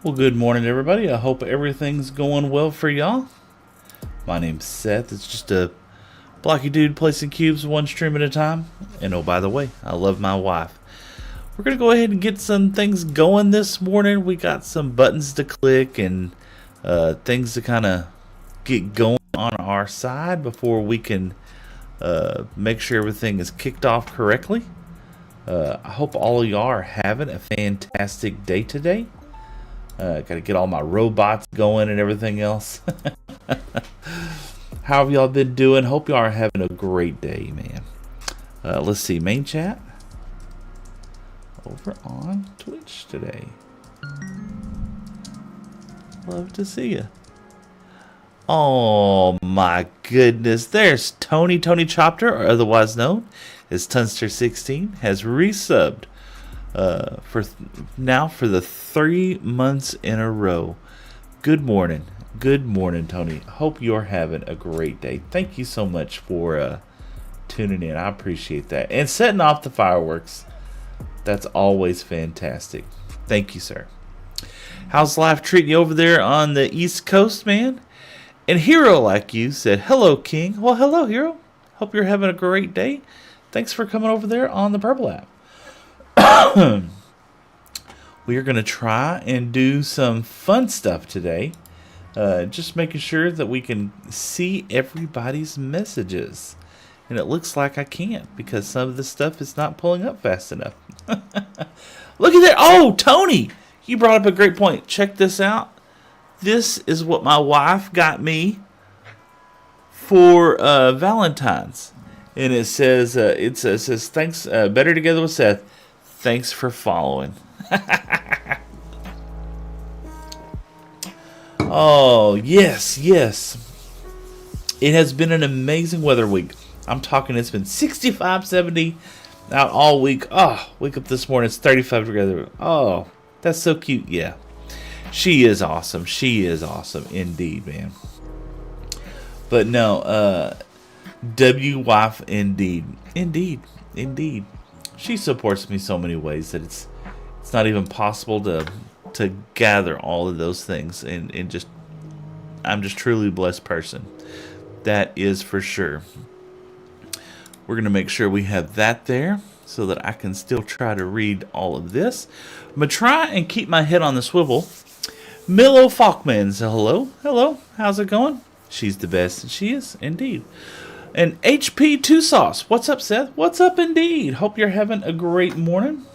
Well, good morning, everybody. I hope everything's going well for y'all. My name's Seth. It's just a blocky dude placing cubes one stream at a time. And oh, by the way, I love my wife. We're going to go ahead and get some things going this morning. We got some buttons to click and things to kind of get going on our side before we can make sure everything is kicked off correctly. I hope all of y'all are having a fantastic day today. Got to get all my robots going and everything else. How have y'all been doing? Hope y'all are having a great day, man. Let's see, main chat over on Twitch today. Love to see you. Oh my goodness, there's Tony Chopter, or otherwise known as Tunster16, has resubbed for the 3 months in a row. Good morning, Tony. Hope you're having a great day. Thank you so much for tuning in. I appreciate that, and setting off the fireworks. That's always fantastic. Thank you, sir. How's life treating you over there on the East Coast, man? And Hero Like You said, hello, King. Well, hello, Hero. Hope you're having a great day. Thanks for coming over there on the Purple app. We are going to try and do some fun stuff today. Just making sure that we can see everybody's messages. And it looks like I can't because some of the stuff is not pulling up fast enough. Look at that. Oh, Tony, you brought up a great point. Check this out. This is what my wife got me for Valentine's. And it says, thanks, Better Together with Seth. Thanks for following. Oh, yes. It has been an amazing weather week. I'm talking, it's been 65, 70 out all week. Oh, wake up this morning, it's 35 together. Oh, that's so cute. Yeah. She is awesome. She is awesome indeed, man. But no, W-wife indeed. Indeed. She supports me so many ways that it's not even possible to gather all of those things, and just I'm just truly a blessed person. That is for sure. We're gonna make sure we have that there so that I can still try to read all of this. I'm gonna try and keep my head on the swivel. Milo Falkman said hello. How's it going? She's the best. She is indeed. And HP2 Sauce. What's up, Seth? What's up, indeed? Hope you're having a great morning.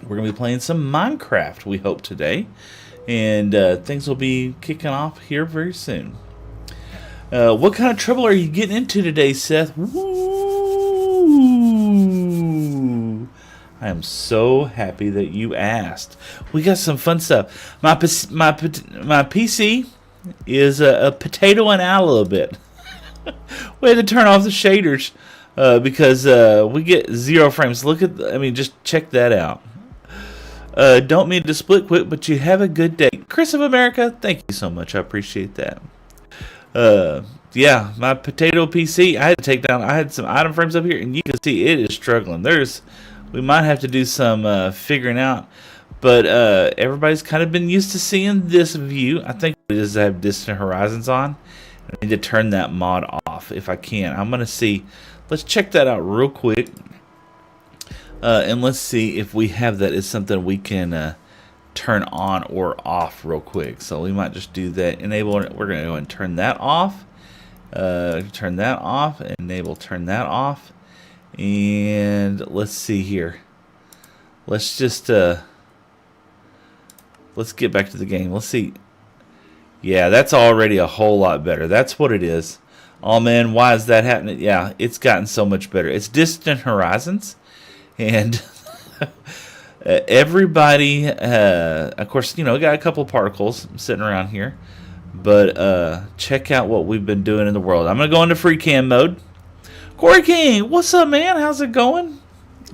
We're going to be playing some Minecraft, we hope, today. And things will be kicking off here very soon. What kind of trouble are you getting into today, Seth? Woo! I am so happy that you asked. We got some fun stuff. My PC is a potato and out a little bit. We had to turn off the shaders because we get 0 frames. Just check that out. Don't mean to split quick, but you have a good day. Chris of America, thank you so much. I appreciate that. Yeah, my potato PC, I had some item frames up here, and you can see it is struggling. We might have to do some figuring out, but everybody's kind of been used to seeing this view. I think we just have Distant Horizons on. I need to turn that mod off if I can. I'm going to see. Let's check that out real quick. And let's see if we have that as something we can turn on or off real quick. So we might just do that. Enable. We're going to go and turn that off. Turn that off. Enable. Turn that off. And let's see here. Let's just let's get back to the game. Let's see. Yeah, that's already a whole lot better. That's what it is. Oh, man, why is that happening? Yeah, it's gotten so much better. It's Distant Horizons. And everybody, of course, got a couple particles sitting around here. But check out what we've been doing in the world. I'm going to go into free cam mode. Corey King, what's up, man? How's it going?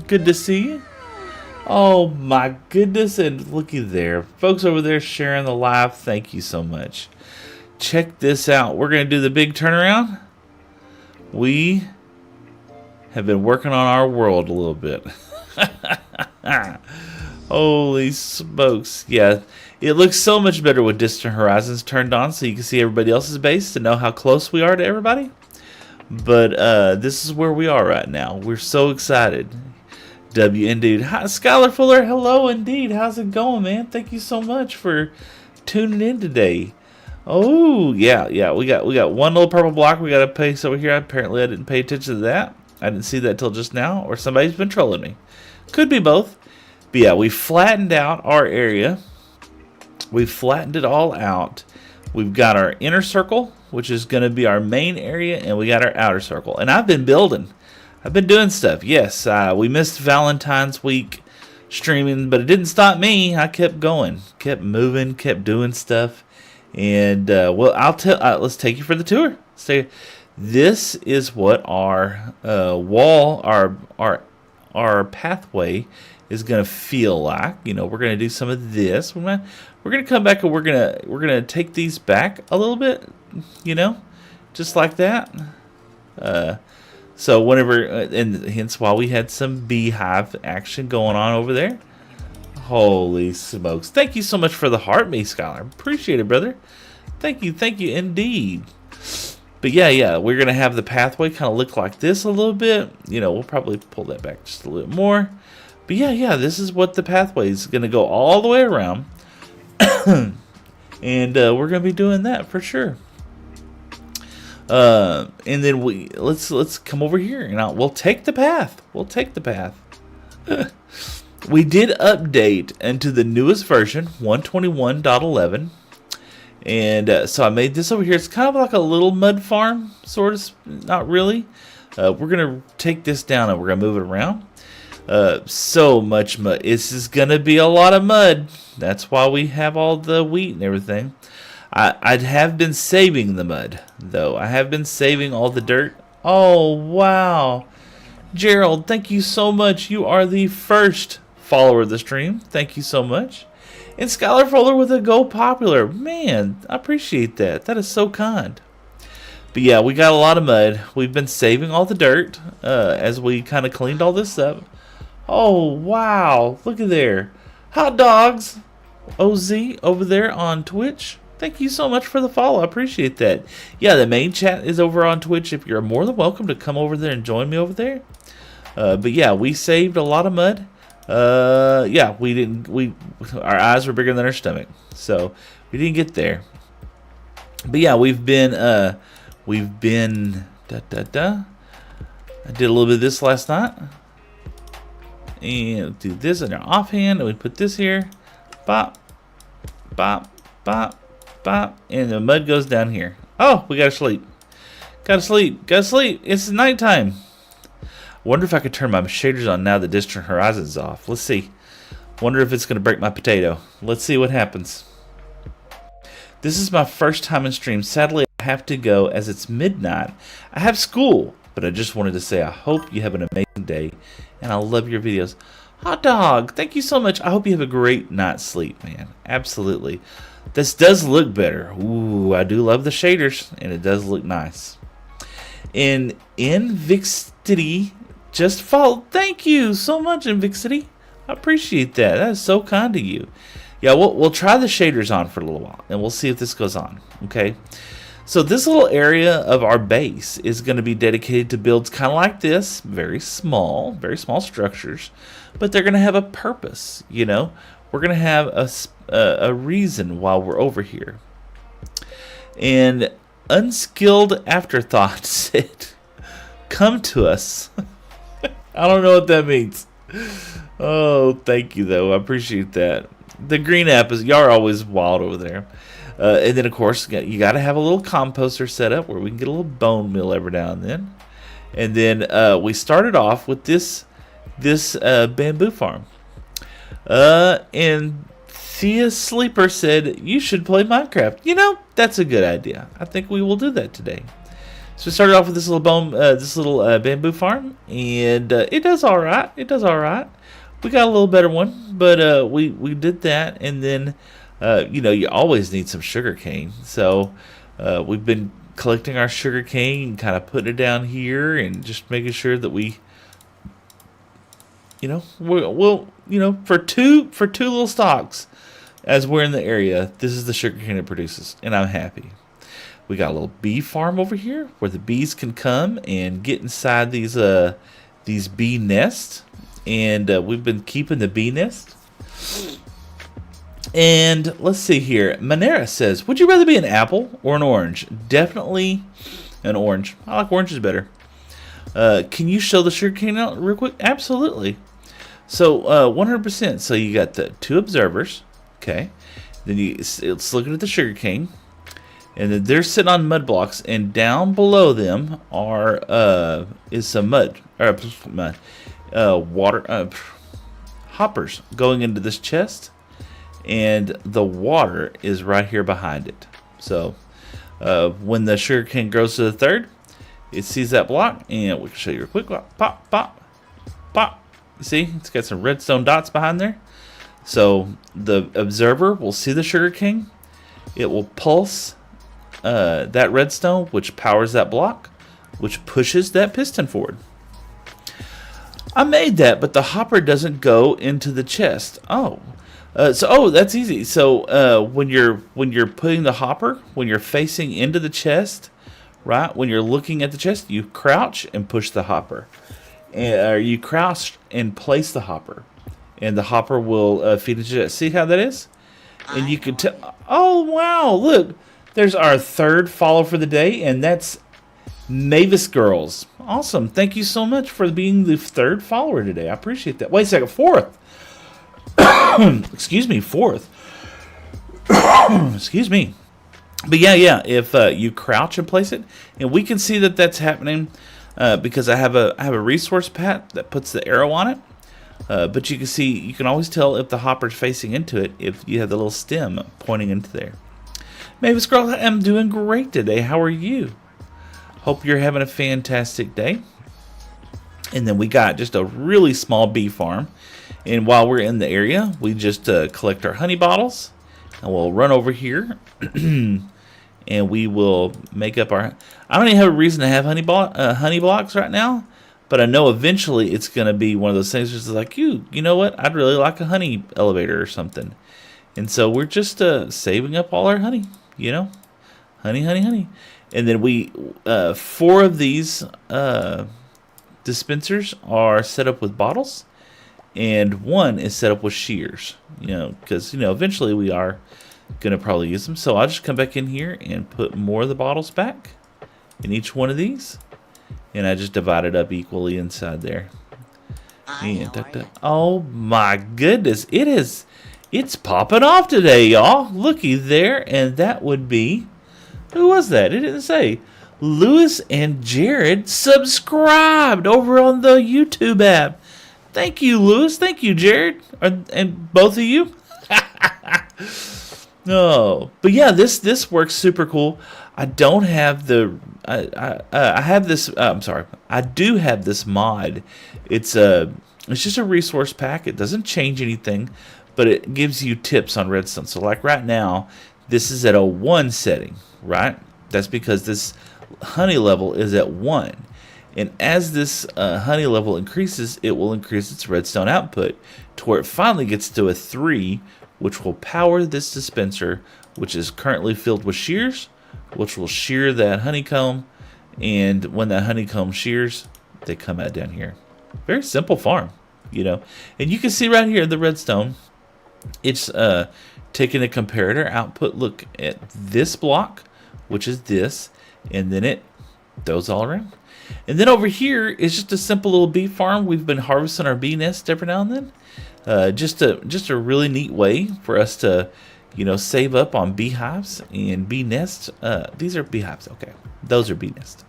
Good to see you. Oh my goodness, and looky there. Folks over there sharing the live, thank you so much. Check this out. We're going to do the big turnaround. We have been working on our world a little bit. Holy smokes. Yeah, it looks so much better with distant horizons turned on so you can see everybody else's base to know how close we are to everybody. But this is where we are right now. We're so excited. W indeed. Hi, Skylar Fuller. Hello indeed. How's it going, man? Thank you so much for tuning in today. Oh yeah. We got one little purple block we got to place over here. Apparently I didn't pay attention to that. I didn't see that till just now, or somebody's been trolling me. Could be both. But yeah, we flattened out our area. We flattened it all out. We've got our inner circle, which is going to be our main area, and we got our outer circle. And I've been building. I've been doing stuff. Yes, we missed Valentine's week streaming, but it didn't stop me. I kept going, kept moving, kept doing stuff. And well, let's take you for the tour. So this is what our wall, our pathway is going to feel like. You know, we're going to do some of this. We're going to come back and we're going to take these back a little bit, you know, just like that. So whenever, and hence why we had some beehive action going on over there. Holy smokes. Thank you so much for the heart, me, Skylar. Appreciate it, brother. Thank you indeed. But yeah, we're going to have the pathway kind of look like this a little bit. You know, we'll probably pull that back just a little more. But yeah, this is what the pathway is going to go all the way around. And we're going to be doing that for sure. And then let's come over here and we'll take the path. We did update into the newest version, 121.11. And so I made this over here. It's kind of like a little mud farm, sort of, not really. We're going to take this down and we're going to move it around. So much mud. This is going to be a lot of mud. That's why we have all the wheat and everything. I have been saving the mud, though. I have been saving all the dirt. Oh, wow. Gerald, thank you so much. You are the first follower of the stream. Thank you so much. And Skylar Fuller with a Go Popular. Man, I appreciate that. That is so kind. But yeah, we got a lot of mud. We've been saving all the dirt as we kind of cleaned all this up. Oh, wow. Look at there. Hot Dogs OZ over there on Twitch. Thank you so much for the follow. I appreciate that. Yeah, the main chat is over on Twitch. If you're more than welcome to come over there and join me over there. But yeah, we saved a lot of mud. Yeah, our eyes were bigger than our stomach. So we didn't get there. But yeah, we've been I did a little bit of this last night. And do this in our offhand, and we put this here. Bop, bop, bop, bop, and the mud goes down here. Oh, we gotta sleep. Gotta sleep. It's nighttime. Wonder if I could turn my shaders on now the distant horizon's off. Let's see. Wonder if it's gonna break my potato. Let's see what happens. This is my first time in stream. Sadly, I have to go as it's midnight. I have school, but I just wanted to say I hope you have an amazing day, and I love your videos. Hot Dog, thank you so much. I hope you have a great night's sleep, man. Absolutely. This does look better. Ooh, I do love the shaders, and it does look nice. And Invixity just followed. Thank you so much, Invixity. I appreciate that. That is so kind of you. Yeah, we'll try the shaders on for a little while, and we'll see if this goes on. Okay. So this little area of our base is going to be dedicated to builds kind of like this, very small structures, but they're going to have a purpose. You know, we're going to have a reason why we're over here. And Unskilled Afterthought said, "Come to us." I don't know what that means. Oh, thank you though. I appreciate that. The green app is, y'all are always wild over there. And then, of course, you got to have a little composter set up where we can get a little bone meal every now and then. And then we started off with this bamboo farm. And Thea Sleeper said, you should play Minecraft. You know, that's a good idea. I think we will do that today. So we started off with this little bamboo farm, and it does all right. We got a little better one, but we did that, and then you know, you always need some sugar cane. So we've been collecting our sugar cane and kind of putting it down here and just making sure that we we'll for two little stocks, as we're in the area, this is the sugarcane it produces, and I'm happy. We got a little bee farm over here where the bees can come and get inside these bee nests, and we've been keeping the bee nest. And let's see here. Manera says, "Would you rather be an apple or an orange?" Definitely an orange. I like oranges better. Can you show the sugarcane out real quick? Absolutely. So 100%. So you got the two observers. Okay. Then it's looking at the sugarcane. And then they're sitting on mud blocks, and down below them is some water hoppers going into this chest, and the water is right here behind it. So when the sugarcane grows to the third, it sees that block, and we can show you a quick pop, pop, pop. You see, it's got some redstone dots behind there. So the observer will see the sugarcane. It will pulse that redstone, which powers that block, which pushes that piston forward. I made that, but the hopper doesn't go into the chest. That's easy. So when you're putting the hopper, when you're facing into the chest, right? When you're looking at the chest, you crouch and push the hopper, or you crouch and place the hopper, and the hopper will feed into the chest. See how that is? And you can tell. Oh wow! Look. There's our third follow for the day, and that's Mavis Girls. Awesome. Thank you so much for being the third follower today. I appreciate that. Wait a second. Fourth. Excuse me. Fourth. Excuse me. But yeah. If you crouch and place it, and we can see that that's happening because I have a resource pad that puts the arrow on it. But you can always tell if the hopper's facing into it if you have the little stem pointing into there. Mavis Girl, I'm doing great today. How are you? Hope you're having a fantastic day. And then we got just a really small bee farm. And while we're in the area, we just collect our honey bottles. And we'll run over here. And we will make up our... I don't even have a reason to have honey blocks right now. But I know eventually it's going to be one of those things that's like, you know what? I'd really like a honey elevator or something. And so we're just saving up all our honey. Honey. And then we, 4 of these dispensers are set up with bottles, and 1 is set up with shears, because, eventually we are going to probably use them. So I'll just come back in here and put more of the bottles back in each one of these, and I just divide it up equally inside there. Oh my goodness, it's popping off today, y'all. Looky there, and that would be... Who was that? It didn't say. Lewis and Jared subscribed over on the YouTube app. Thank you, Lewis. Thank you, Jared. And both of you. No. But yeah, this works super cool. I don't have the... I have this... I'm sorry. I do have this mod. It's just a resource pack. It doesn't change anything, but it gives you tips on redstone. So like right now, this is at a 1 setting, right? That's because this honey level is at 1. And as this honey level increases, it will increase its redstone output to where it finally gets to a 3, which will power this dispenser, which is currently filled with shears, which will shear that honeycomb. And when that honeycomb shears, they come out down here. Very simple farm, And you can see right here the redstone. It's taking a comparator output look at this block, which is this, and then it goes all around. And then over here is just a simple little bee farm. We've been harvesting our bee nest every now and then. Just a really neat way for us to, save up on beehives and bee nests. These are beehives, okay. Those are bee nests.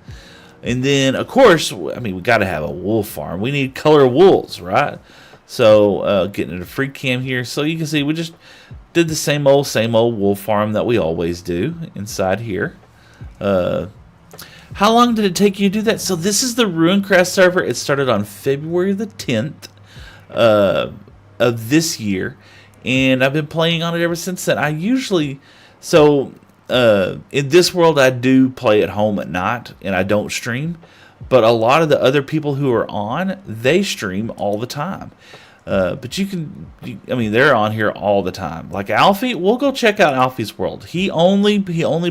And then, of course, we got to have a wool farm. We need color wools, right? So, getting into free cam here. So you can see we just did the same old wool farm that we always do inside here. How long did it take you to do that? So this is the Runecraft server. It started on February the 10th of this year. And I've been playing on it ever since then. In this world, I do play at home at night, and I don't stream. but a lot of the other people who are on, they stream all the time. But I mean, they're on here all the time. Like Alfie, we'll go check out Alfie's world. He only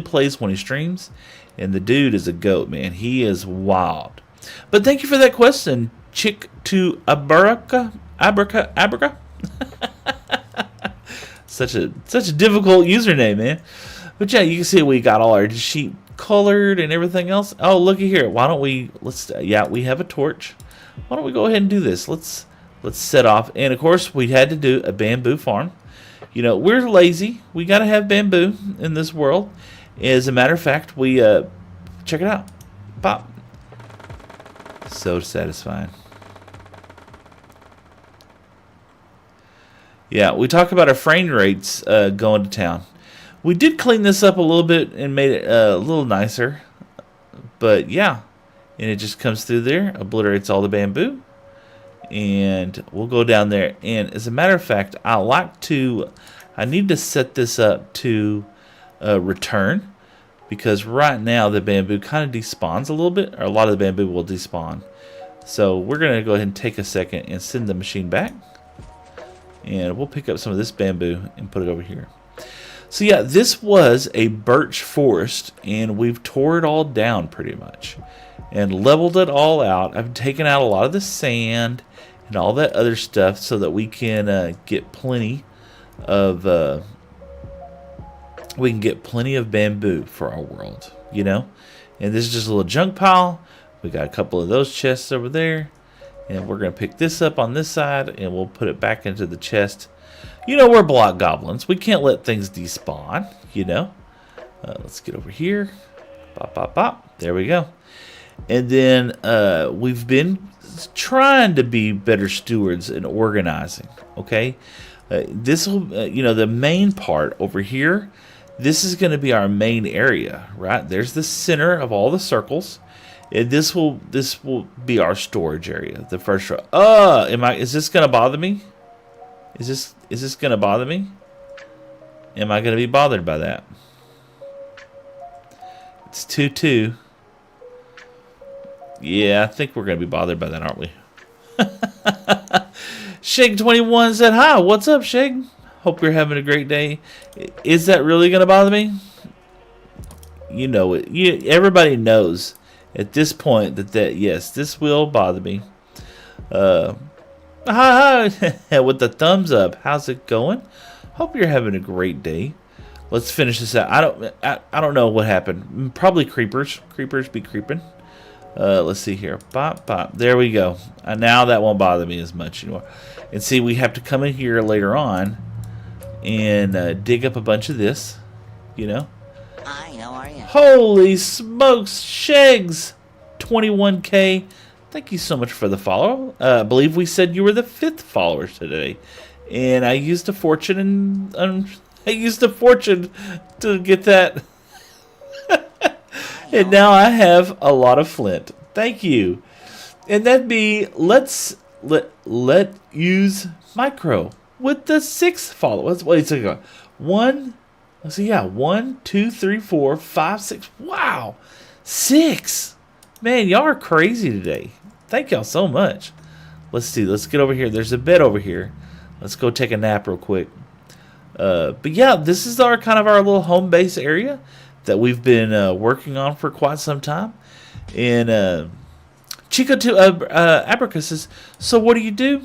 plays when he streams, and the dude is a goat, man. He is wild. But thank you for that question, Chick to Abraca. Such a difficult username, man. But yeah, you can see we got all our sheep colored and everything else. Oh, looky here. Why don't we we have a torch. Why don't we go ahead and do this? Let's set off. And of course, we had to do a bamboo farm. You know, we're lazy. We got to have bamboo in this world. As a matter of fact, we check it out. Pop. So satisfying. Yeah, we talk about our frame rates going to town. We did clean this up a little bit and made it a little nicer. But yeah, and it just comes through there, obliterates all the bamboo. And we'll go down there. And as a matter of fact, I need to set this up to return. Because right now the bamboo kind of despawns a little bit. Or a lot of the bamboo will despawn. So we're going to go ahead and take a second and send the machine back. And we'll pick up some of this bamboo and put it over here. So yeah, this was a birch forest, and we've tore it all down pretty much. And leveled it all out. I've taken out a lot of the sand and all that other stuff so that we can get plenty of bamboo for our world, you know. And this is just a little junk pile. We got a couple of those chests over there. And we're going to pick this up on this side, and we'll put it back into the chest. You know, we're block goblins. We can't let things despawn, you know. Let's get over here. Bop, bop, bop. There we go. And then we've been trying to be better stewards in organizing, okay? This will, you know, the main part over here, this is going to be our main area, right? There's the center of all the circles. And this will be our storage area. The first row. Is this gonna bother me? Is this gonna bother me? Am I gonna be bothered by that? It's 2-2. Yeah, I think we're gonna be bothered by that, aren't we? Shag21 said hi. What's up, Shag? Hope you're having a great day. Is that really gonna bother me? You know it. Everybody knows at this point that yes, this will bother me. Hi with the thumbs up. How's it going? Hope you're having a great day. Let's finish this out. I don't know what happened. Probably creepers. Creepers be creeping. Let's see here. Bop bop. There we go. Now that won't bother me as much anymore. And see, we have to come in here later on and dig up a bunch of this. You know. Hi, how are you? Holy smokes, Shags! 21K. Thank you so much for the follow. I believe we said you were the 5th follower today. And I used a fortune to get that. And now I have a lot of flint. Thank you. And that'd be let's use micro with the 6th follower. Wait a second. Let's see, 1, 2, 3, 4, 5, 6. Wow, 6. Man, y'all are crazy today. Thank y'all so much. Let's see. Let's get over here. There's a bed over here. Let's go take a nap real quick. But yeah, this is our kind of our little home base area that we've been working on for quite some time. And Chico to Abraca says, so what do you do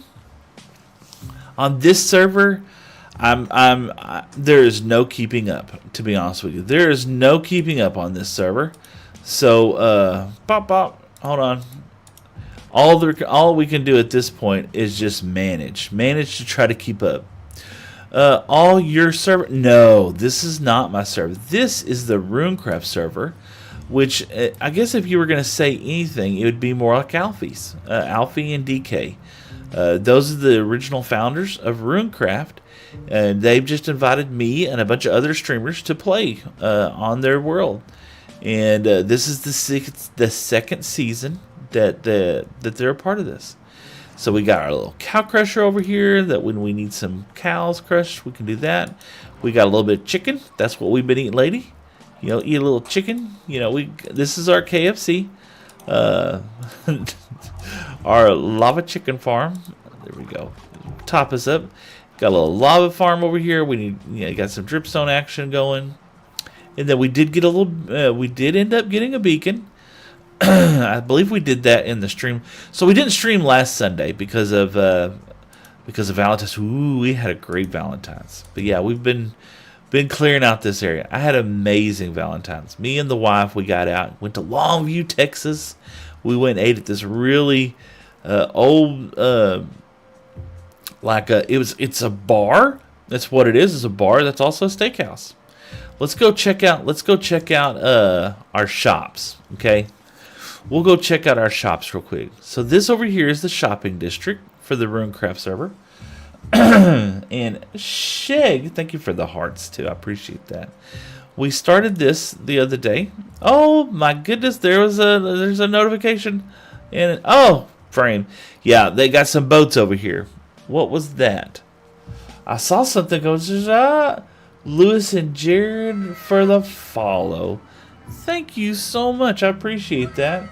on this server? There is no keeping up, to be honest with you. There is no keeping up on this server. So, hold on. All we can do at this point is just manage to try to keep up. All your server? No, this is not my server. This is the Runecraft server, which I guess if you were going to say anything, it would be more like Alfie's. Alfie and DK. Those are the original founders of Runecraft. And they've just invited me and a bunch of other streamers to play on their world. And this is the second season that they're a part of this. So we got our little cow crusher over here that when we need some cows crushed, we can do that. We got a little bit of chicken. That's what we've been eating lately. You know, eat a little chicken. You know, this is our KFC. Uh, our lava chicken farm. There we go. Top us up. Got a little lava farm over here. We need, got some dripstone action going. And then we did get a little. We did end up getting a beacon. I believe we did that in the stream. So we didn't stream last Sunday because of Valentine's. Ooh, we had a great Valentine's. But yeah, we've been clearing out this area. I had amazing Valentine's. Me and the wife, we got out, went to Longview, Texas. We went and ate at this really old, it's a bar. That's what it is. It's a bar. That's also a steakhouse. Let's go check out our shops. Okay, we'll go check out our shops real quick. So this over here is the shopping district for the Runecraft server. And Sheg, thank you for the hearts too. I appreciate that. We started this the other day. Oh my goodness, there's a notification, and frame. Yeah, they got some boats over here. What was that? I saw something go. Lewis and Jared for the follow. Thank you so much. I appreciate that.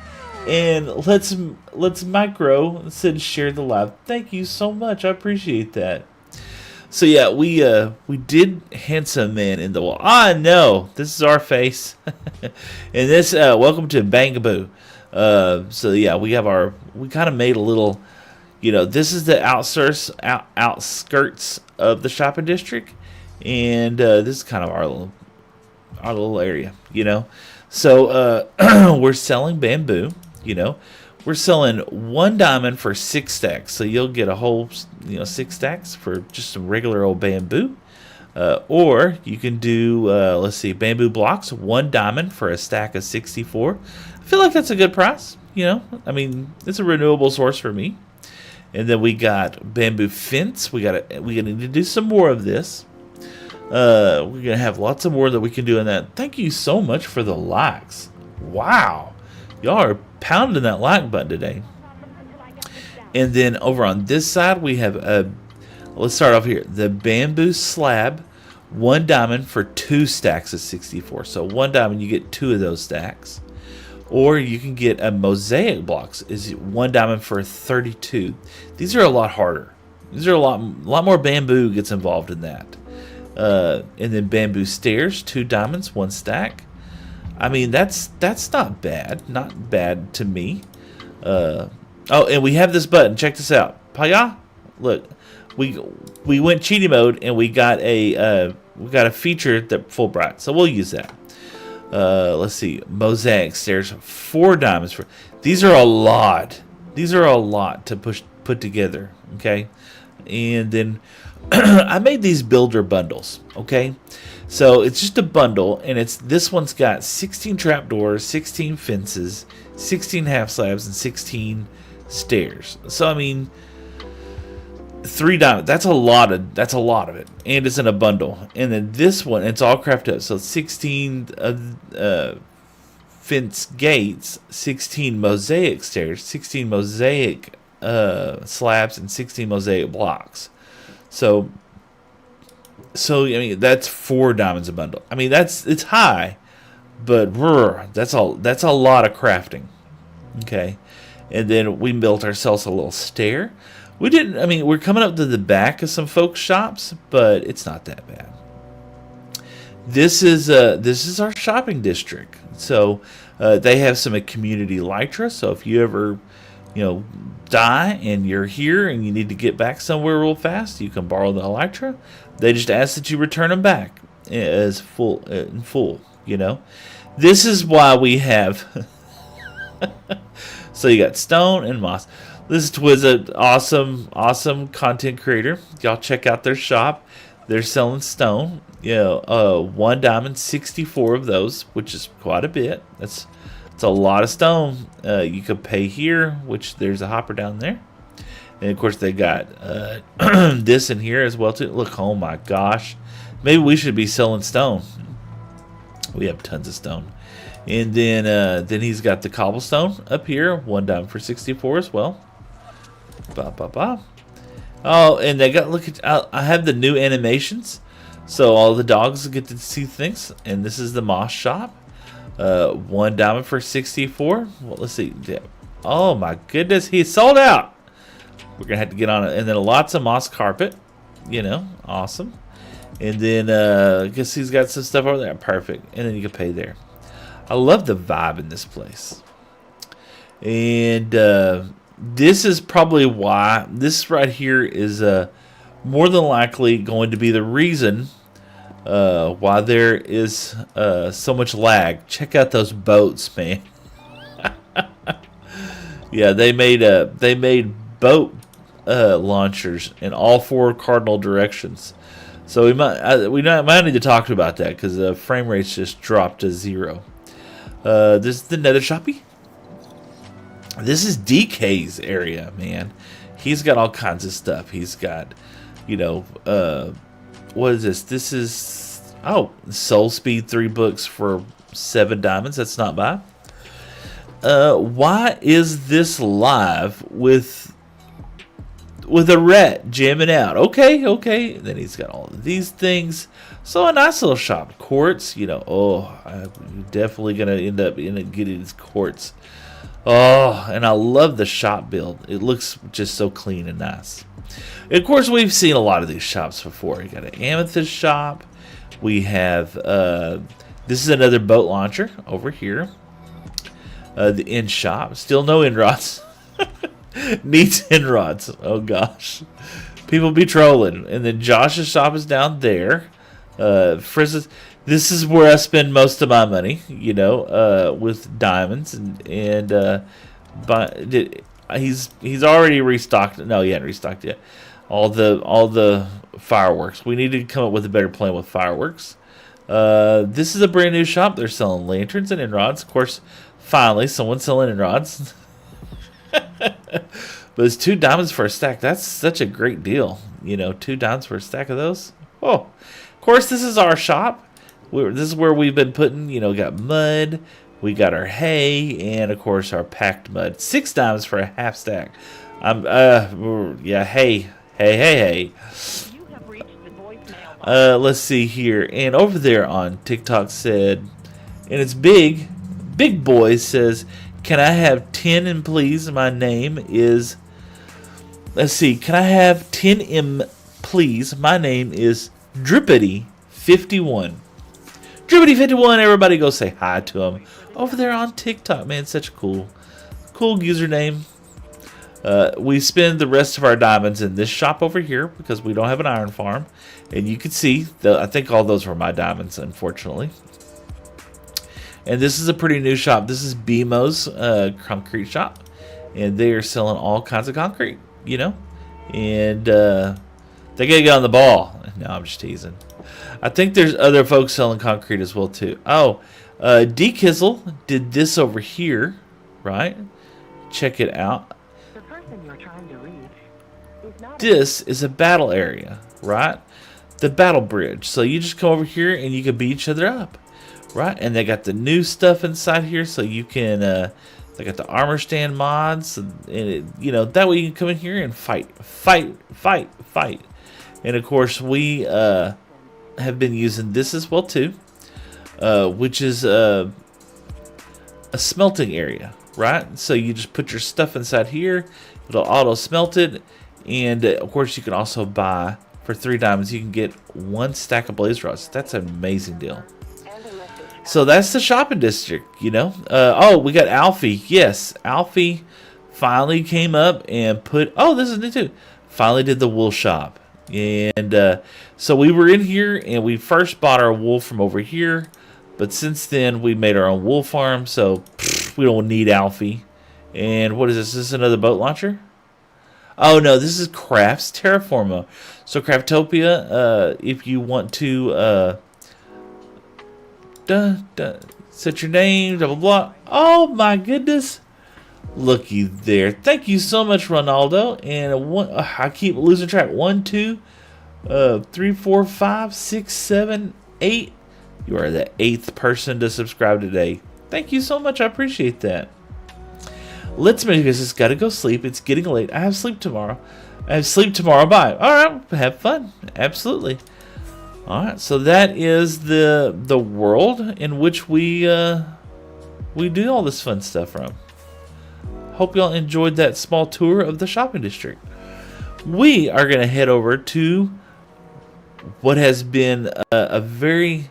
And let's micro said share the live. Thank you so much. I appreciate that. So yeah, we did handsome man in the wall. I know this is our face, and this welcome to Bangaboo. So yeah, we kind of made a little, this is the outskirts of the shopping district, and this is kind of our little area, So we're selling bamboo. We're selling 1 diamond for 6 stacks. So you'll get a whole, 6 stacks for just some regular old bamboo. Or you can do, bamboo blocks, 1 diamond for a stack of 64. I feel like that's a good price. It's a renewable source for me. And then we got bamboo fence. We're gonna need to do some more of this. We're gonna have lots of more that we can do in that. Thank you so much for the likes. Wow, y'all are pounding that like button today. And then over on this side we have let's start off here. The bamboo slab, 1 diamond for 2 stacks of 64. So 1 diamond, you get 2 of those stacks. Or you can get a mosaic blocks, is 1 diamond for 32. These are a lot harder. These are a lot more bamboo gets involved in that. And then bamboo stairs, 2 diamonds, 1 stack. That's not bad. Not bad to me. And we have this button. Check this out. Paya, look, we went cheaty mode and we got a feature that Fulbright. So we'll use that. Let's see, mosaic stairs, 4 diamonds for. These are a lot. These are a lot to put together. Okay, and then I made these builder bundles. Okay. So it's just a bundle, and this one's got 16 trapdoors, 16 fences, 16 half slabs, and 16 stairs. So 3 diamonds. That's a lot of it, and it's in a bundle. And then this one, it's all crafted up. So 16 fence gates, 16 mosaic stairs, 16 mosaic slabs, and 16 mosaic blocks. So that's 4 diamonds a bundle. It's high, but that's a lot of crafting. Okay, and then we built ourselves a little stair. We didn't. We're coming up to the back of some folks' shops, but it's not that bad. This is our shopping district. So they have some community elytra. So if you ever die and you're here and you need to get back somewhere real fast, you can borrow the elytra. They just ask that you return them back as full. This is why we have. So you got stone and moss. This was an awesome content creator. Y'all check out their shop. They're selling stone. 1 diamond, 64 of those, which is quite a bit. It's a lot of stone. You could pay here, which there's a hopper down there. And of course they got this in here as well too. Look, oh my gosh. Maybe we should be selling stone. We have tons of stone. And then he's got the cobblestone up here, 1 diamond for 64 as well. Oh, and they got, look at, I have the new animations, so all the dogs get to see things. And this is the moss shop. 1 diamond for 64. Well, let's see. Oh my goodness, he sold out. We're gonna have to get on it. And then lots of moss carpet. You know, awesome. And then I guess he's got some stuff over there. Perfect. And then you can pay there. I love the vibe in this place. And this is probably why this right here is more than likely going to be the reason why there is so much lag. Check out those boats, man. Yeah, they made boat launchers in all 4 cardinal directions. So we might need to talk about that because the frame rates just dropped to 0. This is the Nether Shoppy. This is DK's area, man. He's got all kinds of stuff. He's got, you know, what is this? This is, Soul Speed 3 books for 7 diamonds. That's not bad. Why is this live with a rat jamming out? Okay. Then he's got all of these things. So a nice little shop. Quartz, you know, I'm definitely going to end up getting these quartz. Oh, and I love the shop build. It looks just so clean and nice. And of course, we've seen a lot of these shops before. You got an amethyst shop. We have, this is another boat launcher over here. The end shop. Still no end rods. Needs end rods. Oh, gosh. People be trolling. And then Josh's shop is down there. Frizz's. This is where I spend most of my money, you know, with diamonds but he's already restocked. No, he hadn't restocked yet. All the fireworks. We need to come up with a better plan with fireworks. This is a brand new shop. They're selling lanterns and end rods. Of course, finally, someone's selling end rods. But it's 2 diamonds for a stack. That's such a great deal. You know, 2 diamonds for a stack of those. Oh, of course, this is our shop. This is where we've been putting, you know, got mud, we got our hay, and of course our packed mud. 6 diamonds for a half stack. Yeah, hay. Let's see here. And over there on TikTok said, and it's Big Boy says, can I have 10 please? My name is, let's see, can I have 10 please? My name is Drippity51. Drippity51, everybody go say hi to him over there on TikTok, man. Such a cool username. We spend the rest of our diamonds in this shop over here because we don't have an iron farm. And you can see, I think all those were my diamonds, unfortunately. And this is a pretty new shop. This is BMO's concrete shop. And they are selling all kinds of concrete, you know. And they got to get on the ball. No, I'm just teasing. I think there's other folks selling concrete as well, too. Oh, D-Kizzle did this over here, right? Check it out. The person you're trying to reach is not. This is a battle area, right? The battle bridge. So you just come over here and you can beat each other up, right? And they got the new stuff inside here, so you can. They got the armor stand mods, and you know, that way you can come in here and fight. And of course, we have been using this as well too, which is a smelting area, right? So you just put your stuff inside here, it'll auto smelt it, and of course you can also buy for 3 diamonds. You can get 1 stack of blaze rods. That's an amazing deal. So that's the shopping district, you know. Oh, we got Alfie. Yes, Alfie finally came up and put. Oh, this is new too. Finally did the wool shop. And so we were in here and we first bought our wool from over here, but since then we made our own wool farm, so we don't need Alfie. And what is this? Is this another boat launcher? Oh no, this is Craft's Terraforma. So Craftopia, if you want to set your name, blah blah blah. Oh my goodness. Looky there. Thank you so much, Ronaldo. And I keep losing track. 1, 2, 3, 4, 5, 6, 7, 8. You are the 8th person to subscribe today. Thank you so much. I appreciate that. Let's make this. Gotta go sleep. It's getting late. I have sleep tomorrow. Bye. Alright, have fun. Absolutely. Alright, so that is the world in which we we do all this fun stuff from. Hope y'all enjoyed that small tour of the shopping district. We are going to head over to what has been a very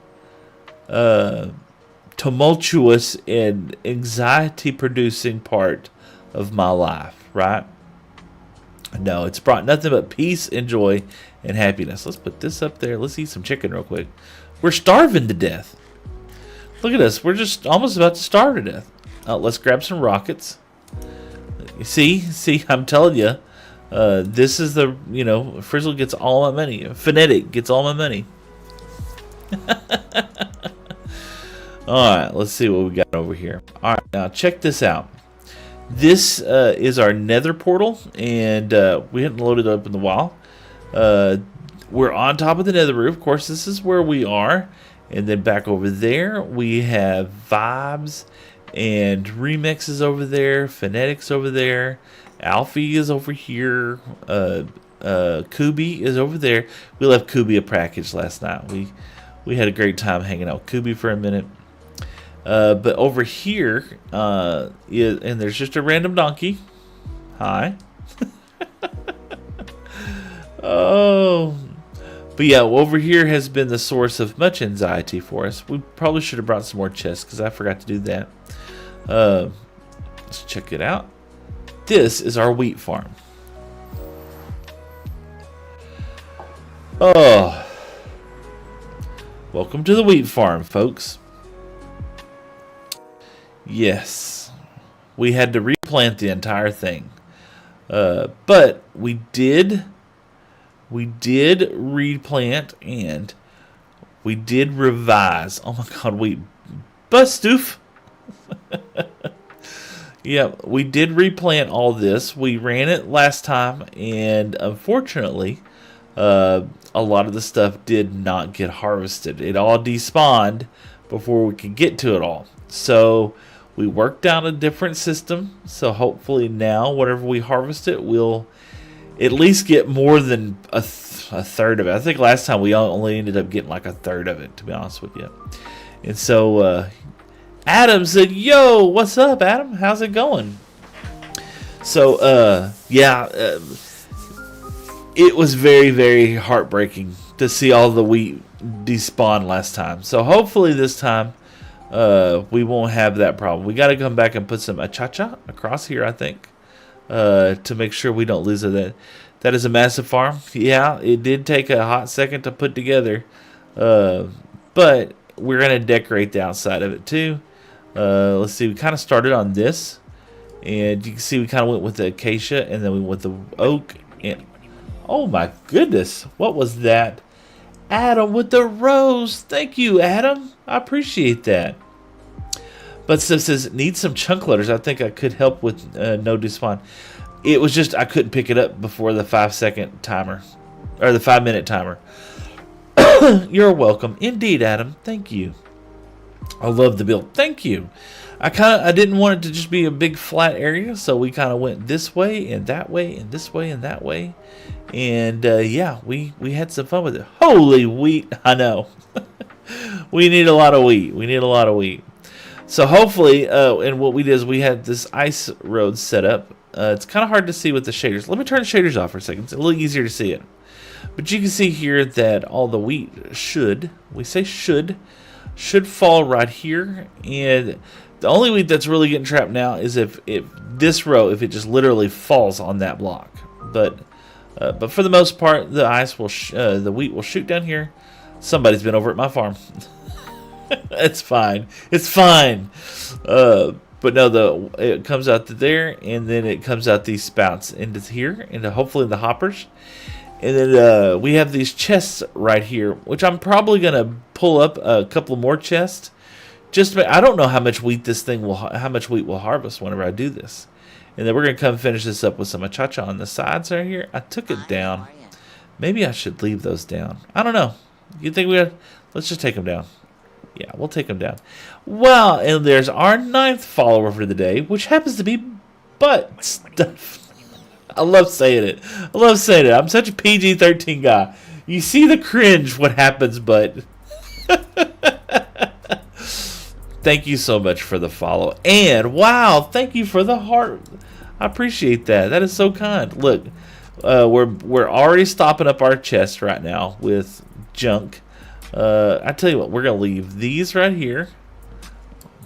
tumultuous and anxiety-producing part of my life, right? No, it's brought nothing but peace and joy and happiness. Let's put this up there. Let's eat some chicken real quick. We're starving to death. Look at us. We're just almost about to starve to death. Let's grab some rockets. See, I'm telling you, this is the, Frizzle gets all my money. Phonetic gets all my money. Alright, let's see what we got over here. Alright, now check this out. This is our nether portal, and we hadn't loaded it up in a while. We're on top of the nether roof. Of course, this is where we are. And then back over there, we have Vibes and Remix is over there. Phonetics over there. Alfie is over here. Kubi is over there. We left Kubi a package last night. We had a great time hanging out with Kubi for a minute. But over here, and there's just a random donkey. Hi. Oh. But yeah, over here has been the source of much anxiety for us. We probably should have brought some more chests because I forgot to do that. Let's check it out. This is our wheat farm. Oh. Welcome to the wheat farm, folks. Yes. We had to replant the entire thing. But we did replant and we did revise. Oh my god, we bustoof. Yeah, we did replant all this. We ran it last time, and unfortunately, a lot of the stuff did not get harvested. It all despawned before we could get to it all. So we worked out a different system. So hopefully now, whatever we harvest it, we'll at least get more than a third of it. I think last time we only ended up getting like a third of it, to be honest with you. And so Adam said, "Yo, what's up, Adam? How's it going?" So it was very, very heartbreaking to see all the wheat despawn last time. So hopefully this time we won't have that problem. We got to come back and put some achacha across here, I think. To make sure we don't lose it. That is a massive farm. Yeah, it did take a hot second to put together. But we're going to decorate the outside of it too. Let's see, we kind of started on this. And you can see we kind of went with the acacia and then we went with the oak. And oh my goodness, what was that? Adam with the rose. Thank you, Adam. I appreciate that. But Steph says, need some chunk loaders. I think I could help with no despawn. It was just I couldn't pick it up before the 5-second timer. Or the 5-minute timer. You're welcome. Indeed, Adam. Thank you. I love the build. Thank you. I didn't want it to just be a big flat area. So we kind of went this way and that way and this way and that way. And yeah, we had some fun with it. Holy wheat. I know. We need a lot of wheat. We need a lot of wheat. So hopefully, and what we did is we had this ice road set up. It's kind of hard to see with the shaders. Let me turn the shaders off for a second. It's a little easier to see it. But you can see here that all the wheat should fall right here. And the only wheat that's really getting trapped now is if this row, if it just literally falls on that block. But for the most part, the the wheat will shoot down here. Somebody's been over at my farm. It's fine. It's fine. But no, it comes out to there, and then it comes out these spouts into here, into hopefully the hoppers. And then we have these chests right here, which I'm probably gonna pull up a couple more chests. I don't know how much wheat how much wheat will harvest whenever I do this. And then we're gonna come finish this up with some achacha on the sides right here. I took it down. Maybe I should leave those down. I don't know. You think let's just take them down. Yeah, we'll take them down. Well, and there's our 9th follower for the day, which happens to be Butt Stuff. I love saying it. I'm such a PG-13 guy. You see the cringe what happens, but Thank you so much for the follow. And wow, thank you for the heart. I appreciate that. That is so kind. Look, we're already stopping up our chest right now with junk. I tell you what, we're gonna leave these right here.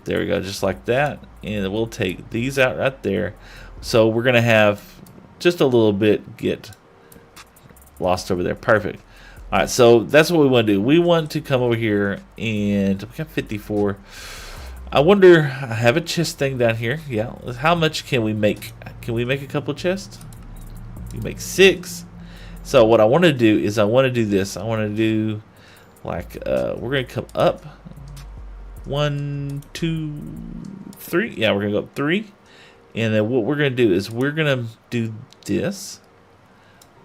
There we go, just like that. And we'll take these out right there. So we're gonna have just a little bit get lost over there. Perfect. All right, so that's what we want to do. We want to come over here, and we got 54. I wonder, I have a chest thing down here. Yeah, how much can we make? Can we make a couple of chests? We make 6. So what I want to do is I want to do this. I want to do like we're gonna come up 1, 2, 3. Yeah, we're gonna go up 3, and then what we're gonna do is we're gonna do this.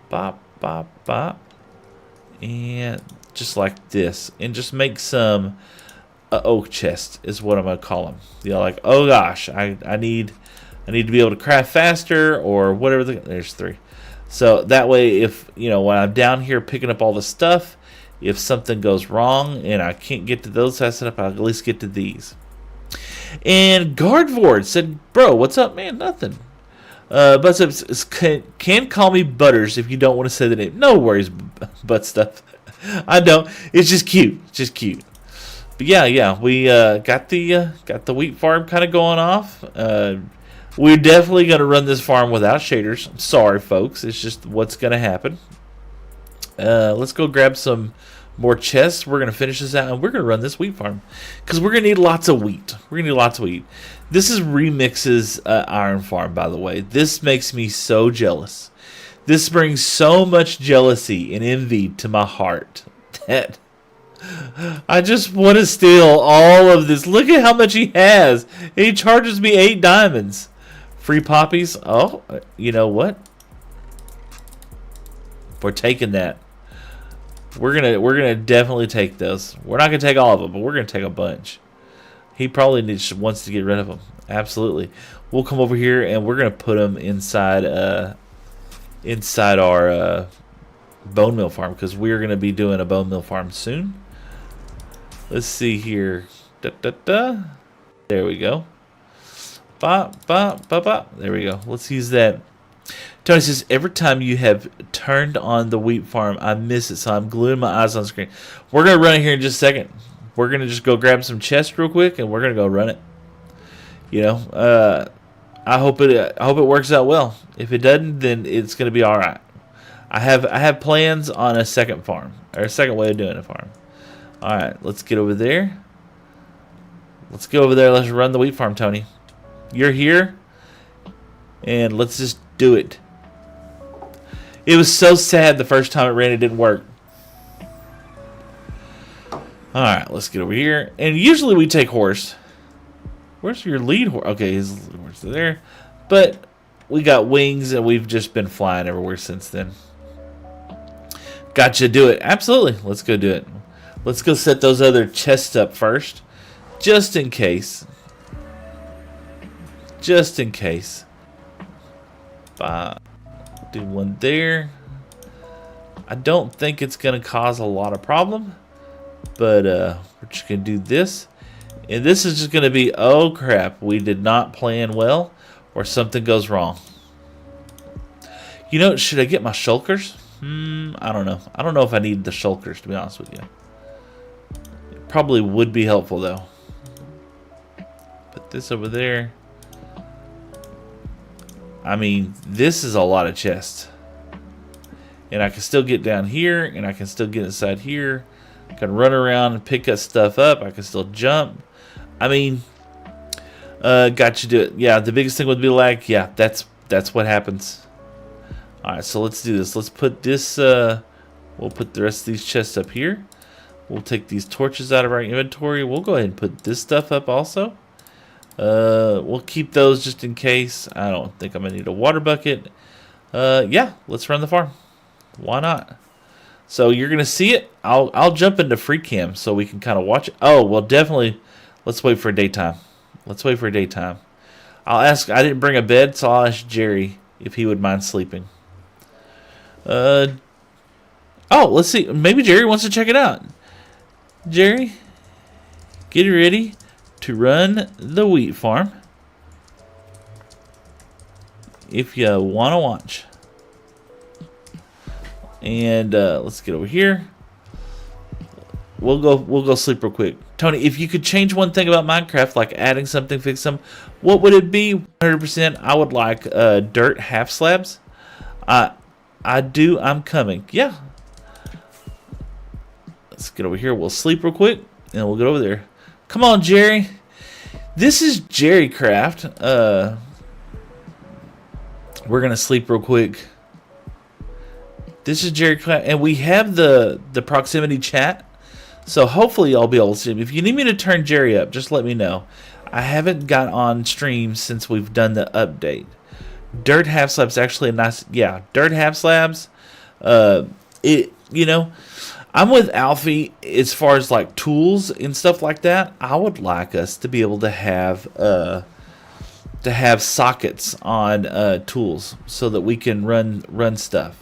Bop, bop, bop. And just like this, and just make some oak chest is what I'm gonna call them. You know, like, oh gosh, I need to be able to craft faster or whatever. There's 3, so that way, if you know when I'm down here picking up all the stuff, if something goes wrong and I can't get to those I set up, I'll at least get to these. And Guardvord said, "Bro, what's up, man? Nothing." But can call me Butters if you don't want to say the name. No worries, butt stuff. I don't. It's just cute. It's just cute. But yeah. We got the wheat farm kind of going off. We're definitely gonna run this farm without shaders. I'm sorry, folks. It's just what's gonna happen. Let's go grab some more chests. We're gonna finish this out, and we're gonna run this wheat farm because we're gonna need lots of wheat. We're gonna need lots of wheat. This is Remix's iron farm, by the way. This makes me so jealous. This brings so much jealousy and envy to my heart that I just want to steal all of this. Look at how much he has. He charges me 8 diamonds. Free poppies. Oh, you know what? We're taking that. We're gonna definitely take those. We're not gonna take all of them, but we're gonna take a bunch. He probably wants to get rid of them. Absolutely. We'll come over here and we're gonna put them inside our bone meal farm because we're gonna be doing a bone meal farm soon. Let's see here. There we go. Bop, bop, bop, bop. There we go. Let's use that. Tony says, every time you have turned on the wheat farm, I miss it, so I'm gluing my eyes on the screen. We're going to run it here in just a second. We're going to just go grab some chests real quick, and we're going to go run it. You know, I hope it works out well. If it doesn't, then it's going to be all right. I have plans on a second farm, or a second way of doing a farm. All right, let's get over there. Let's go over there. Let's run the wheat farm, Tony. You're here, and let's just do it. It was so sad the first time it ran, it didn't work. Alright, let's get over here. And usually we take horse. Where's your lead horse? Okay, his horse is there. But we got wings and we've just been flying everywhere since then. Gotcha, do it. Absolutely. Let's go do it. Let's go set those other chests up first. Just in case. Just in case. Do one there. I don't think it's going to cause a lot of problem. But we're just going to do this. And this is just going to be, oh crap, we did not plan well. Or something goes wrong. You know, should I get my shulkers? I don't know. I don't know if I need the shulkers, to be honest with you. It probably would be helpful, though. Put this over there. I mean, this is a lot of chests. And I can still get down here, and I can still get inside here. I can run around and pick that stuff up. I can still jump. I mean, got you do it. Yeah, the biggest thing would be lag. Yeah, that's what happens. Alright, so let's do this. Let's put this, we'll put the rest of these chests up here. We'll take these torches out of our inventory. We'll go ahead and put this stuff up also. We'll keep those just in case. I don't think I'm going to need a water bucket. Yeah, let's run the farm. Why not? So you're going to see it. I'll jump into free cam so we can kind of watch it. Oh, well, definitely, let's wait for daytime. Let's wait for daytime. I'll ask, I didn't bring a bed, so I'll ask Jerry if he would mind sleeping. Oh, let's see. Maybe Jerry wants to check it out. Jerry, get ready. to run the wheat farm. If you want to watch. And let's get over here. We'll go sleep real quick. Tony, if you could change one thing about Minecraft, like adding something, fix some, what would it be? 100%. I would like dirt half slabs. I'm coming. Yeah. Let's get over here. We'll sleep real quick, and we'll get over there. Come on, Jerry. This is Runecraft. We're gonna sleep real quick. This is Runecraft, and we have the proximity chat, so hopefully y'all be able to see him. If you need me to turn Jerry up, just let me know. I haven't got on stream since we've done the update. Dirt half slabs actually a nice, yeah. Dirt half slabs. I'm with Alfie as far as like tools and stuff like that. I would like us to be able to have sockets on tools so that we can run stuff.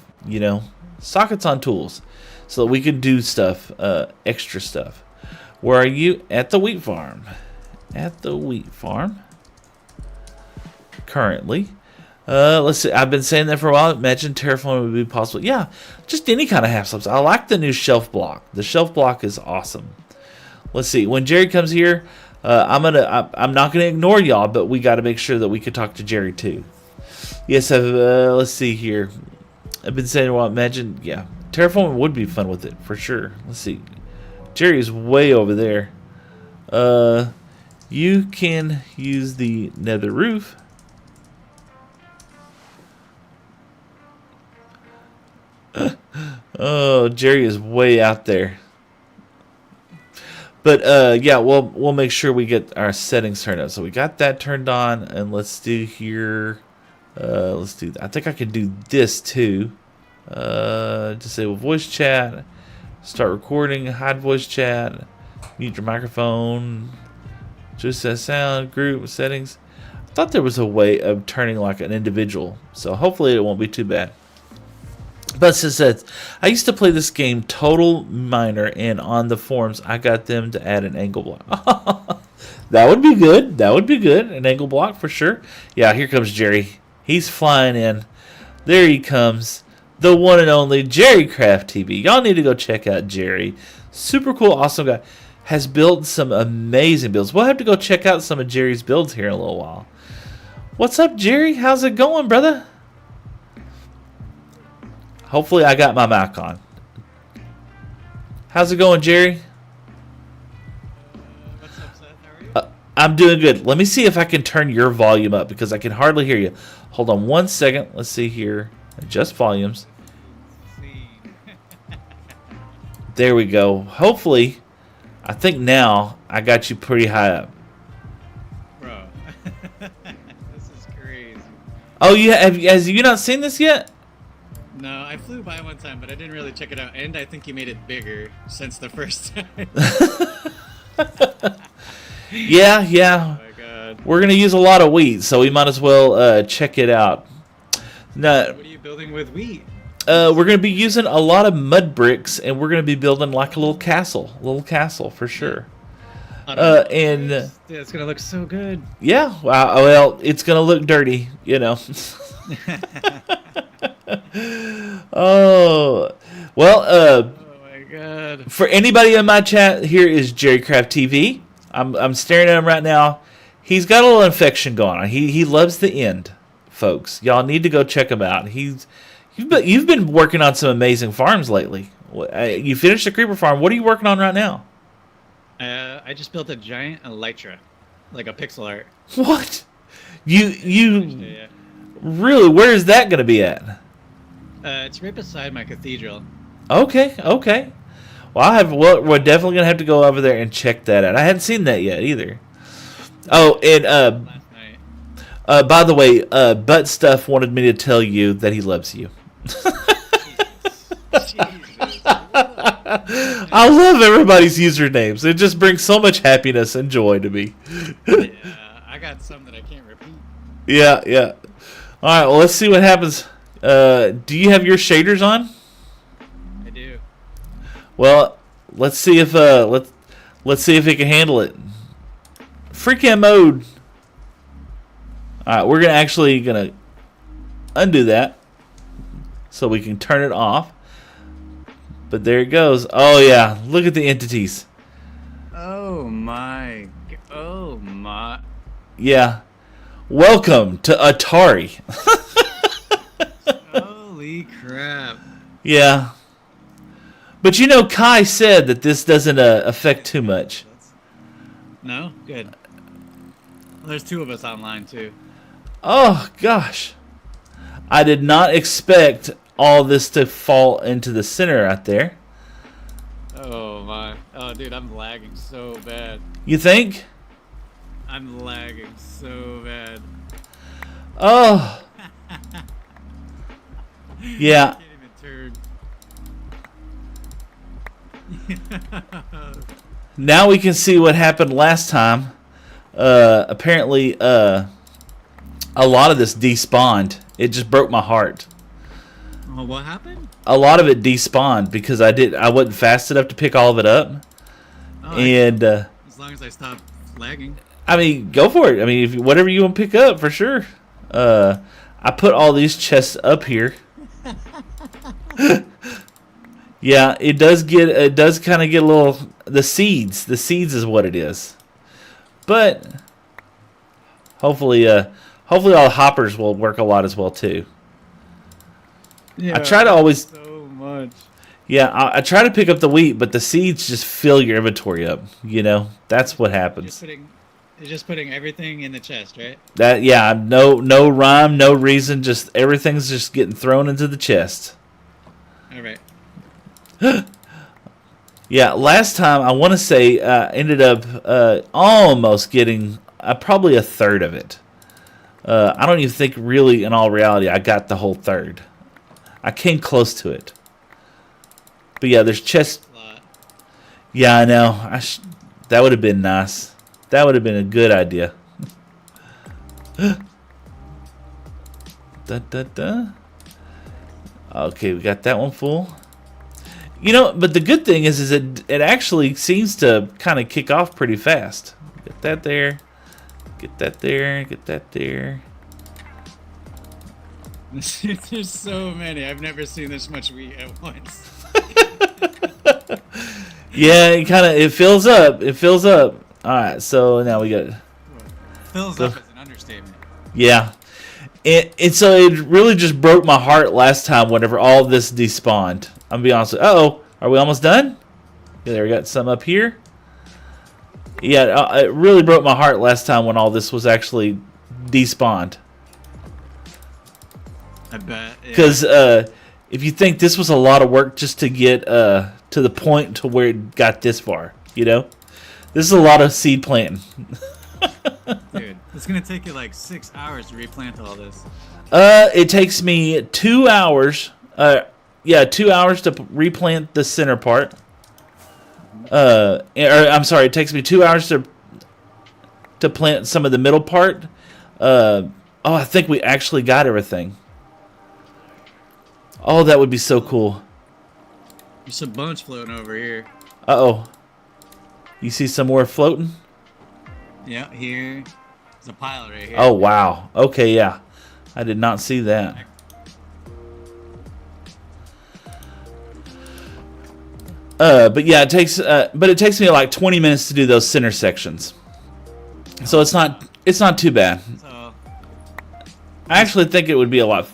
Sockets on tools so that we can do stuff, extra stuff. Where are you? At the wheat farm. At the wheat farm. Currently. Let's see. I've been saying that for a while. Imagine terraforming would be possible. Yeah, just any kind of half slabs. I like the new shelf block. The shelf block is awesome. Let's see. When Jerry comes here, I'm not gonna ignore y'all, but we got to make sure that we can talk to Jerry too. Yes. Let's see here. I've been saying, well, imagine, yeah, terraforming would be fun with it for sure. Let's see. Jerry is way over there. You can use the nether roof. Oh, Jerry is way out there. But yeah, we'll make sure we get our settings turned up. So we got that turned on, and let's do here. Let's do. I think I can do this too. Disable voice chat. Start recording. Hide voice chat. Mute your microphone. Just that sound. Group settings. I thought there was a way of turning like an individual. So hopefully it won't be too bad. But since that, I used to play this game Total Miner, and on the forums I got them to add an angle block. That would be good. That would be good. An angle block for sure. Yeah, here comes Jerry. He's flying in. There he comes. The one and only Runecraft TV. Y'all need to go check out Jerry. Super cool, awesome guy. Has built some amazing builds. We'll have to go check out some of Jerry's builds here in a little while. What's up, Jerry? How's it going, brother? Hopefully I got my mic on. How's it going, Jerry? What's up, Seth? How are you? I'm doing good. Let me see if I can turn your volume up because I can hardly hear you. Hold on one second. Let's see here. Adjust volumes. There we go. Hopefully, I think now I got you pretty high up. Bro, this is crazy. Oh, has you not seen this yet? No, I flew by one time, but I didn't really check it out. And I think you made it bigger since the first time. Yeah. Oh my god. We're going to use a lot of wheat, so we might as well check it out. No, What are you building with wheat? we're going to be using a lot of mud bricks, and we're going to be building like a little castle for sure. And Yeah, it's gonna look so good. yeah, well, it's going to look dirty, Oh, well, Oh my god. for anybody in my chat, here is Runecraft TV. I'm staring at him right now. He's got a little infection going on. He loves the end, folks. Y'all need to go check him out. You've been working on some amazing farms lately. You finished the creeper farm. What are you working on right now? I just built a giant elytra, like a pixel art. What? You Yeah. really? Where is that going to be at? It's right beside my cathedral. Okay. Well, we're definitely gonna have to go over there and check that out. I hadn't seen that yet either. Oh, and Last night. by the way, Butt Stuff wanted me to tell you that he loves you. Jesus. I love everybody's usernames. It just brings so much happiness and joy to me. Yeah, I got some that I can't repeat. Yeah. All right. Well, let's see what happens. Do you have your shaders on? I do. Well, let's see if let's see if it can handle it. free cam mode. All right, we're gonna undo that so we can turn it off. But there it goes. Oh yeah, look at the entities. Oh my. Oh my. Yeah. Welcome to Atari. Holy crap. Yeah. But you know, Kai said that this doesn't affect too much. No? Good. Well, there's 2 of us online too. Oh gosh. I did not expect all this to fall into the center out there. Oh my. Oh dude, I'm lagging so bad. You think? I'm lagging so bad. Oh. Yeah. I can't even turn. Now we can see what happened last time. Apparently, a lot of this despawned. It just broke my heart. Oh, what happened? A lot of it despawned because I wasn't fast enough to pick all of it up. Oh, And as long as I stop lagging. I mean, go for it. I mean, if whatever you want to pick up, for sure. I put all these chests up here. Yeah, it does kind of get a little the seeds. The seeds is what it is. But hopefully all the hoppers will work a lot as well too. Yeah, I try to always so much. Yeah, I try to pick up the wheat, but the seeds just fill your inventory up. You know, that's what happens. You're just putting everything in the chest, right? No rhyme, no reason, just everything's just getting thrown into the chest. All right. Yeah, last time I want to say ended up almost getting probably a third of it. I don't even think really, in all reality, I got the whole third. I came close to it. But yeah, there's chests. Yeah, I know. That would have been nice. That would have been a good idea. Okay, we got that one full. You know, but the good thing is it actually seems to kind of kick off pretty fast. Get that there. Get that there. Get that there. There's so many. I've never seen this much wheat at once. Yeah, it fills up. It fills up. All right, so now we got. Fills up is an understatement. Yeah, and so it really just broke my heart last time whenever all this despawned. I'm gonna be honest. Uh-oh, are we almost done? Yeah, there we got some up here. Yeah, it really broke my heart last time when all this was actually despawned. I bet. Because if you think this was a lot of work just to get to the point to where it got this far, you know, this is a lot of seed planting. Dude, it's gonna take you like 6 hours to replant all this. It takes me 2 hours. 2 hours to replant the center part. I'm sorry, it takes me 2 hours to plant some of the middle part. I think we actually got everything. Oh, that would be so cool. There's a bunch floating over here. Uh-oh. You see some more floating? Yeah, here. There's a pile right here. Oh, wow. Okay, yeah. I did not see that. But yeah, it takes me like 20 minutes to do those center sections. So it's not too bad. So, I actually think it would be a lot.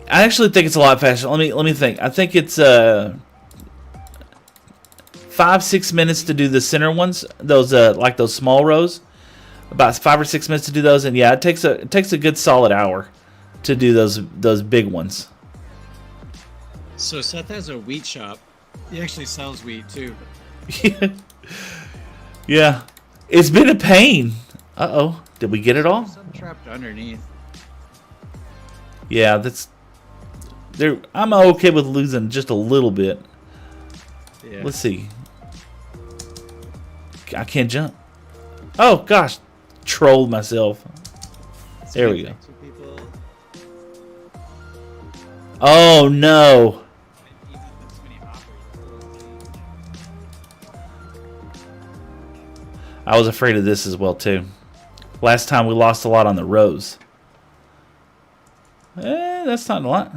I actually think it's a lot faster. Let me think. I think it's 5-6 minutes to do the center ones. Those like those small rows. About 5 or 6 minutes to do those, and yeah, it takes a good solid hour to do those big ones. So Seth has a wheat shop. He actually sells wheat too. Yeah. It's been a pain. Uh-oh. Did we get it all? Some trapped underneath. Yeah, that's there. I'm okay with losing just a little bit. Yeah. Let's see. I can't jump. Oh gosh, trolled myself. There we go. Oh no. I was afraid of this as well too. Last time we lost a lot on the rows. That's not a lot.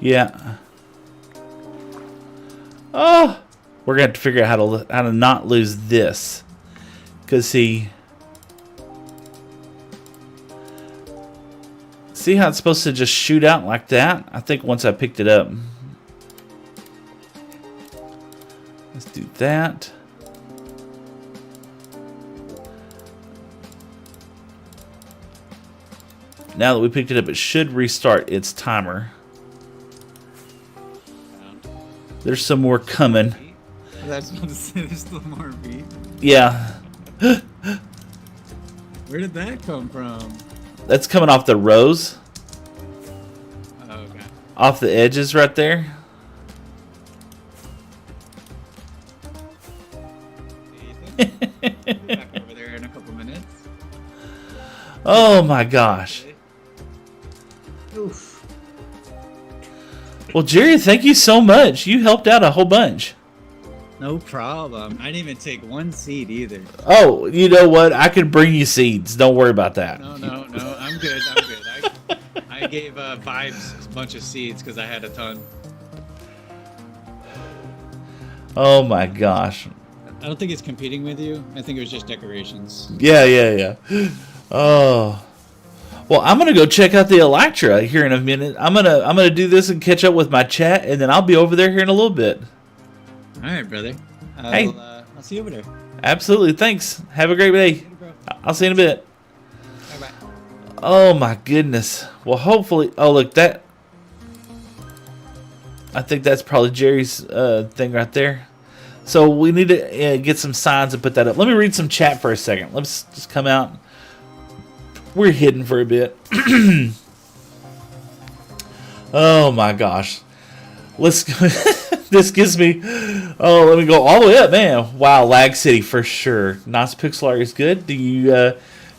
Yeah. Oh, we're gonna have to figure out how to not lose this, cause see how it's supposed to just shoot out like that? I think once I picked it up. Let's do that. Now that we picked it up, it should restart its timer. There's some more coming. That's what to say. There's still more beat. Yeah. Where did that come from? That's coming off the rows. Oh, okay. Off the edges right there. We'll be back over there in a couple minutes. Oh my gosh. Oof. Well, Jerry, thank you so much. You helped out a whole bunch. No problem. I didn't even take one seed either. Oh, you know what? I could bring you seeds. Don't worry about that. No. I'm good. I gave Vibes a bunch of seeds because I had a ton. Oh my gosh. I don't think it's competing with you. I think it was just decorations. Yeah. Oh. Well, I'm gonna go check out the Electra here in a minute. I'm gonna do this and catch up with my chat, and then I'll be over there here in a little bit. All right, brother. Hey. I'll see you over there. Absolutely. Thanks. Have a great day. Later, bro. I'll see you in a bit. Bye. Oh my goodness. Well, hopefully. Oh, look that. I think that's probably Jerry's thing right there. So we need to get some signs and put that up. Let me read some chat for a second. Let's just come out. We're hidden for a bit. Oh my gosh. Let's go. This gives me. Oh, let me go all the way up, man. Wow, Lag City for sure. Nice pixel art is good. Do you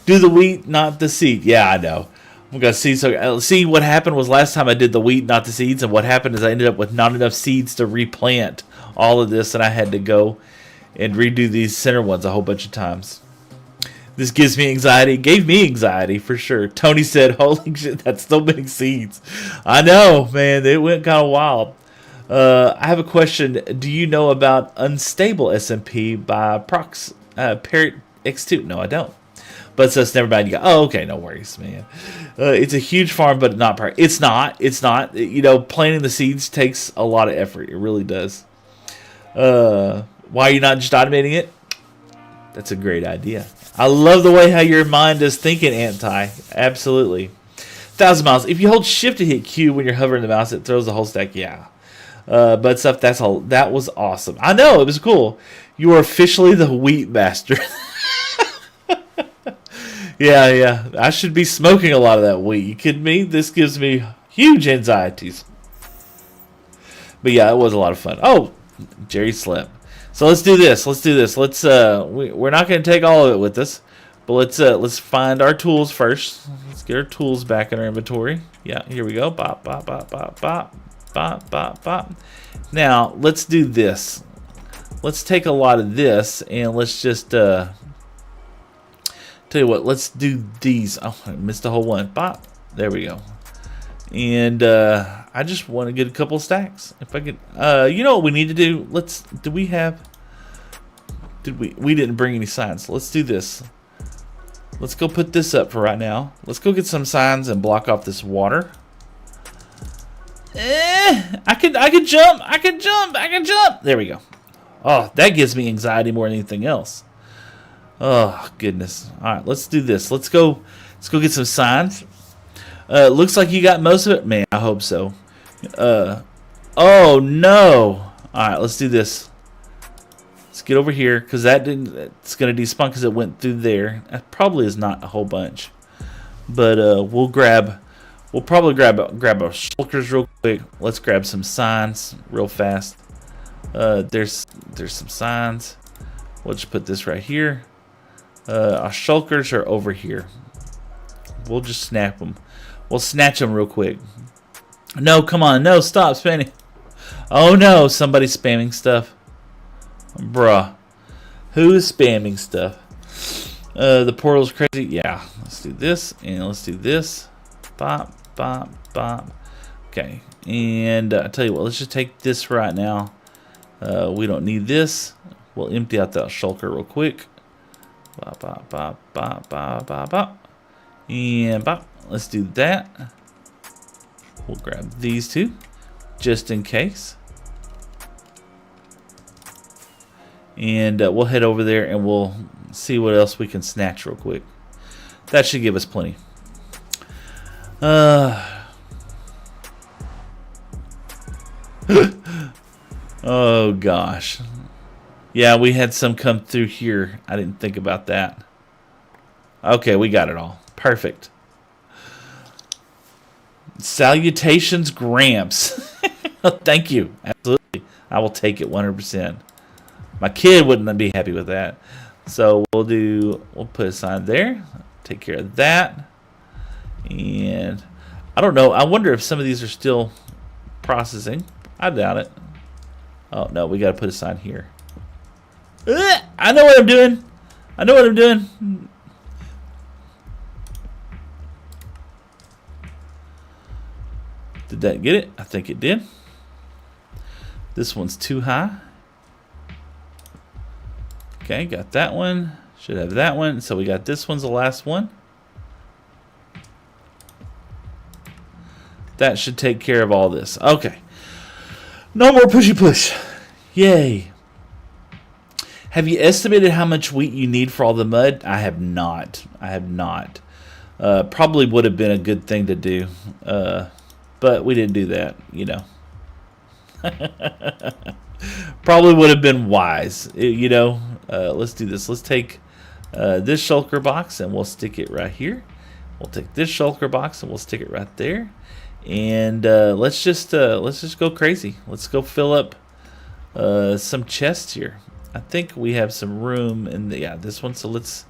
do the wheat, not the seed? Yeah, I know. I'm gonna see. So see what happened was last time I did the wheat, not the seeds, and what happened is I ended up with not enough seeds to replant all of this, and I had to go and redo these center ones a whole bunch of times. This gives me anxiety. It gave me anxiety for sure. Tony said, "Holy shit, that's so many seeds." I know, man. It went kind of wild. I have a question. Do you know about Unstable SMP by Prox Parrot X2? No, I don't. But so it's never bad. You go, oh, okay, no worries, man. It's a huge farm, but not part. It's not. You know, planting the seeds takes a lot of effort. It really does. Why are you not just automating it? That's a great idea. I love the way how your mind is thinking, Anti. Absolutely. 1,000 miles. If you hold Shift to hit Q when you're hovering the mouse, it throws the whole stack. Yeah. But stuff. That was awesome. I know, it was cool. You are officially the wheat master. Yeah. I should be smoking a lot of that wheat. You kidding me? This gives me huge anxieties. But yeah, it was a lot of fun. Oh, Jerry slept. So let's do this. Let's we're not going to take all of it with us, but let's find our tools first. Let's get our tools back in our inventory. Yeah, here we go. Bop bop bop bop bop bop bop bop. Now let's do this. Let's take a lot of this and let's just tell you what. Let's do these. Oh, I missed a whole one. Bop. There we go. And I just want to get a couple stacks. If I could, you know what we need to do? We didn't bring any signs. Let's do this. Let's go put this up for right now. Let's go get some signs and block off this water. I can jump. There we go. Oh, that gives me anxiety more than anything else. Oh goodness. All right, let's do this. Let's go get some signs. Looks like you got most of it, man. I hope so. Oh no! All right, let's do this. Let's get over here because it's gonna despawn because it went through there. That probably is not a whole bunch, but we'll probably grab our shulkers real quick. Let's grab some signs real fast. There's some signs. We'll just put this right here. Our shulkers are over here. We'll just snap them. We'll snatch them real quick. No, come on. No, stop spamming. Oh, no. Somebody's spamming stuff. Bruh. Who is spamming stuff? The portal's crazy. Yeah. Let's do this. And let's do this. Bop, bop, bop. Okay. And I tell you what. Let's just take this right now. We don't need this. We'll empty out that shulker real quick. Bop, bop, bop, bop, bop, bop, bop. And bop. Let's do that. We'll grab these two, just in case. And we'll head over there and we'll see what else we can snatch real quick. That should give us plenty. Oh, gosh. Yeah, we had some come through here. I didn't think about that. Okay, we got it all. Perfect. Salutations, Gramps. Thank you. Absolutely. I will take it 100%. My kid wouldn't be happy with that. So we'll put a sign there. Take care of that. And I don't know. I wonder if some of these are still processing. I doubt it. Oh, no. We got to put a sign here. I know what I'm doing. I know what I'm doing. Did that get it? I think it did. This one's too high. Okay, got that one. Should have that one. So we got this one's the last one. That should take care of all this. Okay. No more pushy push. Yay. Have you estimated how much wheat you need for all the mud? I have not. I have not. Probably would have been a good thing to do. But we didn't do that, you know. Probably would have been wise, you know. Let's do this. Let's take this shulker box and we'll stick it right here. We'll take this shulker box and we'll stick it right there. And let's just go crazy. Let's go fill up some chests here. I think we have some room in the this one. So let's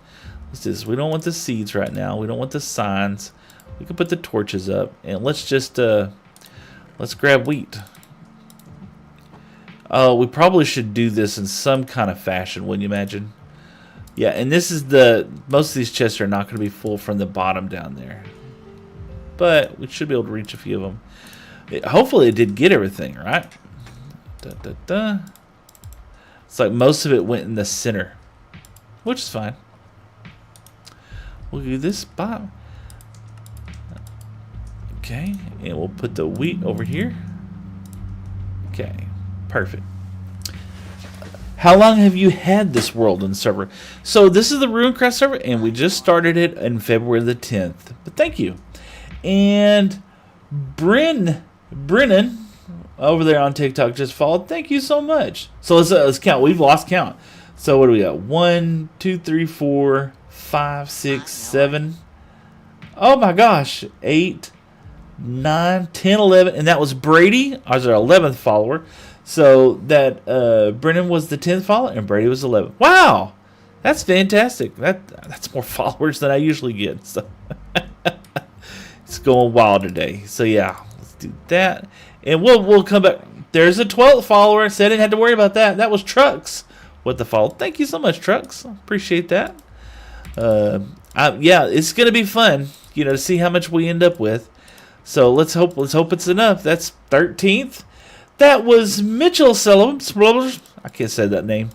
do this. We don't want the seeds right now. We don't want the signs. We can put the torches up and let's just let's grab wheat. Oh, we probably should do this in some kind of fashion, wouldn't you imagine? Yeah, and this is most of these chests are not going to be full from the bottom down there. But we should be able to reach a few of them. Hopefully it did get everything, right? Da, da, da. It's like most of it went in the center, which is fine. We'll do this spot. Okay, and we'll put the wheat over here. Okay, perfect. How long have you had this world in the server? So this is the Runecraft server, and we just started it in February the 10th. But thank you. And Brennan over there on TikTok just followed. Thank you so much. So let's count. We've lost count. So what do we got? 1, 2, 3, 4, 5, 6, 7. Oh my gosh, 8, 9, 10, 11, and that was Brady, as our 11th follower. So that Brennan was the 10th follower, and Brady was 11th. Wow, that's fantastic. That's more followers than I usually get. So it's going wild today. So yeah, let's do that, and we'll come back. There's a 12th follower. So I didn't have to worry about that. That was Trucks with the follow. Thank you so much, Trucks. Appreciate that. Yeah, it's gonna be fun, you know, to see how much we end up with. So let's hope it's enough. That's 13th. That was Mitchell Sullivan. I can't say that name.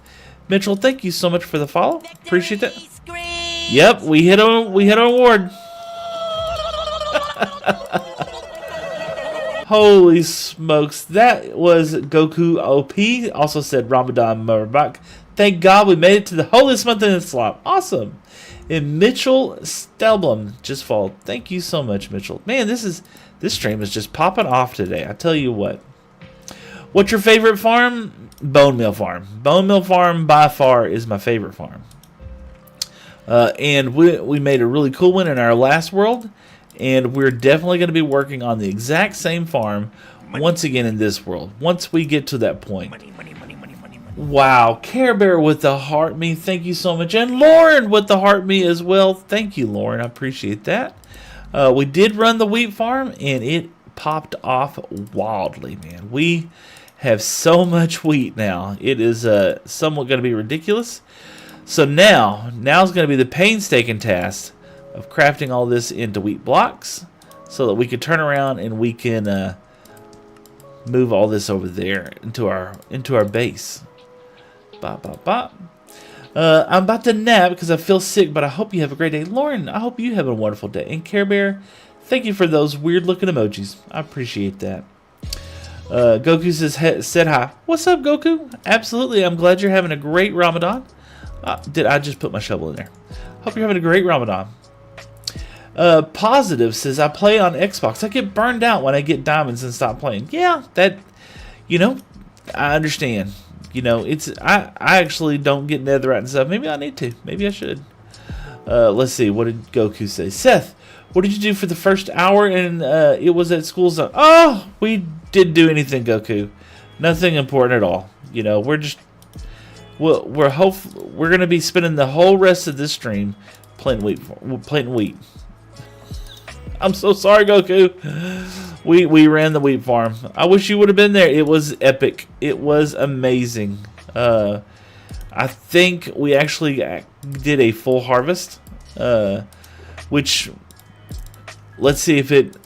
Mitchell, thank you so much for the follow. Appreciate that. Yep, we hit an award. Holy smokes, that was Goku OP. Also said Ramadan Mubarak. Thank God we made it to the holiest month in Islam. Awesome. And Mitchell Stelblum just followed. Thank you so much, Mitchell. Man, this stream is just popping off today. I tell you what. What's your favorite farm? Bone Mill Farm. Bone Mill Farm by far is my favorite farm. And we made a really cool one in our last world. And we're definitely going to be working on the exact same farm once again in this world. Once we get to that point. Wow, Care Bear with the heart me, thank you so much. And Lauren with the heart me as well. Thank you, Lauren. I appreciate that. We did run the wheat farm, and it popped off wildly, man. We have so much wheat now. It is somewhat going to be ridiculous. So now's going to be the painstaking task of crafting all this into wheat blocks so that we can turn around and we can move all this over there into our base. Bop, bop, bop. I'm about to nap because I feel sick, but I hope you have a great day. Lauren, I hope you have a wonderful day. And Care Bear, thank you for those weird-looking emojis. I appreciate that. Goku said hi. What's up, Goku? Absolutely. I'm glad you're having a great Ramadan. Did I just put my shovel in there? Hope you're having a great Ramadan. Positive says, I play on Xbox. I get burned out when I get diamonds and stop playing. Yeah, that, I understand. I actually don't get netherite and stuff. Maybe I need to. Maybe I should. Let's see. What did Goku say? Seth, what did you do for the first hour? And it was at school zone. Oh, we didn't do anything, Goku. Nothing important at all. We're gonna be spending the whole rest of this stream planting wheat. I'm so sorry, Goku. We ran the wheat farm. I wish you would have been there. It was epic. It was amazing. I think we actually did a full harvest, which, let's see if it...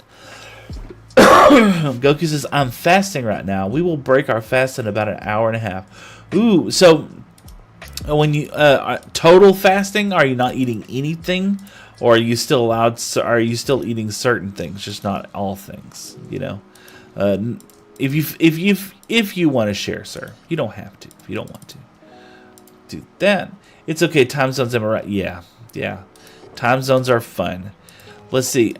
Goku says, I'm fasting right now. We will break our fast in about an hour and a half. Ooh, so when you... total fasting, are you not eating anything? Or are you still allowed? Are you still eating certain things, just not all things? If you want to share, sir, you don't have to. If you don't want to do that, it's okay. Time zones, am I right? Yeah. Time zones are fun. Let's see.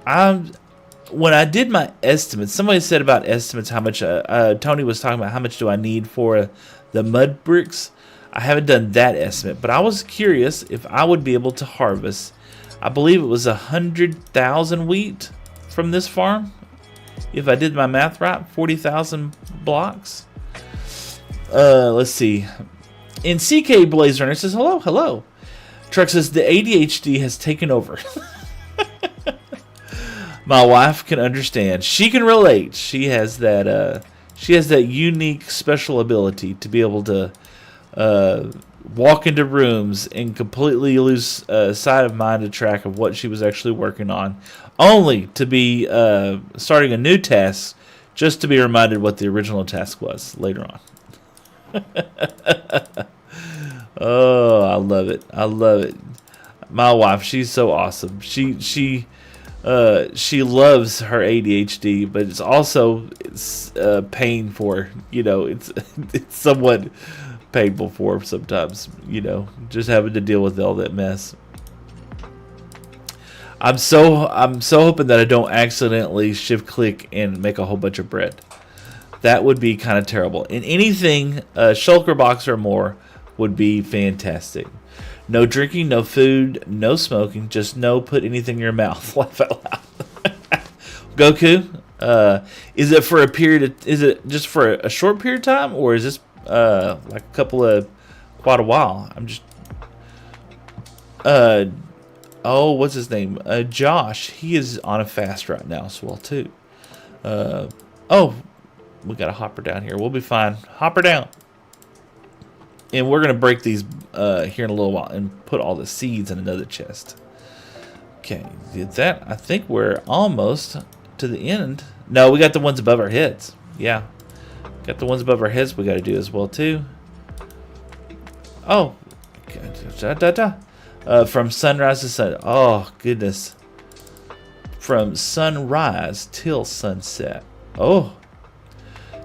When I did my estimates, somebody said about estimates how much. Tony was talking about how much do I need for the mud bricks. I haven't done that estimate, but I was curious if I would be able to harvest. I believe it was 100,000 wheat from this farm. If I did my math right, 40,000 blocks. Let's see. And CK Blaze Runner says, hello. Truck says, the ADHD has taken over. My wife can understand. She can relate. She has that unique special ability to be able to walk into rooms and completely lose sight of mind and track of what she was actually working on, only to be starting a new task just to be reminded what the original task was later on. Oh, I love it. My wife, she's so awesome. She loves her ADHD, but it's also pain for her. It's somewhat painful for him sometimes, just having to deal with all that mess. I'm so hoping that I don't accidentally shift click and make a whole bunch of bread. That would be kind of terrible. And anything shulker box or more would be fantastic. No drinking, no food, no smoking, just no put anything in your mouth. Laugh out loud. Goku, is it for a period is it just for a short period of time, or is this like quite a while? I'm just what's his name? Josh. He is on a fast right now as well too. We got a hopper down here. We'll be fine. Hopper down. And we're gonna break these here in a little while and put all the seeds in another chest. Okay, did that. I think we're almost to the end. No, we got the ones above our heads. Yeah. Got the ones above our heads we got to do as well too. Oh, from sunrise to sun. Oh goodness. From sunrise till sunset. Oh,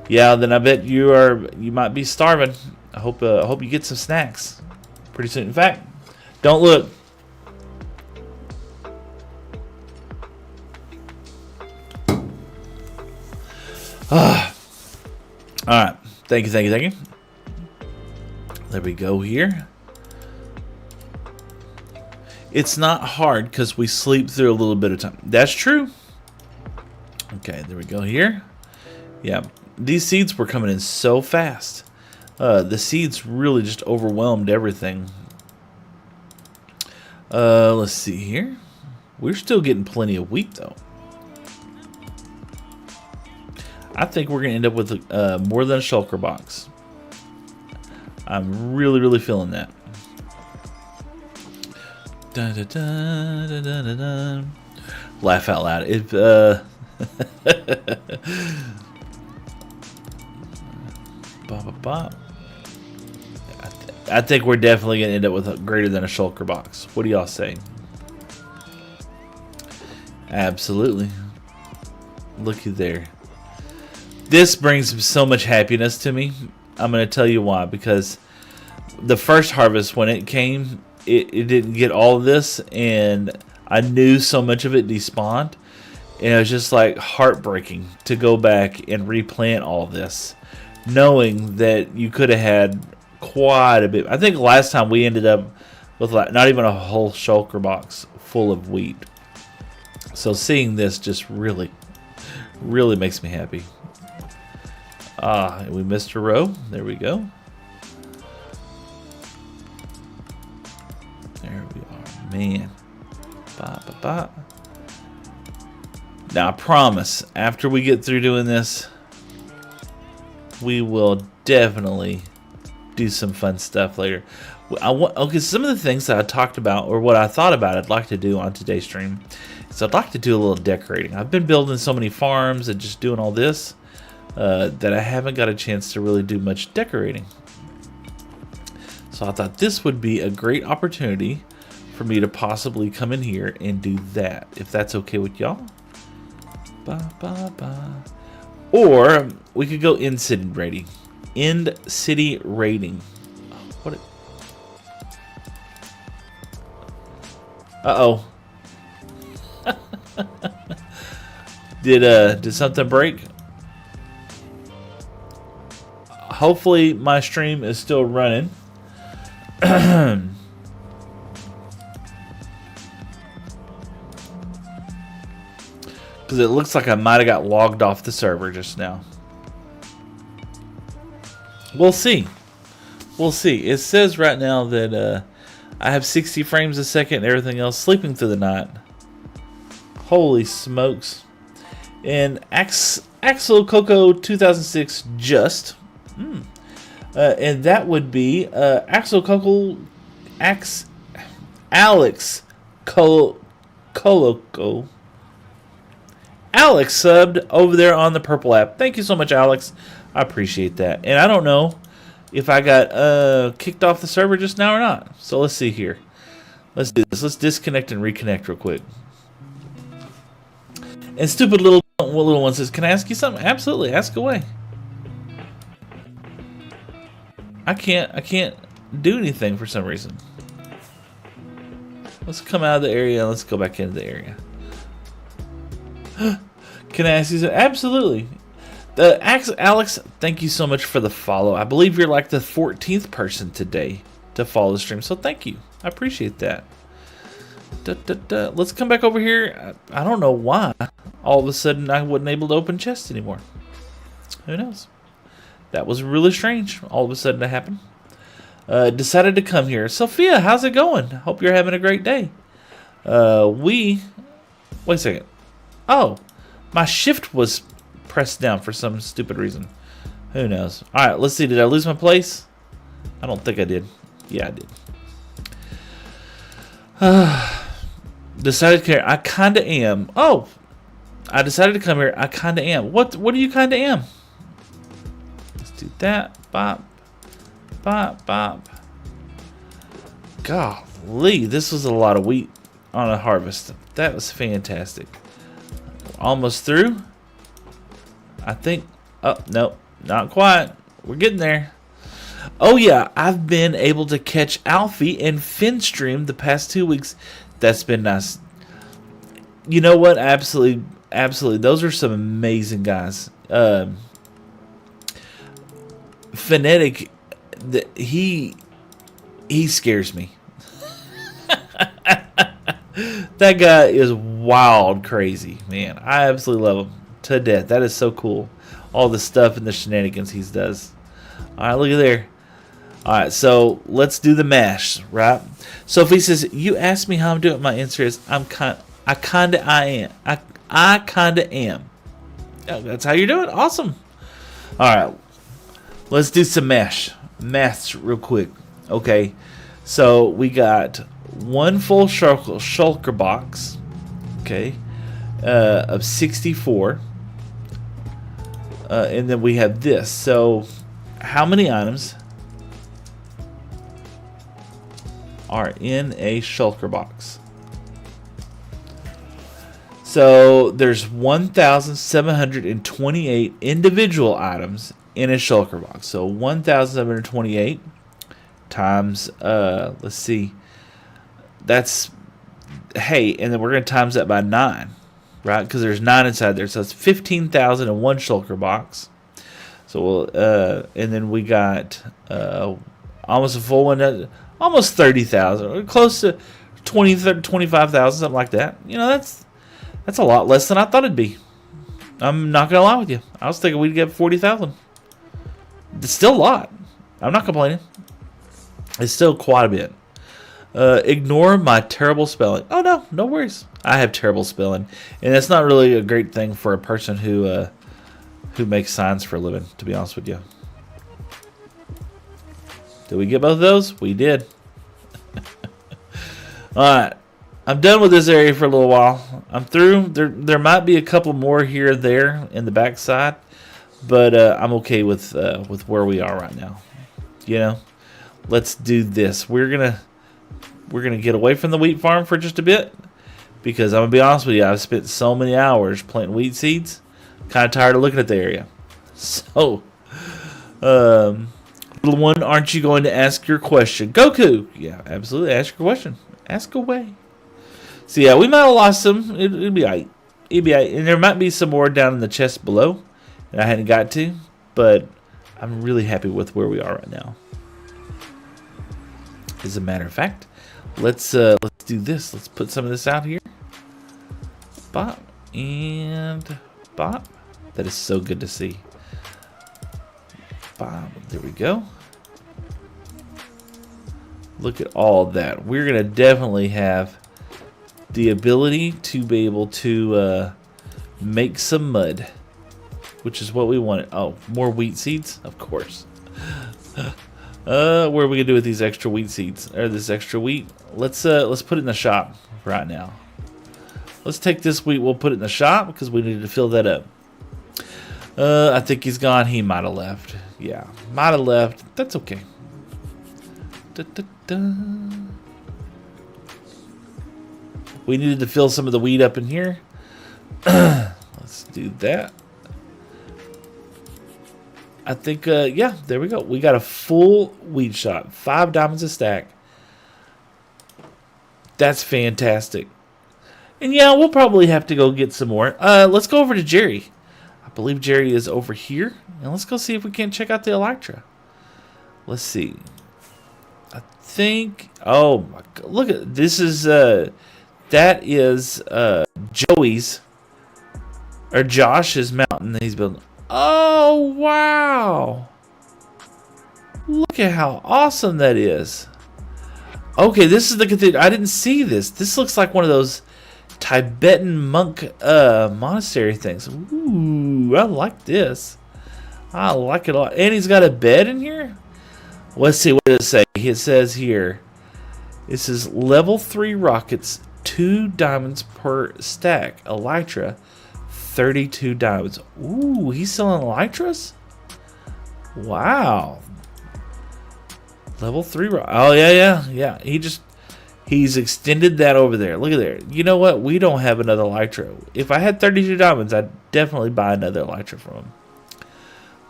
yeah. Then I bet you might be starving. I hope you get some snacks pretty soon. In fact, don't look. All right. Thank you. There we go here. It's not hard because we sleep through a little bit of time. That's true. Okay, there we go here. Yeah, these seeds were coming in so fast. The seeds really just overwhelmed everything. Let's see here. We're still getting plenty of wheat, though. I think we're going to end up with more than a shulker box. I'm really, really feeling that. Dun, dun, dun, dun, dun, dun, dun. Laugh out loud. I think we're definitely going to end up with a greater than a shulker box. What do y'all say? Absolutely. Looky there. This brings so much happiness to me. I'm going to tell you why. Because the first harvest, when it came, it didn't get all of this. And I knew so much of it despawned. And it was just like heartbreaking to go back and replant all this. Knowing that you could have had quite a bit. I think last time we ended up with like not even a whole shulker box full of wheat. So seeing this just really, really makes me happy. We missed a row. There we go. There we are. Man. Bop, bop, bop. Now I promise, after we get through doing this, we will definitely do some fun stuff later. Okay, some of the things that I talked about, or what I thought about I'd like to do on today's stream, is I'd like to do a little decorating. I've been building so many farms and just doing all this that I haven't got a chance to really do much decorating. So I thought this would be a great opportunity for me to possibly come in here and do that, if that's okay with y'all. Ba, ba, ba. Or we could go end city rating. End city rating. What? Uh-oh. Did something break? Hopefully my stream is still running. Because it looks like I might have got logged off the server just now. We'll see. We'll see. It says right now that I have 60 frames a second and everything else sleeping through the night. Holy smokes. And Axel Coco 2006 just. And that would be Axel Coco Alex Coloco. Alex subbed over there on the purple app. Thank you so much, Alex. I appreciate that. And I don't know if I got kicked off the server just now or not. So let's see here. Let's do this. Let's disconnect and reconnect real quick. And stupid little one says, "Can I ask you something?" Absolutely. Ask away. I can't do anything for some reason. Let's come out of the area and let's go back into the area. Can I ask you something? Absolutely. Alex, thank you so much for the follow. I believe you're like the 14th person today to follow the stream, so thank you. I appreciate that. Let's come back over here. I don't know why all of a sudden I wasn't able to open chests anymore. Who knows? That was really strange. All of a sudden it happened. Decided to come here. Sophia, how's it going? Hope you're having a great day. Wait a second. Oh, my shift was pressed down for some stupid reason. Who knows? All right, let's see. Did I lose my place? I don't think I did. Yeah, I did. Decided to come here. I kind of am. Oh, I decided to come here. I kind of am. What do you kind of am? Let's do that. Bop. Bop, bop. Golly, this was a lot of wheat on a harvest. That was fantastic. Almost through. I think. Oh, no, not quite. We're getting there. Oh, yeah. I've been able to catch Alfie and Finstream the past 2 weeks. That's been nice. You know what? Absolutely. Absolutely. Those are some amazing guys. Phonetic, he scares me. That guy is wild crazy, man. I absolutely love him to death. That is so cool. all the stuff and the shenanigans he does. All right, look at there. All right, so let's do the mash, right? So if he says, "You asked me how I'm doing," my answer is, I kinda am. I kinda am. Yeah, that's how you're doing. Awesome. All right, let's do some maths real quick. Okay, so we got one full shulker box. Okay, of 64, and then we have this. So how many items are in a shulker box? So there's 1,728 individual items in a shulker box. So 1,728 times, let's see, that's, hey, and then we're going to times that by 9, right? Because there's 9 inside there. So it's 15,000 in one shulker box. So we'll, and then we got almost a full one, almost 30,000, close to 20, 25,000, something like that. You know, that's a lot less than I thought it'd be. I'm not gonna lie with you. I was thinking we'd get 40,000. It's still a lot. I'm not complaining. It's still quite a bit. Ignore my terrible spelling. Oh no, no worries. I have terrible spelling, and that's not really a great thing for a person who makes signs for a living, to be honest with you. Did we get both of those? We did. Alright. I'm done with this area for a little while. I'm through. There might be a couple more here and there in the backside, but I'm okay with where we are right now. You know? Let's do this. We're gonna get away from the wheat farm for just a bit, because I'm gonna be honest with you, I've spent so many hours planting wheat seeds. Kind of tired of looking at the area. So, little one, aren't you going to ask your question? Goku! Yeah, absolutely. Ask your question. Ask away. So, yeah, we might have lost some. It'll be alright. It'll be alright. And there might be some more down in the chest below that I hadn't got to. But I'm really happy with where we are right now. As a matter of fact, let's do this. Let's put some of this out here. Bop. And bop. That is so good to see. Bop. There we go. Look at all that. We're going to definitely have the ability to be able to make some mud, which is what we wanted. Oh, more wheat seeds? Of course. What are we going to do with these extra wheat seeds? Or this extra wheat? Let's put it in the shop right now. Let's take this wheat. We'll put it in the shop because we need to fill that up. I think he's gone. He might have left. Yeah, might have left. That's okay. Da, da, da. We needed to fill some of the wheat up in here. Let's do that. I think, yeah, there we go. We got a full wheat shop. 5 diamonds a stack. That's fantastic. And yeah, we'll probably have to go get some more. Let's go over to Jerry. I believe Jerry is over here. And let's go see if we can't check out the Elytra. Let's see. I think, oh my God, look at this. Is that is Joey's or Josh's mountain that he's building. Oh wow, look at how awesome that is. Okay, this is the cathedral. I didn't see this. This looks like one of those Tibetan monk monastery things. Ooh, I like this. I like it a lot. And he's got a bed in here. Let's see, what does it say? It says here, it says level 3 rockets, 2 diamonds per stack. Elytra, 32 diamonds. Ooh, he's selling Elytras? Wow. Level 3 rock. Oh, yeah. He's extended that over there. Look at there. You know what? We don't have another Elytra. If I had 32 diamonds, I'd definitely buy another Elytra from him.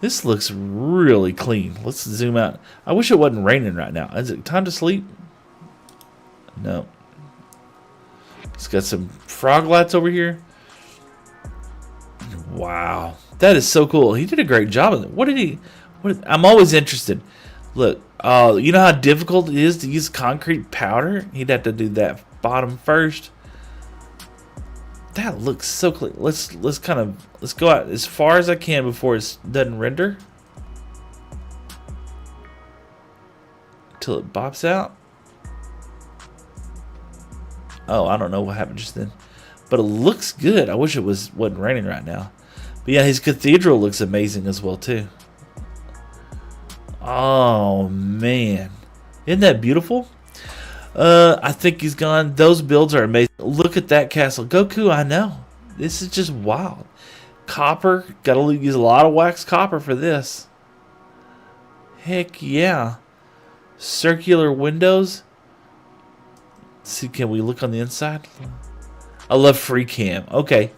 This looks really clean. Let's zoom out. I wish it wasn't raining right now. Is it time to sleep? No. It's got some frog lights over here. Wow. That is so cool. He did a great job of it. I'm always interested. Look, you know how difficult it is to use concrete powder? He'd have to do that bottom first. That looks so clean. Let's go out as far as I can before it doesn't render. Till it bops out. Oh, I don't know what happened just then. But it looks good. I wish it wasn't raining right now. But yeah, his cathedral looks amazing as well too. Oh man. Isn't that beautiful? I think he's gone. Those builds are amazing. Look at that castle. Goku, I know. This is just wild. Copper. Gotta use a lot of wax copper for this. Heck yeah. Circular windows. Let's see, can we look on the inside? I love free cam. Okay.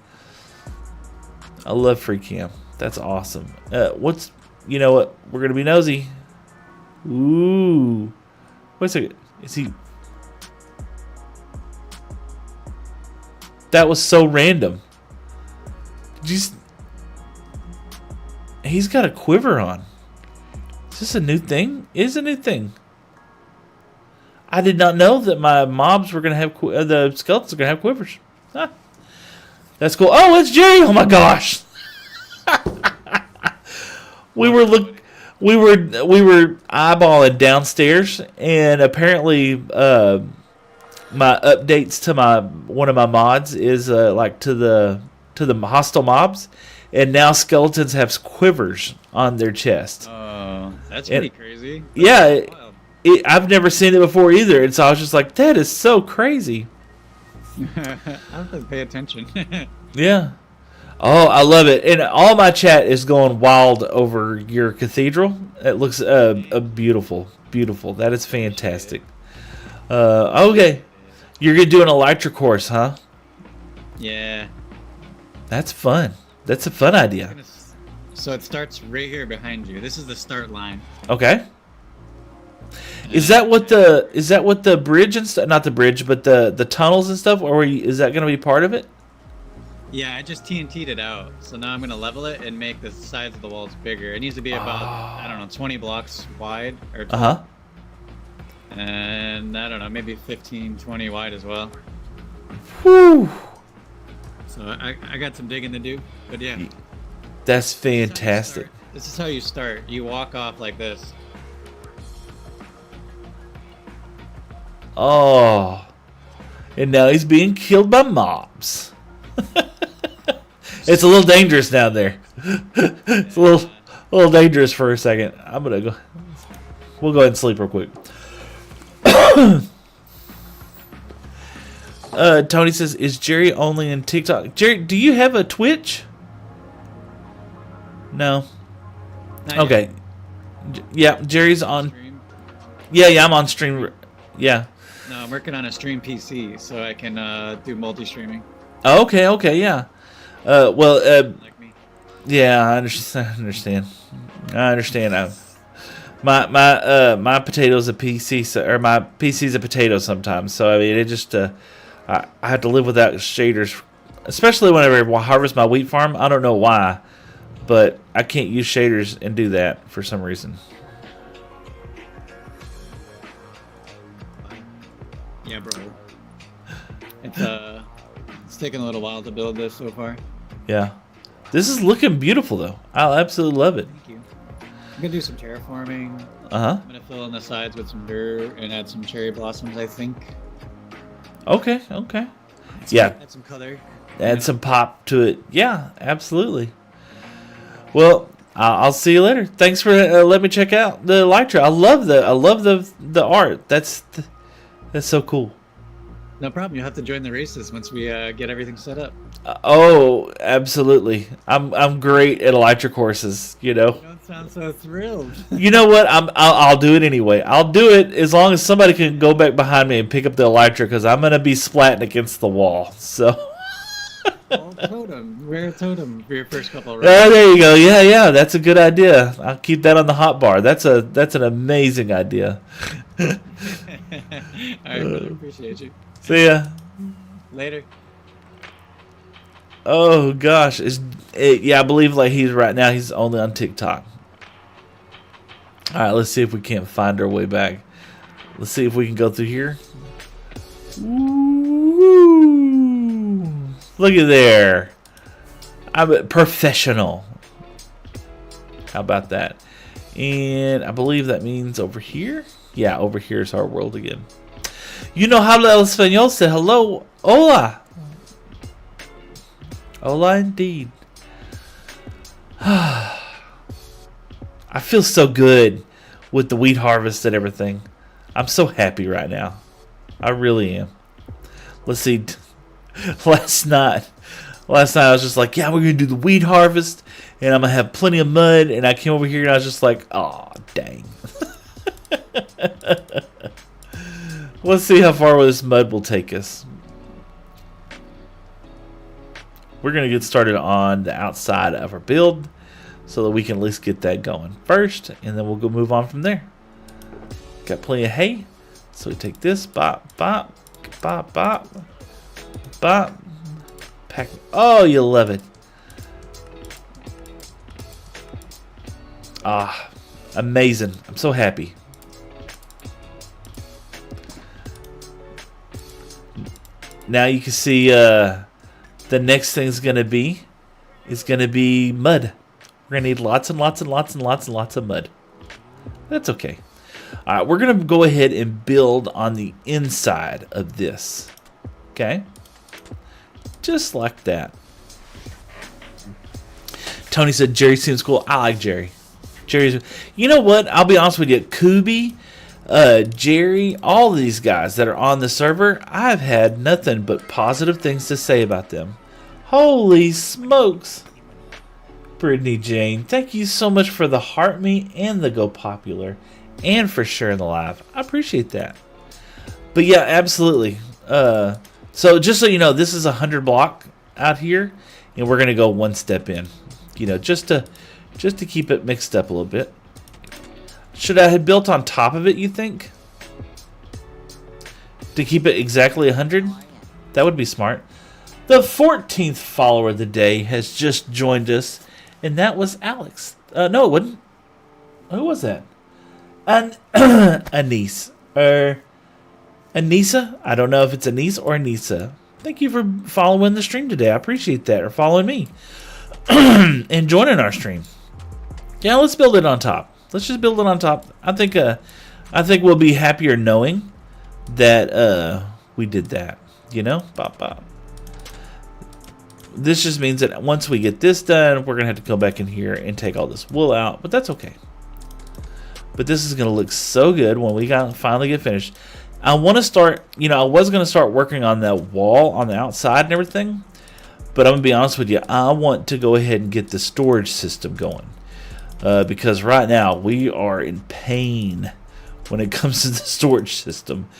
I love free cam. That's awesome. You know what? We're going to be nosy. Ooh. Wait a second. Is he... That was so random. Just... He's got a quiver on. Is this a new thing? It is a new thing. I did not know that my mobs were going to have... the skeletons are going to have quivers. Huh. That's cool. Oh, it's Jerry! Oh my gosh! we were eyeballing downstairs, and apparently my updates to one of my mods is like to the hostile mobs, and now skeletons have quivers on their chest. Oh, that's pretty crazy. Yeah, I've never seen it before either, and so I was just like, that is so crazy. I have to pay attention. Yeah. Oh, I love it. And all my chat is going wild over your cathedral. It looks beautiful. Beautiful. That is fantastic. Okay. You're going to do an Elytra course, huh? Yeah. That's fun. That's a fun idea. So it starts right here behind you. This is the start line. Okay. Is that what the bridge and stuff, not the bridge, but the tunnels and stuff, or is that going to be part of it? Yeah, I just TNT'd it out. So now I'm going to level it and make the sides of the walls bigger. It needs to be about, I don't know, 20 blocks wide. Or And I don't know, maybe 15, 20 wide as well. Whew. So I got some digging to do. But yeah. That's fantastic. This is how you start. You walk off like this. Oh. And now he's being killed by mobs. It's a little dangerous down there. It's a little dangerous for a second. I'm gonna go. We'll go ahead and sleep real quick. Tony says, "Is Jerry only in TikTok?" Jerry, do you have a Twitch? No. Not Okay. Yeah, Jerry's on. Stream. Yeah, I'm on stream. Yeah. No, I'm working on a stream PC so I can do multi-streaming. Okay, yeah. Like me. Yeah, I understand. My potato's a PC, or my PC's a potato sometimes. So I mean, it just I have to live without shaders, especially whenever I harvest my wheat farm. I don't know why, but I can't use shaders and do that for some reason. Yeah, bro. It's taken a little while to build this so far. Yeah, this is looking beautiful though. I absolutely love it. Thank you. I'm gonna do some terraforming. I'm gonna fill in the sides with some dirt and add some cherry blossoms, I think. Okay. Yeah. Add some color. Add some pop to it. Yeah, absolutely. Well, I'll see you later. Thanks for letting me check out the Elytra. I love the art. That's so cool. No problem. You'll have to join the races once we get everything set up. Oh, absolutely. I'm great at Elytra courses. You know. You don't sound so thrilled. You know what? I'll do it anyway. I'll do it as long as somebody can go back behind me and pick up the Elytra, because I'm gonna be splatting against the wall. So. Well, totem. Wear a totem for your first couple of rounds. There you go. Yeah. That's a good idea. I'll keep that on the hot bar. That's an amazing idea. All right, brother. Appreciate you. See ya. Later. Oh gosh, yeah, I believe like right now he's only on TikTok. All right, let's see if we can't find our way back. Let's see if we can go through here. Ooh. Look at there. I'm a professional. How about that? And I believe that means over here. Yeah, over here is our world again. You know, habla el español. Say hello. Hola. Hola indeed. I feel so good with the wheat harvest and everything. I'm so happy right now. I really am. Let's see. Last night I was just like, yeah, we're going to do the wheat harvest. And I'm going to have plenty of mud. And I came over here and I was just like, oh, dang. Let's see how far this mud will take us. We're going to get started on the outside of our build so that we can at least get that going first. And then we'll go move on from there. Got plenty of hay. So we take this. Bop, bop, bop, bop, bop. Pack. Oh, you love it. Ah, amazing. I'm so happy. Now you can see the next thing is going to be mud. We're going to need lots and lots and lots and lots and lots of mud. That's okay. All right, we're going to go ahead and build on the inside of this. Okay? Just like that. Tony said Jerry seems cool. I like Jerry. Jerry's. You know what? I'll be honest with you. Kubi, Jerry, all these guys that are on the server, I've had nothing but positive things to say about them. Holy smokes. Brittany Jane, thank you so much for the heart me and the go popular and for sharing the live. I appreciate that. But yeah, absolutely. So just so you know, this is a 100 block out here, and we're gonna go one step in. You know, just to keep it mixed up a little bit. Should I have built on top of it, you think? To keep it exactly 100? That would be smart. The 14th follower of the day has just joined us, and that was Alex. No, it wouldn't. Who was that? Anise. Anissa? I don't know if it's Anise or Anissa. Thank you for following the stream today. I appreciate that. Or following me. And joining our stream. Yeah, let's build it on top. Let's just build it on top. I think we'll be happier knowing that we did that. You know? Bop, bop. This just means that once we get this done, we're going to have to go back in here and take all this wool out. But that's okay. But this is going to look so good when we finally get finished. I want to start, you know, I was going to start working on that wall on the outside and everything. But I'm going to be honest with you. I want to go ahead and get the storage system going. Because right now we are in pain when it comes to the storage system.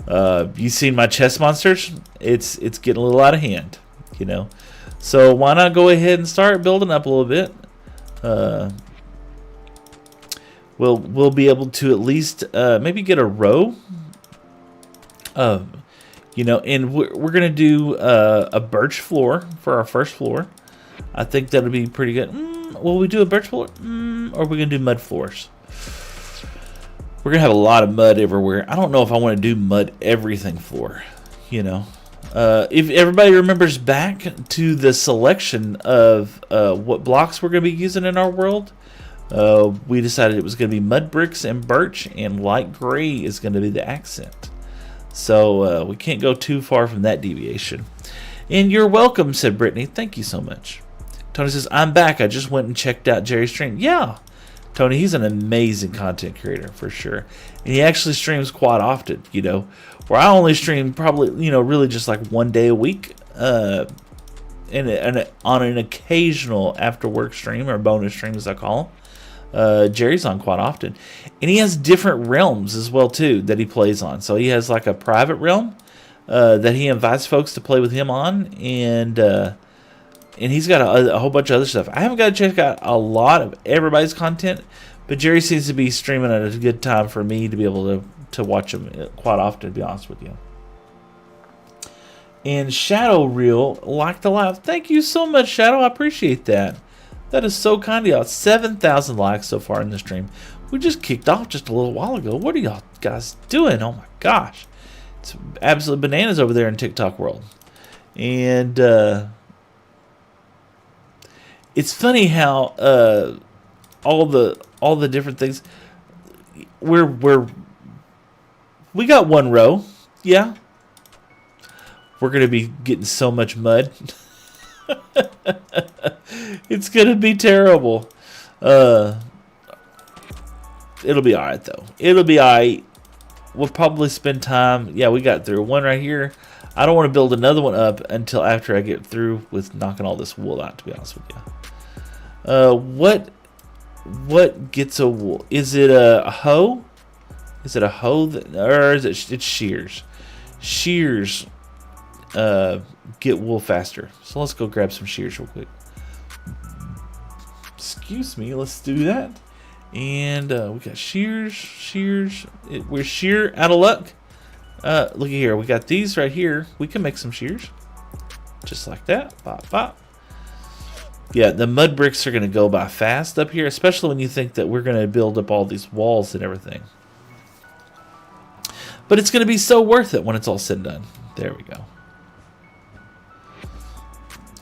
You seen my chest monsters? It's getting a little out of hand, you know. So why not go ahead and start building up a little bit? We'll be able to at least maybe get a row. You know, and we're gonna do a birch floor for our first floor. I think that'll be pretty good. Will we do a birch floor? Or are we gonna do mud floors? We're gonna have a lot of mud everywhere. I don't know if I want to do mud everything floor. You know. If everybody remembers back to the selection of what blocks we're going to be using in our world, we decided it was going to be mud bricks and birch, and light gray is going to be the accent. So we can't go too far from that deviation. And you're welcome, said Brittany. Thank you so much. Tony says, I'm back. I just went and checked out Jerry's stream. Yeah, Tony, he's an amazing content creator for sure. And he actually streams quite often, you know. Where I only stream probably, you know, really just like one day a week, and on an occasional after work stream or bonus stream as I call them. Jerry's on quite often, and he has different realms as well too that he plays on. So he has like a private realm that he invites folks to play with him on, and he's got a whole bunch of other stuff. I haven't got to check out a lot of everybody's content, but Jerry seems to be streaming at a good time for me to be able to watch him quite often, to be honest with you. And Shadow Reel liked the live. Thank you so much, Shadow. I appreciate that. That is so kind of y'all. 7,000 likes so far in the stream. We just kicked off just a little while ago. What are y'all guys doing? Oh my gosh. It's absolute bananas over there in TikTok world. And it's funny how all the different things we got one row. Yeah. We're going to be getting so much mud. It's going to be terrible. It'll be all right, though. It'll be all right. We'll probably spend time. Yeah, we got through one right here. I don't want to build another one up until after I get through with knocking all this wool out, to be honest with you. What gets a wool? Is it a hoe? Is it a hoe? Or is it's shears? Shears get wool faster. So let's go grab some shears real quick. Excuse me, let's do that. And we got shears. We're shear out of luck. Look here, we got these right here. We can make some shears. Just like that. Bop, bop. Yeah, the mud bricks are going to go by fast up here, especially when you think that we're going to build up all these walls and everything. But it's going to be so worth it when it's all said and done. There we go.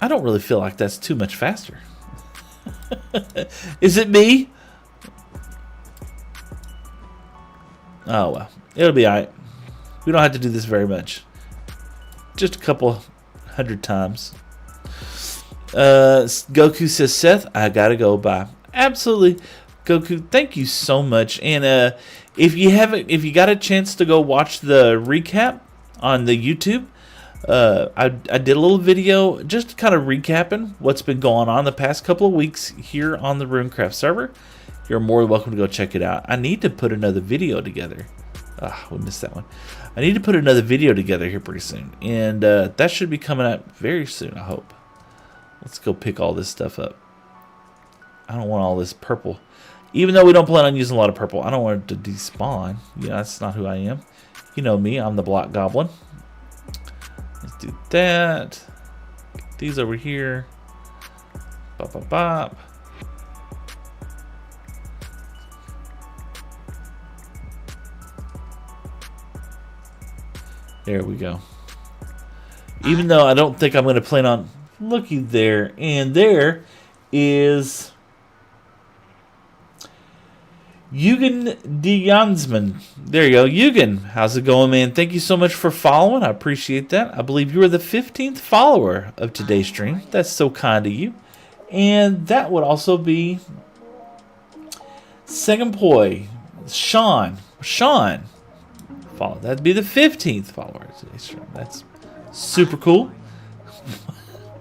I don't really feel like that's too much faster. Is it me? Oh, well. It'll be alright. We don't have to do this very much. Just a couple 100 times. Goku says, Seth, I gotta go. Bye. Absolutely. Goku, thank you so much. And if you got a chance to go watch the recap on the YouTube, I did a little video just kind of recapping what's been going on the past couple of weeks here on the Runecraft server. You're more than welcome to go check it out. I need to put another video together. We missed that one. I need to put another video together here pretty soon. And that should be coming out very soon, I hope. Let's go pick all this stuff up. I don't want all this purple. Even though we don't plan on using a lot of purple, I don't want it to despawn. Yeah, that's not who I am. You know me, I'm the block goblin. Let's do that. Get these over here. Bop, bop, bop. There we go. Even though I don't think I'm going to plan on... Looky there. And there is... Eugen Diansman. There you go. Eugen, how's it going, man? Thank you so much for following. I appreciate that. I believe you are the 15th follower of today's stream. That's so kind of you. And that would also be... Segampoi. Sean. Follow. That'd be the 15th follower of today's stream. That's super cool.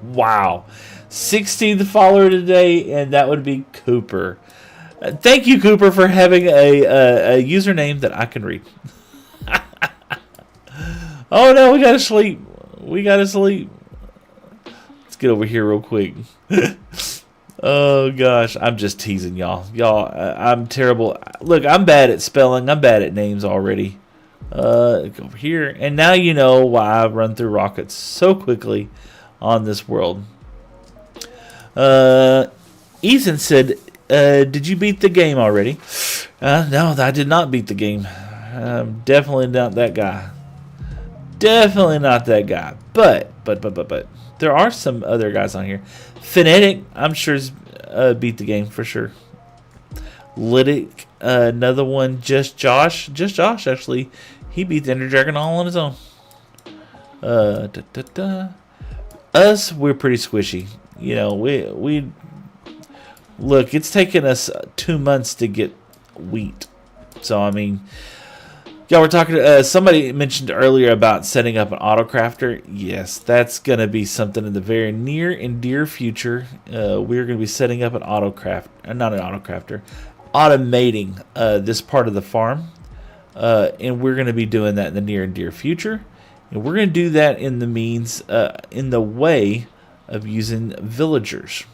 Wow. 16th follower today, and that would be Cooper. Thank you, Cooper, for having a username that I can read. Oh, no, we gotta sleep. Let's get over here real quick. Oh, gosh. I'm just teasing y'all. I'm terrible. Look, I'm bad at spelling. I'm bad at names already. Go over here. And now you know why I run through rockets so quickly on this world. Ethan said, did you beat the game already? No, I did not beat the game. I'm definitely not that guy. Definitely not that guy. But there are some other guys on here. Phonetic, I'm sure, beat the game for sure. Lytic, another one. Just Josh, actually. He beat the Ender Dragon all on his own. Us, we're pretty squishy. You know, we look, it's taken us 2 months to get wheat. So, I mean, y'all were talking, somebody mentioned earlier about setting up an autocrafter. Yes, that's going to be something in the very near and dear future. We're going to be setting up an not an autocrafter, automating this part of the farm. And we're going to be doing that in the near and dear future. And we're going to do that in the means, in the way of using villagers.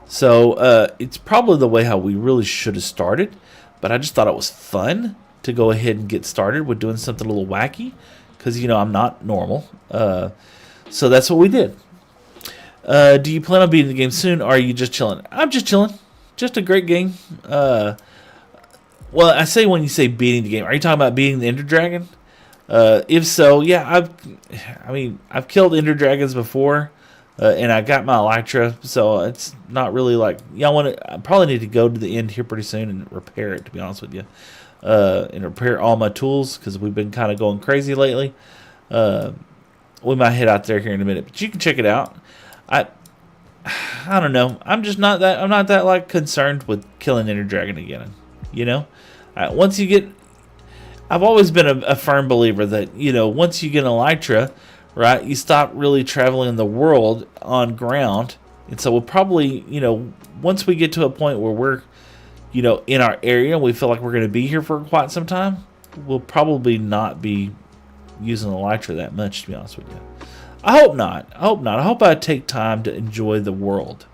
So it's probably the way how we really should have started. But I just thought it was fun to go ahead and get started with doing something a little wacky. Because, you know, I'm not normal. So that's what we did. Do you plan on beating the game soon? Or are you just chilling? I'm just chilling. Just a great game. Well, I say when you say beating the game, are you talking about beating the Ender Dragon? If so, yeah, I've killed ender dragons before, and I got my elytra, so it's not really like I probably need to go to the end here pretty soon and repair it. To be honest with you, and repair all my tools because we've been kind of going crazy lately. We might head out there here in a minute, but you can check it out. I don't know. I'm not that like concerned with killing ender dragon again. You know, once you get I've always been a firm believer that, once you get an elytra, right, you stop really traveling the world on ground. And so we'll probably, once we get to a point where we're, in our area, we feel like we're going to be here for quite some time, we'll probably not be using elytra that much, to be honest with you. I hope not. I hope I take time to enjoy the world,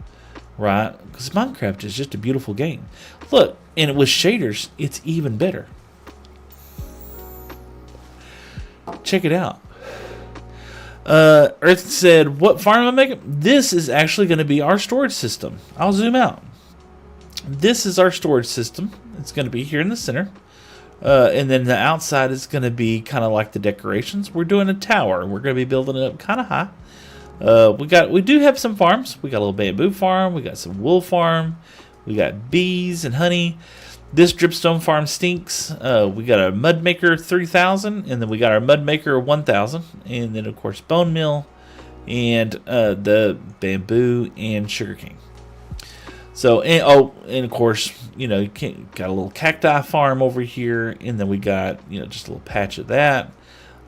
right? Because Minecraft is just a beautiful game. Look, and with shaders, it's even better. Check it out. Earth said, what farm am I making? This is actually going to be our storage system. I'll zoom out. This is our storage system. It's going to be here in the center. And then the outside is going to be kind of like the decorations. We're doing a tower. We're going to be building it up kind of high. We do have some farms. We got a little bamboo farm. We got some wool farm. We got bees and honey. This dripstone farm stinks. We got our mud maker 3000, and then we got our mud maker 1000, and then of course bone meal, and the bamboo and sugarcane. So and of course you got a little cacti farm over here, and then we got just a little patch of that.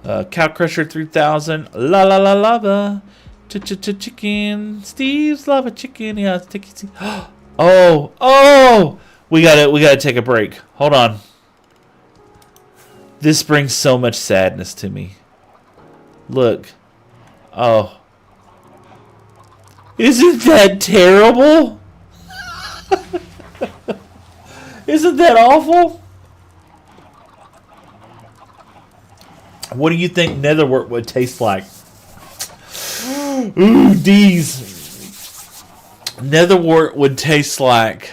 Cow crusher 3000. La la la lava. Chicken. Steve's lava chicken. Yeah, it's sticky. Oh. We gotta take a break. Hold on. This brings so much sadness to me. Look. Oh. Isn't that terrible? Isn't that awful? What do you think netherwort would taste like? Ooh, these. Netherwort would taste like...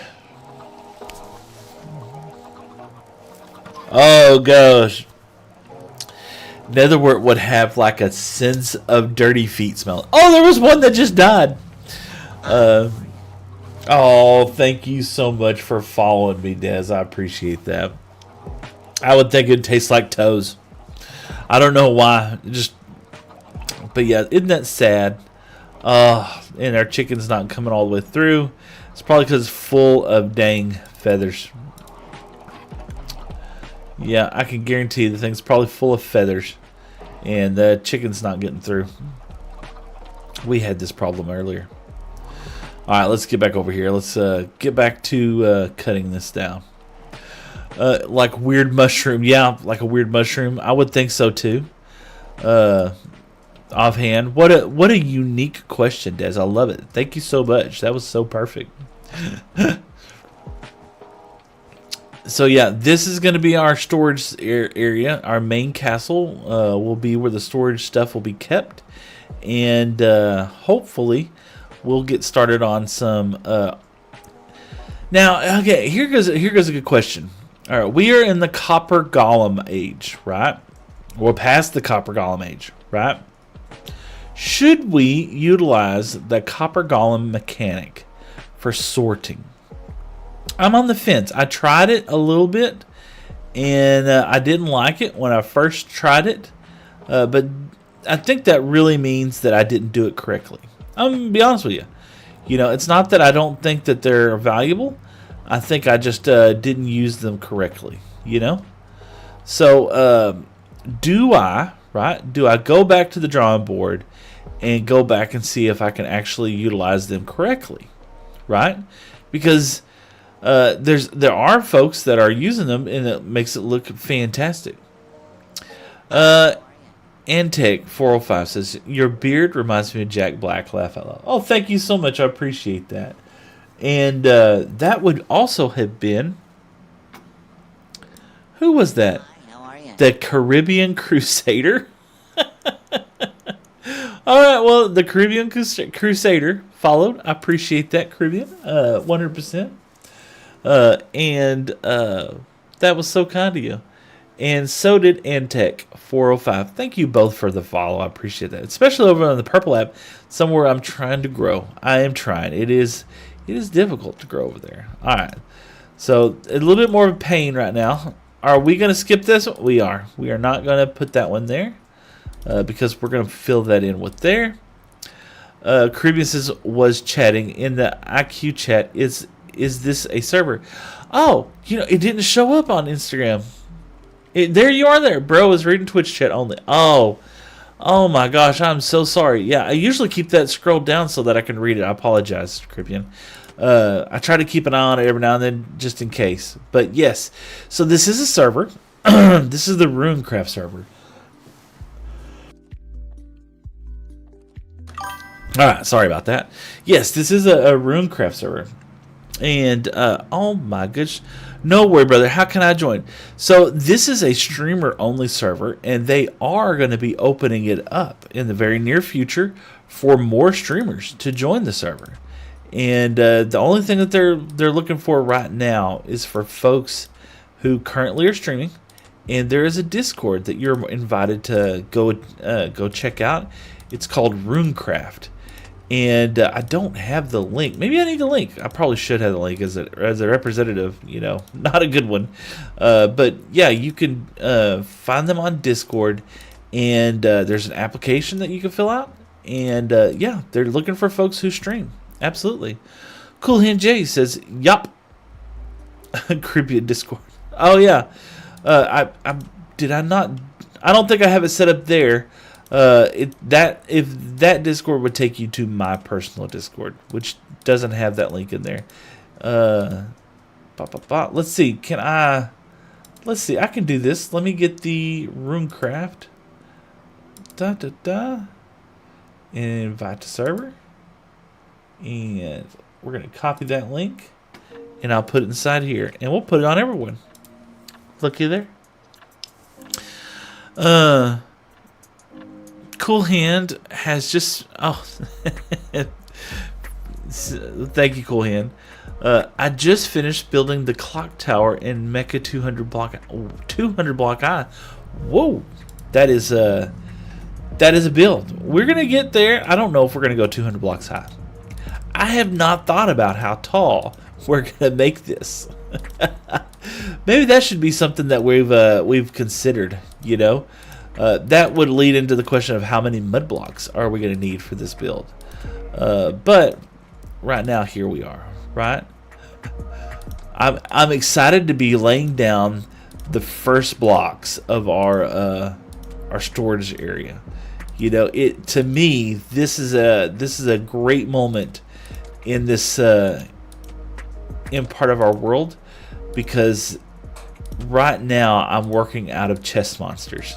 Oh gosh. Netherwort would have like a sense of dirty feet smell. Oh, there was one that just died. Oh, thank you so much for following me, Des. I appreciate that. I would think it'd taste like toes. I don't know why. But yeah, isn't that sad? And our chicken's not coming all the way through. It's probably because it's full of dang feathers. Yeah, I can guarantee you the thing's probably full of feathers. And the chicken's not getting through. We had this problem earlier. Alright, let's get back over here. Let's get back to cutting this down. Like weird mushroom. Yeah, like a weird mushroom. I would think so too. Offhand. What a unique question, Des. I love it. Thank you so much. That was so perfect. So yeah, this is going to be our storage area. Our main castle will be where the storage stuff will be kept, and hopefully we'll get started on some. Now, okay, here goes a good question. All right, we are in the Copper Golem age, right? We're past the Copper Golem age, right? Should we utilize the Copper Golem mechanic for sorting? I'm on the fence. I tried it a little bit, and I didn't like it when I first tried it. But I think that really means that I didn't do it correctly. I'm going to be honest with you. It's not that I don't think that they're valuable. I think I just didn't use them correctly, So do I go back to the drawing board and go back and see if I can actually utilize them correctly, right? Because... there are folks that are using them, and it makes it look fantastic. Antec 405 says, your beard reminds me of Jack Black. Laugh out loud. Oh, thank you so much. I appreciate that. And that would also have been, who was that? Hi, how are you? The Caribbean Crusader. All right, well, the Caribbean Crusader followed. I appreciate that, Caribbean. 100%. And that was so kind of you. And so did Antech405. Thank you both for the follow. I appreciate that. Especially over on the Purple app, somewhere I'm trying to grow. I am trying. It is difficult to grow over there. All right. So a little bit more of a pain right now. Are we going to skip this? We are. We are not going to put that one there because we're going to fill that in with there. Caribbean was chatting in the IQ chat. Is this a server? Oh, it didn't show up on Instagram. There you are there. Bro is reading Twitch chat only. Oh my gosh, I'm so sorry. Yeah, I usually keep that scrolled down so that I can read it. I apologize, Caribbean. I try to keep an eye on it every now and then just in case. But yes, so this is a server. This is the Runecraft server. Alright, sorry about that. Yes, this is a Runecraft server. And, oh my gosh. No worry, brother. How can I join? So, this is a streamer-only server, and they are going to be opening it up in the very near future for more streamers to join the server. And the only thing that they're looking for right now is for folks who currently are streaming. And there is a Discord that you're invited to go check out. It's called Runecraft. And I don't have the link. Maybe I need the link. I probably should have the link as a representative. Not a good one. But yeah, you can find them on Discord, and there's an application that you can fill out. And yeah, they're looking for folks who stream. Absolutely. Cool Hand J says, "Yup." Creepy Discord. Oh yeah. Did I not? I don't think I have it set up there. If that Discord would take you to my personal Discord, which doesn't have that link in there. Let's see. Let's see. I can do this. Let me get the Runecraft. And invite to server. And we're gonna copy that link, and I'll put it inside here, and we'll put it on everyone. Looky there. Cool Hand has just thank you, Cool Hand. I just finished building the clock tower in Mecha 200 block I. Whoa, that is a build. We're gonna get there. I don't know if we're gonna go 200 blocks high. I have not thought about how tall we're gonna make this. Maybe that should be something that we've considered. That would lead into the question of how many mud blocks are we going to need for this build. But right now, here we are. Right, I'm excited to be laying down the first blocks of our storage area. To me, this is a great moment in this in part of our world, because right now I'm working out of chest monsters.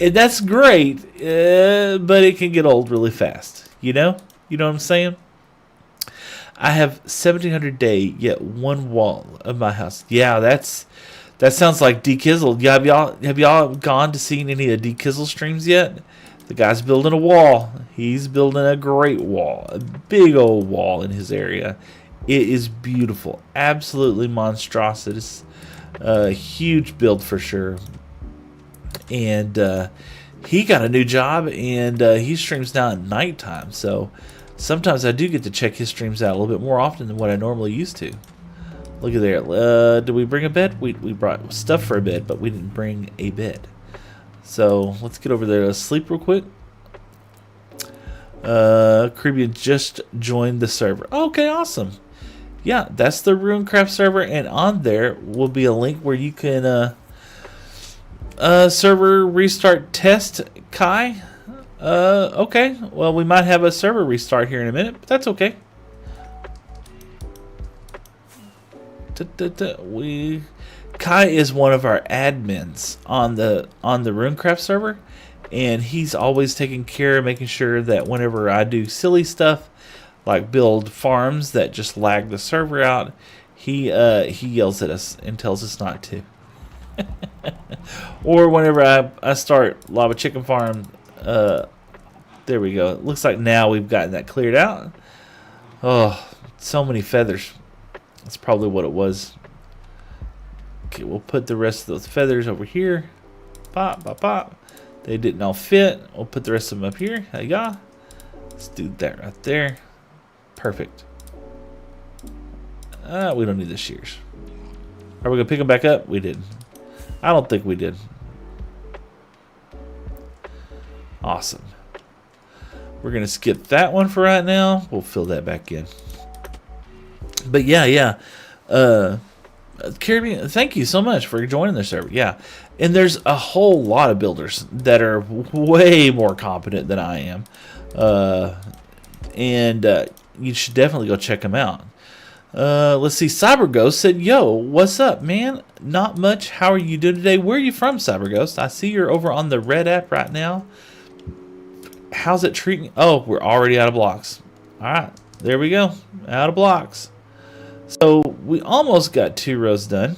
And that's great, but it can get old really fast. You know what I'm saying? I have 1700 day, yet one wall of my house. Yeah, that sounds like D-Kizzle. Have y'all gone to see any of D-Kizzle streams yet? The guy's building a wall. He's building a great wall, a big old wall in his area. It is beautiful, absolutely monstrous. A huge build for sure. And he got a new job, and he streams now at nighttime. So sometimes I do get to check his streams out a little bit more often than what I normally used to. Look at there. Did we bring a bed? We brought stuff for a bed, but we didn't bring a bed. So let's get over there. Let's sleep real quick. Caribbean just joined the server. Okay, awesome. Yeah, that's the Runecraft server, and on there will be a link where you can server restart test Kai. Okay. Well, we might have a server restart here in a minute, but that's okay. Kai is one of our admins on the Runecraft server, and he's always taking care of making sure that whenever I do silly stuff like build farms that just lag the server out, he yells at us and tells us not to. Or whenever I start lava chicken farm, there we go. It looks like now we've gotten that cleared out. Oh, so many feathers. That's probably what it was. Okay, we'll put the rest of those feathers over here. Pop, pop, pop. They didn't all fit. We'll put the rest of them up here. There you go. Let's do that right there. Perfect. We don't need the shears. Are we going to pick them back up? We didn't. I don't think we did. Awesome. We're going to skip that one for right now. We'll fill that back in. But yeah. Caribbean, thank you so much for joining the server. Yeah. And there's a whole lot of builders that are way more competent than I am. You should definitely go check them out. Let's see. CyberGhost said, yo, what's up, man? Not much. How are you doing today? Where are you from, CyberGhost? I see you're over on the Red app right now. How's it treating? Oh, we're already out of blocks. All right. There we go. Out of blocks. So we almost got 2 rows done.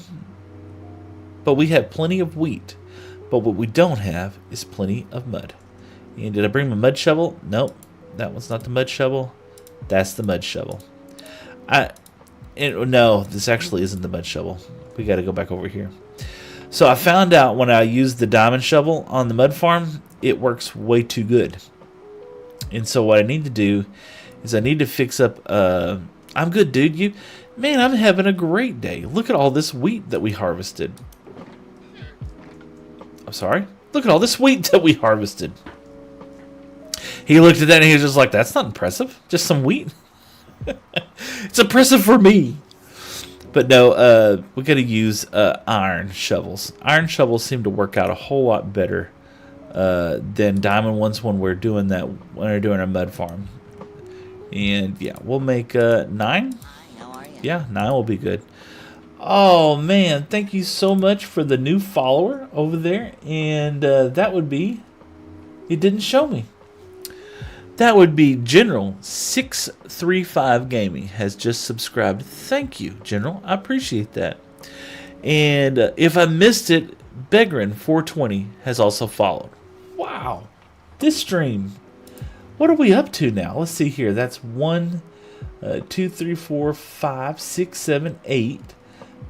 But we have plenty of wheat. But what we don't have is plenty of mud. And did I bring my mud shovel? Nope. That one's not the mud shovel. That's the mud shovel. No, this actually isn't the mud shovel. We got to go back over here. So I found out when I used the diamond shovel on the mud farm, it works way too good. And so what I need to do is I need to fix up... I'm good, dude. Man, I'm having a great day. Look at all this wheat that we harvested. I'm sorry? Look at all this wheat that we harvested. He looked at that and he was just like, that's not impressive. Just some wheat. It's impressive for me. But no, we got to use iron shovels. Iron shovels seem to work out a whole lot better than diamond ones when we're doing that, when we're doing our mud farm. And yeah, we'll make 9. How are you? Yeah, 9 will be good. Oh man, thank you so much for the new follower over there. And that would be, it didn't show me. That would be General 635 Gaming has just subscribed. Thank you, General. I appreciate that. And if I missed it, Begrin 420 has also followed. Wow, this stream. What are we up to now? Let's see here. That's 1, 2, 3, 4, 5, 6, 7, 8,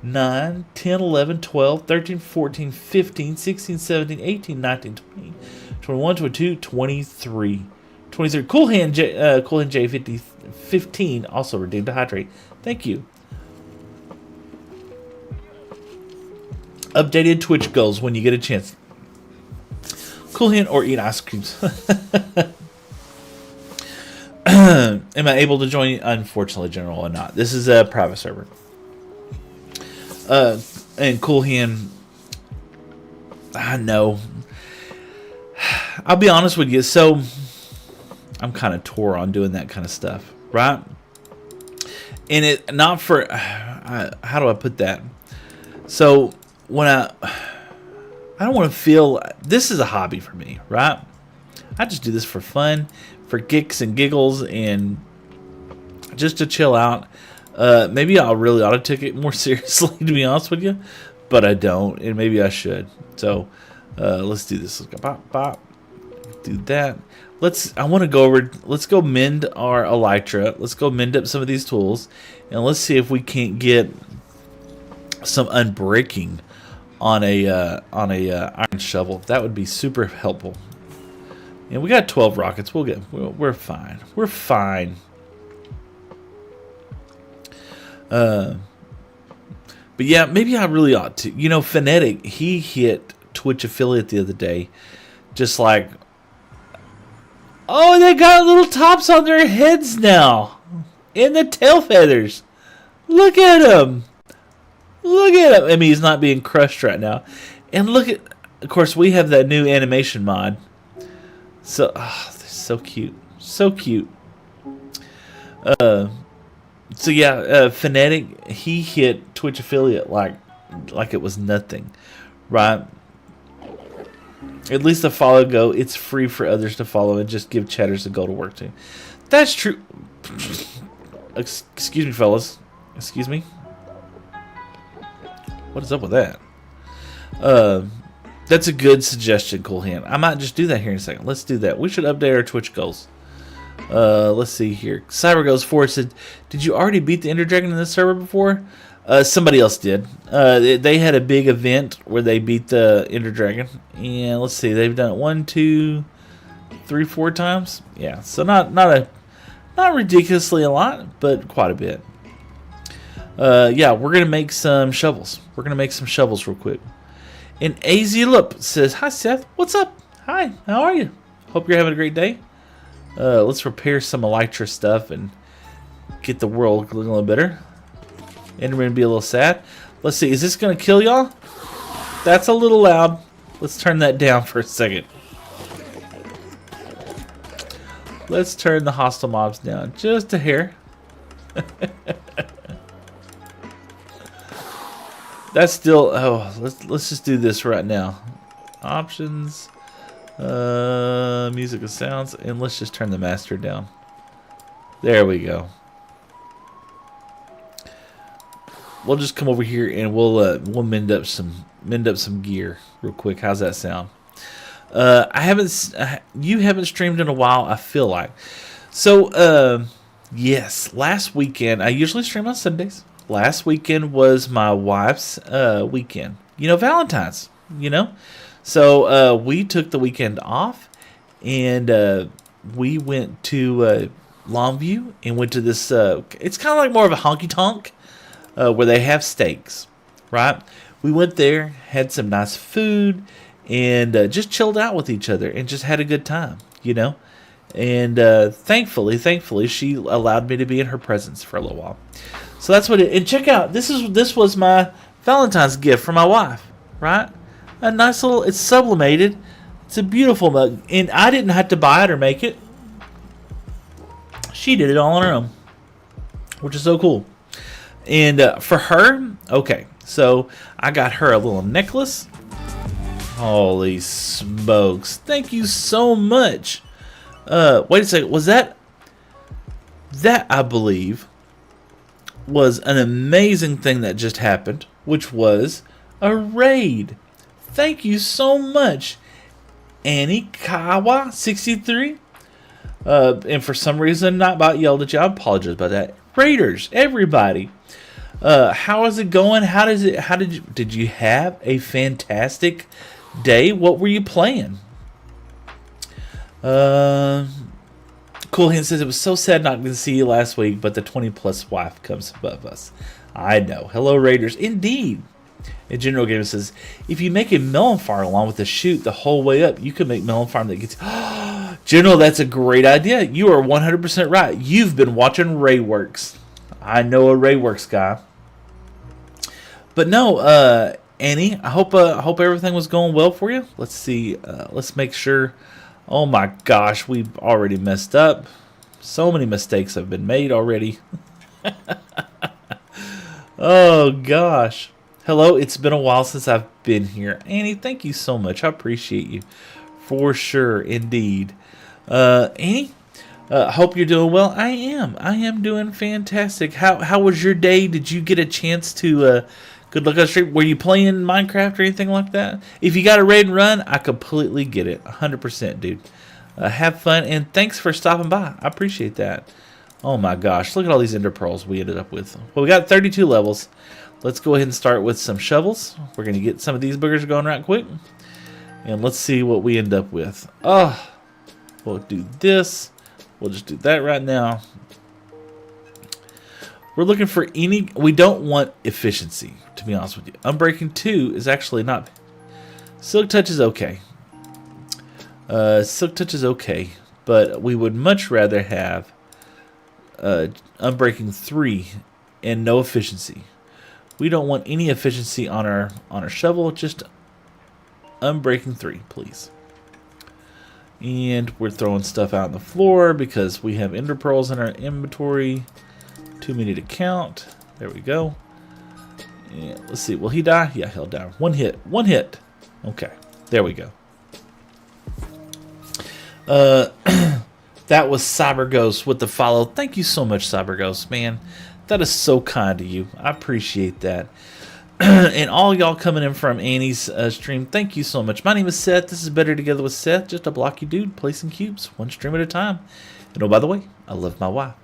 9, 10, 11, 12, 13, 14, 15, 16, 17, 18, 19, 20, 21, 22, 23. 23. Cool Hand J50 15 also redeemed a hydrate. Thank you. Updated Twitch goals when you get a chance. Cool Hand or eat ice creams. Am I able to join you? Unfortunately, General, or not. This is a private server. And Cool Hand, I know. I'll be honest with you. So I'm kind of tore on doing that kind of stuff, right? And it not for how do I put that? So when I don't want to feel, this is a hobby for me, right? I just do this for fun, for kicks and giggles, and just to chill out. Maybe I really ought to take it more seriously, to be honest with you, but I don't, and maybe I should. So let's do this. Let's go pop, pop. Do that. I want to go over. Let's go mend our elytra. Let's go mend up some of these tools, and let's see if we can't get some unbreaking on a iron shovel. That would be super helpful. And we got 12 rockets. We're fine. We're fine. But yeah, maybe I really ought to. You know, Phonetic, he hit Twitch affiliate the other day, just like. Oh, they got little tops on their heads now. And the tail feathers. Look at him. Look at him. I mean, he's not being crushed right now. And look at, of course, we have that new animation mod. So, they're so cute. So cute. So yeah, Phonetic, he hit Twitch affiliate like it was nothing. Right? At least the follow go, it's free for others to follow and just give chatters to go to work to. That's true. Excuse me, fellas. Excuse me. What is up with that? That's a good suggestion, Cool Hand. I might just do that here in a second. Let's do that. We should update our Twitch goals. Let's see here. Cyber Goes 4 said, did you already beat the Ender Dragon in this server before? Somebody else did. They had a big event where they beat the Ender Dragon, and let's see, they've done it 1, 2, 3, 4 times. Yeah, so not ridiculously a lot, but quite a bit. Yeah, we're gonna make some shovels. We're gonna make some shovels real quick. And AZ Loop says, "Hi Seth, what's up? Hi, how are you? Hope you're having a great day. Let's repair some Elytra stuff and get the world looking a little better." Enderman be a little sad. Let's see, is this gonna kill y'all? That's a little loud. Let's turn that down for a second. Let's turn the hostile mobs down just a hair. That's still, oh, let's just do this right now. Options, music and sounds, and let's just turn the master down. There we go. We'll just come over here and we'll mend up some gear real quick. How's that sound? You haven't streamed in a while, I feel like. So yes, last weekend, I usually stream on Sundays. Last weekend was my wife's weekend. You know, Valentine's, you know? So we took the weekend off and we went to Longview and went to this, it's kind of like more of a honky-tonk where they have steaks, right? We went there, had some nice food, and just chilled out with each other and just had a good time, you know? And thankfully, she allowed me to be in her presence for a little while. So that's what it. And check out, this was my Valentine's gift for my wife, right? A nice little. It's sublimated. It's a beautiful mug, and I didn't have to buy it or make it. She did it all on her own, which is so cool. And for her, okay, so I got her a little necklace. Holy smokes! Thank you so much. Wait a second. Was that I believe was an amazing thing that just happened, which was a raid. Thank you so much, Annie Kawa 63. And for some reason, not about yelled at you. I apologize about that. Raiders, everybody. How is it going? Did you have a fantastic day? What were you playing? Cool Hand says, it was so sad not to see you last week, but the 20-plus wife comes above us. I know. Hello, Raiders. Indeed. And General Gamer says, if you make a melon farm along with the chute the whole way up, you can make melon farm that gets... General, that's a great idea. You are 100% right. You've been watching Rayworks. I know a Rayworks guy. But no, Annie, I hope everything was going well for you. Let's see. Let's make sure... Oh my gosh, we've already messed up. So many mistakes have been made already. Oh gosh. Hello, it's been a while since I've been here. Annie, thank you so much. I appreciate you. For sure, indeed. Annie, hope you're doing well. I am doing fantastic. How was your day? Did you get a chance to... Good luck on the stream. Were you playing Minecraft or anything like that? If you got a raid and run, I completely get it. 100%, dude. Have fun, and thanks for stopping by. I appreciate that. Oh my gosh, look at all these ender pearls we ended up with. Well, we got 32 levels. Let's go ahead and start with some shovels. We're going to get some of these boogers going right quick. And let's see what we end up with. Oh, we'll do this. We'll just do that right now. We're looking for any... We don't want efficiency, to be honest with you. Unbreaking 2 is actually not... Silk Touch is okay. Silk Touch is okay. But we would much rather have Unbreaking 3 and no efficiency. We don't want any efficiency on our shovel. Just Unbreaking 3, please. And we're throwing stuff out on the floor because we have ender pearls in our inventory. Too many to count. There we go. And let's see. Will he die? Yeah, he'll die. One hit. One hit. Okay. There we go. That was CyberGhost with the follow. Thank you so much, CyberGhost, man. That is so kind of you. I appreciate that. And all y'all coming in from Annie's stream, thank you so much. My name is Seth. This is Better Together with Seth. Just a blocky dude placing cubes one stream at a time. And oh, by the way, I love my wife.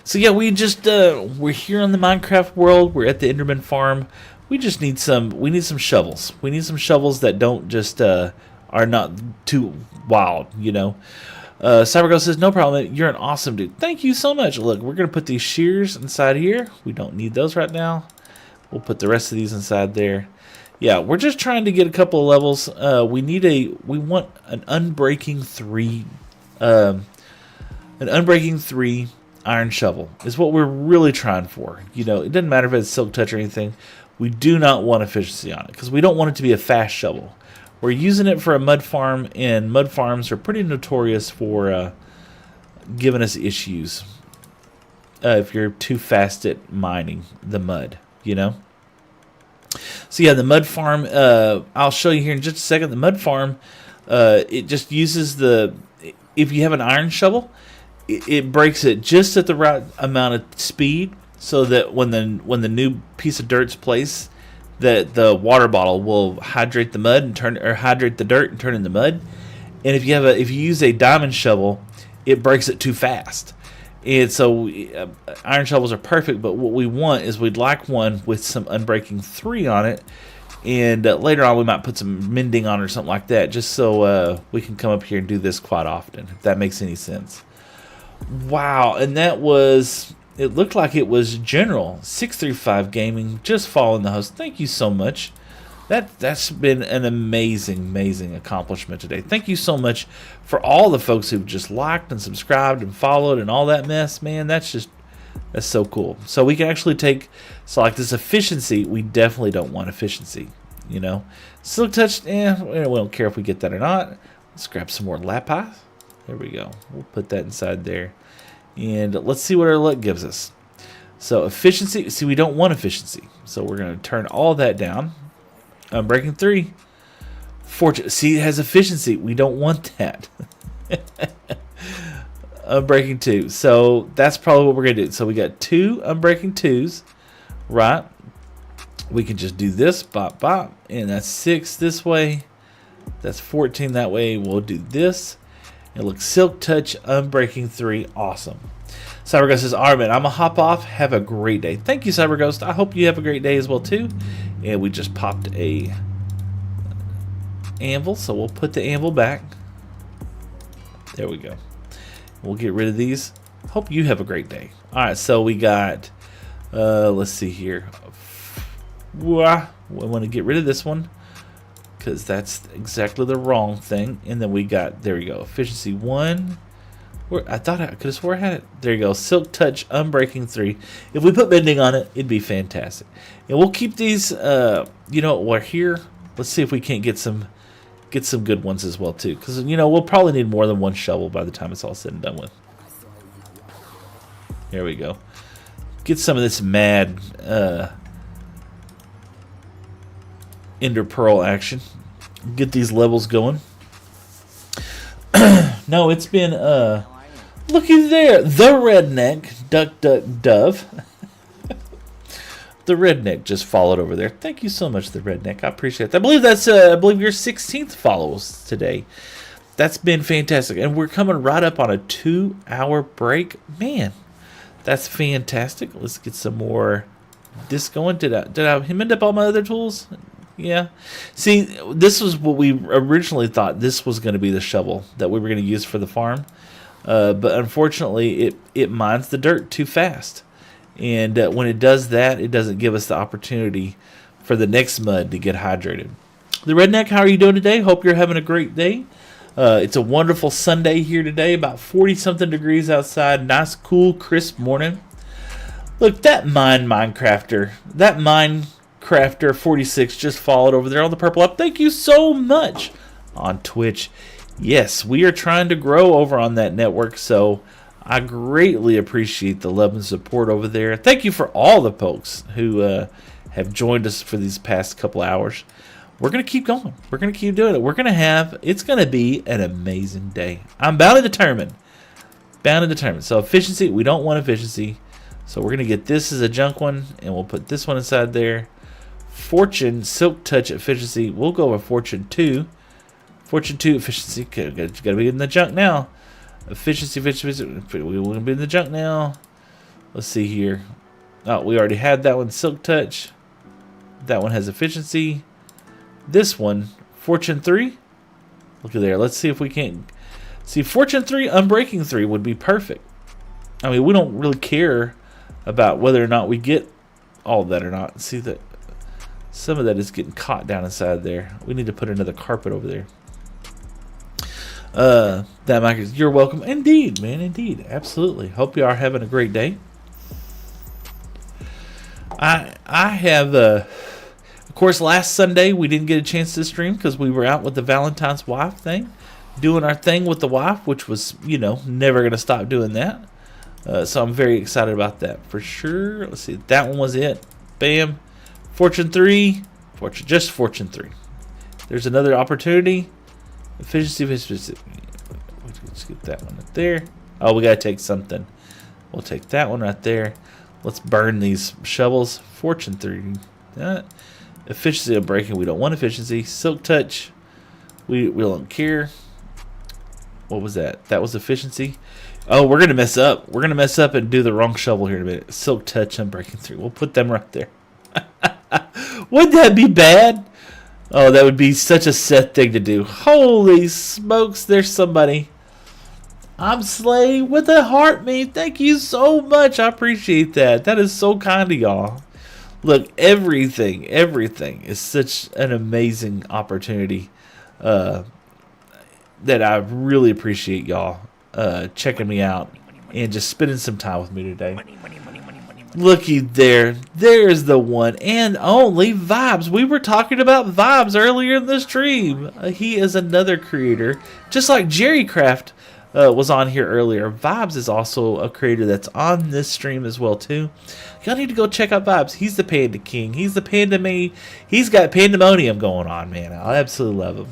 So yeah, we just we're here on the Minecraft world. We're at the Enderman farm. We just need some. We need some shovels. We need some shovels that don't just are not too wild. You know. CyberGirl says no problem. You're an awesome dude. Thank you so much. Look, we're gonna put these shears inside here. We don't need those right now. We'll put the rest of these inside there. Yeah, we're just trying to get a couple of levels. We want an unbreaking 3. An unbreaking 3 iron shovel is what we're really trying for. You know, it doesn't matter if it's silk touch or anything. We do not want efficiency on it because we don't want it to be a fast shovel. We're using it for a mud farm, and mud farms are pretty notorious for giving us issues if you're too fast at mining the mud, you know. So yeah, the mud farm, I'll show you here in just a second. The mud farm, it just uses if you have an iron shovel, it breaks it just at the right amount of speed, so that when the new piece of dirt's placed, that the water bottle will hydrate the mud and hydrate the dirt and turn into mud. And if you use a diamond shovel, it breaks it too fast. And so iron shovels are perfect, but what we want is we'd like one with some unbreaking 3 on it. And later on we might put some mending on it or something like that, just so we can come up here and do this quite often, if that makes any sense. Wow, and that was, it looked like it was General 635 Gaming just following the host. Thank you so much. That's been an amazing accomplishment today. Thank you so much for all the folks who've just liked and subscribed and followed and all that mess, man. That's so cool. So we can actually so like this efficiency, we definitely don't want efficiency, you know. Silk touch, we don't care if we get that or not. Let's grab some more lapis. There we go. We'll put that inside there. And let's see what our luck gives us. So efficiency, see, we don't want efficiency. So we're going to turn all that down. Unbreaking 3. Fortune, see, it has efficiency. We don't want that. Unbreaking 2. So that's probably what we're going to do. So we got 2 unbreaking 2s, right? We can just do this, bop, bop. And that's 6 this way. That's 14 that way. We'll do this. It looks silk touch, unbreaking 3, awesome. CyberGhost says, Armin, I'm gonna hop off. Have a great day. Thank you, CyberGhost. I hope you have a great day as well too. And we just popped a anvil, so we'll put the anvil back. There we go. We'll get rid of these. Hope you have a great day. All right, so we got. Let's see here. We want to get rid of this one, because that's exactly the wrong thing. And then we got, there we go, efficiency 1. I thought I could have swore I had it. There you go, silk touch, unbreaking 3. If we put bending on it, it'd be fantastic. And we'll keep these. You know, we're here. Let's see if we can't get some good ones as well too, because you know we'll probably need more than one shovel by the time it's all said and done with. There we go. Get some of this mad Ender Pearl action. Get these levels going. No, it's been looky there, the redneck, duck, duck, dove. The redneck just followed over there. Thank you so much, the redneck. I appreciate that. I believe that's I believe your 16th follows today. That's been fantastic, and we're coming right up on a 2-hour break. Man, that's fantastic. Let's get some more this going. Did I end up all my other tools? Yeah. See, this was what we originally thought this was going to be the shovel that we were going to use for the farm. But unfortunately, it mines the dirt too fast. And when it does that, it doesn't give us the opportunity for the next mud to get hydrated. The Redneck, how are you doing today? Hope you're having a great day. It's a wonderful Sunday here today, about 40-something degrees outside. Nice, cool, crisp morning. Look, that Minecrafter 46 just followed over there on the purple up. Thank you so much on Twitch. Yes, we are trying to grow over on that network, so I greatly appreciate the love and support over there. Thank you for all the folks who have joined us for these past couple hours. We're going to keep going. We're going to keep doing it. It's going to be an amazing day. I'm bound and determined. So efficiency, we don't want efficiency. So we're going to get this as a junk one, and we'll put this one inside there. Fortune, silk touch efficiency. We'll go with Fortune 2. Fortune 2 efficiency. Got to be in the junk now. Efficiency. We want to be in the junk now. Let's see here. Oh, we already had that one. Silk Touch. That one has efficiency. This one, Fortune 3. Look at there. Let's see if we can't. See, Fortune 3, Unbreaking 3 would be perfect. I mean, we don't really care about whether or not we get all that or not. See that some of that is getting caught down inside there. We need to put another carpet over there. That mic is, you're welcome. Indeed, man, indeed. Absolutely. Hope you are having a great day. I have, of course, last Sunday we didn't get a chance to stream because we were out with the Valentine's wife thing. Doing our thing with the wife, which was, you know, never going to stop doing that. So I'm very excited about that for sure. Let's see. That one was it. Bam. Fortune 3. Just Fortune 3. There's another opportunity. Efficiency. Let's get that one right there. Oh, we got to take something. We'll take that one right there. Let's burn these shovels. Fortune 3. Efficiency of breaking. We don't want efficiency. Silk Touch. We don't care. What was that? That was efficiency. Oh, we're going to mess up. We're going to mess up and do the wrong shovel here in a minute. Silk Touch and Breaking 3. We'll put them right there. Wouldn't that be bad? Oh, that would be such a Seth thing to do. Holy smokes, there's somebody. I'm Slay with a heart, man. Thank you so much. I appreciate that. That is so kind of y'all. Look, everything is such an amazing opportunity. That I really appreciate y'all checking me out and just spending some time with me today. Looky there. There's the one and only Vibes. We were talking about Vibes earlier in the stream. He is another creator. Just like Runecraft was on here earlier. Vibes is also a creator that's on this stream as well too. Y'all need to go check out Vibes. He's the Panda King. He's the Panda Me. He's got pandemonium going on, man. I absolutely love him.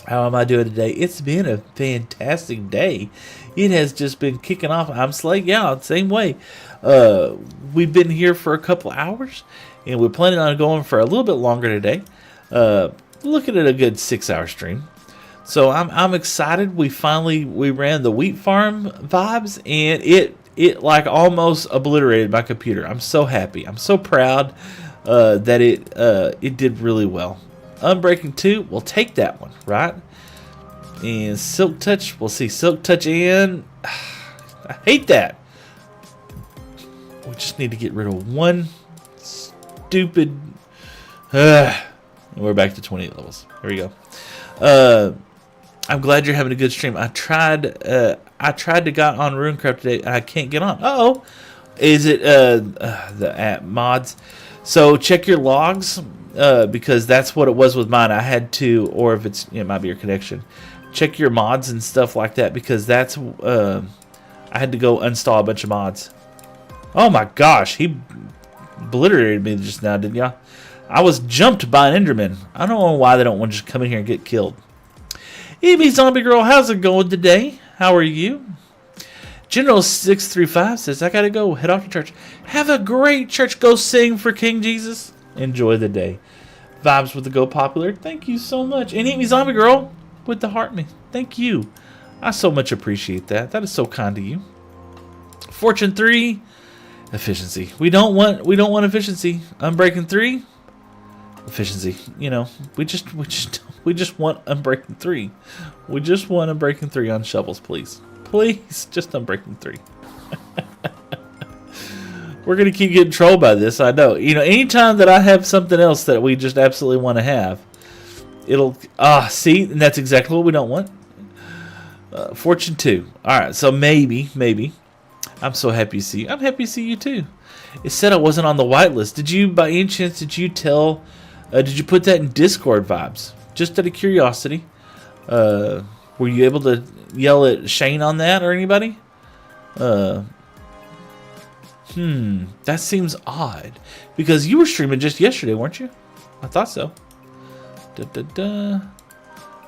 How am I doing today? It's been a fantastic day. It has just been kicking off. I'm Slay, yeah, same way. We've been here for a couple hours, and we're planning on going for a little bit longer today. Looking at a good 6-hour stream. So I'm excited. We ran the wheat farm vibes, and it like almost obliterated my computer. I'm so happy. I'm so proud that it did really well. Unbreaking 2, we'll take that one, right? And Silk Touch, we'll see Silk Touch in. I hate that. We just need to get rid of one stupid. We're back to 28 levels. Here we go. I'm glad you're having a good stream. I tried to get on Runecraft today. I can't get on. Uh-oh. Is it the app mods? So check your logs. Because that's what it was with mine. I had to, or if it might be your connection. Check your mods and stuff like that because that's I had to go install a bunch of mods. Oh my gosh, he obliterated me just now, didn't ya? I was jumped by an Enderman. I don't know why they don't want to just come in here and get killed. Evie Zombie Girl, how's it going today? How are you? General 635 says I gotta go head off to church. Have a great church. Go sing for King Jesus. Enjoy the day. Vibes with the Go Popular. Thank you so much. And Eat Me Zombie Girl with the heart me. Thank you. I so much appreciate that. That is so kind of you. Fortune 3. Efficiency. We don't want efficiency. Unbreaking 3. Efficiency. You know, we just want Unbreaking 3. We just want Unbreaking 3 on shovels, please. Please, just Unbreaking 3. We're going to keep getting trolled by this, I know. You know, anytime that I have something else that we just absolutely want to have, it'll... see? And that's exactly what we don't want. Fortune 2. Alright, so maybe. I'm so happy to see you. I'm happy to see you too. It said I wasn't on the whitelist. Did you, by any chance, did you put that in Discord Vibes? Just out of curiosity. Were you able to yell at Shane on that or anybody? That seems odd. Because you were streaming just yesterday, weren't you? I thought so.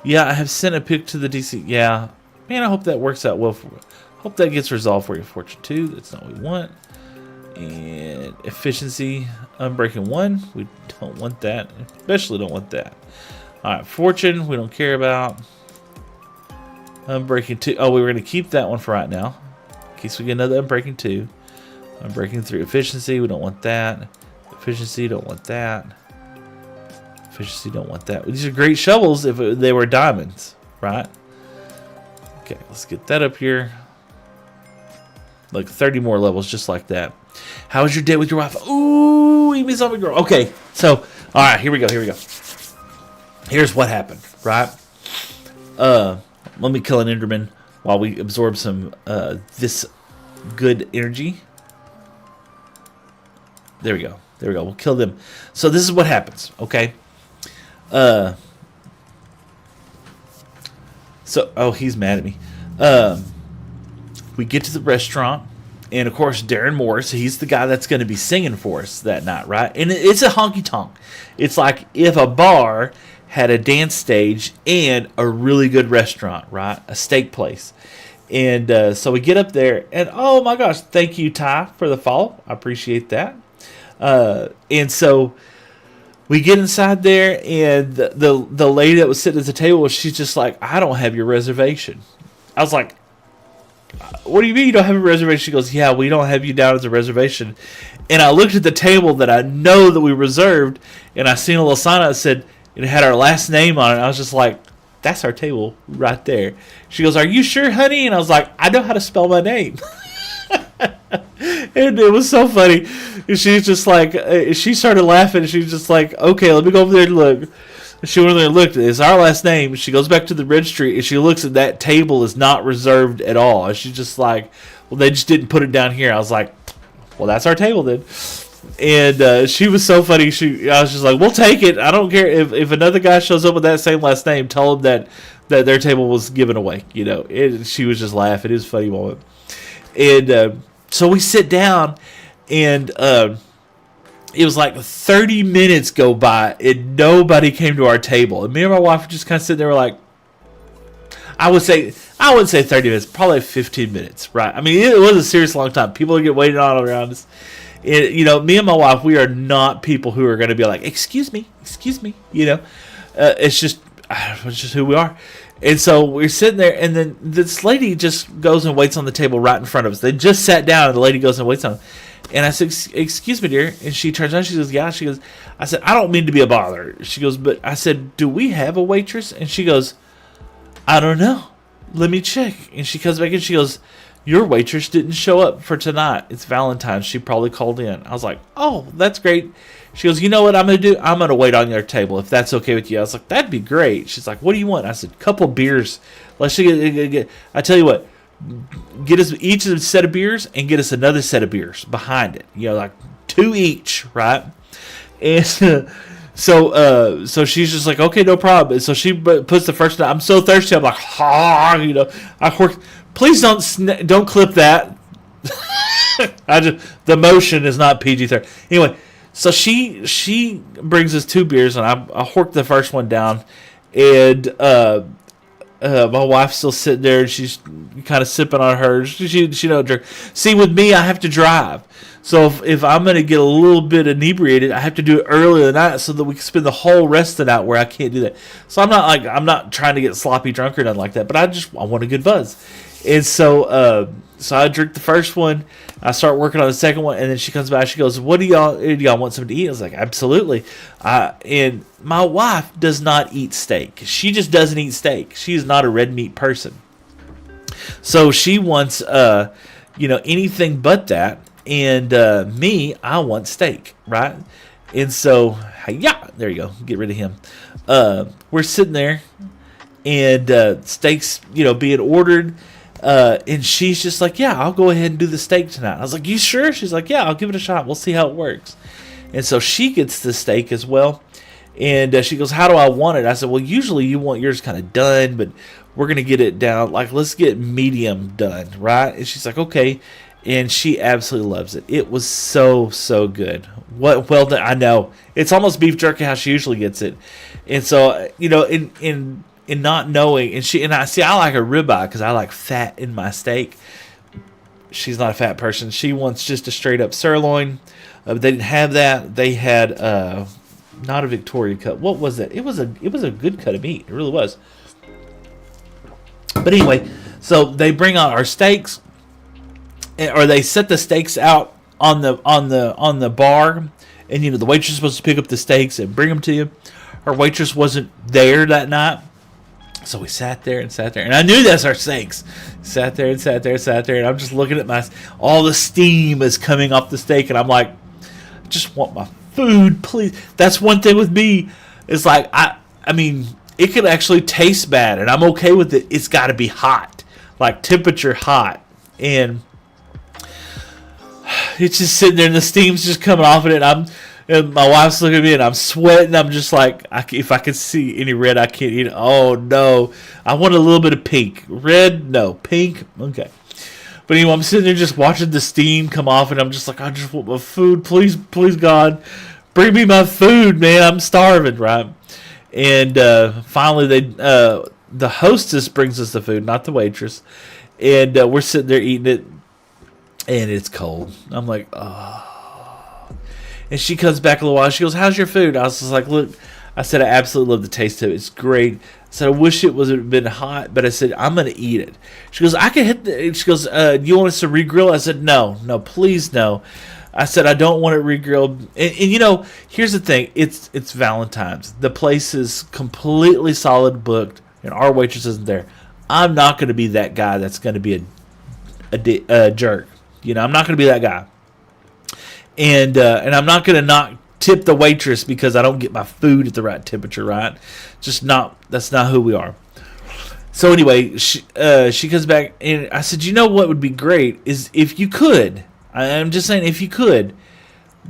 Yeah, I have sent a pic to the DC. Yeah. Man, I hope that works out well for you. Hope that gets resolved for you. Fortune 2, that's not what we want. And efficiency, Unbreaking 1. We don't want that. Especially don't want that. Alright, Fortune, we don't care about. Unbreaking 2. Oh, we were going to keep that one for right now. In case we get another Unbreaking 2. I'm breaking through efficiency. We don't want that. Efficiency, don't want that. Efficiency, don't want that. These are great shovels if they were diamonds, right? Okay, let's get that up here. Like 30 more levels just like that. How was your date with your wife? Ooh, you miss on me, girl. Okay, so, all right, here we go. Here's what happened, right? Let me kill an Enderman while we absorb some this good energy. There we go. We'll kill them. So this is what happens, okay? Oh, he's mad at me. We get to the restaurant, and of course, Darren Morris, he's the guy that's going to be singing for us that night, right? And it's a honky-tonk. It's like if a bar had a dance stage and a really good restaurant, right? A steak place. And so we get up there, and oh my gosh, thank you, Ty, for the follow. I appreciate that. And so we get inside there, and the lady that was sitting at the table, she's just like, I don't have your reservation. I was like, what do you mean you don't have a reservation? She goes, yeah, we don't have you down as a reservation. And I looked at the table that I know that we reserved, and I seen a little sign that said, it had our last name on it. I was just like, that's our table right there. She goes, are you sure, honey? And I was like, I know how to spell my name. And it was so funny. She's just like, she started laughing. She was just like, okay, let me go over there and look. She went over there and looked. It's our last name. She goes back to the registry, and she looks at that table is not reserved at all. And she's just like, well, they just didn't put it down here. I was like, well, that's our table then. And she was so funny. I was just like, we'll take it. I don't care if another guy shows up with that same last name. Tell them that their table was given away. You know, she was just laughing. It was a funny moment. And so we sit down, and it was like 30 minutes go by, and nobody came to our table. And me and my wife were just kind of sitting there like, I wouldn't say 30 minutes, probably 15 minutes, right? I mean, it was a serious long time. People would get waiting on around us. And, you know, me and my wife, we are not people who are going to be like, excuse me, you know. It's just who we are. And so we're sitting there, and then this lady just goes and waits on the table right in front of us. They just sat down, and the lady goes and waits on them. And I said, excuse me, dear. And she turns around, she goes, yeah. She goes, I said, I don't mean to be a bother. She goes, but I said, do we have a waitress? And she goes, I don't know. Let me check. And she comes back and she goes, your waitress didn't show up for tonight. It's Valentine's. She probably called in. I was like, oh, that's great. She goes, you know what I'm going to do? I'm going to wait on your table if that's okay with you. I was like, that'd be great. She's like, what do you want? I said, couple beers. Let's get. I tell you what, get us each a set of beers and get us another set of beers behind it. You know, like 2 each, right? And so she's just like, okay, no problem. And so she puts the first. I'm so thirsty. I'm like, you know, please don't clip that. The motion is not PG-13. Anyway, so she brings us 2 beers, and I horked the first one down, and my wife's still sitting there, and she's kind of sipping on hers. She don't drink. See, with me, I have to drive. So if I'm going to get a little bit inebriated, I have to do it earlier than that so that we can spend the whole rest of the night where I can't do that. So I'm not trying to get sloppy drunk or nothing like that, but I want a good buzz. And so I drink the first one. I start working on the second one, and then she comes by. She goes, "What do y'all want something to eat?" I was like, "Absolutely." And my wife does not eat steak. She just doesn't eat steak. She's not a red meat person. So she wants anything but that. And me, I want steak, right? And so, yeah, there you go. Get rid of him. We're sitting there, and steak's being ordered. And she's just like, yeah, I'll go ahead and do the steak tonight. I was like, you sure? She's like, yeah, I'll give it a shot. We'll see how it works. And so she gets the steak as well. And she goes, how do I want it? I said, well, usually you want yours kind of done, but we're going to get it down. Like, let's get medium done, right? And she's like, okay. And she absolutely loves it. It was so good. Well done. I know. It's almost beef jerky how she usually gets it. And so, in not knowing, and I like a ribeye because I like fat in my steak. She's not a fat person. She wants just a straight up sirloin. They didn't have that. They had not a Victoria cut. What was it? It was a good cut of meat. It really was. But anyway, so they bring out our steaks, or they set the steaks out on the bar, and the waitress is supposed to pick up the steaks and bring them to you. Our waitress wasn't there that night, so we sat there, and I knew that's our steaks. Sat there, and I'm just looking at all the steam is coming off the steak, and I'm like, I just want my food, please. That's one thing with me. It's like I mean, it could actually taste bad, and I'm okay with it. It's got to be hot, like temperature hot, and it's just sitting there, and the steam's just coming off of it. And my wife's looking at me, and I'm sweating. I'm just like, if I could see any red, I can't eat it. Oh no, I want a little bit of pink. Red, no. Pink, okay. But anyway, I'm sitting there just watching the steam come off, and I'm just like, I just want my food, please, please, God, bring me my food, man. I'm starving, right? And finally, the hostess brings us the food, not the waitress, and we're sitting there eating it, and it's cold. I'm like, oh. And she comes back a little while. She goes, "How's your food?" I was just like, "Look," I said, "I absolutely love the taste of it. It's great." I said, "I wish it was been hot," but I said, "I'm gonna eat it." She goes, "I can hit the." She goes, "Do you want us to re-grill?" I said, "No, please, no." I said, "I don't want it re-grilled." And here's the thing: it's Valentine's. The place is completely solid booked, and our waitress isn't there. I'm not gonna be that guy that's gonna be a jerk. I'm not gonna be that guy. And I'm not going to not tip the waitress because I don't get my food at the right temperature, right? That's not who we are. So anyway, she comes back, and I said, what would be great is if you could, I'm just saying, if you could,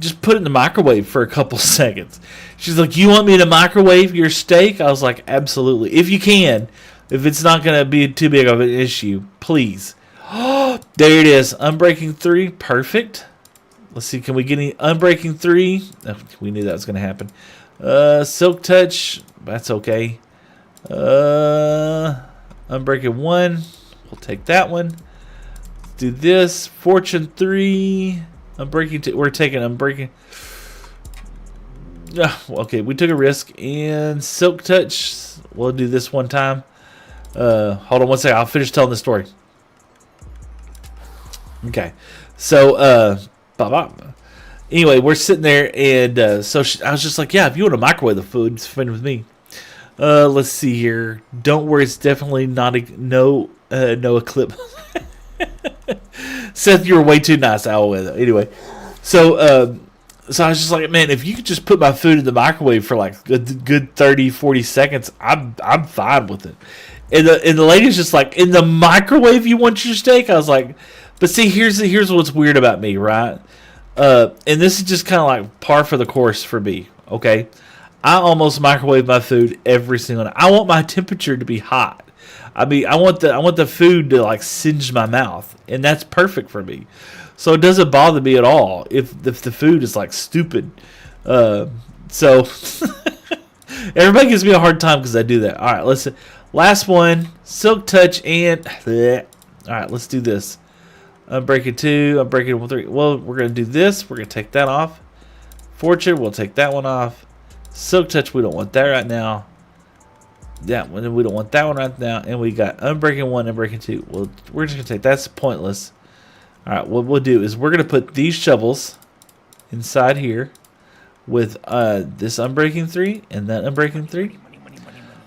just put it in the microwave for a couple seconds. She's like, "You want me to microwave your steak?" I was like, "Absolutely. If you can. If it's not going to be too big of an issue, please." Oh, there it is. Unbreaking 3. Perfect. Let's see, can we get any Unbreaking 3? Oh, we knew that was going to happen. Silk Touch, that's okay. Unbreaking 1, we'll take that one. Let's do this. Fortune 3. Unbreaking 2, we're taking Unbreaking. Okay, we took a risk. And Silk Touch, we'll do this one time. Hold on one second, I'll finish telling the story. Okay, so, anyway, we're sitting there, and I was just like, "Yeah, if you want to microwave the food, it's fine with me." Let's see here. Don't worry, it's definitely not no eclipse. Seth, you were way too nice. Anyway, so I was just like, "Man, if you could just put my food in the microwave for like a good 30, 40 seconds, I'm fine with it." And the lady's just like, "In the microwave, you want your steak?" I was like, "But see, here's what's weird about me, right?" And this is just kind of like par for the course for me, okay? I almost microwave my food every single night. I want my temperature to be hot. I mean, I want the food to like singe my mouth, and that's perfect for me. So it doesn't bother me at all if the food is like stupid. So everybody gives me a hard time because I do that. All right, listen. Last one, Silk Touch, and all right, let's do this. Unbreaking 2, Unbreaking 3. Well, we're going to do this. We're going to take that off. Fortune, we'll take that one off. Silk Touch, we don't want that right now. That one, we don't want that one right now. And we got Unbreaking 1, Unbreaking 2. Well, we're just going to take that's pointless. All right, what we'll do is we're going to put these shovels inside here with this Unbreaking 3 and that Unbreaking 3.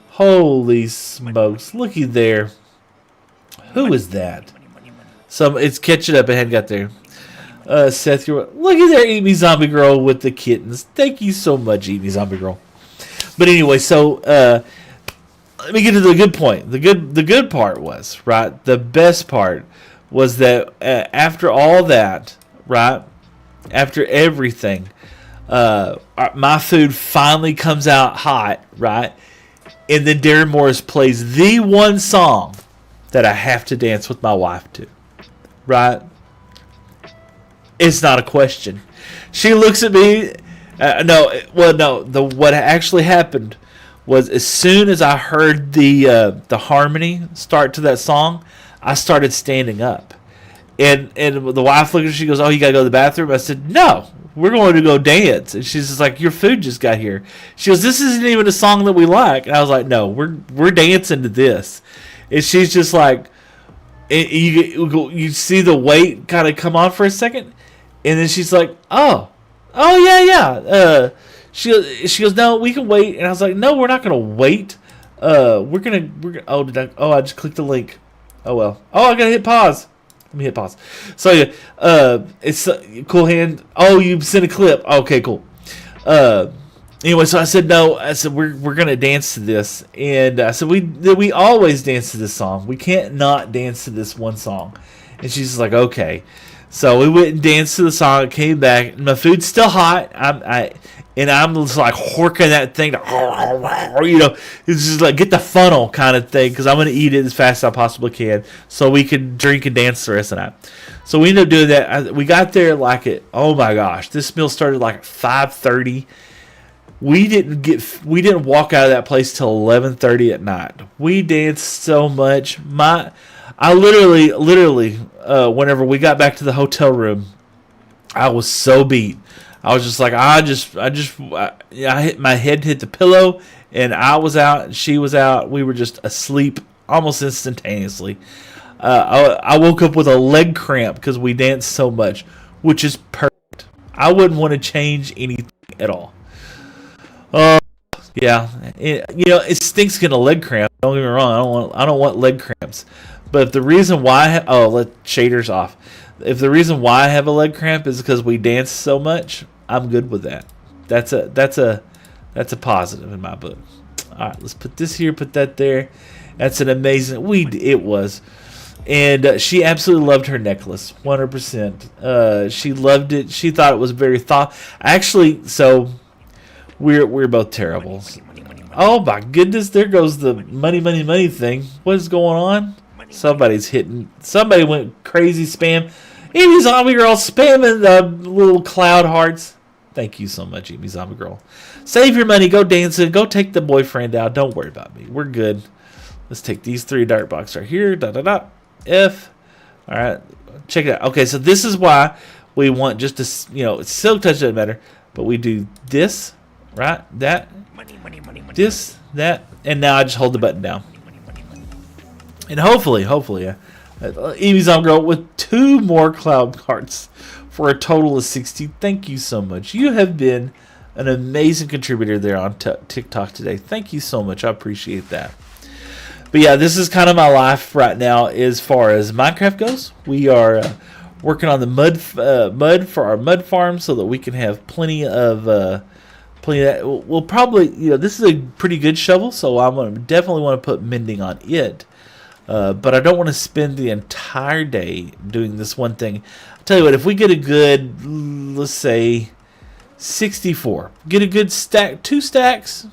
Holy smokes. Looky there. Who is that? It's catching up. I hadn't got there. Seth, look at there, Eat Me Zombie Girl with the kittens. Thank you so much, Eat Me Zombie Girl. But anyway, so let me get to the good point. The good part was, right, the best part was that after all that, right, after everything, my food finally comes out hot, right, and then Darren Morris plays the one song that I have to dance with my wife to. Right? It's not a question. She looks at me. What actually happened was as soon as I heard the harmony start to that song, I started standing up. And the wife looked at me, she goes, "Oh, you gotta go to the bathroom?" I said, "No, we're going to go dance." And she's just like, "Your food just got here." She goes, "This isn't even a song that we like." And I was like, "No, we're dancing to this." And she's just like, you see the weight kind of come on for a second, And then she's like, oh yeah. She goes, no, we can wait. And I was like, no, we're not gonna wait. We're gonna. I just clicked the link. Oh well. Oh, I gotta hit pause. Let me hit pause. So yeah, it's cool hand. Oh, you sent a clip. Okay, cool. Anyway, so I said no. I said we're gonna dance to this, and I said we always dance to this song. We can't not dance to this one song. And she's just like, okay. So we went and danced to the song. Came back. And my food's still hot. I'm just like horking that thing to, you know, it's just like get the funnel kind of thing because I'm going to eat it as fast as I possibly can so we can drink and dance the rest of the night. So we ended up doing that. We got there like at, oh my gosh, this meal started like at 5:30. We didn't walk out of that place till 11:30 at night. We danced so much. I literally, whenever we got back to the hotel room, I was so beat. I was just like, I hit my head hit the pillow, and I was out, and she was out. We were just asleep almost instantaneously. I woke up with a leg cramp because we danced so much, which is perfect. I wouldn't want to change anything at all. Yeah, it stinks getting a leg cramp. Don't get me wrong. I don't want leg cramps. But if the reason why let shaders off. If the reason why I have a leg cramp is because we dance so much, I'm good with that. That's a positive in my book. All right, let's put this here, put that there. That's an amazing. It was, and she absolutely loved her necklace, 100%. She loved it. She thought it was very Actually, so we're both terrible. Oh my goodness, there goes the money thing. What is going on? Somebody went crazy spam. Amy Zombie Girl spamming the little cloud hearts. Thank you so much, Amy Zombie Girl. Save your money, go dancing, go take the boyfriend out. Don't worry about me. We're good. Let's take these 3 dart boxes right here. F. All right, check it out. Okay, so this is why we want just to, silk touch doesn't matter, but we do this, right? That. This, that, and now I just hold the button down. And hopefully, Amy's on girl with 2 more cloud hearts for a total of 60. Thank you so much. You have been an amazing contributor there on TikTok today. Thank you so much. I appreciate that. But yeah, this is kind of my life right now as far as Minecraft goes. We are working on the mud for our mud farm so that we can have plenty of that. We'll probably, this is a pretty good shovel, so I'm going to definitely want to put mending on it. But I don't want to spend the entire day doing this one thing. I'll tell you what, if we get a good, let's say, 64, get a good stack, 2 stacks,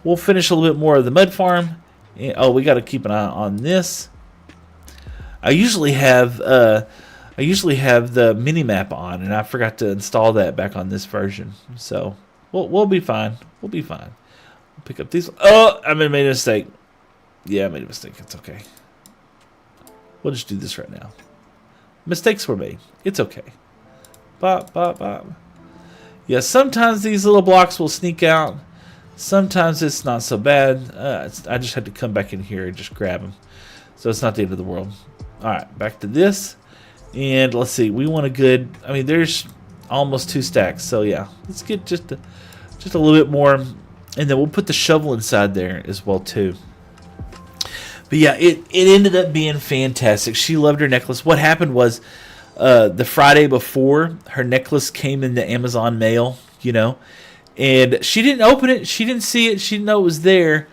we'll finish a little bit more of the mud farm. Oh, we got to keep an eye on this. I usually have the mini map on, and I forgot to install that back on this version. So we'll be fine. We'll pick up these. Oh, I made a mistake. Yeah, I made a mistake. It's okay. We'll just do this right now. Mistakes were made. It's okay. Bop, bop, bop. Yeah, sometimes these little blocks will sneak out. Sometimes it's not so bad. I just had to come back in here and just grab them. So it's not the end of the world. All right, back to this. And let's see. We want a good... there's almost 2 stacks. So yeah, let's get just a little bit more. And then we'll put the shovel inside there as well too. But yeah, it ended up being fantastic. She loved her necklace. What happened was the Friday before, her necklace came in the Amazon mail, and she didn't open it. She didn't see it. She didn't know it was there.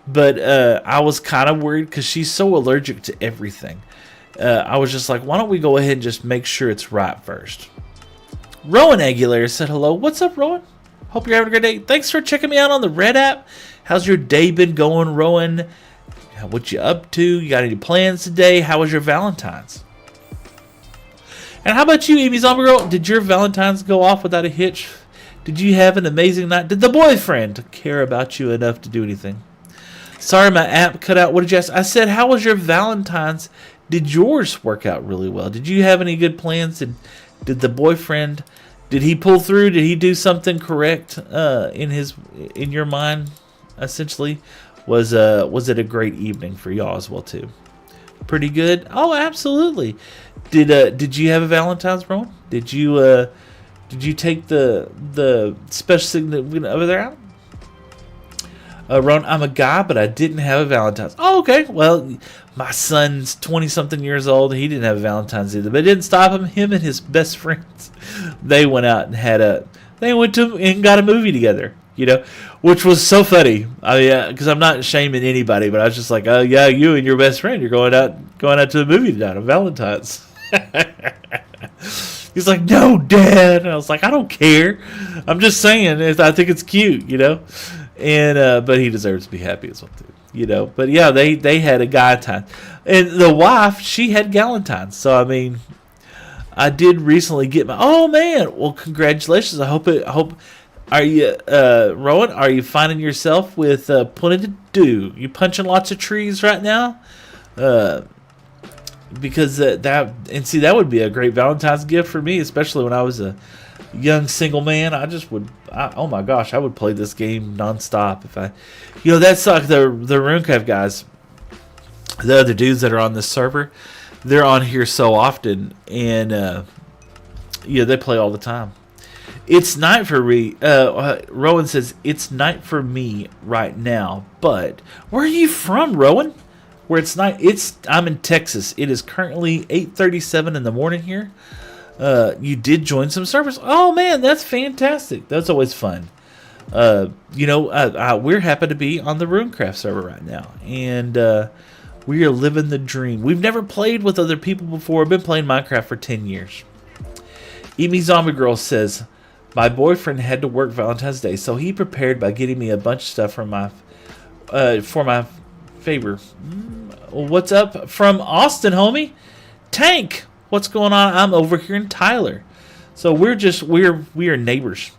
But I was kind of worried because she's so allergic to everything. I was just like, why don't we go ahead and just make sure it's right first. Rowan Aguilera said hello. What's up, Rowan? Hope you're having a great day. Thanks for checking me out on the Red app. How's your day been going, Rowan? What you up to? You got any plans today? How was your Valentine's? And how about you, Amy Zombie Girl? Did your Valentine's go off without a hitch? Did you have an amazing night? Did the boyfriend care about you enough to do anything? Sorry, my app cut out. What did you ask? I said, how was your Valentine's? Did yours work out really well? Did you have any good plans? Did the boyfriend, did he pull through? Did he do something correct in your mind, essentially? Was it a great evening for y'all as well too? pretty good. Oh, absolutely. Did you have a Valentine's, Rowan? Did you take the special significant over there out? Ron, I'm a guy, but I didn't have a Valentine's. Oh, okay. Well, my son's 20-something years old. He didn't have a Valentine's either, but it didn't stop him. Him and his best friends, they went out and they went to and got a movie together, which was so funny. I mean, because I'm not shaming anybody, but I was just like, oh, yeah, you and your best friend, you're going out to the movie tonight on Valentine's. He's like, no, Dad. And I was like, I don't care. I'm just saying, I think it's cute, And but he deserves to be happy as well too, But yeah, they had a guy time, and the wife, she had Galentine's. So I mean, I did recently get my. Oh man, well congratulations. I hope. Are you Rowan? Are you finding yourself with plenty to do? You punching lots of trees right now? Because that would be a great Valentine's gift for me, especially when I was a young single man. Oh my gosh, I would play this game nonstop if I, that's like the Runecraft guys, the other dudes that are on this server. They're on here so often, and they play all the time. It's night for me. Rowan says it's night for me right now. But where are you from, Rowan? Where it's night? I'm in Texas. It is currently 8:37 in the morning here. You did join some servers. Oh man, that's fantastic. That's always fun. We're happy to be on the Runecraft server right now, and we are living the dream. We've never played with other people before. I've been playing Minecraft for 10 years. Eat Me Zombie Girl says, my boyfriend had to work Valentine's Day, so he prepared by getting me a bunch of stuff for my favor. What's up from Austin, homie? Tank, what's going on? I'm over here in Tyler. So we are neighbors.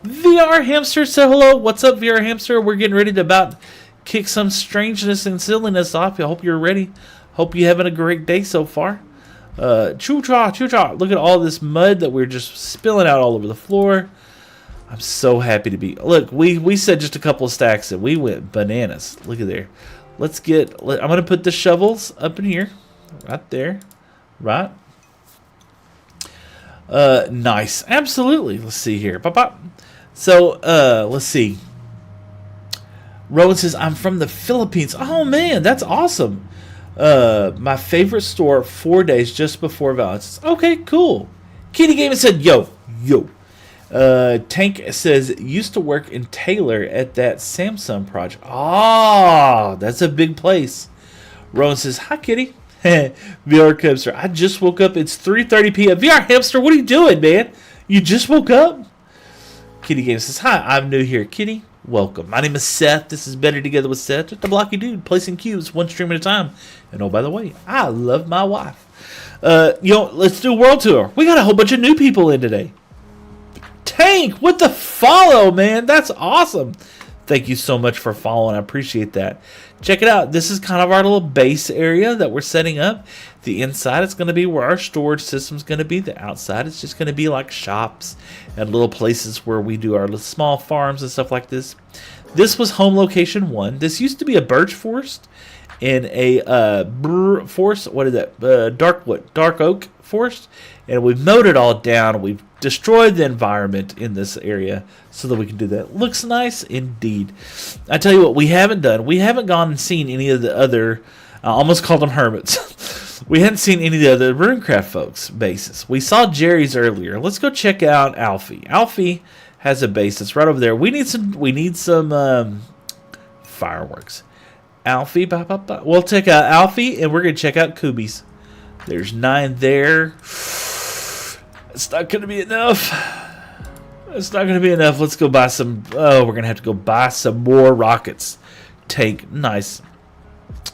VR Hamster said hello. What's up, VR Hamster? We're getting ready to about kick some strangeness and silliness off. I hope you're ready. Hope you're having a great day so far. Choo-cha. Look at all this mud that we're just spilling out all over the floor. I'm so happy to be. Look, we said just a couple of stacks and we went bananas. Look at there. I'm going to put the shovels up in here. Right there. Right. Nice. Absolutely. Let's see here. Pop. So, let's see. Rowan says, I'm from the Philippines. Oh, man, that's awesome. My favorite store 4 days just before Valentine's. Okay, cool. Kitty Gamer said, yo. Tank says, used to work in Taylor at that Samsung project. Ah, that's a big place. Rowan says, hi, Kitty. VR Hamster, I just woke up. It's 3:30 p.m. VR Hamster, what are you doing, man? You just woke up? Kitty Gamer says, hi, I'm new here. Kitty, welcome. My name is Seth. This is Better Together with Seth. Just a blocky dude placing cubes one stream at a time. And oh, by the way, I love my wife. Let's do a world tour. We got a whole bunch of new people in today. Tank, what the follow, man? That's awesome. Thank you so much for following. I appreciate that. Check it out. This is kind of our little base area that we're setting up. The inside is going to be where our storage system is going to be. The outside is just going to be like shops and little places where we do our little small farms and stuff like this. This was home location 1. This used to be a birch forest and a forest. What is that? Dark oak forest. And we've mowed it all down. We've destroyed the environment in this area so that we can do that. Looks nice indeed. I tell you what, we haven't done. We haven't gone and seen any of the other, I almost called them hermits. We hadn't seen any of the other Runecraft folks' bases. We saw Jerry's earlier. Let's go check out Alfie. Alfie has a base that's right over there. We need some fireworks. Alfie, we'll check out Alfie, and we're going to check out Kubi's. There's 9 there. It's not going to be enough. Let's go buy some. Oh, we're going to have to go buy some more rockets. Tank. Nice.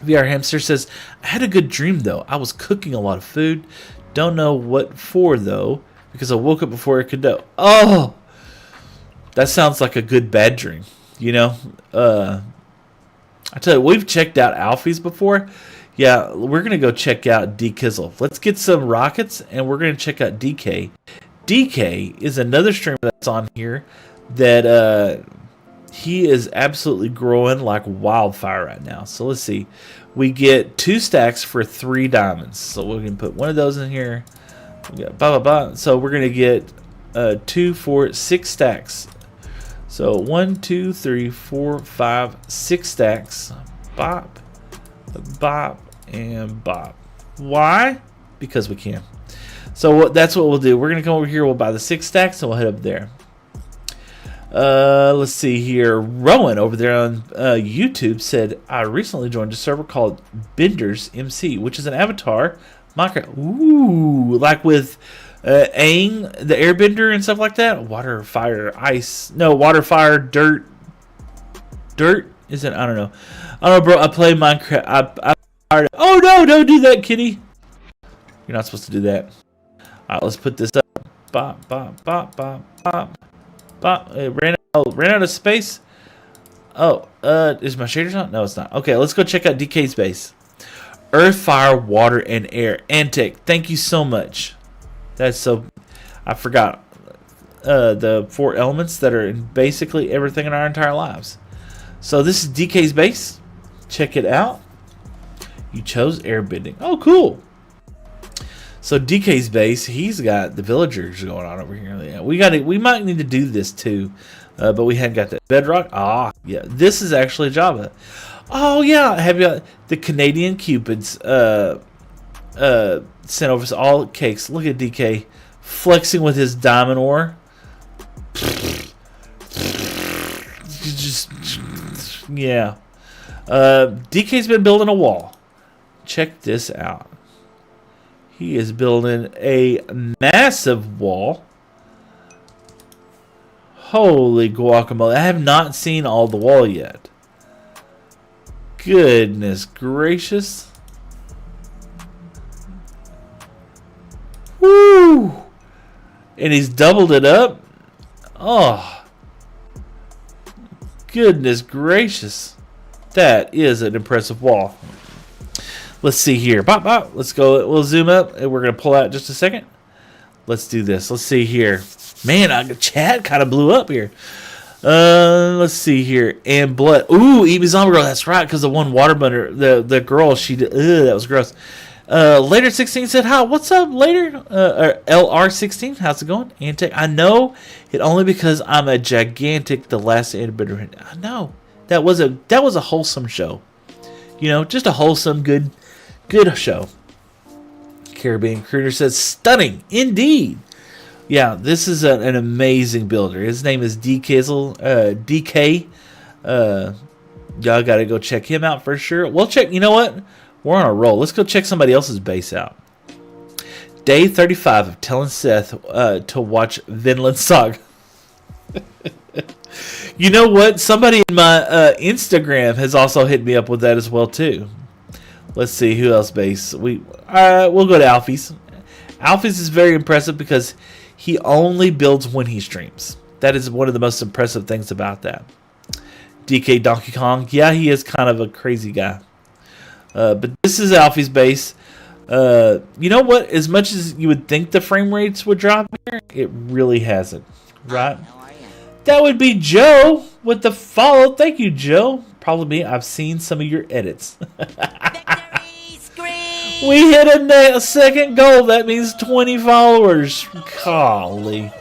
VR Hamster says, I had a good dream, though. I was cooking a lot of food. Don't know what for, though, because I woke up before I could know. Oh, that sounds like a good bad dream. I tell you, we've checked out Alfie's before. Yeah, we're going to go check out D-Kizzle. Let's get some rockets, and we're going to check out DK. DK is another streamer that's on here that he is absolutely growing like wildfire right now. So let's see. we get 2 stacks for 3 diamonds. So we can put one of those in here. We got blah, blah, blah. So we're going to get 2, 4, 6 stacks. So 1, 2, 3, 4, 5, 6 stacks. Bop, bop, and bop. Why? Because we can. So that's what we'll do. We're going to come over here. We'll buy the 6 stacks and we'll head up there. Let's see here. Rowan over there on YouTube said, I recently joined a server called Bender's MC, which is an avatar Minecraft. Ooh, like with Aang, the airbender and stuff like that. Water, fire, ice. No, water, fire, dirt. Dirt? Is it? I don't know. I don't know, bro. I play Minecraft. Oh, no, don't do that, kitty. You're not supposed to do that. All right, let's put this up. Bop, bop, bop, bop, bop. Bop. It ran out of space. Oh, is my shaders on? No, it's not. Okay, let's go check out DK's base. Earth, fire, water, and air. Antec, thank you so much. That's so... I forgot. The 4 elements that are in basically everything in our entire lives. So this is DK's base. Check it out. You chose airbending. Oh, cool. So DK's base, he's got the villagers going on over here. Yeah, we might need to do this too, but we hadn't got that bedrock. Ah, yeah, this is actually Java. Oh yeah, have you the Canadian Cupids sent over us all cakes? Look at DK flexing with his diamond ore. Just yeah. DK's been building a wall. Check this out. He is building a massive wall. Holy guacamole. I have not seen all the wall yet. Goodness gracious. Woo! And he's doubled it up. Oh. Goodness gracious. That is an impressive wall. Let's see here. Bop, bop. Let's go. We'll zoom up and we're going to pull out just a second. Let's do this. Let's see here. Man, chat kind of blew up here. Let's see here. And blood. Ooh, Eat Me Zombie Girl. That's right, because the one waterbender, the girl, she did. That was gross. Later 16 said, hi, what's up, Later? LR16, how's it going? Antec, I know it only because I'm a gigantic The Last Airbender. I know. That was a wholesome show. You know, just a wholesome, good show. Caribbean Crooner says, stunning, indeed. Yeah, this is an amazing builder. His name is DK. Y'all got to go check him out for sure. We'll check, you know what? We're on a roll. Let's go check somebody else's base out. Day 35 of telling Seth to watch Vinland Saga. You know what? Somebody in my Instagram has also hit me up with that as well too. Let's see who else base. We'll go to Alfie's. Alfie's is very impressive because he only builds when he streams. That is one of the most impressive things about that. DK Donkey Kong. Yeah, he is kind of a crazy guy. But this is Alfie's base. You know what? As much as you would think the frame rates would drop here, it really hasn't. Right? That would be Joe with the follow. Thank you, Joe. Probably me. I've seen some of your edits. We hit a second goal. That means 20 followers. Golly.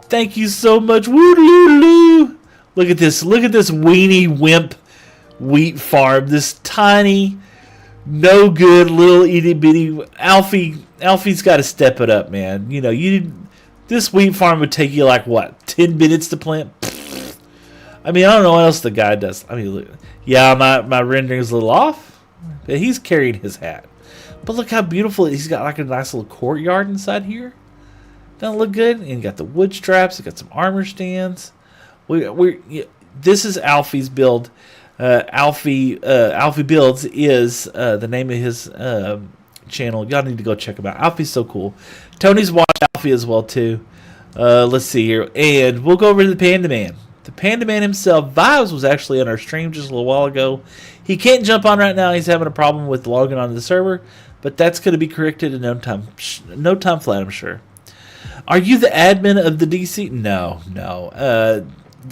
Thank you so much. Woo-doo-doo. Look at this. Look at this weenie wimp wheat farm. This tiny, no good little itty bitty. Alfie's got to step it up, man. You know, this wheat farm would take you like what, 10 minutes to plant? I mean, I don't know what else the guy does. I mean, look, yeah, my rendering's a little off, but he's carried his hat. But look how beautiful he's got, like a nice little courtyard inside here. Doesn't it look good? And you got the wood straps. You got some armor stands. This is Alfie's build. Alfie Builds is the name of his channel. Y'all need to go check him out. Alfie's so cool. Tony's watched Alfie as well too. Let's see here, and we'll go over to the Panda Man. The Panda Man himself, Vibes, was actually on our stream just a little while ago. He can't jump on right now. He's having a problem with logging onto the server, but that's going to be corrected in no time flat, I'm sure. Are you the admin of the DC? No. The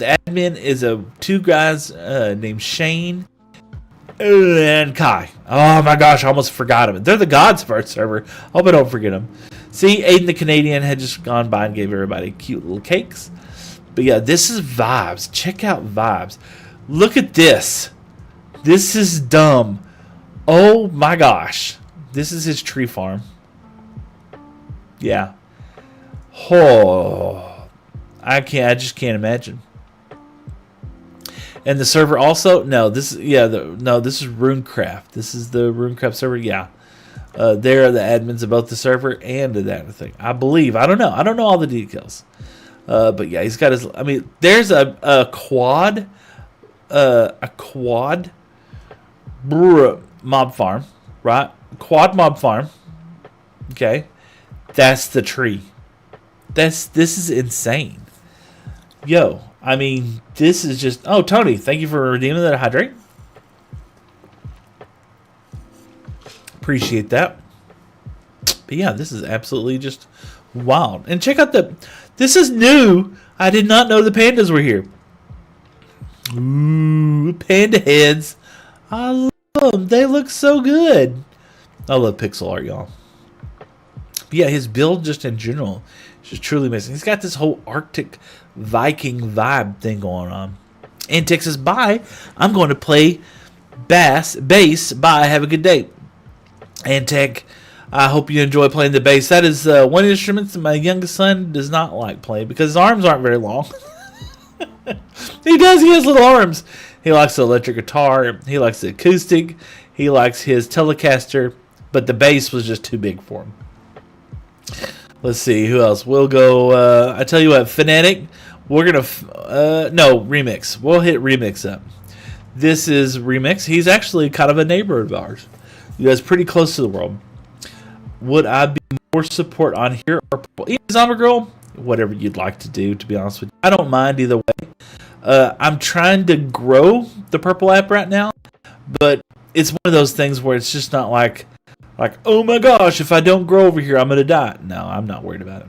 admin is two guys named Shane and Kai. Oh my gosh, I almost forgot him. They're the gods of our server. Hope I don't forget them. See, Aiden the Canadian had just gone by and gave everybody cute little cakes. But yeah, this is Vibes. Check out Vibes. Look at this. This is dumb. Oh my gosh. This is his tree farm. Yeah. Oh, I just can't imagine. And the server also, this is Runecraft. This is the Runecraft server. Yeah, they're the admins of both the server and of that thing. I believe. I don't know all the details. But yeah, he's got his. I mean, there's a quad mob farm, right? Quad mob farm. Okay, that's the tree. This is insane. Yo, I mean, this is just... Oh, Tony, thank you for redeeming that hydrate. Appreciate that. But yeah, this is absolutely just wild. And check out this is new. I did not know the pandas were here. Ooh, panda heads. I love them. They look so good. I love pixel art, y'all. But yeah, his build just in general is just truly amazing. He's got this whole Arctic Viking vibe thing going on. And Texas, bye. I'm going to play bass. Bye. Have a good day. And Tech, I hope you enjoy playing the bass. That is one instrument that my youngest son does not like playing because his arms aren't very long. He has little arms. He likes the electric guitar. He likes the acoustic. He likes his Telecaster. But the bass was just too big for him. Let's see, who else? We'll go, I tell you what, Fanatic. We're going to, no, Remix. We'll hit Remix up. This is Remix. He's actually kind of a neighbor of ours. You guys pretty close to the world. Would I be more support on here or Zombie Girl? Whatever you'd like to do, to be honest with you. I don't mind either way. I'm trying to grow the Purple app right now, but it's one of those things where it's just not like, oh my gosh, if I don't grow over here, I'm going to die. No, I'm not worried about it.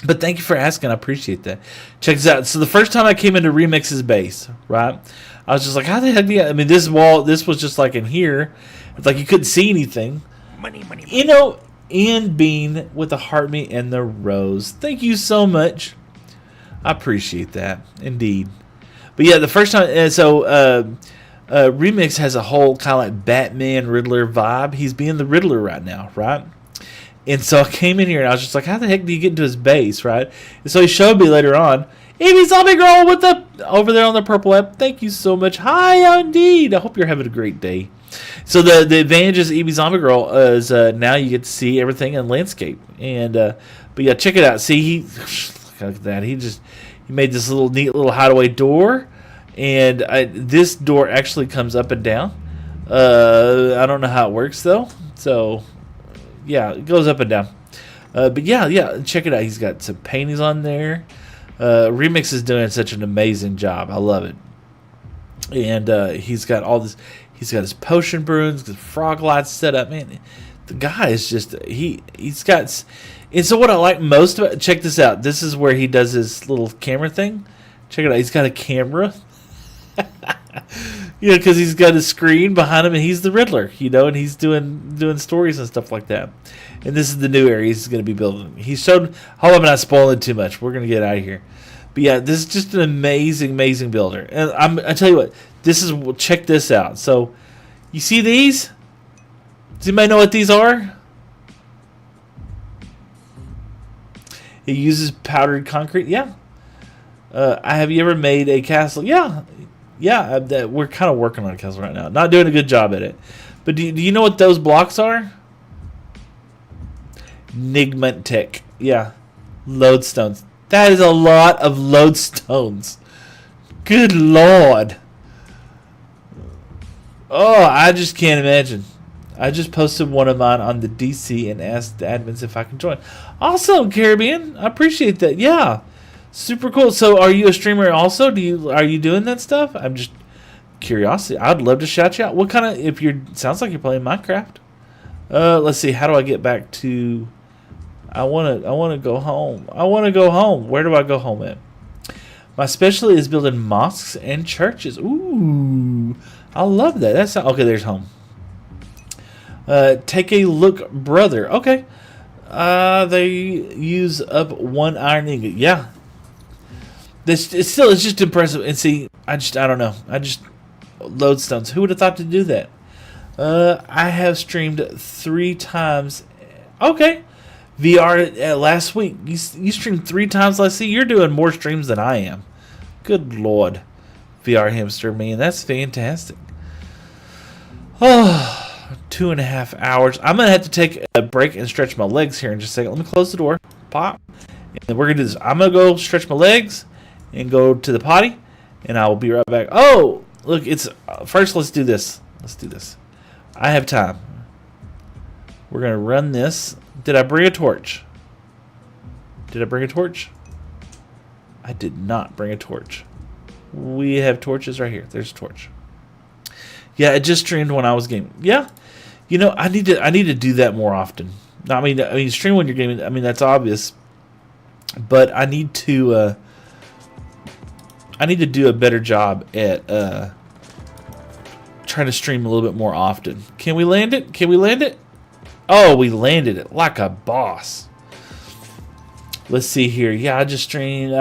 But thank you for asking. I appreciate that. Check this out. So the first time I came into Remix's base, right, I was just like, how the heck do you... I mean, this was just like in here. It's like you couldn't see anything. Money. You know, Ian Bean with the heart meat and the rose. Thank you so much. I appreciate that. Indeed. But yeah, the first time... Remix has a whole kind of like Batman Riddler vibe. He's being the Riddler right now, right? And so I came in here and I was just like, how the heck do you get into his base, right? And so he showed me later on, Evie Zombie Girl with over there on the Purple app. Thank you so much. Hi, indeed. I hope you're having a great day. So the advantage is Evie Zombie Girl is now you get to see everything in landscape. And but yeah, check it out. See, look at that. He made this neat little hideaway door. And this door actually comes up and down. I don't know how it works though. So yeah, it goes up and down. But yeah, check it out. He's got some paintings on there. Remix is doing such an amazing job. I love it. And he's got all this. He's got his potion brewing, his frog lights set up. Man, the guy is just he's got. And so what I like most about, check this out. This is where he does his little camera thing. Check it out. He's got a camera. You know, because he's got a screen behind him and he's the Riddler, you know, and he's doing stories and stuff like that. And this is the new area he's going to be building. He showed, hold up, I'm not spoiling too much. We're going to get out of here. But yeah, this is just an amazing builder. And I tell you what, check this out. So, you see these? Does anybody know what these are? He uses powdered concrete. Yeah. Have you ever made a castle? Yeah. We're kind of working on a castle right now. Not doing a good job at it. But do you know what those blocks are? Nigmantic. Yeah. Lodestones. That is a lot of lodestones. Good Lord. Oh, I just can't imagine. I just posted one of mine on the DC and asked the admins if I can join. Awesome, Caribbean. I appreciate that. Yeah. Super cool. So, are you a streamer also? Are you doing that stuff? I'm just curiosity. I'd love to shout you out. What kind of? Sounds like you're playing Minecraft. Let's see. How do I get back to? I want to go home. Where do I go home at? My specialty is building mosques and churches. Ooh, I love that. That's okay. There's home. Take a look, brother. Okay. They use up 1 iron ingot. Yeah. It's just impressive. And see, I don't know. I just lodestones. Who would have thought to do that? I have streamed 3 times. Okay. VR last week. You streamed 3 times last week. You're doing more streams than I am. Good Lord. VR hamster, man. That's fantastic. Oh, 2.5 hours. I'm going to have to take a break and stretch my legs here in just a second. Let me close the door. Pop. And then we're going to do this. I'm going to go stretch my legs and go to the potty. And I will be right back. Oh, look. It's first, let's do this. Let's do this. I have time. We're going to run this. Did I bring a torch? Did I bring a torch? I did not bring a torch. We have torches right here. There's a torch. Yeah, it just streamed when I was gaming. Yeah, you know, I need to do that more often. I mean, stream when you're gaming. I mean, that's obvious, but I need to do a better job at trying to stream a little bit more often. Can we land it? Can we land it? Oh, we landed it like a boss. Let's see here. Yeah, I just streamed.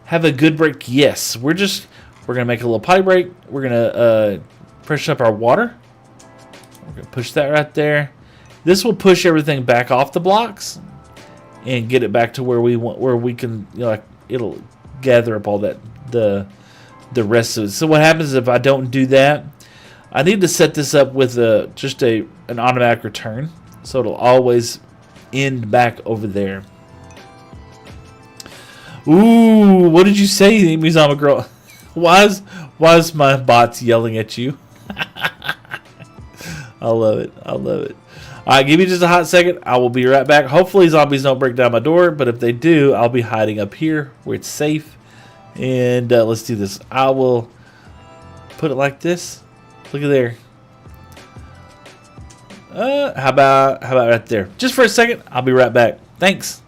Have a good break. Yes, we're gonna make a little potty break. We're gonna pressure up our water. We're gonna push that right there. This will push everything back off the blocks and get it back to where we want, where we can, you know, like it'll gather up all that the rest of it. So what happens if I don't do that? I need to set this up with just an automatic return, so it'll always end back over there. Ooh, what did you say, Mizama girl? Why is my bots yelling at you? I love it. I love it. All right, give me just a hot second. I will be right back. Hopefully zombies don't break down my door, but if they do, I'll be hiding up here where it's safe. And let's do this. I will put it like this. Look at there. How about right there? Just for a second. I'll be right back. Thanks.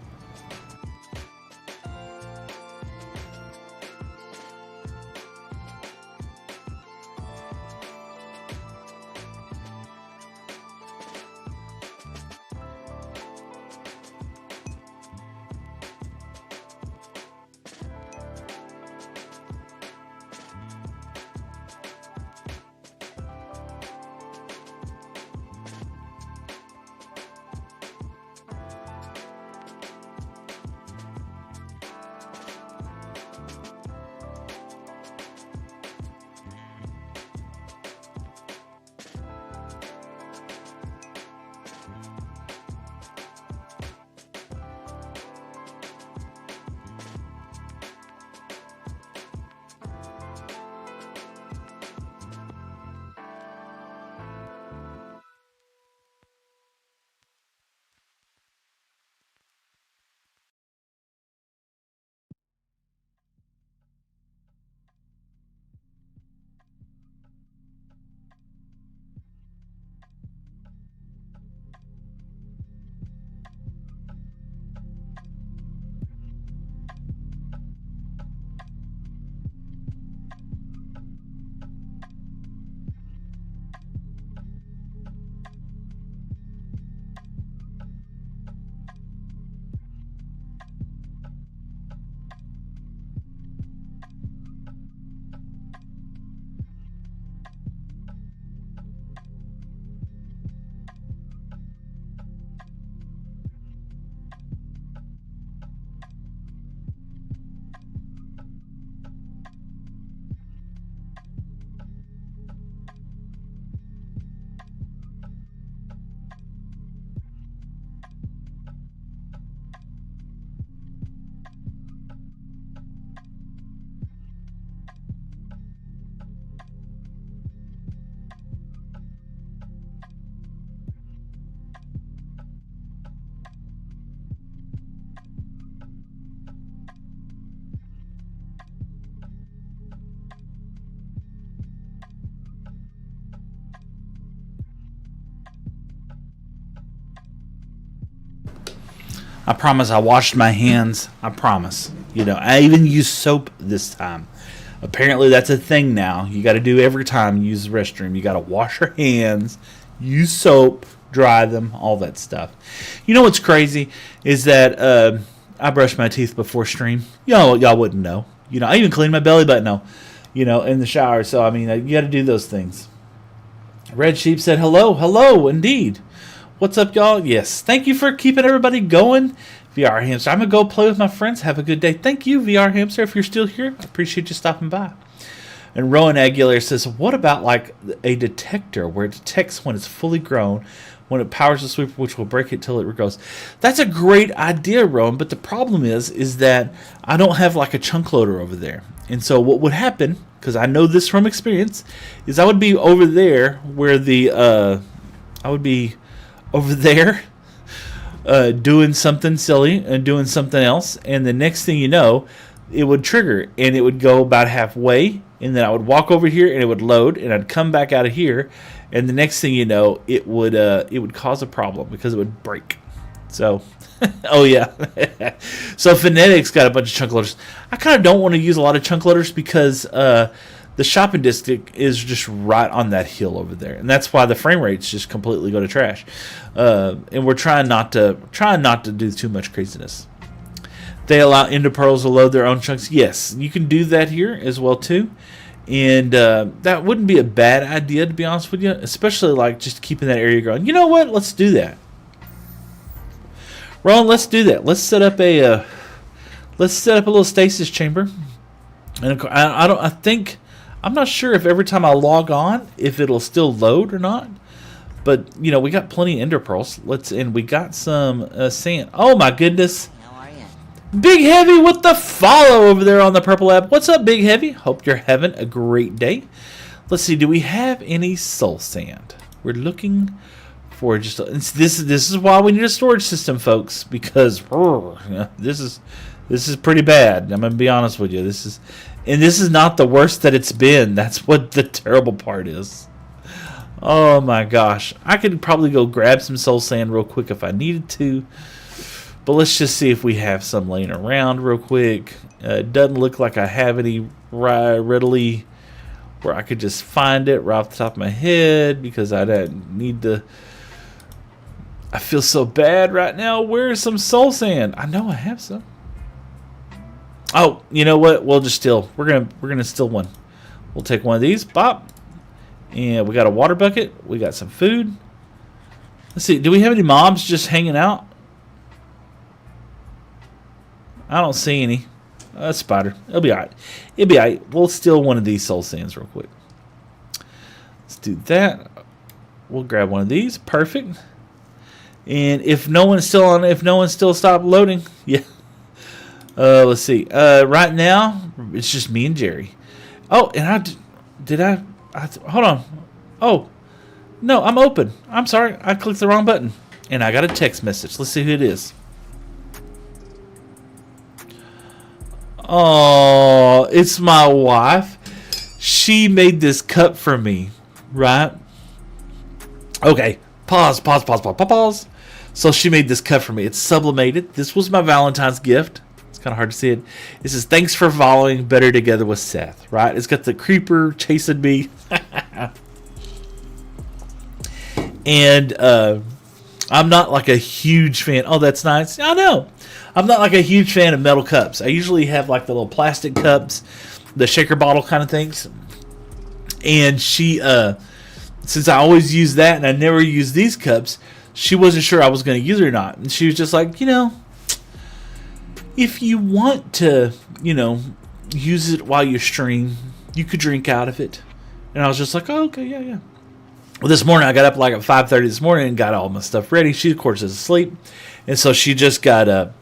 I promise I washed my hands. I promise. You know, I even used soap this time. Apparently, that's a thing now. You got to do every time you use the restroom. You got to wash your hands, use soap, dry them, all that stuff. You know what's crazy is that I brush my teeth before stream. Y'all wouldn't know. I even clean my belly button now, in the shower. So, I mean, you got to do those things. Red Sheep said, hello, indeed. What's up, y'all? Yes, thank you for keeping everybody going. VR Hamster, I'm going to go play with my friends. Have a good day. Thank you, VR Hamster, if you're still here. I appreciate you stopping by. And Rowan Aguilar says, what about like a detector where it detects when it's fully grown, when it powers the sweeper, which will break it till it grows? That's a great idea, Rowan, but the problem is that I don't have like a chunk loader over there. And so what would happen, because I know this from experience, is I would be over there where doing something silly and doing something else, and the next thing you know, it would trigger and it would go about halfway, and then I would walk over here and it would load, and I'd come back out of here, and the next thing you know, it would cause a problem because it would break. So, oh yeah. So Phonetics got a bunch of chunk loaders. I kind of don't want to use a lot of chunk loaders because the shopping district is just right on that hill over there, and that's why the frame rates just completely go to trash. And we're trying not to do too much craziness. They allow Ender Pearls to load their own chunks. Yes, you can do that here as well too, and that wouldn't be a bad idea, to be honest with you. Especially like just keeping that area growing. You know what? Let's do that. Ron, let's do that. Let's set up a little stasis chamber, and I'm not sure if every time I log on, if it'll still load or not. But, we got plenty of Ender Pearls. And we got some sand. Oh, my goodness. How are you? Big Heavy with the follow over there on the Purple app. What's up, Big Heavy? Hope you're having a great day. Let's see. Do we have any soul sand? We're looking for just... This is why we need a storage system, folks. Because this is pretty bad. I'm going to be honest with you. This is not the worst that it's been. That's what the terrible part is. Oh my gosh. I could probably go grab some soul sand real quick if I needed to. But let's just see if we have some laying around real quick. It doesn't look like I have any readily where I could just find it right off the top of my head, because I need to... I feel so bad right now. Where's some soul sand? I know I have some. Oh, you know what? We'll just steal. We're gonna steal one. We'll take one of these. Bop. And we got a water bucket. We got some food. Let's see. Do we have any mobs just hanging out? I don't see any. A spider. It'll be alright. We'll steal one of these soul sands real quick. Let's do that. We'll grab one of these. Perfect. And if no one's still stopped loading, yeah. Let's see. Right now, it's just me and Jerry. Oh, and hold on. Oh, no, I'm open. I'm sorry. I clicked the wrong button. And I got a text message. Let's see who it is. Oh, it's my wife. She made this cup for me, right? Okay, pause. So she made this cup for me. It's sublimated. This was my Valentine's gift. Kind of hard to see it. It says, thanks for following Better Together with Seth, right? It's got the creeper chasing me. And I'm not like a huge fan. Oh, that's nice. I know. I'm not like a huge fan of metal cups. I usually have like the little plastic cups, the shaker bottle kind of things. And she, since I always use that and I never use these cups, she wasn't sure I was going to use it or not. And she was just like, if you want to, use it while you stream, you could drink out of it. And I was just like, oh, okay, yeah. Well, this morning, I got up like at 5:30 this morning and got all my stuff ready. She, of course, is asleep. And so she just got up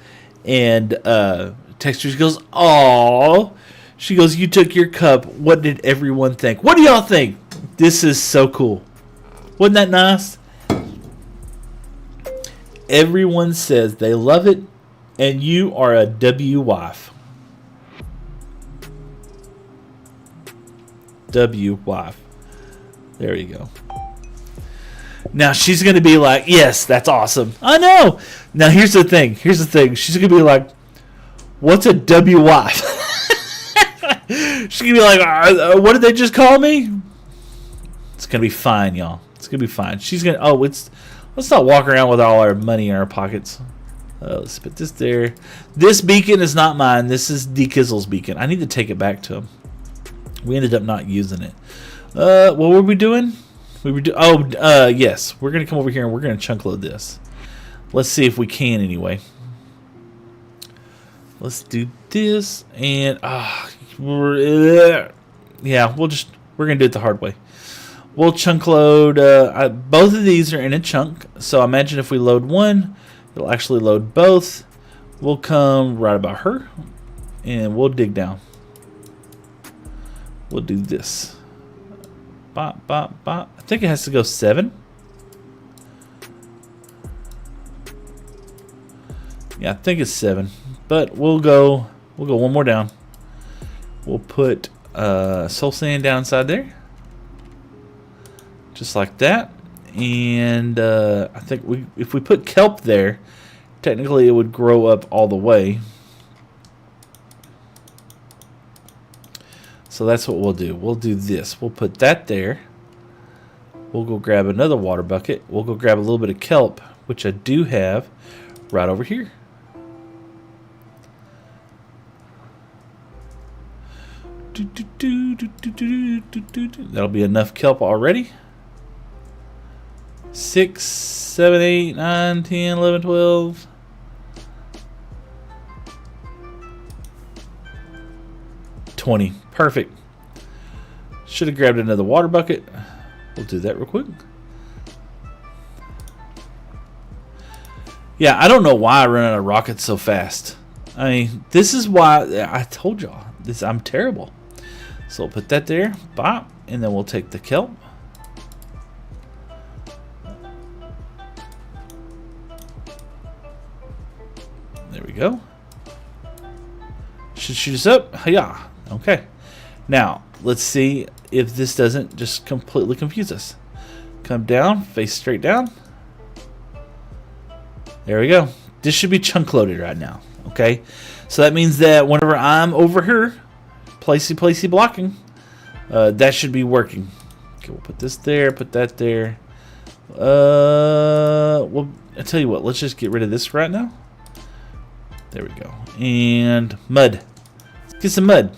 and texted her. She goes, oh. She goes, you took your cup. What did everyone think? What do y'all think? This is so cool. Wasn't that nice? Everyone says they love it. And you are a W wife. W wife. There you go. Now she's going to be like, yes, that's awesome. I know. Now here's the thing. She's going to be like, what's a W wife? She's She's gonna be like, what did they just call me? It's gonna be fine, y'all. It's gonna be fine. She's gonna. Oh, let's not walk around with all our money in our pockets. Let's put this there. This beacon is not mine. This is D-Kizzle's beacon. I need to take it back to him. We ended up not using it. What were we doing? Yes. We're gonna come over here and we're gonna chunk load this. Let's see if we can anyway. Let's do this and we're gonna do it the hard way. We'll chunk load. Both of these are in a chunk, so imagine if we load one, it'll actually load both. We'll come right about her, and we'll dig down. We'll do this. Bop, bop, bop. I think it has to go 7. Yeah, I think it's 7, but we'll go one more down. We'll put soul sand down inside there. Just like that. And I think if we put kelp there, technically it would grow up all the way. So that's what we'll do. We'll do this. We'll put that there. We'll go grab another water bucket. We'll go grab a little bit of kelp, which I do have right over here. That'll be enough kelp already. 6, 7, 8, 9, 10, 11, 12. $20. Perfect. Should have grabbed another water bucket. We'll do that real quick. Yeah, I don't know why I run out of rockets so fast. I mean, this is why I told y'all this. I'm terrible. So we'll put that there, bop, and then we'll take the kelp. There we go. Should shoot us up. Yeah. Okay. Now, let's see if this doesn't just completely confuse us. Come down, face straight down. There we go. This should be chunk loaded right now. Okay. So that means that whenever I'm over here, placey blocking, that should be working. Okay, we'll put this there, put that there. Well, I tell you what, let's just get rid of this right now. There we go. And mud. Let's get some mud.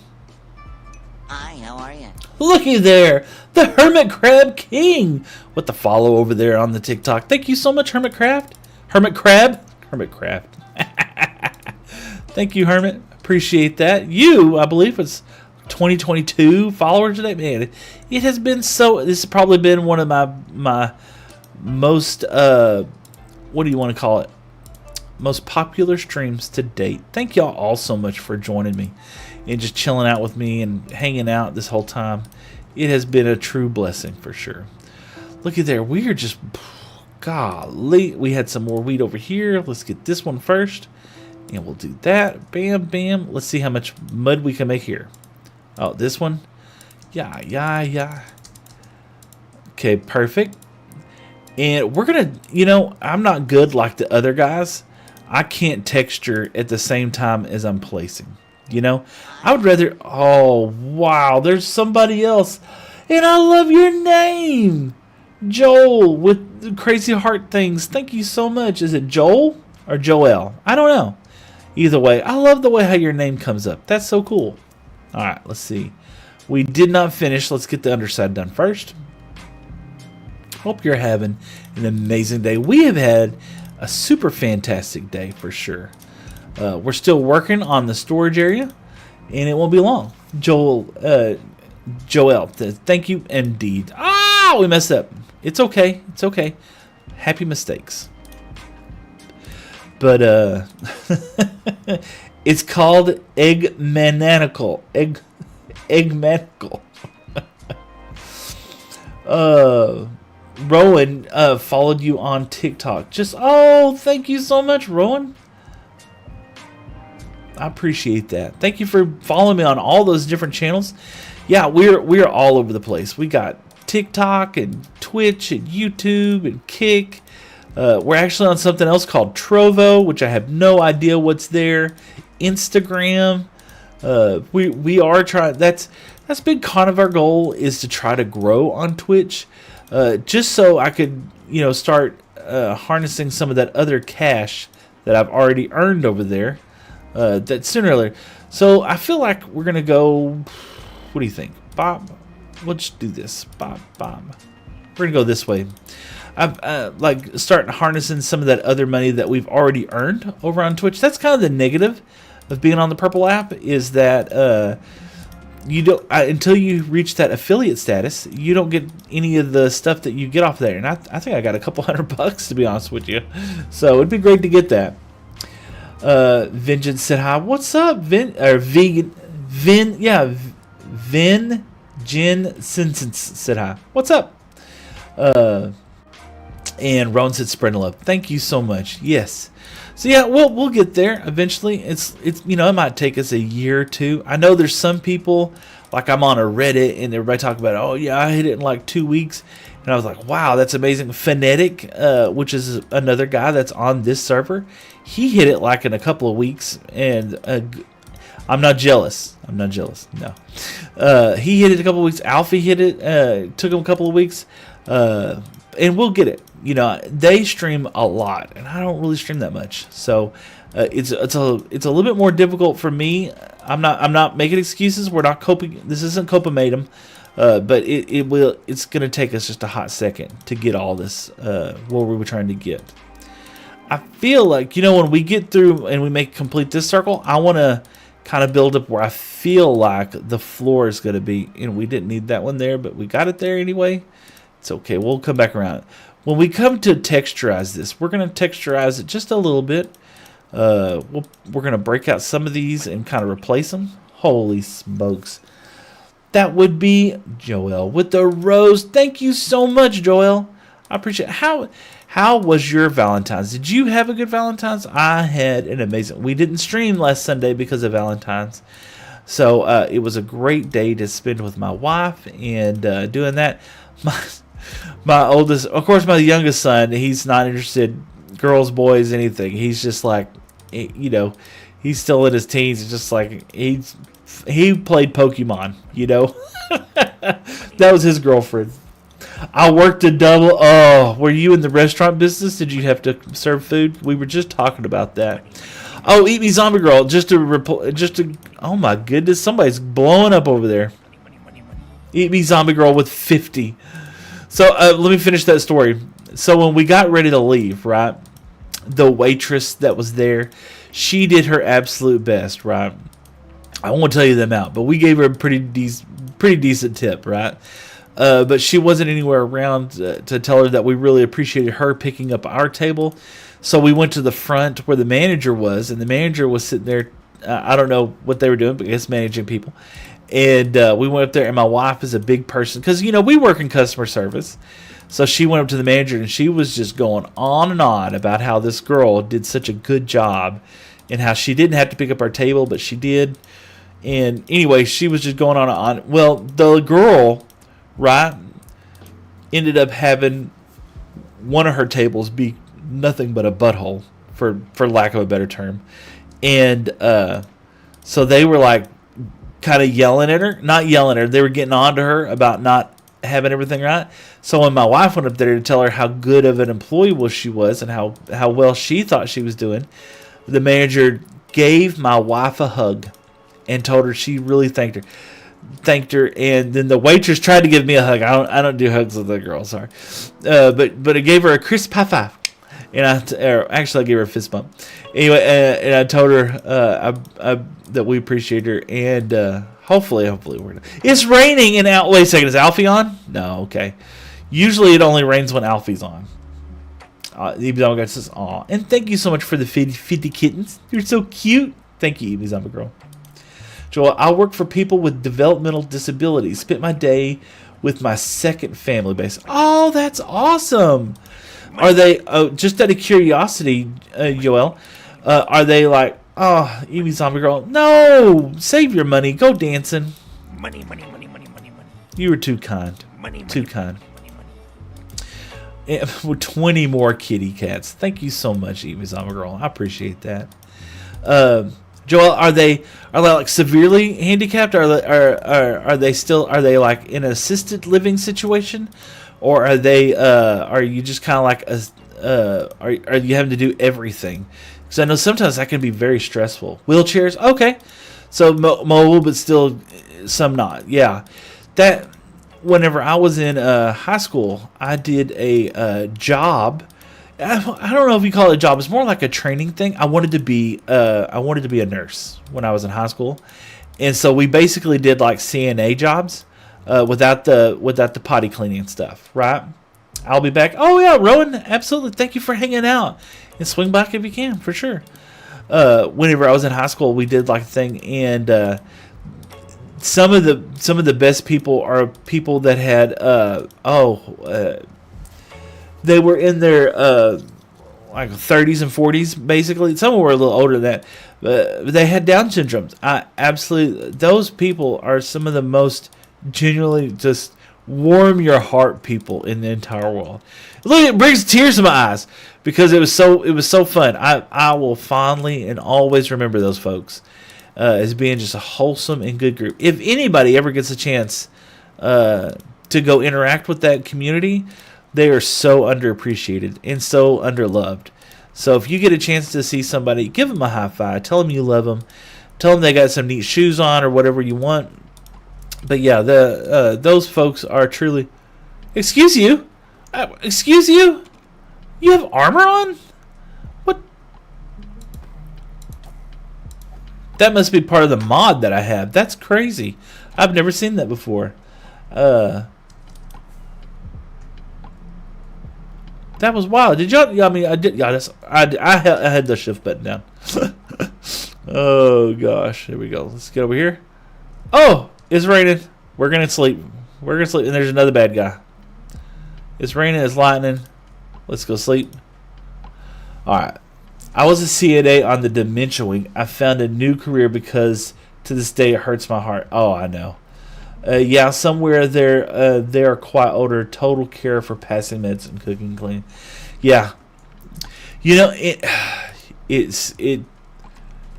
Hi, how are you? Looky there, the Hermit Crab King with the follow over there on the TikTok. Thank you so much, Hermit Craft. Hermit Crab. Thank you, Hermit. Appreciate that. You, I believe, was 2022 followers today. Man, it has been so. This has probably been one of my most what do you want to call it? Most popular streams to date. Thank y'all all so much for joining me and just chilling out with me and hanging out this whole time. It has been a true blessing for sure. Look at there. We are just, golly. We had some more wheat over here. Let's get this one first. And we'll do that. Bam, bam. Let's see how much mud we can make here. Oh, this one. Yeah. Okay, perfect. And we're going to, I'm not good like the other guys. I can't texture at the same time as I'm placing. I would rather... Oh, wow. There's somebody else. And I love your name. Joel with the crazy heart things. Thank you so much. Is it Joel or Joel? I don't know. Either way, I love the way how your name comes up. That's so cool. All right, let's see. We did not finish. Let's get the underside done first. Hope you're having an amazing day. We have had a super fantastic day for sure. We're still working on the storage area, and it won't be long. Joel, thank you indeed. We messed up. It's okay. It's okay. Happy mistakes. But it's called egg maniacal. Egg maniacal. Rowan followed you on TikTok. Thank you so much, Rowan. I appreciate that. Thank you for following me on all those different channels. Yeah, we're all over the place. We got TikTok and Twitch and YouTube and Kick. We're actually on something else called Trovo, which I have no idea what's there. Instagram. We are trying. That's been kind of our goal, is to try to grow on Twitch, just so I could start harnessing some of that other cash that I've already earned over there. That sooner or later. So I feel like we're gonna go. What do you think, Bob? Let's do this, Bob. We're gonna go this way. I've like starting harnessing some of that other money that we've already earned over on Twitch. That's kind of the negative of being on the Purple app, is that you don't until you reach that affiliate status, you don't get any of the stuff that you get off there. And I think I got a couple $100, to be honest with you. So it'd be great to get that. Vengeance said hi. What's up, Vegan? Jen Simpson said hi. What's up? And Ron said spread love. Thank you so much. Yes. So yeah, we'll get there eventually. It's it might take us a year or two. I know there's some people, like I'm on a Reddit and everybody talk about, oh yeah, I hit it in like 2 weeks. And I was like, wow, that's amazing. Phonetic, which is another guy that's on this server, he hit it like in a couple of weeks. And I'm not jealous. No. He hit it a couple of weeks. Alfie hit it. Took him a couple of weeks. And we'll get it. They stream a lot, and I don't really stream that much. So it's a little bit more difficult for me. I'm not making excuses. We're not coping. This isn't Copa-Matum. But it's going to take us just a hot second to get all this what we were trying to get. I feel like, when we get through and we complete this circle, I want to kind of build up where I feel like the floor is going to be. We didn't need that one there, but we got it there anyway. It's okay. We'll come back around. When we come to texturize this, we're going to texturize it just a little bit. We're going to break out some of these and kind of replace them. Holy smokes. That would be Joel with the rose. Thank you so much, Joel. I appreciate it. How was your Valentine's? Did you have a good Valentine's? I had an amazing. We didn't stream last Sunday because of Valentine's. So it was a great day to spend with my wife and doing that. My oldest, of course, my youngest son, he's not interested, girls, boys, anything. He's just like, he's still in his teens. It's just like he played Pokemon, That was his girlfriend. I worked a double. Oh, were you in the restaurant business? Did you have to serve food? We were just talking about that. Oh, Eat Me Zombie Girl. Oh my goodness, somebody's blowing up over there. Eat Me Zombie Girl with 50. So let me finish that story. So when we got ready to leave, right, the waitress that was there, she did her absolute best, right? I won't tell you them out, but we gave her a pretty decent tip, right? But she wasn't anywhere around to tell her that we really appreciated her picking up our table. So we went to the front where the manager was, and the manager was sitting there. I don't know what they were doing, but I guess managing people. And we went up there, and my wife is a big person because, we work in customer service. So she went up to the manager, and she was just going on and on about how this girl did such a good job and how she didn't have to pick up our table, but she did. And anyway, she was just going on and on. Well, the girl, right, ended up having one of her tables be nothing but a butthole, for lack of a better term. And so they were like kind of yelling at her. Not yelling at her. They were getting on to her about not having everything right. So when my wife went up there to tell her how good of an employee she was and how well she thought she was doing, the manager gave my wife a hug and told her she really thanked her. And then the waitress tried to give me a hug. I don't do hugs with the girl, sorry. But I gave her a crisp high five. And actually I gave her a fist bump. Anyway, and I told her that we appreciate her, and hopefully we're gonna. It's raining in out. Wait a second, is Alfie on? No, okay. Usually it only rains when Alfie's on. The Zombie Girl says, "Aw," and thank you so much for the 50 kittens. You're so cute. Thank you, Evie Zombie Girl. Joel, I work for people with developmental disabilities. Spent my day with my second family base. Oh, that's awesome. Are they, just out of curiosity, Joel, are they like, oh, Evie Zombie Girl, no, save your money, go dancing. Money. You were too kind. Too kind. With 20 more kitty cats. Thank you so much, Evie Zombie Girl. I appreciate that. Joel, are they like severely handicapped? Are they still like in an assisted living situation, or are you just kind of like are you having to do everything? Because I know sometimes that can be very stressful. Wheelchairs, okay, so mobile, but still some not. Yeah, that whenever I was in high school, I did a job. I don't know if you call it a job. It's more like a training thing. I wanted to be a nurse when I was in high school, and so we basically did like CNA jobs without the potty cleaning stuff. Right? I'll be back. Oh yeah, Rowan, absolutely. Thank you for hanging out, and swing back if you can for sure. Whenever I was in high school, we did like a thing, and some of the best people are people that had they were in their like 30s and 40s, basically. Some were a little older than that, but they had Down syndromes. Those people are some of the most genuinely just warm your heart people in the entire world. Look, it brings tears to my eyes because it was so fun. I will fondly and always remember those folks as being just a wholesome and good group. If anybody ever gets a chance to go interact with that community, they are so underappreciated and so underloved. So if you get a chance to see somebody, give them a high five. Tell them you love them. Tell them they got some neat shoes on or whatever you want. But yeah, those folks are truly. Excuse you? Excuse you? You have armor on? What? That must be part of the mod that I have. That's crazy. I've never seen that before. That was wild. Did y'all? I mean, I did. Yeah, I had the shift button down. Oh gosh, here we go. Let's get over here. Oh, it's raining. We're gonna sleep. We're gonna sleep. And there's another bad guy. It's raining. It's lightning. Let's go sleep. All right. I was a CNA on the dementia wing. I found a new career because to this day it hurts my heart. Oh, I know. Yeah, somewhere there they are quite older. Total care for passing meds and cooking and cleaning. Yeah, you know it's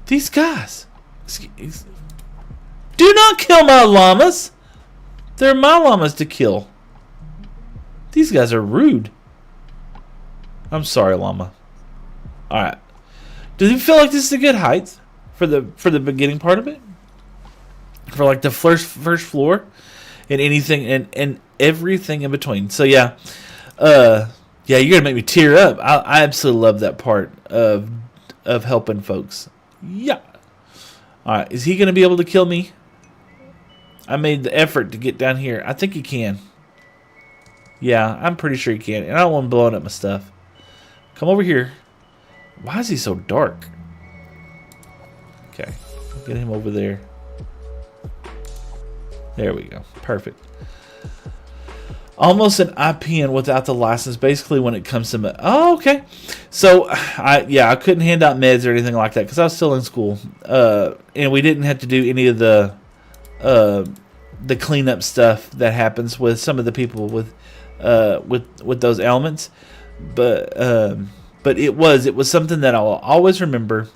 these guys. Do not kill my llamas. They're my llamas to kill. These guys are rude. I'm sorry, llama. All right. Does it feel like this is a good height for the beginning part of it? For like the first floor and anything and everything in between. So yeah, you're gonna make me tear up. I absolutely love that part of helping folks. Yeah. All right, is he gonna be able to kill me? I made the effort to get down here. I think he can. Yeah, I'm pretty sure he can. And I don't want him blowing up my stuff. Come over here. Why is he so dark? Okay, get him over there. There we go. Perfect. Almost an IPN without the license, basically, when it comes to... Oh, okay. So, I couldn't hand out meds or anything like that because I was still in school. And we didn't have to do any of the cleanup stuff that happens with some of the people with those ailments. But it was something that I'll always remember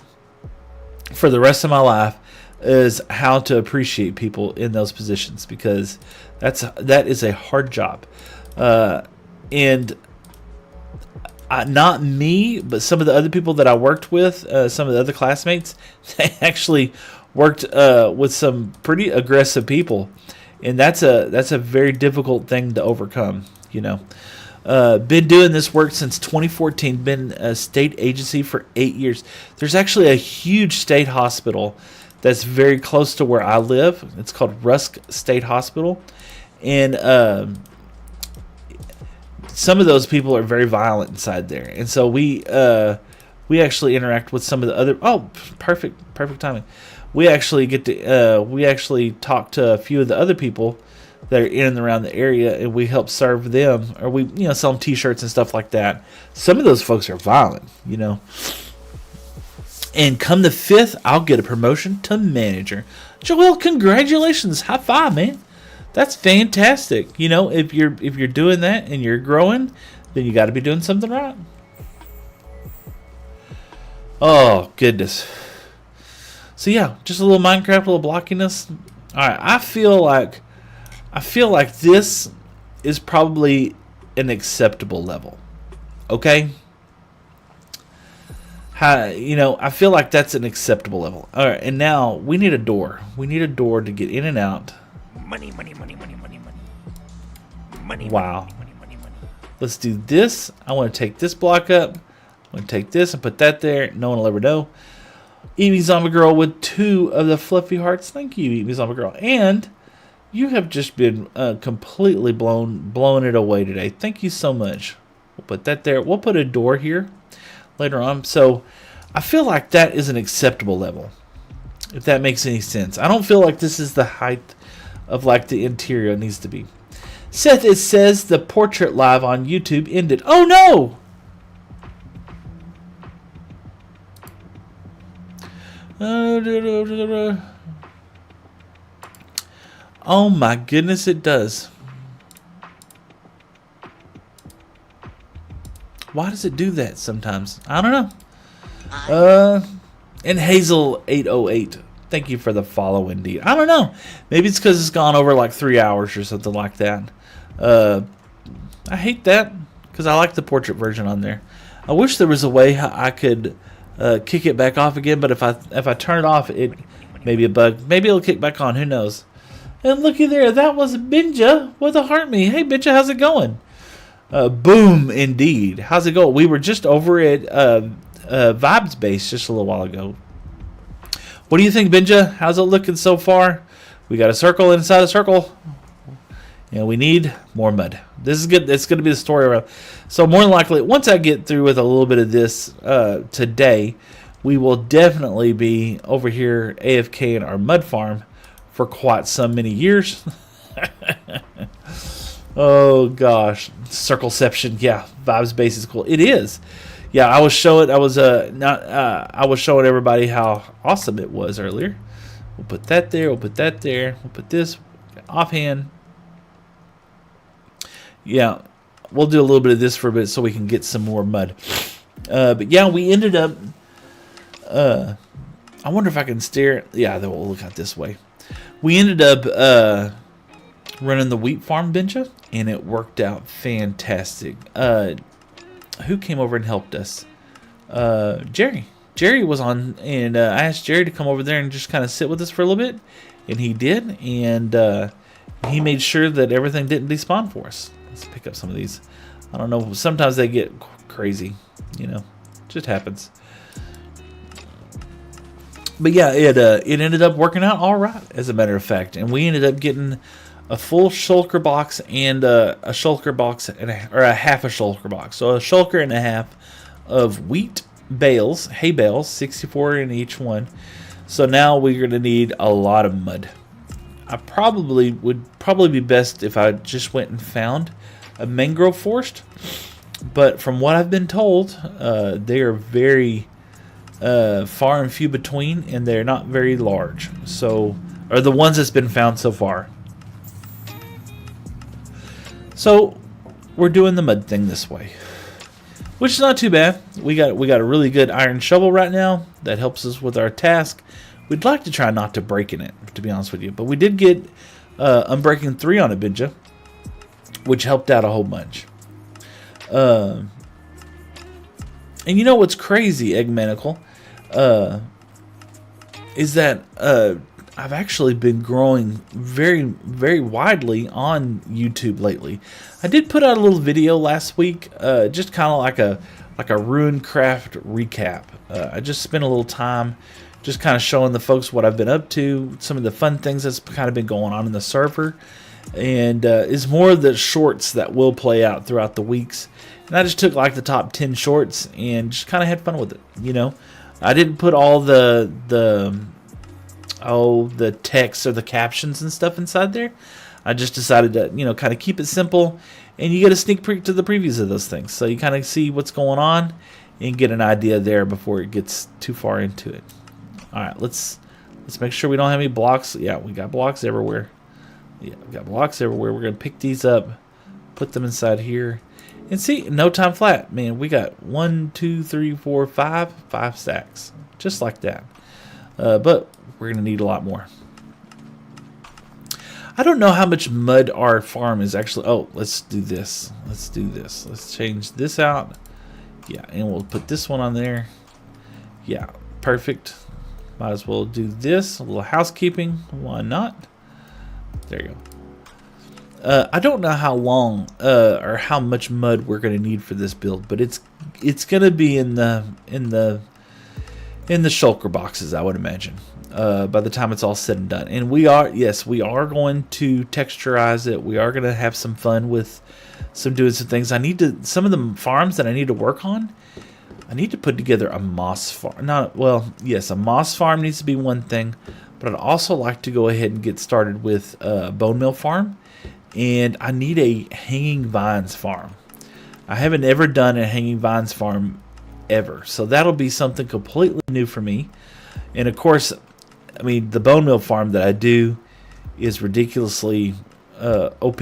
for the rest of my life, is how to appreciate people in those positions, because that is a hard job, and not me, but some of the other people that I worked with, some of the other classmates, they actually worked with some pretty aggressive people, and that's a very difficult thing to overcome. You know, been doing this work since 2014. Been a state agency for 8 years. There's actually a huge state hospital that's very close to where I live. It's called Rusk State Hospital. And some of those people are very violent inside there. And so we actually interact with some of the other... Oh, perfect timing. We actually talk to a few of the other people that are in and around the area, and we help serve them. Or we sell them T-shirts and stuff like that. Some of those folks are violent, you know. And come the 5th, I'll get a promotion to manager. Joel, congratulations. High five, man. That's fantastic. You know, if you're doing that and you're growing, then you got to be doing something right. Oh, goodness. So yeah, just a little Minecraft, a little blockiness. All right, I feel like this is probably an acceptable level. Okay. I feel like that's an acceptable level. All right, and now we need a door. We need a door to get in and out. Money, money, money, money, money, money. Money, Wow. money, money, money, money. Let's do this. I want to take this block up. I'm going to take this and put that there. No one will ever know. Evie Zombie Girl with 2 of the fluffy hearts. Thank you, Evie Zombie Girl. And you have just been completely blown it away today. Thank you so much. We'll put that there. We'll put a door here later on. So I feel like that is an acceptable level, if that makes any sense. I don't feel like this is the height of like the interior it needs to be. Seth, it says the portrait live on YouTube ended. Oh no! Oh my goodness, it does. Why does it do that sometimes? I don't know. And Hazel 808, thank you for the follow indeed. I don't know. Maybe it's because it's gone over like 3 hours or something like that. I hate that because I like the portrait version on there. I wish there was a way how I could kick it back off again, but if I turn it off, it may be a bug. Maybe it'll kick back on. Who knows? And looky there, that was Benja with a heart me. Hey Benja, how's it going? Boom, indeed. How's it going? We were just over at Vibes Base just a little while ago. What do you think, Benja? How's it looking so far? We got a circle inside a circle. We need more mud. This is good. It's going to be the story around. So more than likely, once I get through with a little bit of this today, we will definitely be over here AFK in our mud farm for quite some many years. Oh gosh, Circleception. Yeah, Vibes Base is cool. It is. Yeah, I was showing everybody how awesome it was earlier. We'll put that there. We'll put that there. We'll put this offhand. Yeah, we'll do a little bit of this for a bit so we can get some more mud. But yeah, we ended up. I wonder if I can steer. Yeah, then we'll look out this way. We ended up running the wheat farm, Benja, and it worked out fantastic. Who came over and helped us? Jerry. Jerry was on, and I asked Jerry to come over there and just kind of sit with us for a little bit, and he did, and he made sure that everything didn't despawn for us. Let's pick up some of these. I don't know, sometimes they get crazy, it just happens. But yeah, it ended up working out all right, as a matter of fact, and we ended up getting a full shulker box and a shulker box or a half a shulker box. So a shulker and a half of wheat bales, hay bales, 64 in each one. So now we're going to need a lot of mud. I would probably be best if I just went and found a mangrove forest. But from what I've been told, they are very far and few between, and they're not very large. So, are the ones that's been found so far. So we're doing the mud thing this way, which is not too bad. We got a really good iron shovel right now that helps us with our task. We'd like to try not to break in it, to be honest with you, but we did get Unbreaking 3 on it, Benja, which helped out a whole bunch. And you know what's crazy, Eggmanical, is that I've actually been growing very, very widely on YouTube lately. I did put out a little video last week, just kind of like a Runecraft recap. I just spent a little time just kind of showing the folks what I've been up to, some of the fun things that's kind of been going on in the server, and it's more of the shorts that will play out throughout the weeks. And I just took like the top 10 shorts and just kind of had fun with it. I didn't put all the text or the captions and stuff inside there. I just decided to, kind of keep it simple, and you get a sneak peek to the previews of those things. So you kind of see what's going on and get an idea there before it gets too far into it. All right, let's make sure we don't have any blocks. Yeah, we got blocks everywhere. Yeah, we got blocks everywhere. We're going to pick these up, put them inside here. And see, no time flat. Man, we got 1, 2, 3, 4, 5 stacks. Just like that. but we're going to need a lot more. I don't know how much mud our farm is actually. Oh, let's do this. Let's do this. Let's change this out. Yeah, and we'll put this one on there. Yeah, perfect. Might as well do this. A little housekeeping. Why not? There you go. I don't know how long or how much mud we're going to need for this build, but it's going to be in the shulker boxes, I would imagine. By the time it's all said and done. And we are going to texturize it. We are going to have some fun with doing some things. Some of the farms that I need to work on, I need to put together a moss farm. A moss farm needs to be one thing, but I'd also like to go ahead and get started with a bone meal farm, and I need a hanging vines farm. I haven't ever done a hanging vines farm ever, so that'll be something completely new for me. And of course, I mean, the bone meal farm that I do is ridiculously OP.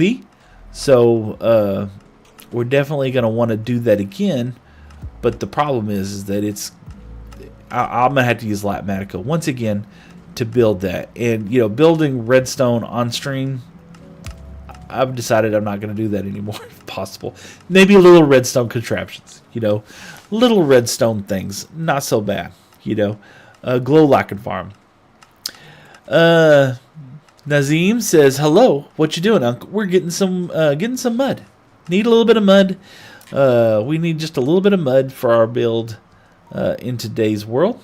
So we're definitely going to want to do that again. But the problem is that I'm going to have to use Latmatica once again to build that. And, building redstone on stream, I've decided I'm not going to do that anymore if possible. Maybe little redstone contraptions, little redstone things. Not so bad, Glow Lacquered Farm. Nazim says, hello, what you doing, Uncle? We're getting some mud. Need a little bit of mud. We need just a little bit of mud for our build in today's world.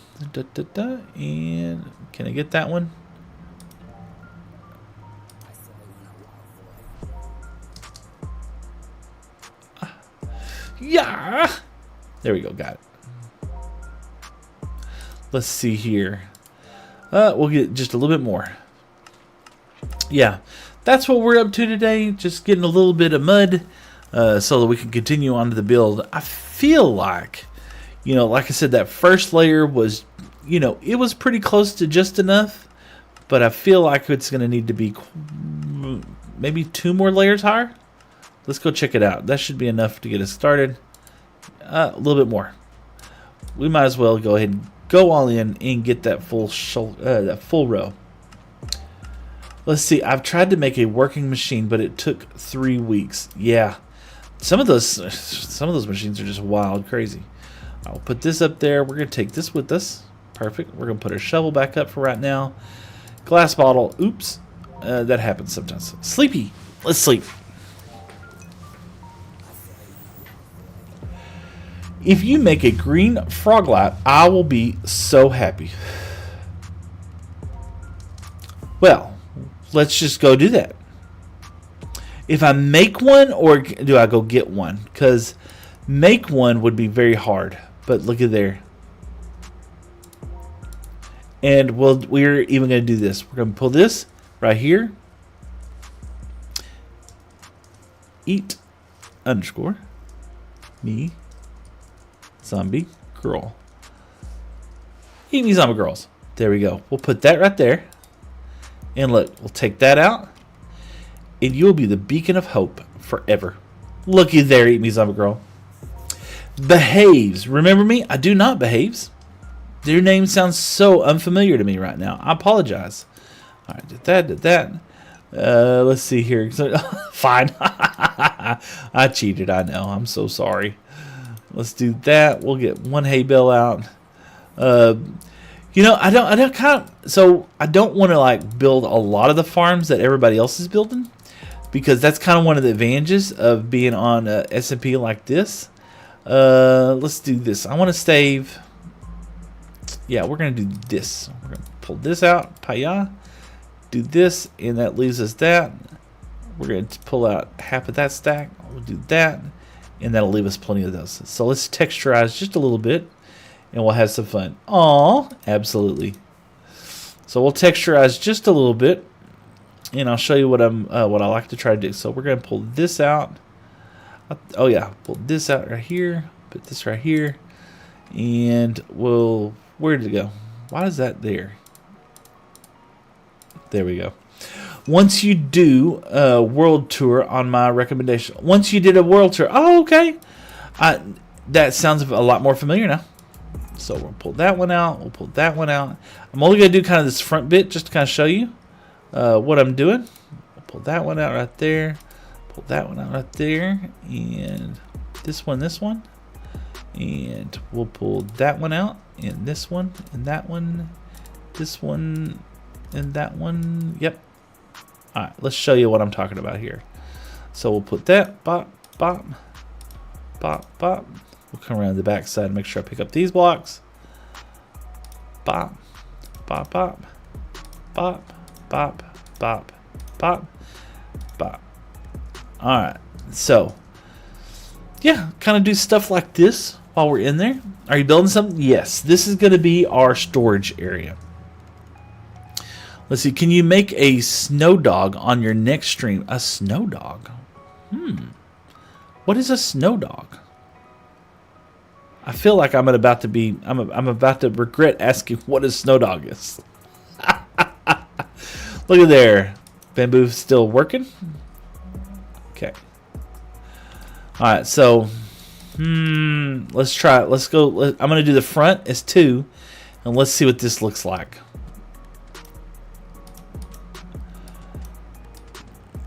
And can I get that one? Yeah. There we go. Got it. Let's see here. We'll get just a little bit more. Yeah, that's what we're up to today. Just getting a little bit of mud so that we can continue on to the build. I feel like, like I said, that first layer was, it was pretty close to just enough. But I feel like it's going to need to be maybe 2 more layers higher. Let's go check it out. That should be enough to get us started. A little bit more. We might as well go ahead and go all in and get that full row. Let's see. I've tried to make a working machine, but it took 3 weeks. Yeah, some of those machines are just wild, crazy. I'll put this up there. We're gonna take this with us. Perfect. We're gonna put our shovel back up for right now. Glass bottle. Oops, that happens sometimes. Sleepy. Let's sleep. If you make a green frog light, I will be so happy. Well, let's just go do that. If I make one, or do I go get one? Because make one would be very hard. But look at there. And we're even going to do this. We're going to pull this right here. Eat underscore me zombie girl. Eat me zombie girls. There we go. We'll put that right there. And look, we'll take that out. And you'll be the beacon of hope forever. Looky there, eat me zombie girl. Behaves. Remember me? I do not behaves. Your name sounds so unfamiliar to me right now. I apologize. All right, did that. Let's see here. Fine. I cheated, I know. I'm so sorry. Let's do that. We'll get one hay bale out. I don't want to like build a lot of the farms that everybody else is building, because that's kind of one of the advantages of being on S&P like this. Let's do this. I want to save. Yeah, we're going to do this. We're going to pull this out. Paya. Do this, and that leaves us that. We're going to pull out half of that stack. We'll do that, and that'll leave us plenty of those. So let's texturize just a little bit, and we'll have some fun. Aw, absolutely. So we'll texturize just a little bit, and I'll show you what I like to try to do. So we're going to pull this out. Oh yeah, pull this out right here. Put this right here, and where did it go? Why is that there? There we go. Once you do a world tour on my recommendation. Once you did a world tour. Oh, okay. That sounds a lot more familiar now. So we'll pull that one out. We'll pull that one out. I'm only going to do kind of this front bit just to kind of show you what I'm doing. We'll pull that one out right there. Pull that one out right there. And this one. And we'll pull that one out. And this one. And that one. This one. And that one. Yep. Alright, let's show you what I'm talking about here. So we'll put that. Bop, bop. Bop, bop. We'll come around the back side and make sure I pick up these blocks. Bop, bop, bop, bop, bop, bop, bop, bop. Alright, so, yeah, kind of do stuff like this while we're in there. Are you building something? Yes, this is going to be our storage area. Let's see, can you make a snow dog on your next stream? A snow dog? What is a snow dog? I feel like I'm about to regret asking what a snow dog is. Look at there. Bamboo's still working. Okay. Alright, so let's try it. Let's go. I'm gonna do the front as 2, and let's see what this looks like.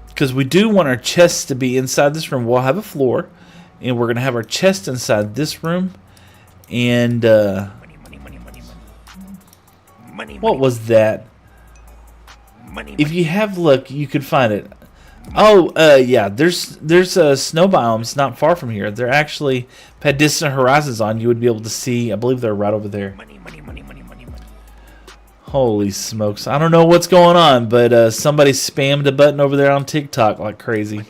Because we do want our chests to be inside this room. We'll have a floor, and we're gonna have our chest inside this room. And what was that? If you have luck, you could find it. Oh, yeah. There's snow biomes not far from here. They're actually, if you had distant horizons on, you would be able to see. I believe they're right over there. Holy smokes! I don't know what's going on, but somebody spammed a button over there on TikTok like crazy.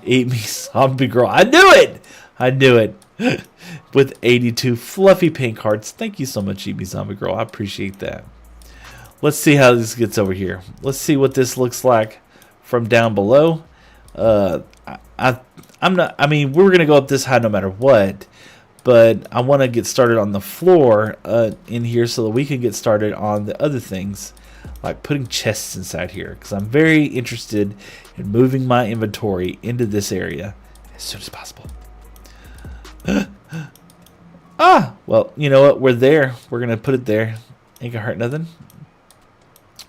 Eat me, zombie girl. I knew it. I knew it. With 82 fluffy pink hearts. Thank you so much, Eat Me Zombie Girl. I appreciate that. Let's see how this gets over here. Let's see what this looks like from down below. We're gonna go up this high no matter what, but I want to get started on the floor in here so that we can get started on the other things, like putting chests inside here, because I'm very interested in moving my inventory into this area as soon as possible. Well, you know what? We're there. We're going to put it there. Ain't going to hurt nothing.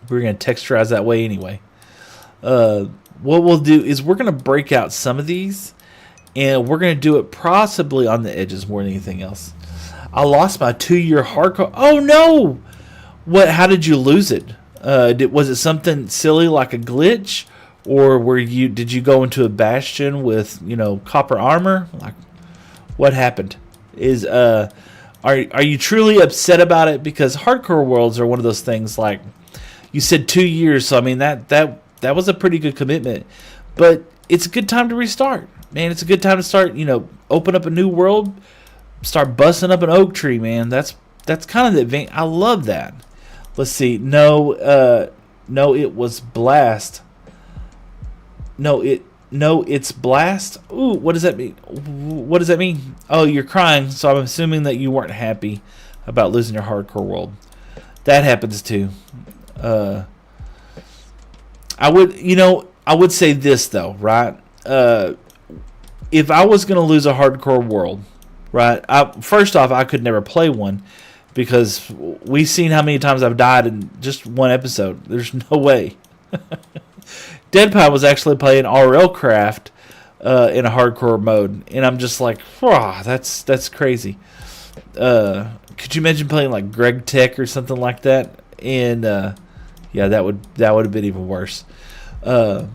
We're going to texturize that way anyway. What we'll do is we're going to break out some of these, and we're going to do it possibly on the edges more than anything else. I lost my 2-year hardcore. Oh, no! What? How did you lose it? Was it something silly like a glitch? Or did you go into a bastion with, copper armor? Like, what happened? Are you truly upset about it? Because hardcore worlds are one of those things, like you said 2 years, so I mean that was a pretty good commitment. But it's a good time to restart, man. It's a good time to start, open up a new world, start busting up an oak tree, man. That's kind of the advantage. I love that. Let's see. No, it was blast. No, it's blast. Ooh, what does that mean? What does that mean? Oh, you're crying, so I'm assuming that you weren't happy about losing your hardcore world. That happens too. I would say this though, right? If I was gonna lose a hardcore world, right? First off, I could never play one because we've seen how many times I've died in just one episode. There's no way. Deadpie was actually playing Runecraft in a hardcore mode, and I'm just like, that's crazy. Could you imagine playing like Greg Tech or something like that? And yeah, that would have been even worse. But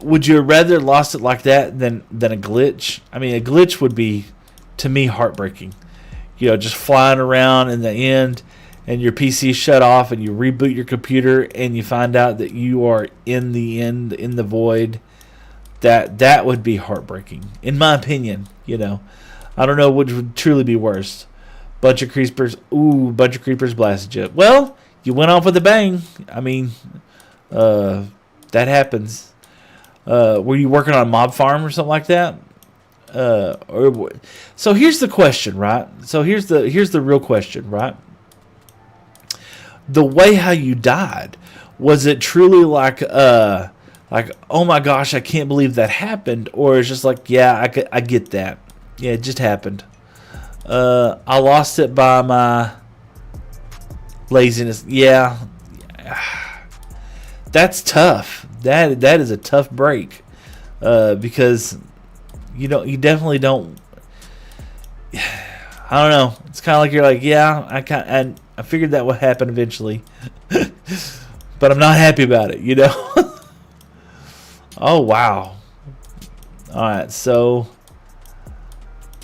would you rather lost it like that than a glitch? I mean, a glitch would be, to me, heartbreaking. Just flying around in the end, and your PC shut off, and you reboot your computer, and you find out that you are in the end, in the void. That would be heartbreaking, in my opinion. I don't know which would truly be worse. Bunch of creepers blasted you. Well, you went off with a bang. I mean, that happens. Were you working on a mob farm or something like that? So here's the question, right? So here's the real question, right? The way how you died, was it truly like oh my gosh, I can't believe that happened, or it's just like, yeah, I get that, yeah, it just happened. I lost it by my laziness. Yeah. That's tough. That is a tough break. Because you definitely don't. I don't know. It's kind of like you're like, yeah, I figured that would happen eventually, but I'm not happy about it. Oh wow. All right, so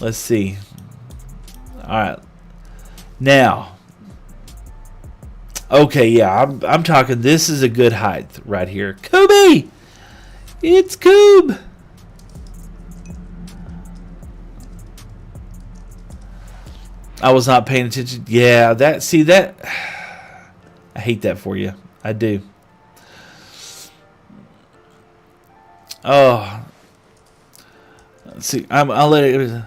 let's see. All right, now. Okay, yeah, I'm talking. This is a good height right here. Cooby, it's Coob. I was not paying attention. Yeah, that. I hate that for you. I do. Oh, let's see. I'll let it.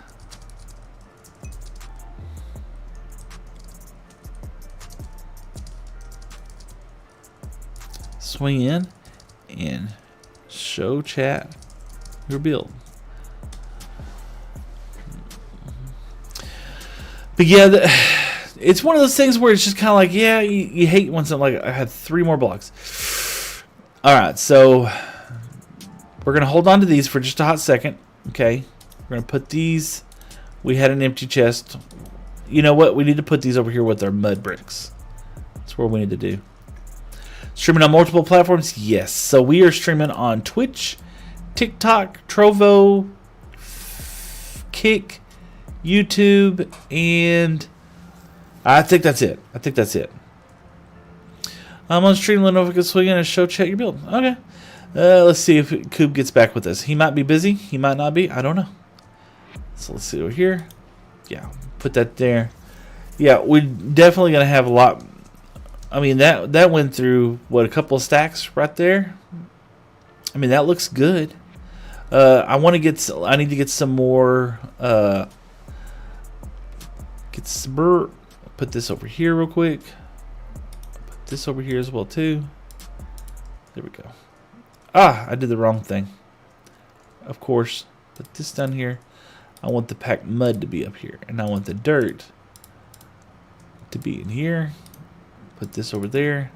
Swing in and show chat your build. But yeah, it's one of those things where it's just kind of like, yeah, you hate when something like I had 3 more blocks. All right, so we're gonna hold on to these for just a hot second. Okay, we're gonna put these. We had an empty chest. You know what? We need to put these over here with our mud bricks. That's what we need to do. Streaming on multiple platforms? Yes. So we are streaming on Twitch, TikTok, Trovo, Kick, YouTube, and I think that's it. I'm on stream. Let know if I can swing in and show chat your build. Okay. Let's see if Coob gets back with us. He might be busy. He might not be. I don't know. So let's see over here. Yeah, put that there. Yeah, we're definitely going to have a lot. I mean, that went through, what, a couple of stacks right there? I mean, that looks good. I need to get some more. Put this over here real quick. Put this over here as well too. There we go. I did the wrong thing. Of course, put this down here. I want the packed mud to be up here, and I want the dirt to be in here. Put this over there.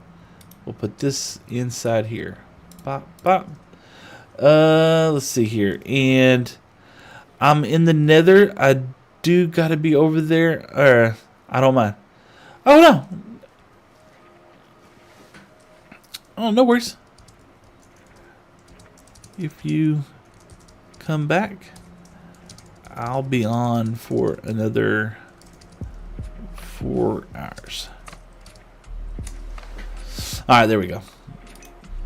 We'll put this inside here. Bop, bop. Let's see here. And I'm in the nether. I do got to be over there. I don't mind. Oh, no. Oh, no worries. If you come back, I'll be on for another 4 hours. All right, there we go.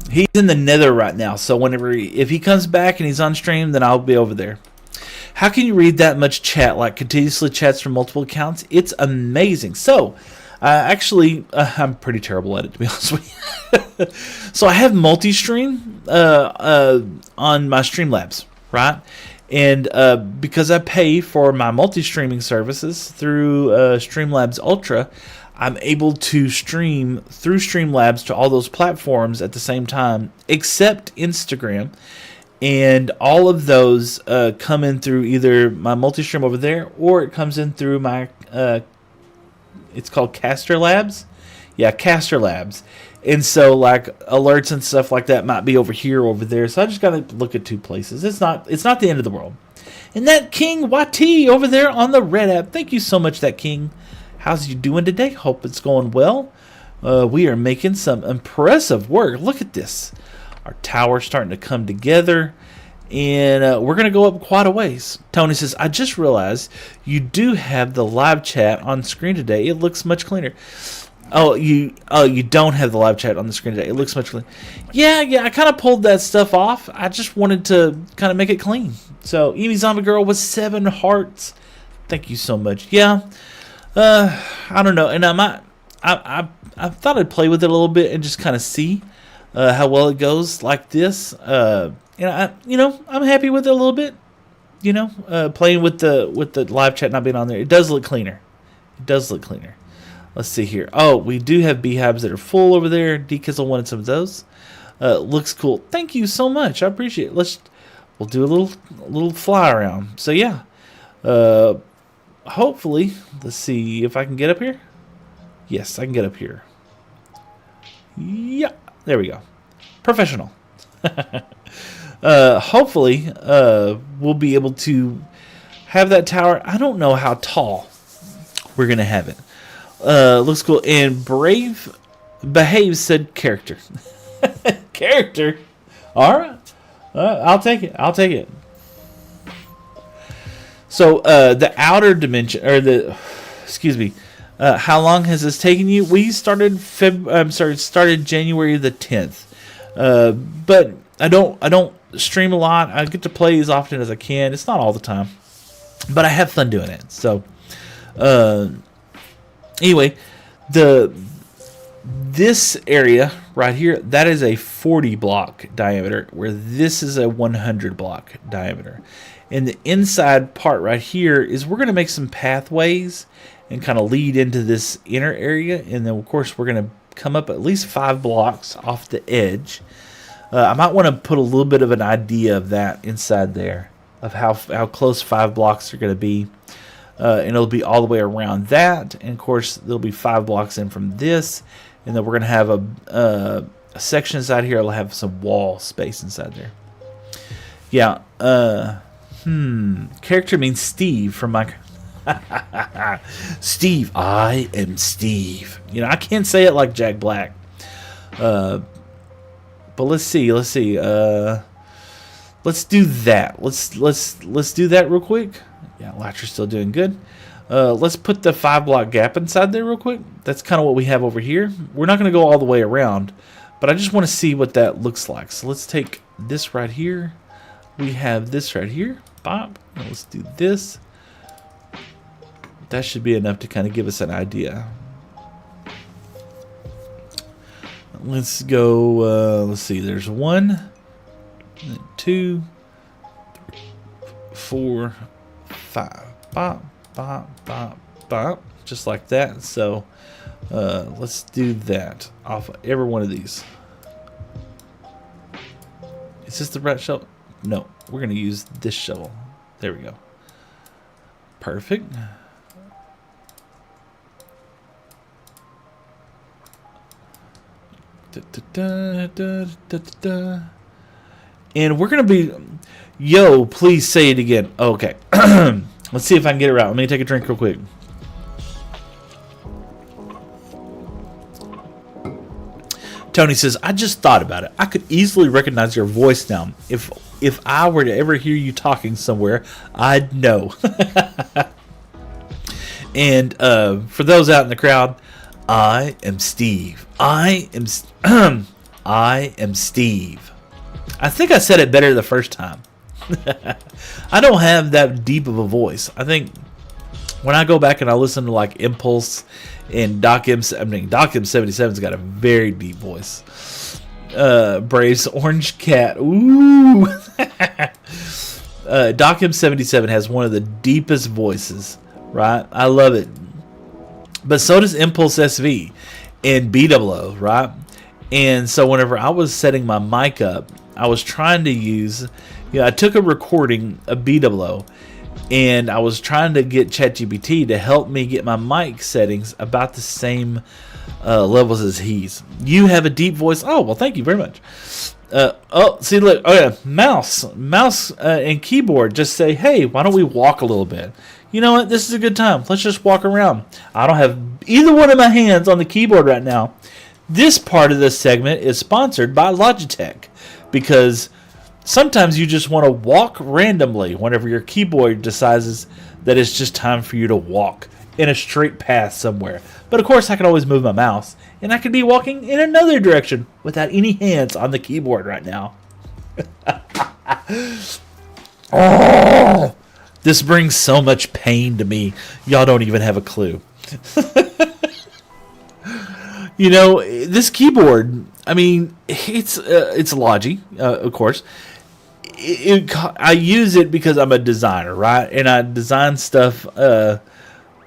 He's in the nether right now, so if he comes back and he's on stream, then I'll be over there. How can you read that much chat? Like continuously chats from multiple accounts? It's amazing. So, actually, I'm pretty terrible at it, to be honest with you. So I have multi-stream on my Streamlabs, right? And because I pay for my multi-streaming services through Streamlabs Ultra, I'm able to stream through Streamlabs to all those platforms at the same time, except Instagram. And all of those come in through either my multi-stream over there, or it comes in through my, it's called Caster Labs. Yeah, Caster Labs. And so, like, alerts and stuff like that might be over here or over there. So I just got to look at 2 places. It's not the end of the world. And that King YT over there on the Red app. Thank you so much, that King. How's you doing today? Hope it's going well. We are making some impressive work. Look at this. Our tower's starting to come together. And we're going to go up quite a ways. Tony says, I just realized you do have the live chat on screen today. It looks much cleaner. Oh, you don't have the live chat on the screen today. It looks much cleaner. Yeah, I kind of pulled that stuff off. I just wanted to kind of make it clean. So, Amy Zombie Girl with 7 hearts. Thank you so much. Yeah. I don't know. And I thought I'd play with it a little bit and just kind of see how well it goes like this. I'm happy with it a little bit. Playing with the live chat not being on there. It does look cleaner. Let's see here. Oh, we do have beehives that are full over there. D-Kizzle wanted some of those. Looks cool. Thank you so much. I appreciate it. We'll do a little fly around. So yeah. hopefully, let's see if I can get up here. Yes, I can get up here. Yeah, there we go. Professional. Hopefully, we'll be able to have that tower. I don't know how tall we're going to have it. Looks cool. And Brave Behaves said character. Character? All right. I'll take it. I'll take it. So, the outer dimension, or the, excuse me, how long has this taken you? We started started January the 10th. But I don't stream a lot. I get to play as often as I can. It's not all the time, but I have fun doing it. So, anyway, this area right here, that is a 40 block diameter, where this is a 100 block diameter. And the inside part right here is we're going to make some pathways and kind of lead into this inner area. And then, of course, we're going to come up at least 5 blocks off the edge. I might want to put a little bit of an idea of that inside there, of how close 5 blocks are going to be. And it'll be all the way around that. And, of course, there'll be 5 blocks in from this. And then we're going to have a section inside here. It'll have some wall space inside there. Yeah. Character means Steve from my... Steve. I am Steve. You know, I can't say it like Jack Black. But let's see. Let's do that. Let's do that real quick. Yeah, Latcher's still doing good. Let's put the 5 block gap inside there real quick. That's kind of what we have over here. We're not going to go all the way around, but I just want to see what that looks like. So let's take this right here. We have this right here. Bop. Now let's do this. That should be enough to kind of give us an idea. Let's go, let's see, there's 1, 2, 3, 4, 5. Bop, bop, bop, bop. Just like that. So, let's do that off of every one of these. Is this the right shovel? No, we're going to use this shovel. There we go. Perfect. And we're going to be... Yo, please say it again. Okay. Let's see if I can get it right. Let me take a drink real quick. Tony says, I just thought about it. I could easily recognize your voice now. If I were to ever hear you talking somewhere, I'd know. And for those out in the crowd, I am Steve. I am Steve. I think I said it better the first time. I don't have that deep of a voice. I think when I go back and I listen to like Impulse and Doc M77's got a very deep voice. Braves Orange Cat. Ooh. Doc M77 has one of the deepest voices, right? I love it. But so does Impulse SV and BWO, right? And so whenever I was setting my mic up, I was trying to use, I took a recording of BWO and I was trying to get ChatGPT to help me get my mic settings about the same levels as he's. You have a deep voice. Oh, well, thank you very much. Oh, see, look. Oh, yeah. Mouse and keyboard just say, hey, why don't we walk a little bit? You know what? This is a good time. Let's just walk around. I don't have either one of my hands on the keyboard right now. This part of this segment is sponsored by Logitech because sometimes you just want to walk randomly whenever your keyboard decides that it's just time for you to walk in a straight path somewhere. But of course, I can always move my mouse, and I could be walking in another direction without any hands on the keyboard right now. Oh, this brings so much pain to me. Y'all don't even have a clue. You know, this keyboard, I mean, it's Logi, of course. I use it because I'm a designer, right? And I design stuff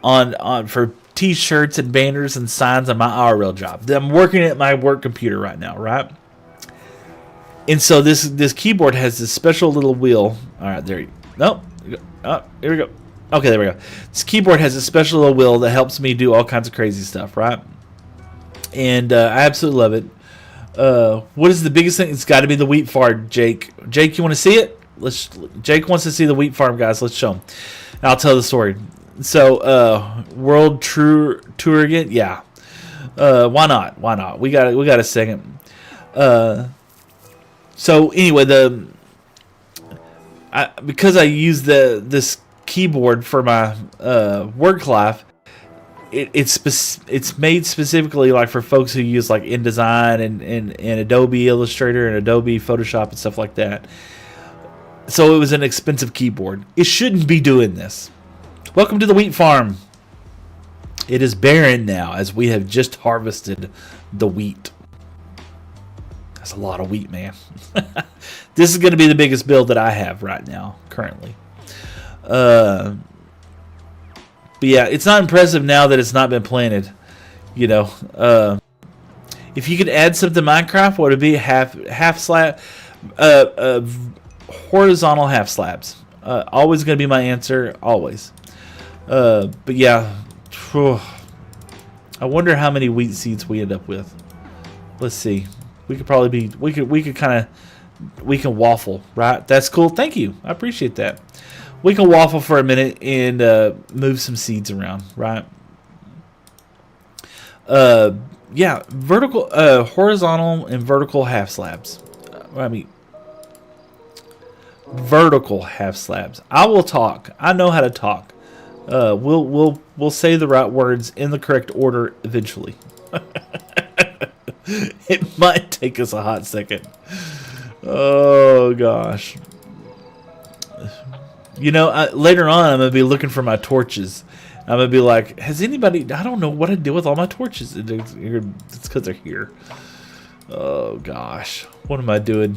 on for T-shirts and banners and signs on my IRL job. I'm working at my work computer right now, right? And so this keyboard has this special little wheel. All right, there you go. Nope. Oh, here we go. Okay, there we go. This keyboard has a special little wheel that helps me do all kinds of crazy stuff, right? And I absolutely love it. What is the biggest thing? It's got to be the wheat farm, Jake. Jake, you want to see it? Jake wants to see the wheat farm, guys. Let's show him. And I'll tell the story. So, World Tour again? Yeah. Why not? Why not? We got a second. So anyway, because I use this keyboard for my work life, it's made specifically like for folks who use like InDesign and Adobe Illustrator and Adobe Photoshop and stuff like that. So it was an expensive keyboard. It shouldn't be doing this. Welcome to the wheat farm. It is barren now as we have just harvested the wheat. That's a lot of wheat, man. This is going to be the biggest build that I have right now, currently. But yeah, it's not impressive now that it's not been planted. You know, if you could add something to Minecraft, what would it be? Half slab, horizontal half slabs. Always going to be my answer, always. But yeah, I wonder how many wheat seeds we end up with. Let's see. We could probably be. We can waffle, right? That's cool. Thank you. I appreciate that. We can waffle for a minute and move some seeds around, right? Yeah, vertical, horizontal, and vertical half slabs. I mean, vertical half slabs. I will talk. I know how to talk. We'll say the right words in the correct order eventually. It might take us a hot second. Oh gosh. You know, later on I'm gonna be looking for my torches. I'm gonna be like, has anybody? I don't know what I do with all my torches. It's because they're here. Oh gosh, what am I doing?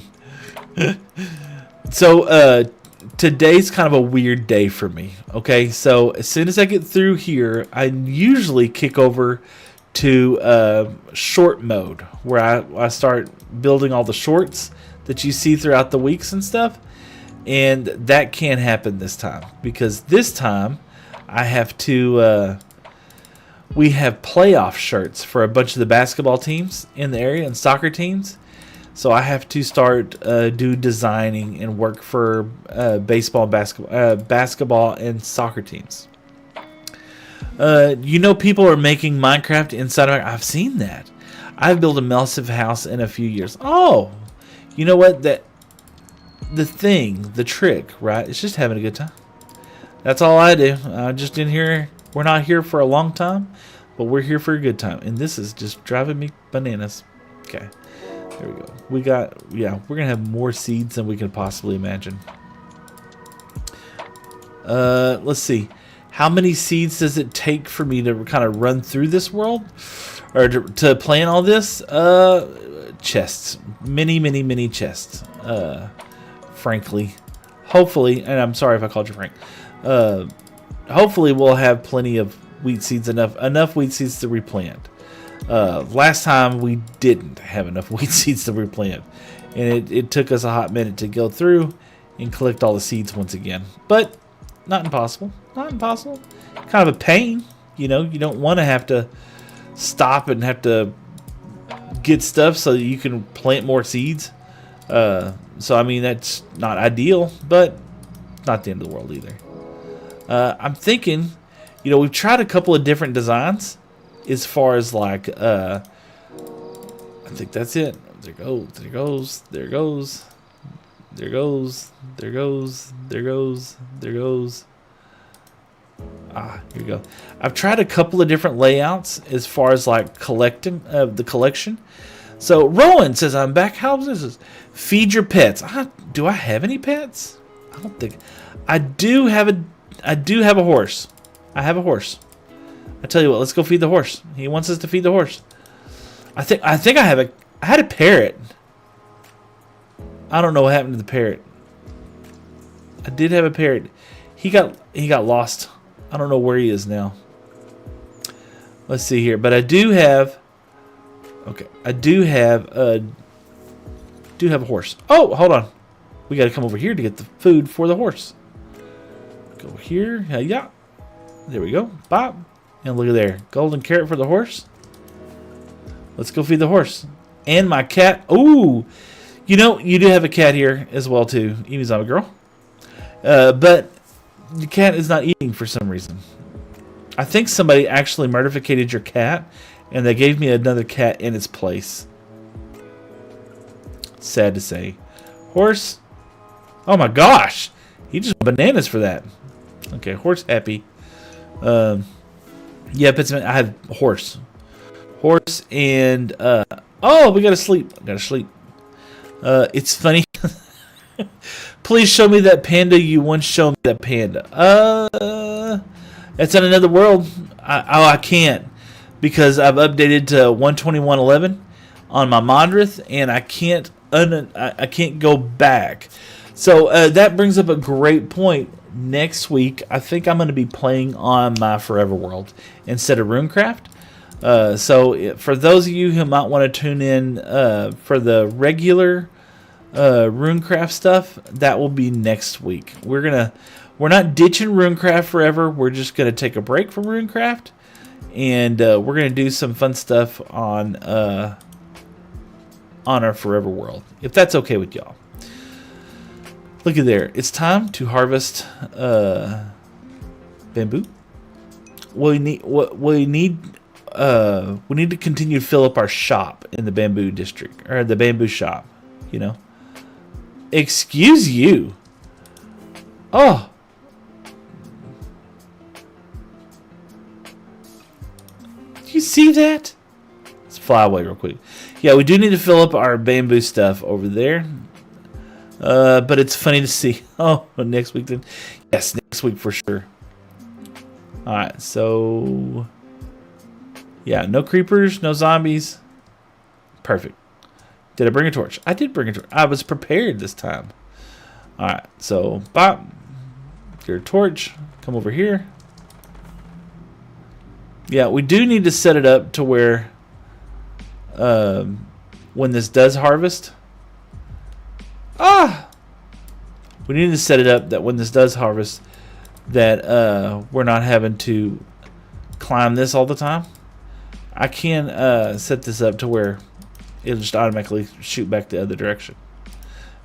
So today's kind of a weird day for me. Okay, so as soon as I get through here, I usually kick over to short mode, where I start building all the shorts that you see throughout the weeks and stuff. And that can't happen this time, because this time I have to we have playoff shirts for a bunch of the basketball teams in the area and soccer teams. So I have to start do designing and work for baseball, basketball and soccer teams. You know, people are making Minecraft inside of. I've seen that. I've built a massive house in a few years. Oh, you know what? The trick, right? It's just having a good time. That's all I do. I just in here. We're not here for a long time, but we're here for a good time. And this is just driving me bananas. Okay, there we go. We're gonna have more seeds than we can possibly imagine. Let's see. How many seeds does it take for me to kind of run through this world, or to plan all this? Chests, many chests. Frankly, hopefully, and I'm sorry if I called you Frank. Hopefully, we'll have plenty of wheat seeds, enough wheat seeds to replant. Last time we didn't have enough wheat seeds to replant, and it took us a hot minute to go through and collect all the seeds once again. But not impossible. Not impossible. Kind of a pain, you know. You don't want to have to stop and have to get stuff so that you can plant more seeds. So I mean, that's not ideal, but not the end of the world either. I'm thinking, you know, we've tried a couple of different designs as far as like, I think that's it. There goes. Ah, here we go. I've tried a couple of different layouts as far as like collecting the collection. So Rowan says, I'm back. How's this? Feed your pets. Do I have any pets? I don't think. I do have a horse. I have a horse. I tell you what, let's go feed the horse. He wants us to feed the horse. I think I had a parrot. I don't know what happened to the parrot. I did have a parrot. He got lost. I don't know where he is now. Let's see here. But I do have. Okay, I do have a horse. Oh, hold on. We got to come over here to get the food for the horse. Go here. Yeah. There we go. Bop. And look at there. Golden carrot for the horse. Let's go feed the horse. And my cat. Ooh. You know, you do have a cat here as well, too. Evie Zombie Girl. But the cat is not eating for some reason. I think somebody actually murdificated your cat, and they gave me another cat in its place. Sad to say. Horse. Oh my gosh. He just went bananas for that. Okay, horse happy. Yeah, I have horse. Horse and oh, we gotta sleep. Gotta sleep. It's funny. Please show me that panda. You once showed me that panda. It's in another world. I can't because I've updated to 121.11 on my Mondrith, and I can't go back. So that brings up a great point. Next week, I think I'm going to be playing on my Forever World instead of Runecraft. So for those of you who might want to tune in for the regular Runecraft stuff, that will be next week. We're not ditching Runecraft forever. We're just going to take a break from Runecraft, and we're going to do some fun stuff on our Forever World, if that's okay with y'all. Look at there. It's time to harvest bamboo. We need to continue to fill up our shop in the bamboo district, or the bamboo shop, you know. Excuse you. Oh. Do you see that? Let's fly away real quick. Yeah, we do need to fill up our bamboo stuff over there. But it's funny to see. Oh, next week then. Yes, next week for sure. Alright, so yeah, no creepers, no zombies. Perfect. Did I bring a torch? I did bring a torch. I was prepared this time. Alright, so bop. Your torch. Come over here. Yeah, we do need to set it up to where when this does harvest. We need to set it up that when this does harvest, that we're not having to climb this all the time. I can set this up to where it'll just automatically shoot back the other direction.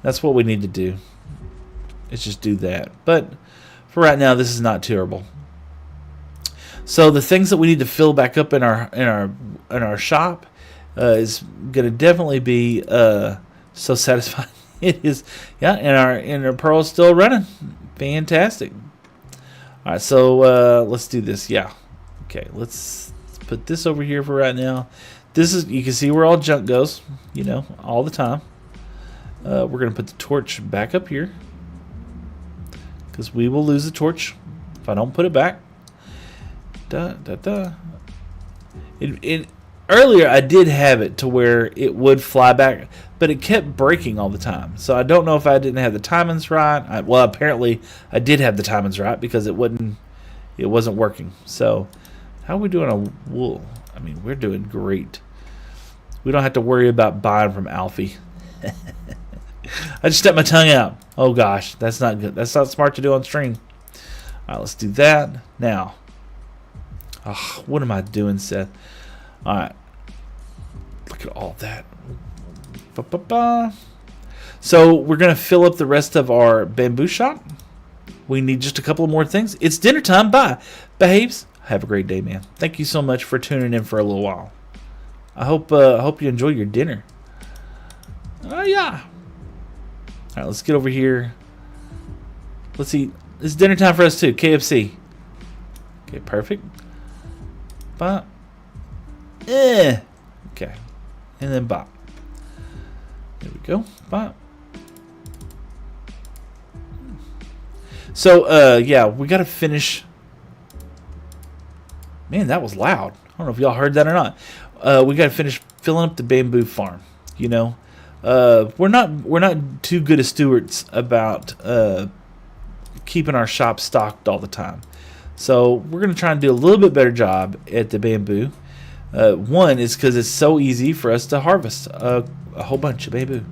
That's what we need to do. Let's just do that. But for right now, this is not terrible. So the things that we need to fill back up in our shop is going to definitely be so satisfying. It is, yeah, and our pearl's still running. Fantastic. All right, so let's do this. Yeah, okay. Let's put this over here for right now. This is, you can see where all junk goes, you know, all the time. We're gonna put the torch back up here because we will lose the torch if I don't put it back. Earlier I did have it to where it would fly back, but it kept breaking all the time. So I don't know if I didn't have the timings right. Well, apparently I did have the timings right because it wasn't working. So how are we doing on wool? I mean, we're doing great. We don't have to worry about buying from Alfie. I just stuck my tongue out. Oh gosh, that's not good. That's not smart to do on stream. All right, let's do that now. Oh, what am I doing, Seth? All right. Look at all that. So we're going to fill up the rest of our bamboo shop. We need just a couple of more things. It's dinner time. Bye. Behaves. Have a great day, man. Thank you so much for tuning in for a little while. I hope you enjoy your dinner. Oh, yeah. All right, let's get over here. Let's eat. It's dinner time for us, too. KFC. Okay, perfect. Bop. Okay. And then bop. There we go. Bop. So, yeah, we got to finish. Man, that was loud. I don't know if y'all heard that or not. We got to finish filling up the bamboo farm. You know, we're not too good as stewards about keeping our shop stocked all the time. So we're going to try and do a little bit better job at the bamboo. One is because it's so easy for us to harvest a whole bunch of bamboo.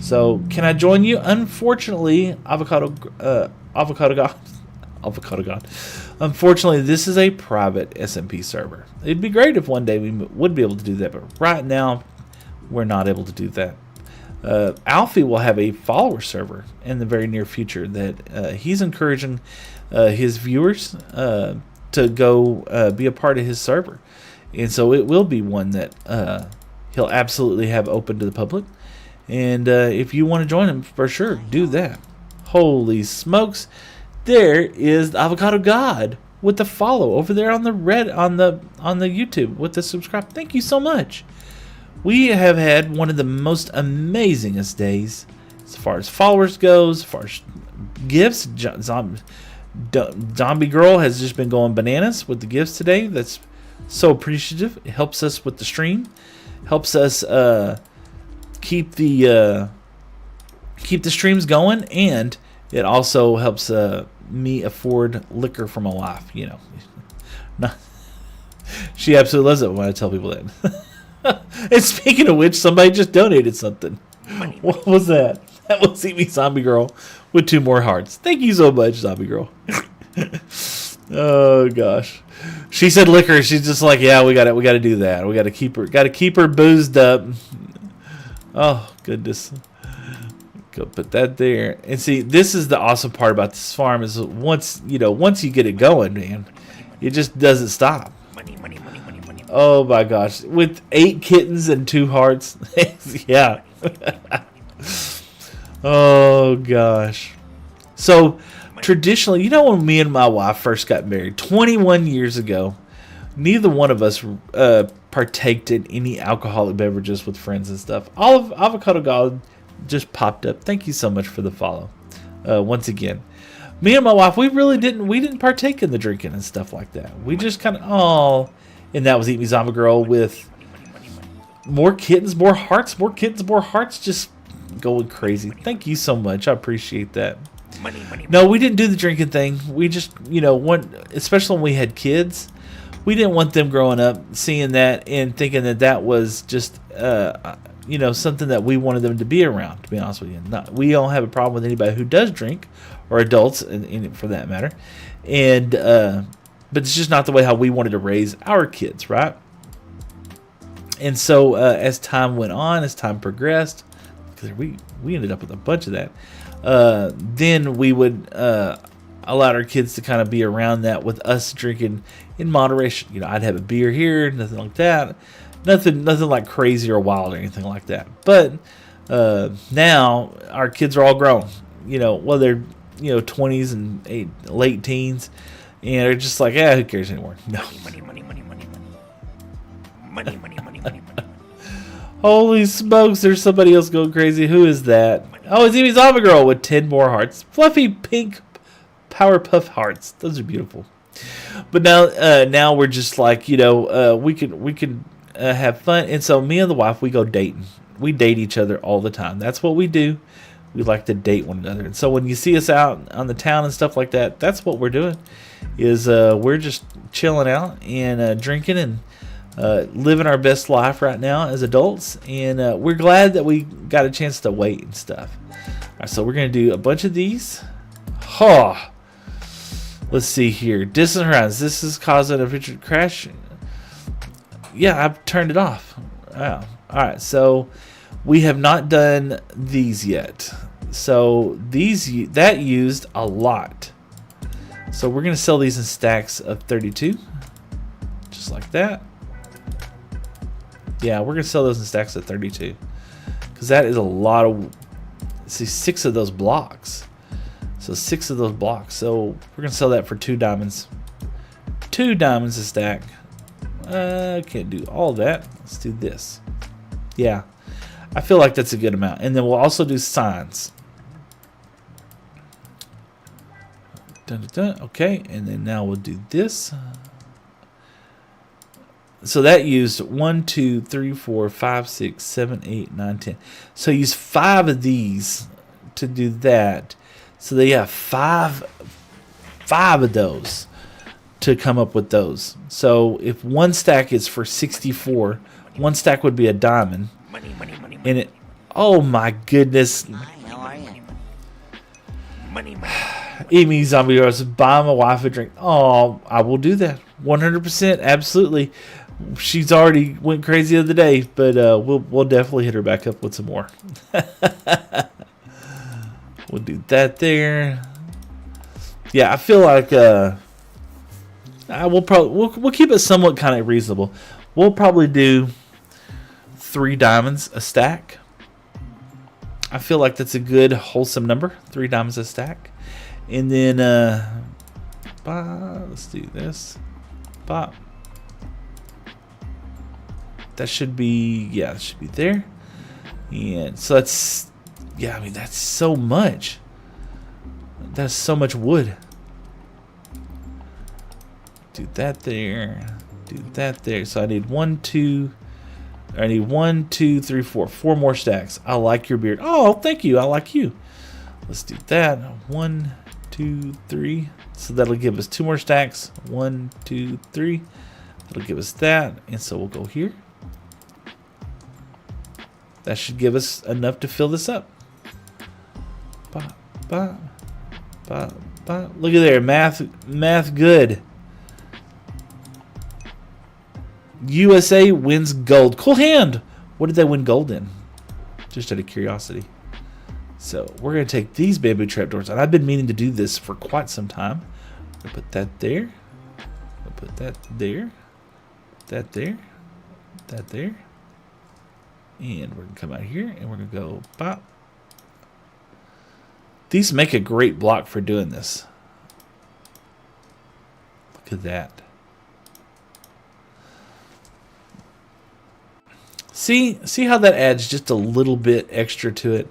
So can I join you? Unfortunately, avocado God, Avocado God. Unfortunately, this is a private SMP server. It'd be great if one day we would be able to do that, but right now, we're not able to do that. Alfie will have a follower server in the very near future that he's encouraging his viewers to go be a part of his server. And so it will be one that he'll absolutely have open to the public. And if you want to join him, for sure, do that. Holy smokes. There is the Avocado God with the follow over there on the YouTube with the subscribe. Thank you so much. We have had one of the most amazingest days as far as followers goes, as far as gifts. Zombie Girl has just been going bananas with the gifts today. That's so appreciative. It helps us with the stream, helps us keep the streams going, and it also helps me afford liquor for my wife. You know, she absolutely loves it when I tell people that. And speaking of which, somebody just donated something. What was that? That was me, Zombie Girl, with 2 more hearts. Thank you so much, Zombie Girl. Oh gosh, she said liquor. She's just like, yeah, we got to do that. We got to keep her boozed up. Oh goodness. Go put that there. And see, this is the awesome part about this farm is once you get it going, man, it just doesn't stop. Oh my gosh, with 8 kittens and 2 hearts. Yeah. Oh gosh. So traditionally, when me and my wife first got married 21 years ago, neither one of us partaked in any alcoholic beverages with friends and stuff. All of Avocado God just popped up. Thank you so much for the follow. Once again, me and my wife, we didn't partake in the drinking and stuff like that. We just kind of, and that was Eat Me Zombie Girl with more kittens, more hearts, more kittens, more hearts, just going crazy. Thank you so much. I appreciate that. No, we didn't do the drinking thing. We just, especially when we had kids, we didn't want them growing up seeing that and thinking that was just, something that we wanted them to be around, to be honest with you. We don't have a problem with anybody who does drink, or adults for that matter. And, but it's just not the way how we wanted to raise our kids, right? And so as time went on, as time progressed, because we ended up with a bunch of that, then we would allow our kids to kind of be around that with us drinking in moderation. I'd have a beer here, nothing like that. Nothing like crazy or wild or anything like that. But now our kids are all grown. Well, they're 20s and late teens. And they're just like, who cares anymore? No. Money. Holy smokes, there's somebody else going crazy. Who is that? Oh, it's Evie Zombie Girl with 10 more hearts. Fluffy pink Powerpuff Hearts. Those are beautiful. But now we're just like, we can have fun. And so me and the wife, we go dating. We date each other all the time. That's what we do. We like to date one another. And so when you see us out on the town and stuff like that, that's what we're doing. Is we're just chilling out and drinking and living our best life right now as adults. And we're glad that we got a chance to wait and stuff. All right, so we're going to do a bunch of these. Let's see here. Distant horizons. This is causing a future crash. Yeah, I've turned it off. Wow. All right, so we have not done these yet. So that used a lot. So we're going to sell these in stacks of 32. Just like that. Yeah, we're going to sell those in stacks of 32. Because that is a lot of... See, 6 of those blocks. So 6 of those blocks. So we're going to sell that for 2 diamonds. 2 diamonds a stack. Can't do all that. Let's do this. Yeah. I feel like that's a good amount. And then we'll also do signs. Dun, dun, dun. Okay, and then now we'll do this. So that used 1, 2, 3, 4, 5, 6, 7, 8, 9, 10. So use 5 of these to do that. So they have 5 of those to come up with those. So if one stack is for 64, one stack would be a diamond. And it, oh my goodness. Hi, how are you? Eat me zombie roast. Buy my wife a drink. Oh, I will do that. 100%. Absolutely. She's already went crazy the other day, but we'll definitely hit her back up with some more. We'll do that there. Yeah, I feel like we'll keep it somewhat kind of reasonable. We'll probably do 3 diamonds a stack. I feel like that's a good wholesome number. 3 diamonds a stack. And then let's do this. Bop. That should be, yeah, it should be there. And so that's, yeah, I mean, that's so much. That's so much wood. Do that there. Do that there. So I need 1, 2. I need 1, 2, 3, 4. 4 more stacks. I like your beard. Oh, thank you. I like you. Let's do that. 1, 2, 3. So that'll give us 2 more stacks. 1, 2, 3. That'll give us that. And so we'll go here. That should give us enough to fill this up. Bop, bop, bop, bop. Look at there. Math good. USA wins gold. Cool hand. What did they win gold in? Just out of curiosity. So we're going to take these bamboo trapdoors. And I've been meaning to do this for quite some time. We'll put that there. We'll put that there. That there. That there. And we're going to come out here and we're going to go pop. These make a great block for doing this. Look at that. See how that adds just a little bit extra to it?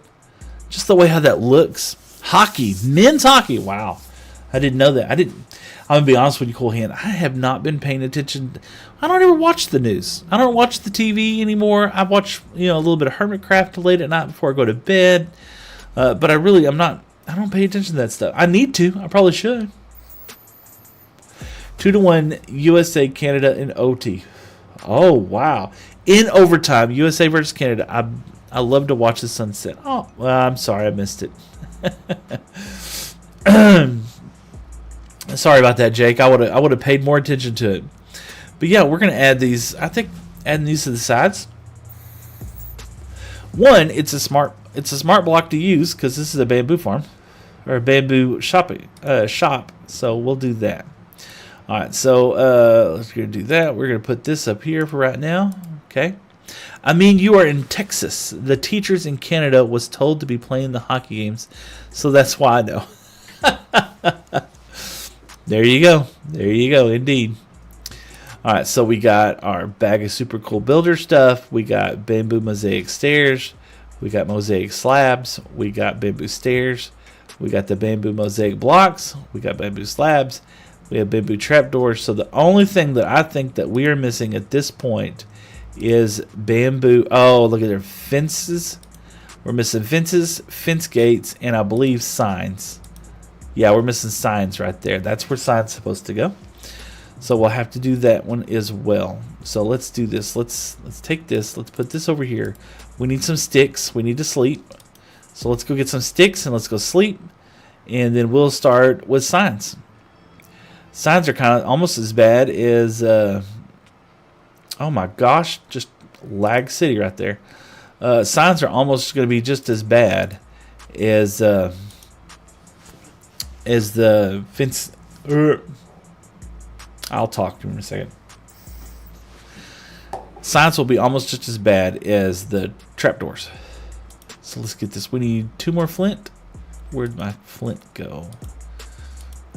Just the way how that looks. Hockey. Men's hockey. Wow. I didn't know that. I'm going to be honest with you, Cool Hand. I have not been paying attention. I don't ever watch the news. I don't watch the TV anymore. I watch, a little bit of Runecraft late at night before I go to bed. But I don't pay attention to that stuff. I need to. I probably should. 2-1 USA, Canada in OT. Oh, wow. In overtime, USA versus Canada. I love to watch the sunset. Oh, well, I'm sorry I missed it. Sorry about that, Jake. I would have paid more attention to it. But yeah, we're gonna add these. I think adding these to the sides. One, it's a smart block to use because this is a bamboo farm or a bamboo shop. So we'll do that. All right. So let's go do that. We're gonna put this up here for right now. Okay. I mean, you are in Texas. The teachers in Canada was told to be playing the hockey games, so that's why I know. There you go. There you go, indeed. All right, so we got our bag of super cool builder stuff. We got bamboo mosaic stairs. We got mosaic slabs. We got bamboo stairs. We got the bamboo mosaic blocks. We got bamboo slabs. We have bamboo trapdoors. So the only thing that I think that we are missing at this point is bamboo. Oh, look at their fences. We're missing fences, fence gates, and I believe signs. Yeah, we're missing signs right there. That's where signs supposed to go. So we'll have to do that one as well. So let's do this. Let's take this. Let's put this over here. We need some sticks. We need to sleep. So let's go get some sticks and let's go sleep. And then we'll start with signs. Signs are kind of almost as bad as oh my gosh, just lag city right there. Signs are almost going to be just as bad as the fence. I'll talk to him in a second. Signs will be almost just as bad as the trapdoors. So let's get this. We need 2 more flint. Where'd my flint go?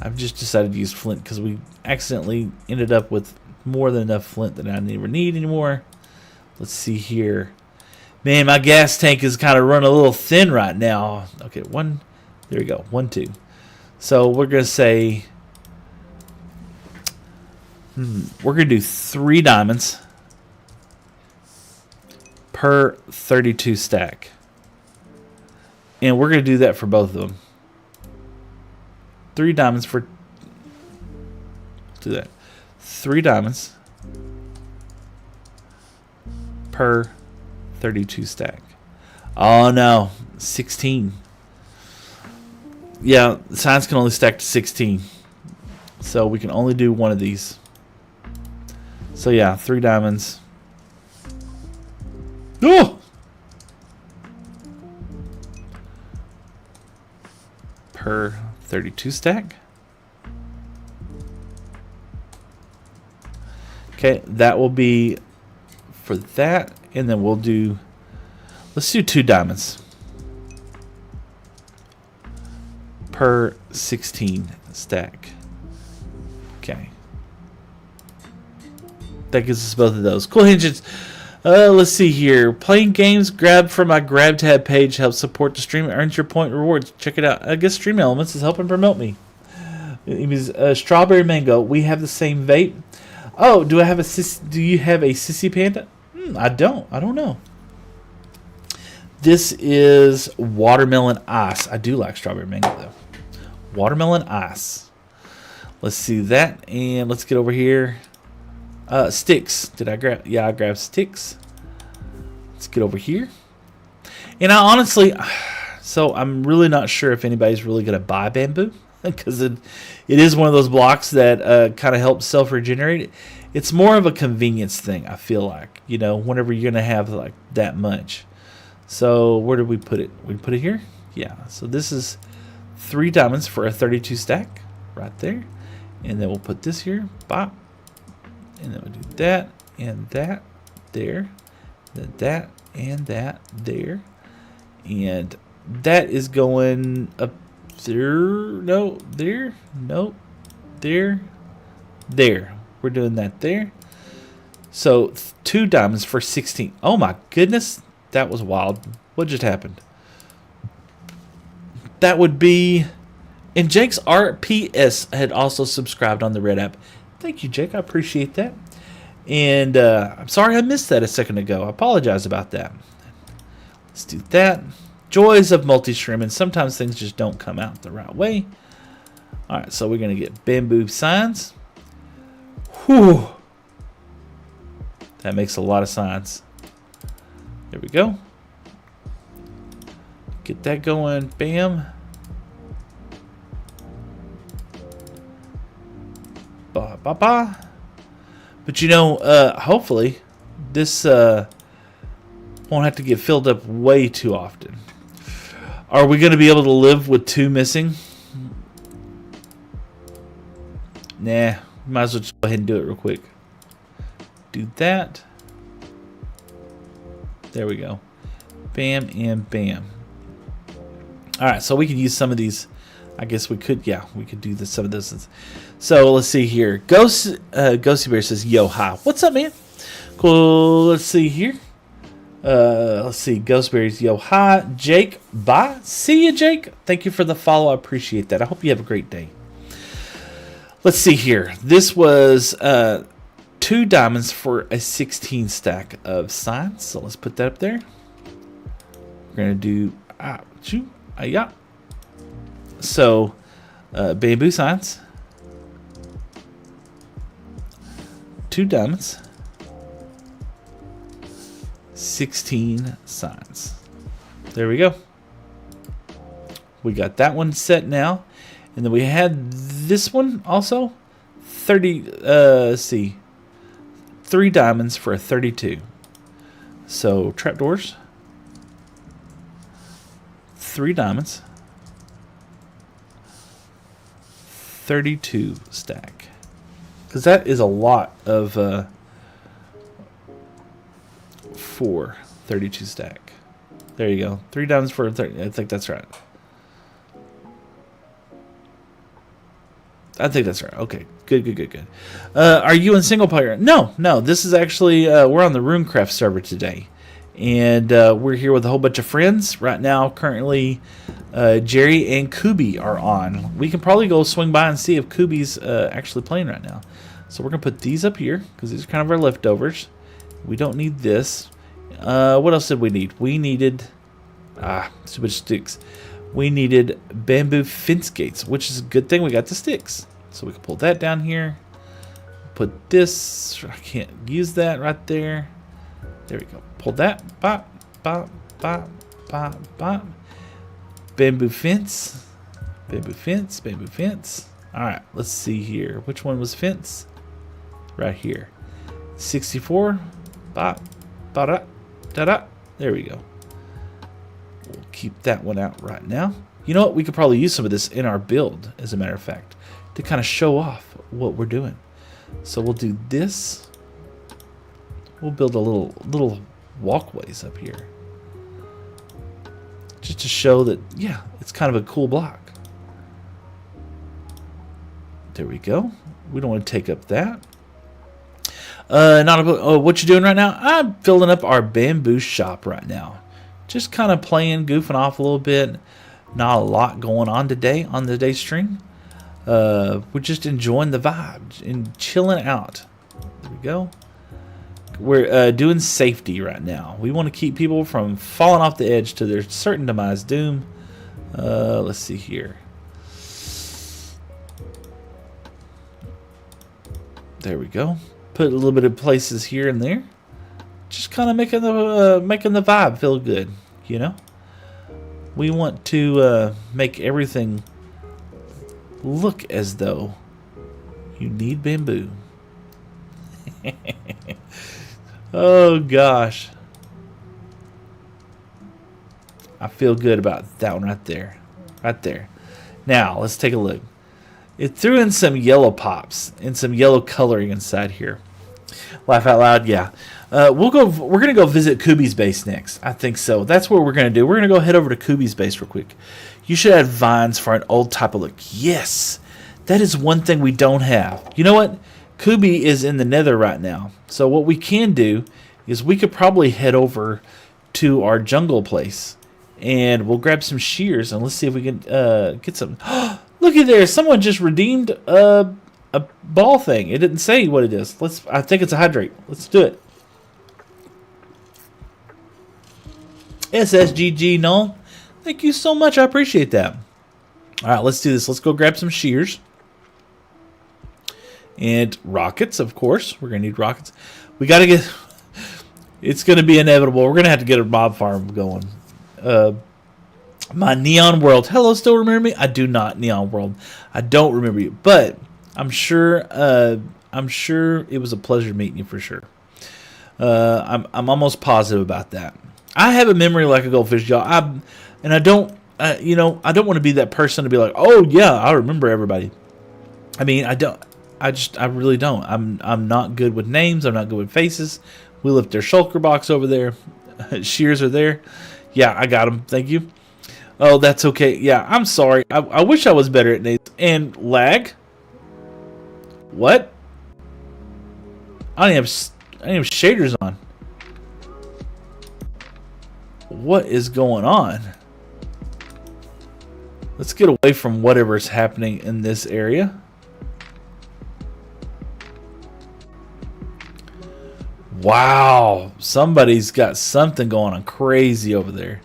I've just decided to use flint because we accidentally ended up with more than enough flint that I never need anymore. Let's see here. Man, my gas tank is kind of running a little thin right now. Okay, 1. There we go. 1, 2. So we're going to say we're going to do 3 diamonds per 32 stack. And we're going to do that for both of them. 3 diamonds for... do that. 3 diamonds per 32 stack. Oh no, 16. Yeah, signs can only stack to 16. So we can only do one of these. So yeah, 3 diamonds. Oh! Per 32 stack. Okay, that will be for that. And then we'll do, let's do 2 diamonds. Per 16 stack. Okay. That gives us both of those. Cool hinges. Let's see here. Playing games grabbed from my grab tab page helps support the stream. Earns your point rewards. Check it out. I guess Stream Elements is helping promote me. It means strawberry mango. We have the same vape. Oh, do you have a sissy panda? I don't. I don't know. This is watermelon ice. I do like strawberry mango though. Watermelon ice. Let's see that, and let's get over here. Sticks. Did I grab? Yeah, I grabbed sticks. Let's get over here. And I honestly, so I'm really not sure if anybody's really going to buy bamboo because it is one of those blocks that kind of helps self-regenerate. It's more of a convenience thing, I feel like, you know, whenever you're going to have like that much. So where did we put it? We put it here? Yeah. So this is 3 diamonds for a 32 stack right there. And then we'll put this here. Bop. And then we'll do that and that there. Then that and that there. And that is going up there. No, there. Nope. There. There. We're doing that there. So 2 diamonds for 16. Oh my goodness. That was wild. What just happened? That would be... And Jake's RPS had also subscribed on the Red app. Thank you, Jake. I appreciate that. And I'm sorry I missed that a second ago. I apologize about that. Let's do that. Joys of multi-streaming. Sometimes things just don't come out the right way. All right, so we're going to get bamboo signs. Whew. That makes a lot of signs. There we go. Get that going. Bam. Ba, ba, ba. But you know, hopefully this won't have to get filled up way too often. Are we going to be able to live with 2 missing? Nah, might as well just go ahead and do it real quick. Do that. There we go. Bam and bam. Alright, so we can use some of these. I guess we could, yeah, we could do some of this. So let's see here. Ghosty Bear says, yo, hi. What's up, man? Cool. Let's see here. Let's see. Ghostberries, yo, hi. Jake, bye. See you, Jake. Thank you for the follow. I appreciate that. I hope you have a great day. Let's see here. This was 2 diamonds for a 16 stack of signs. So let's put that up there. We're going to do, yeah. So, bamboo signs. 2 diamonds. 16 signs. There we go. We got that one set now. And then we had this one also. 30, let's see. 3 diamonds for a 32. So, trapdoors. 3 diamonds. 32 stack. Because that is a lot of 4 32 stack. There you go. 3 diamonds for a 30. I think that's right. I think that's right. Okay. Good. Are you in single player? No. This is actually, we're on the Runecraft server today. And we're here with a whole bunch of friends. Right now, currently, Jerry and Kubi are on. We can probably go swing by and see if Kubi's actually playing right now. So we're going to put these up here, because these are kind of our leftovers. We don't need this. What else did we need? We needed... stupid sticks. We needed bamboo fence gates, which is a good thing we got the sticks. So we can pull that down here. Put this... I can't use that right there. There we go. Pull that. Bop, bop, bop, bop, bop. Bamboo fence. Bamboo fence, bamboo fence. All right, let's see here. Which one was fence? Right here. 64. Ba, ba, da, da, da. There we go. We'll keep that one out right now. You know what? We could probably use some of this in our build, as a matter of fact, to kind of show off what we're doing. So we'll do this. We'll build a little walkways up here. Just to show that, yeah, it's kind of a cool block. There we go. We don't want to take up that. What you doing right now? I'm filling up our bamboo shop right now. Just kind of playing, goofing off a little bit. Not a lot going on today on today's stream. We're just enjoying the vibe and chilling out. There we go. We're doing safety right now. We want to keep people from falling off the edge to their certain demise doom. Let's see here. There we go. Put a little bit of places here and there. Just kind of making the vibe feel good, you know. We want to make everything look as though you need bamboo. Oh gosh. I feel good about that one right there. Right there. Now, let's take a look. It threw in some yellow pops and some yellow coloring inside here. Laugh out loud, yeah. We're gonna go visit Kubi's base next. I think so. That's what we're gonna do. We're gonna go head over to Kubi's base real quick. You should add vines for an old type of look. Yes, that is one thing we don't have. You know what? Kubi is in the Nether right now. So what we can do is we could probably head over to our jungle place, and we'll grab some shears and let's see if we can get some. Look at there! Someone just redeemed a ball thing. It didn't say what it is. I think it's a hydrate. Let's do it. SSGG Null. Thank you so much. I appreciate that. All right, let's do this. Let's go grab some shears. And rockets, of course. We're going to need rockets. We got to get... It's going to be inevitable. We're going to have to get a mob farm going. My Neon World. Hello, still remember me? I do not, Neon World. I don't remember you. But I'm sure it was a pleasure meeting you for sure. I'm almost positive about that. I have a memory like a goldfish, y'all. I don't want to be that person to be like, oh yeah, I remember everybody. I mean, I don't. I really don't. I'm not good with names. I'm not good with faces. We left their shulker box over there. Shears are there. Yeah, I got them. Thank you. Oh, that's okay. Yeah, I'm sorry. I wish I was better at names. And lag. What? I don't have shaders on. What is going on? Let's get away from whatever's happening in this area. Wow, somebody's got something going on crazy over there.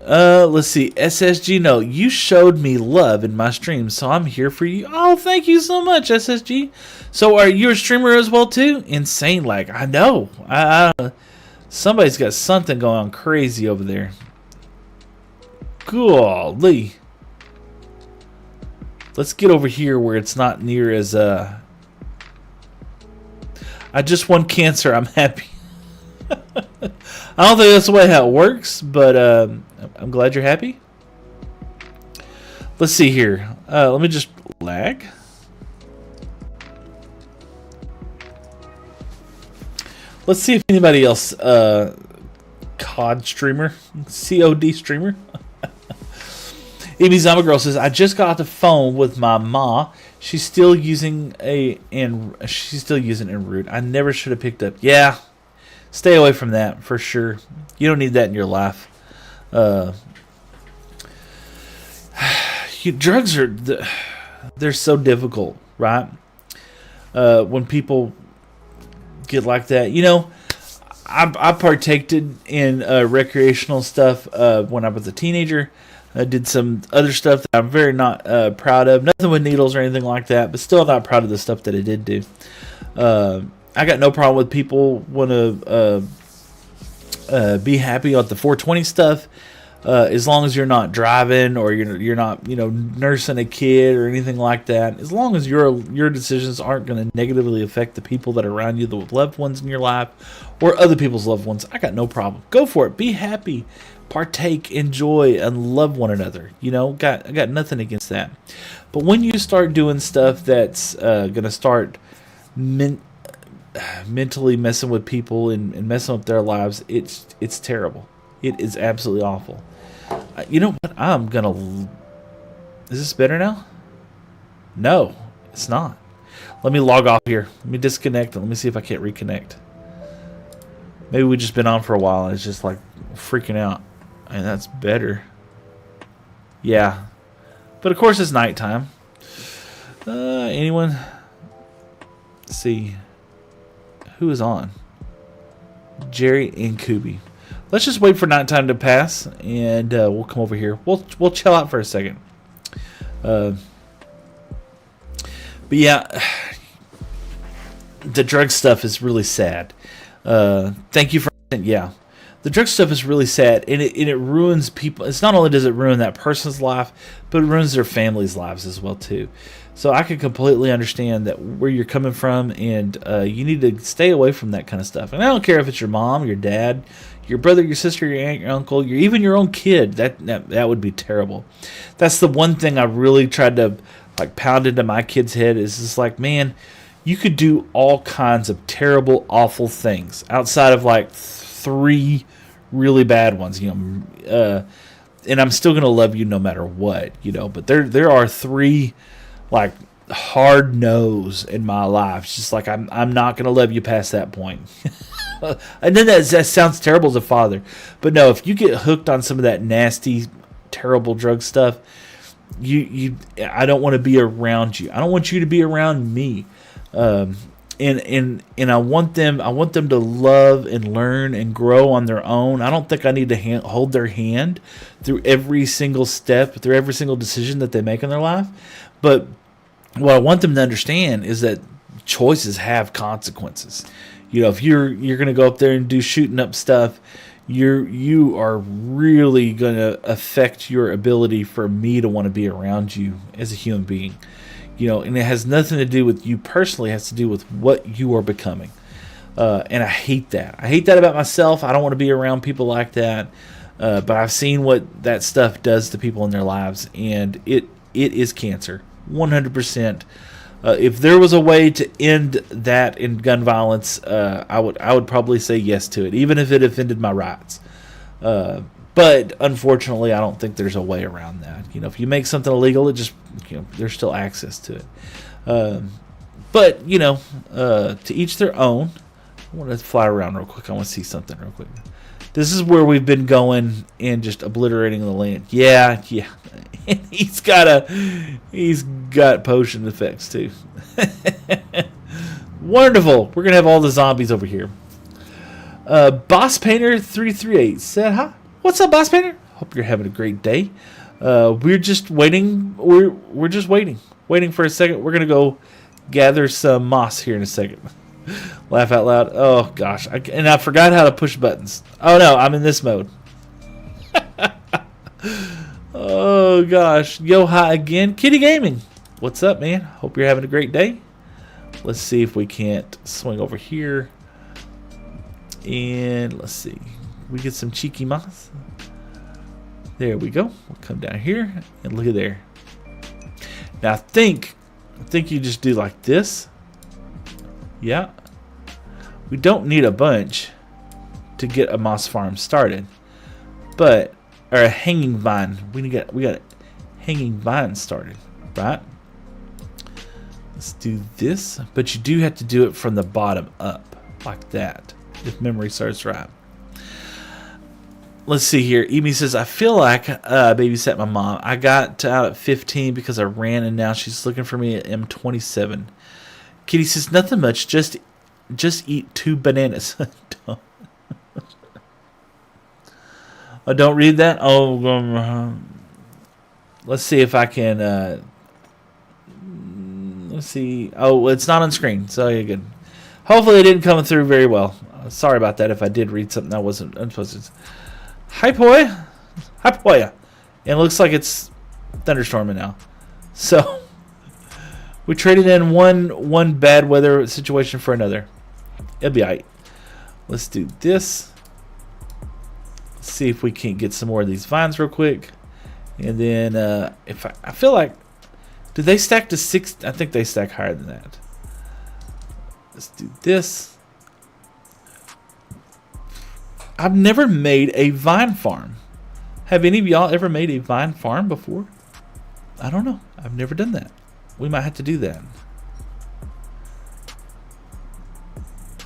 Let's see. SSG, no, you showed me love in my stream, so I'm here for you. Oh, thank you so much, SSG. So are you a streamer as well too? Insane lag. I know. Somebody's got something going on crazy over there. Golly. Let's get over here where it's not near as I just won cancer. I'm happy. I don't think that's the way how it works, but I'm glad you're happy. Let's see here. Let me just lag. Let's see if anybody else COD streamer, COD streamer. Amy Zama Girl says, I just got off the phone with my ma. She's still using Enroute. I never should have picked up. Yeah, stay away from that for sure. You don't need that in your life. Drugs are they're so difficult, right? When people get like that, you know, I partaked in recreational stuff when I was a teenager. I did some other stuff that I'm very not proud of. Nothing with needles or anything like that, but still not proud of the stuff that I did do. I got no problem with people want to be happy with the 420 stuff. as long as you're not driving or you're not nursing a kid or anything like that. As long as your decisions aren't going to negatively affect the people that are around you, the loved ones in your life, or other people's loved ones, I got no problem. Go for it. Be happy, partake, enjoy, and love one another. I got nothing against that. But when you start doing stuff that's going to start mentally messing with people and messing up their lives, it's terrible. It is absolutely awful. You know what? Is this better now? No, it's not. Let me log off here. Let me disconnect and let me see if I can't reconnect. Maybe we've just been on for a while and it's just like freaking out. And that's better. Yeah. But of course it's nighttime. Anyone? Let's see. Who is on? Jerry and Kubi. Let's just wait for nighttime to pass, and we'll come over here. We'll chill out for a second. But yeah, the drug stuff is really sad. Thank you for yeah. The drug stuff is really sad, and it ruins people. It's not only does it ruin that person's life, but it ruins their family's lives as well too. So I can completely understand that where you're coming from, and you need to stay away from that kind of stuff. And I don't care if it's your mom, your dad, your brother, your sister, your aunt, your uncle, even your own kid. That would be terrible. That's the one thing I really tried to pound into my kid's head is just like, man, you could do all kinds of terrible, awful things outside of 3 really bad ones, and I'm still gonna love you no matter what, But there are 3 hard no's in my life. It's just I'm not gonna love you past that point. And then that sounds terrible as a father, but no, if you get hooked on some of that nasty, terrible drug stuff, I don't want to be around you. I don't want you to be around me. And I want them to love and learn and grow on their own. I don't think I need to hold their hand through every single step, through every single decision that they make in their life. But what I want them to understand is that choices have consequences. If you're going to go up there and do shooting up stuff, you are really going to affect your ability for me to want to be around you as a human being. And it has nothing to do with you personally. It has to do with what you are becoming. And I hate that. I hate that about myself. I don't want to be around people like that. But I've seen what that stuff does to people in their lives, and it is cancer, 100%. If there was a way to end that in gun violence, I would probably say yes to it, even if it offended my rights. But unfortunately, I don't think there's a way around that. If you make something illegal, it just there's still access to it. But to each their own. I want to fly around real quick. I want to see something real quick. This is where we've been going and just obliterating the land. Yeah. And he's got potion effects too. Wonderful. We're gonna have all the zombies over here. Boss Painter 338 said hi. What's up, Boss Painter? Hope you're having a great day. We're just waiting. We're just waiting for a second. We're gonna go gather some moss here in a second. Laugh out loud. Oh gosh, I forgot how to push buttons. Oh no, I'm in this mode. Oh gosh, yo hi again, Kitty Gaming. What's up, man? Hope you're having a great day. Let's see if we can't swing over here, and let's see. We get some cheeky moss. There we go. We'll come down here and look at there. Now I think you just do like this. Yeah. We don't need a bunch to get a moss farm started, or a hanging vine. We got a hanging vine started, right? Let's do this, but you do have to do it from the bottom up, like that, if memory serves right. Let's see here. Emi says, I feel like I babysat my mom. I got out at 15 because I ran, and now she's looking for me at M27. Kitty says, nothing much. Just eat 2 bananas. Oh, don't read that? Oh, let's see if I can... let's see. Oh, it's not on screen, so you're good. Hopefully it didn't come through very well. Sorry about that if I did read something I wasn't supposed to. Hi, boy. Hapoya. And it looks like it's thunderstorming now. So we traded in one bad weather situation for another. It'll be alright. Let's do this. Let's see if we can get some more of these vines real quick. And then if I feel like, do they stack to 6? I think they stack higher than that. Let's do this. I've never made a vine farm. Have any of y'all ever made a vine farm before? I don't know. I've never done that. We might have to do that.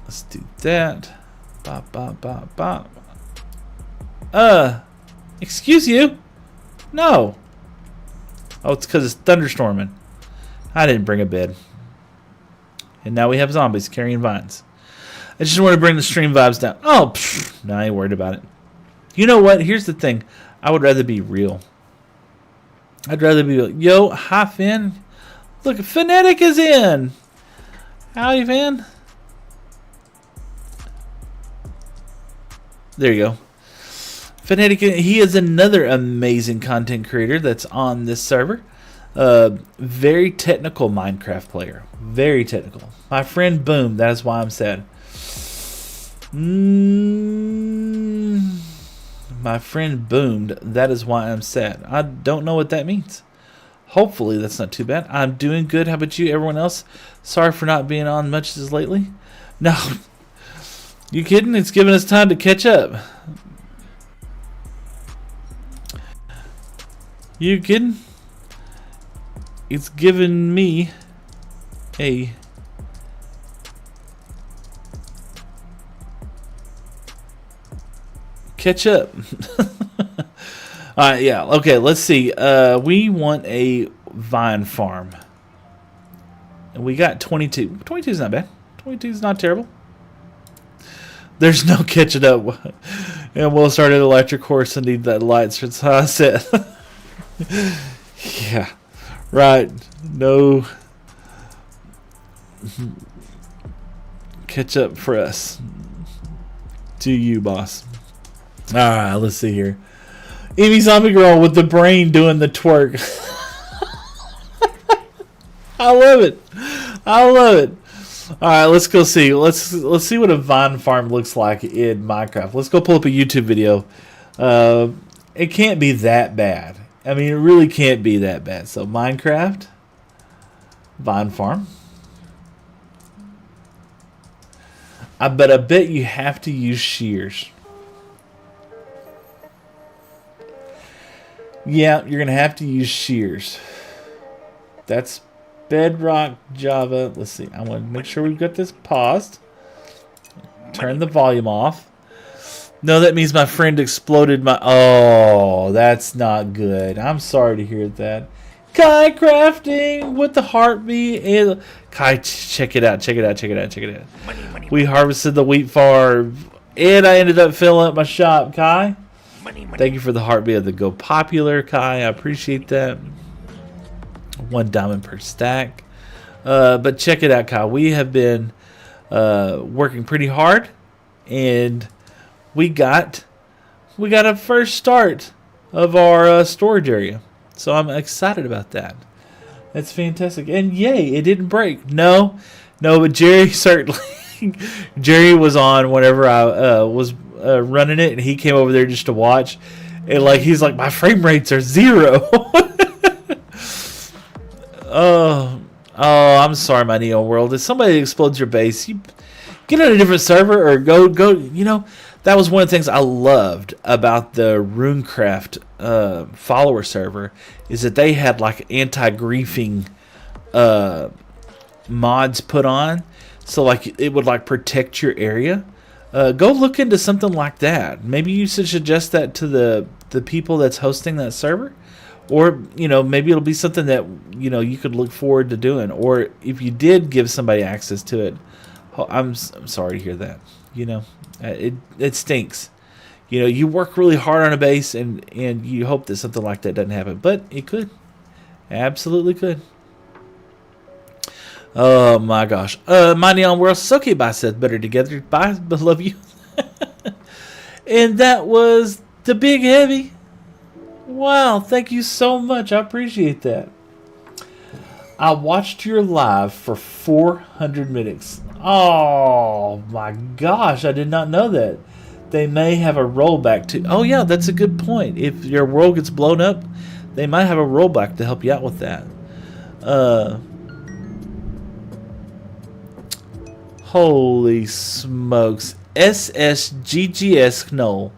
Let's do that. Bop, bop, bop, bop. Excuse you? No. Oh, it's because it's thunderstorming. I didn't bring a bed. And now we have zombies carrying vines. I just want to bring the stream vibes down. Oh, pfft, no, I ain't worried about it. You know what? Here's the thing. I would rather be real. I'd rather be like, yo, hi, Finn. Look, Phonetic is in. Howdy, Finn. There you go. Phonetic, he is another amazing content creator that's on this server. Very technical Minecraft player. Very technical. My friend Boom, that is why I'm sad. My friend boomed. That is why I'm sad. I don't know what that means. Hopefully that's not too bad. I'm doing good. How about you, everyone else? Sorry for not being on much as lately. No. You kidding? It's giving us time to catch up. You kidding? It's giving me a catch up. Alright, yeah. Okay, let's see. We want a vine farm. And we got 22. 22 is not bad. 22 is not terrible. There's no catching up. And we'll start an electric horse and need that lights for the sunset. Yeah. Right. No catch up for us. To you, boss. Alright, let's see here. Amy Zombie Girl with the brain doing the twerk. I love it. I love it. Alright, let's go see. Let's see what a vine farm looks like in Minecraft. Let's go pull up a YouTube video. It can't be that bad. I mean, it really can't be that bad. So, Minecraft. Vine farm. But I bet you have to use shears. Yeah, you're going to have to use shears. That's Bedrock Java. Let's see. I want to make sure we've got this paused. Turn the volume off. No, that means my friend exploded my... Oh, that's not good. I'm sorry to hear that. Kai Crafting with the heartbeat. Kai, check it out. Check it out. Check it out. Check it out. We harvested the wheat farm. And I ended up filling up my shop, Kai. Thank you for the heartbeat of the Go Popular, Kai. I appreciate that. 1 diamond per stack. But check it out, Kai. We have been working pretty hard, and we got a first start of our storage area. So I'm excited about that. That's fantastic. And yay, it didn't break. No, but Jerry certainly. Jerry was on whenever I was running it, and he came over there just to watch. And he's like, my frame rates are 0. Oh, I'm sorry, my Neo World. If somebody explodes your base, you get on a different server or go. You know, that was one of the things I loved about the Runecraft follower server, is that they had anti-griefing mods put on, so it would protect your area. Go look into something like that. Maybe you should suggest that to the people that's hosting that server. Or, maybe it'll be something that, you could look forward to doing. Or if you did give somebody access to it, I'm sorry to hear that. It stinks. You work really hard on a base and you hope that something like that doesn't happen. But it could. Absolutely could. Oh my gosh. My Neon World. It's okay, bye, said better together. Bye, but love you. And that was the Big Heavy. Wow, thank you so much. I appreciate that. I watched your live for 400 minutes. Oh my gosh, I did not know that. They may have a rollback to. Oh yeah, that's a good point. If your world gets blown up, they might have a rollback to help you out with that. Holy smokes. SSGGS Knoll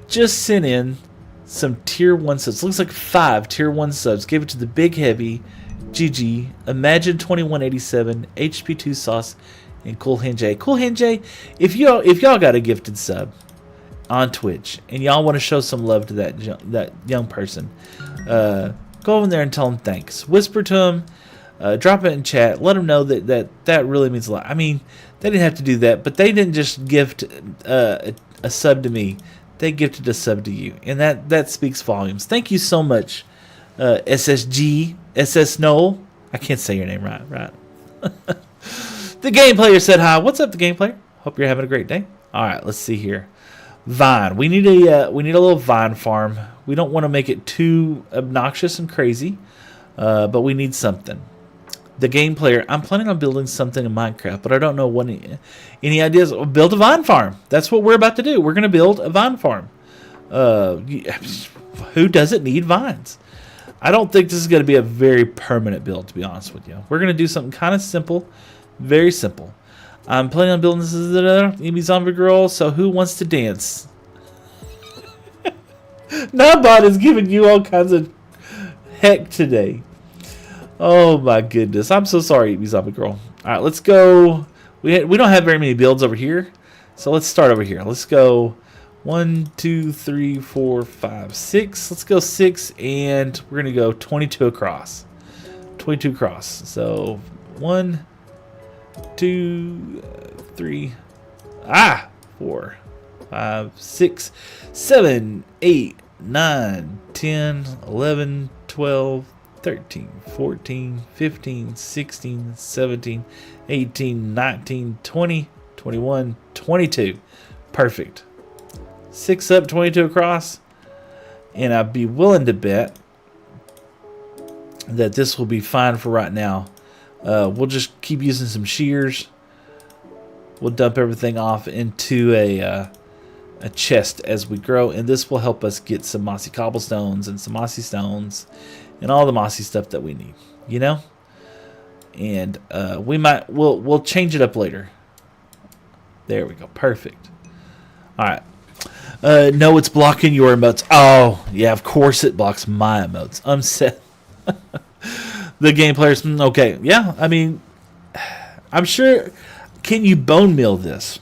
just sent in some tier 1 subs. Looks like 5 tier 1 subs. Gave it to the Big Heavy, GG, Imagine 2187, HP2 Sauce, and Cool Hand J. Cool Hand J, if y'all got a gifted sub on Twitch and y'all want to show some love to that young person, go over there and tell them thanks. Whisper to him, drop it in chat. Let them know that really means a lot. I mean, they didn't have to do that, but they didn't just gift a sub to me. They gifted a sub to you, and that speaks volumes. Thank you so much, SSG, SS Noel. I can't say your name right. The Game Player said hi. What's up, The Game Player? Hope you're having a great day. All right, let's see here. Vine. We need a little vine farm. We don't want to make it too obnoxious and crazy, but we need something. The Game Player. I'm planning on building something in Minecraft, but I don't know what. Any ideas? Build a vine farm. That's what we're about to do. We're going to build a vine farm. Who doesn't need vines? I don't think this is going to be a very permanent build, to be honest with you. We're going to do something kind of simple, very simple. I'm planning on building this as Amy Zombie Girl, so who wants to dance? Nabot is giving you all kinds of heck today. Oh my goodness. I'm so sorry, Amy Zombie Girl. Alright, let's go. We don't have very many builds over here, so let's start over here. Let's go 1, 2, 3, 4, 5, 6. Let's go 6, and we're going to go 22 across. 22 across. So 1, 2, 3, 4, 5, 6, 7, 8, 9, 10, 11, 12, 13, 14, 15, 16, 17, 18, 19, 20, 21, 22. Perfect. 6 up, 22 across. And I'd be willing to bet that this will be fine for right now. We'll just keep using some shears. We'll dump everything off into a chest as we grow, and this will help us get some mossy cobblestones and some mossy stones and all the mossy stuff that we need, you know. And we'll change it up later. There we go, perfect. All right. No, it's blocking your emotes. Oh yeah, of course it blocks my emotes. I'm set. The Game Players, okay, yeah. I mean, I'm sure. Can you bone meal this?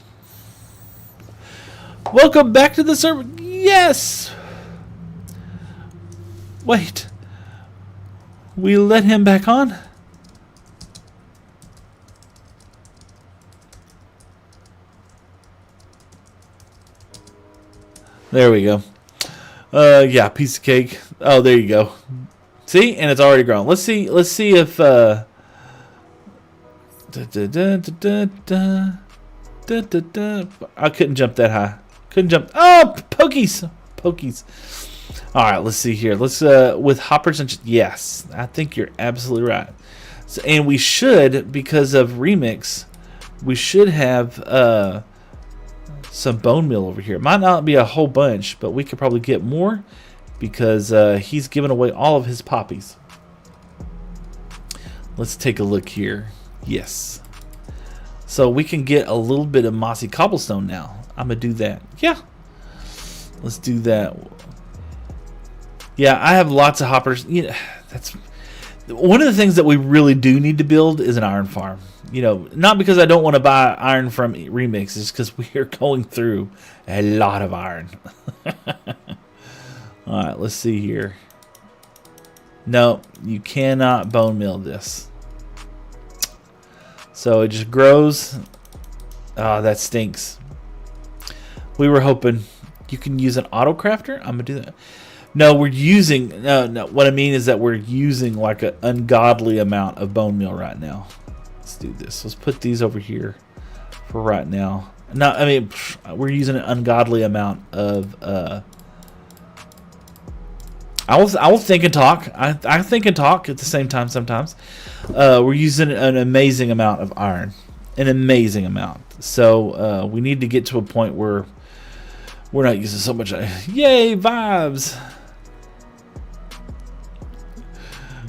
Welcome back to the server. Yes. Wait. We let him back on? There we go. Yeah, piece of cake. Oh, there you go. See, and it's already grown. Let's see if I couldn't jump that high. Couldn't jump. Oh, pokies. All right, let's see here. Let's with hoppers and yes, I think you're absolutely right. So, and we should, because of remix, we should have some bone meal over here. It might not be a whole bunch, but we could probably get more because he's giving away all of his poppies. Let's take a look here. Yes. So we can get a little bit of mossy cobblestone now. I'm going to do that. Yeah. Let's do that. Yeah, I have lots of hoppers. You know, that's one of the things that we really do need to build is an iron farm. You know, not because I don't want to buy iron from Remix, it's because we are going through a lot of iron. All right, let's see here. No, you cannot bone meal this. So it just grows. Oh, that stinks. We were hoping you can use an auto crafter. I'm gonna do that. No, we're using no. What I mean is that we're using like an ungodly amount of bone meal right now. Let's do this. Let's put these over here for right now. No, I mean we're using an ungodly amount of I will think and talk. I think and talk at the same time sometimes. We're using an amazing amount of iron. An amazing amount. So we need to get to a point where we're not using so much. Yay, vibes!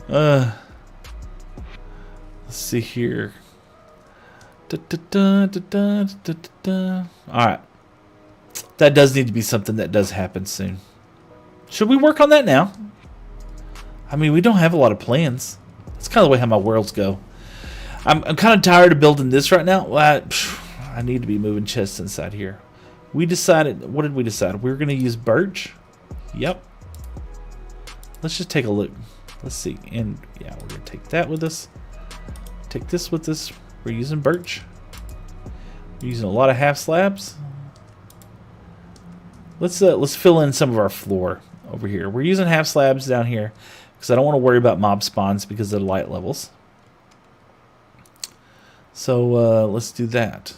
Let's see here. Alright. That does need to be something that does happen soon. Should we work on that now? I mean, we don't have a lot of plans. That's kind of the way how my worlds go. I'm kind of tired of building this right now. Well, I need to be moving chests inside here. We decided, what did we decide? We were going to use birch. Yep. Let's just take a look. Let's see. And yeah, we're going to take that with us. Take this with us. We're using birch. We're using a lot of half slabs. Let's fill in some of our floor over here. We're using half slabs down here because I don't want to worry about mob spawns because of the light levels. So let's do that.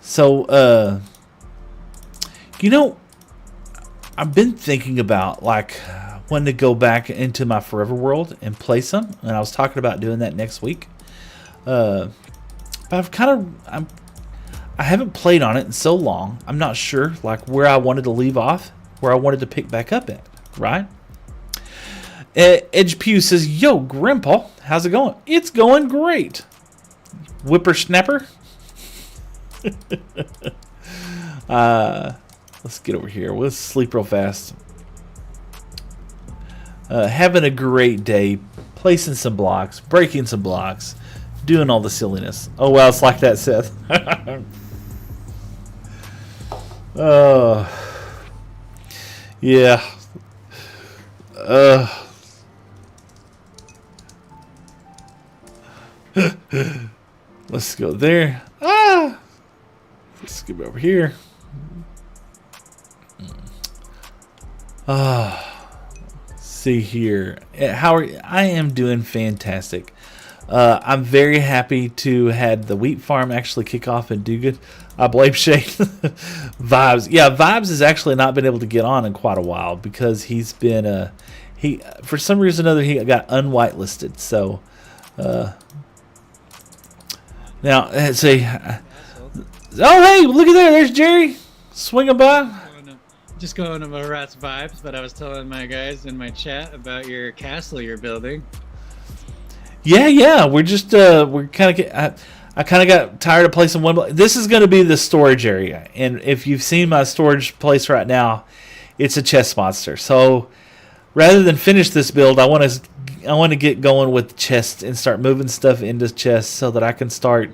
So you know, I've been thinking about like when to go back into my forever world and play some, and I was talking about doing that next week. But I haven't played on it in so long. I'm not sure like where I wanted to leave off, where I wanted to pick back up at, right? Edge Pew says, "Yo, Grandpa, how's it going?" It's going great. Whippersnapper. Let's get over here. Let's sleep real fast. Having a great day, placing some blocks, breaking some blocks, doing all the silliness. Oh well, it's like that, Seth. Yeah. Let's go there. Let's get over here. See here. How are you? I am doing fantastic. I'm very happy to had the wheat farm actually kick off and do good. I blame Shane. Vibes. Yeah, Vibes has actually not been able to get on in quite a while because he's been he for some reason or another he got unwhitelisted. So now let's see. Oh hey, look at there. There's Jerry swinging by. Just going about Rat's vibes, but I was telling my guys in my chat about your castle you're building. Yeah. We're just we're kind of. I kind of got tired of placing one. This is going to be the storage area, and if you've seen my storage place right now, it's a chest monster. So rather than finish this build, I want to get going with chests and start moving stuff into chests so that I can start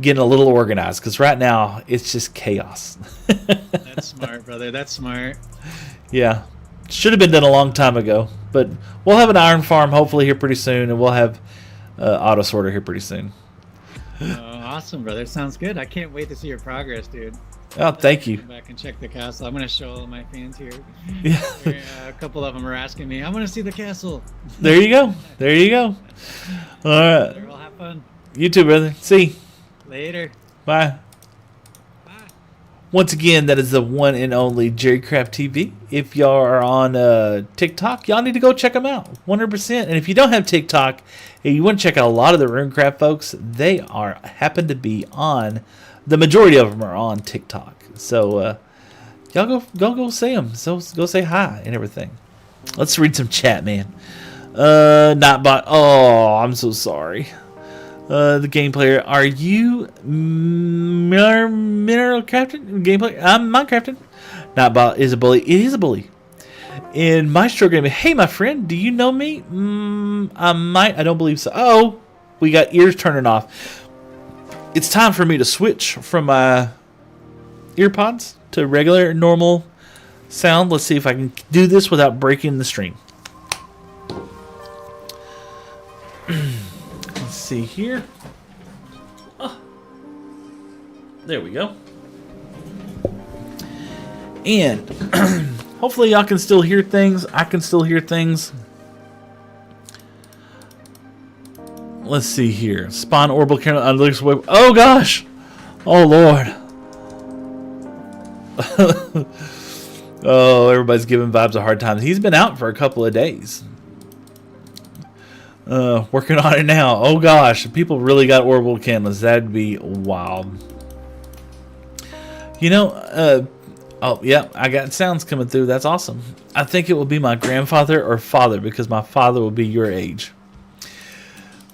getting a little organized. Because right now it's just chaos. That's smart, brother. That's smart. Yeah, should have been done a long time ago. But we'll have an iron farm hopefully here pretty soon, and we'll have auto sorter here pretty soon. Awesome, brother. Sounds good. I can't wait to see your progress, dude. Oh, thank you. Come back and check the castle. I'm gonna show all my fans here. Yeah. A couple of them are asking me, "I want to see the castle." There you go. There you go. All right. We'll have fun. You too, brother. See. Later. Bye. Bye. Once again, that is the one and only Jerrycraft TV. If y'all are on TikTok, y'all need to go check them out, 100%. And if you don't have TikTok, and you want to check out a lot of the Runecraft folks, they happen to be on. The majority of them are on TikTok. So y'all go see them. So go say hi and everything. Let's read some chat, man. Not bot. Oh, I'm so sorry. The game player. Are you mineral crafting? Gameplay. I'm Minecrafting. Not bot is a bully. It is a bully. In Maestro Gaming. Hey, my friend. Do you know me? I might. I don't believe so. Oh, we got ears turning off. It's time for me to switch from my earpods to regular, normal sound. Let's see if I can do this without breaking the stream. Let's see here. Oh, there we go. And hopefully y'all can still hear things. I can still hear things. Let's see here. Spawn orbital camera. Oh gosh. Oh Lord. Oh, everybody's giving Vibes a hard time. He's been out for a couple of days. Working on it now. Oh gosh, people really got orbital candles. That'd be wild. You know, oh yeah, I got sounds coming through. That's awesome. I think it will be my grandfather or father because my father will be your age.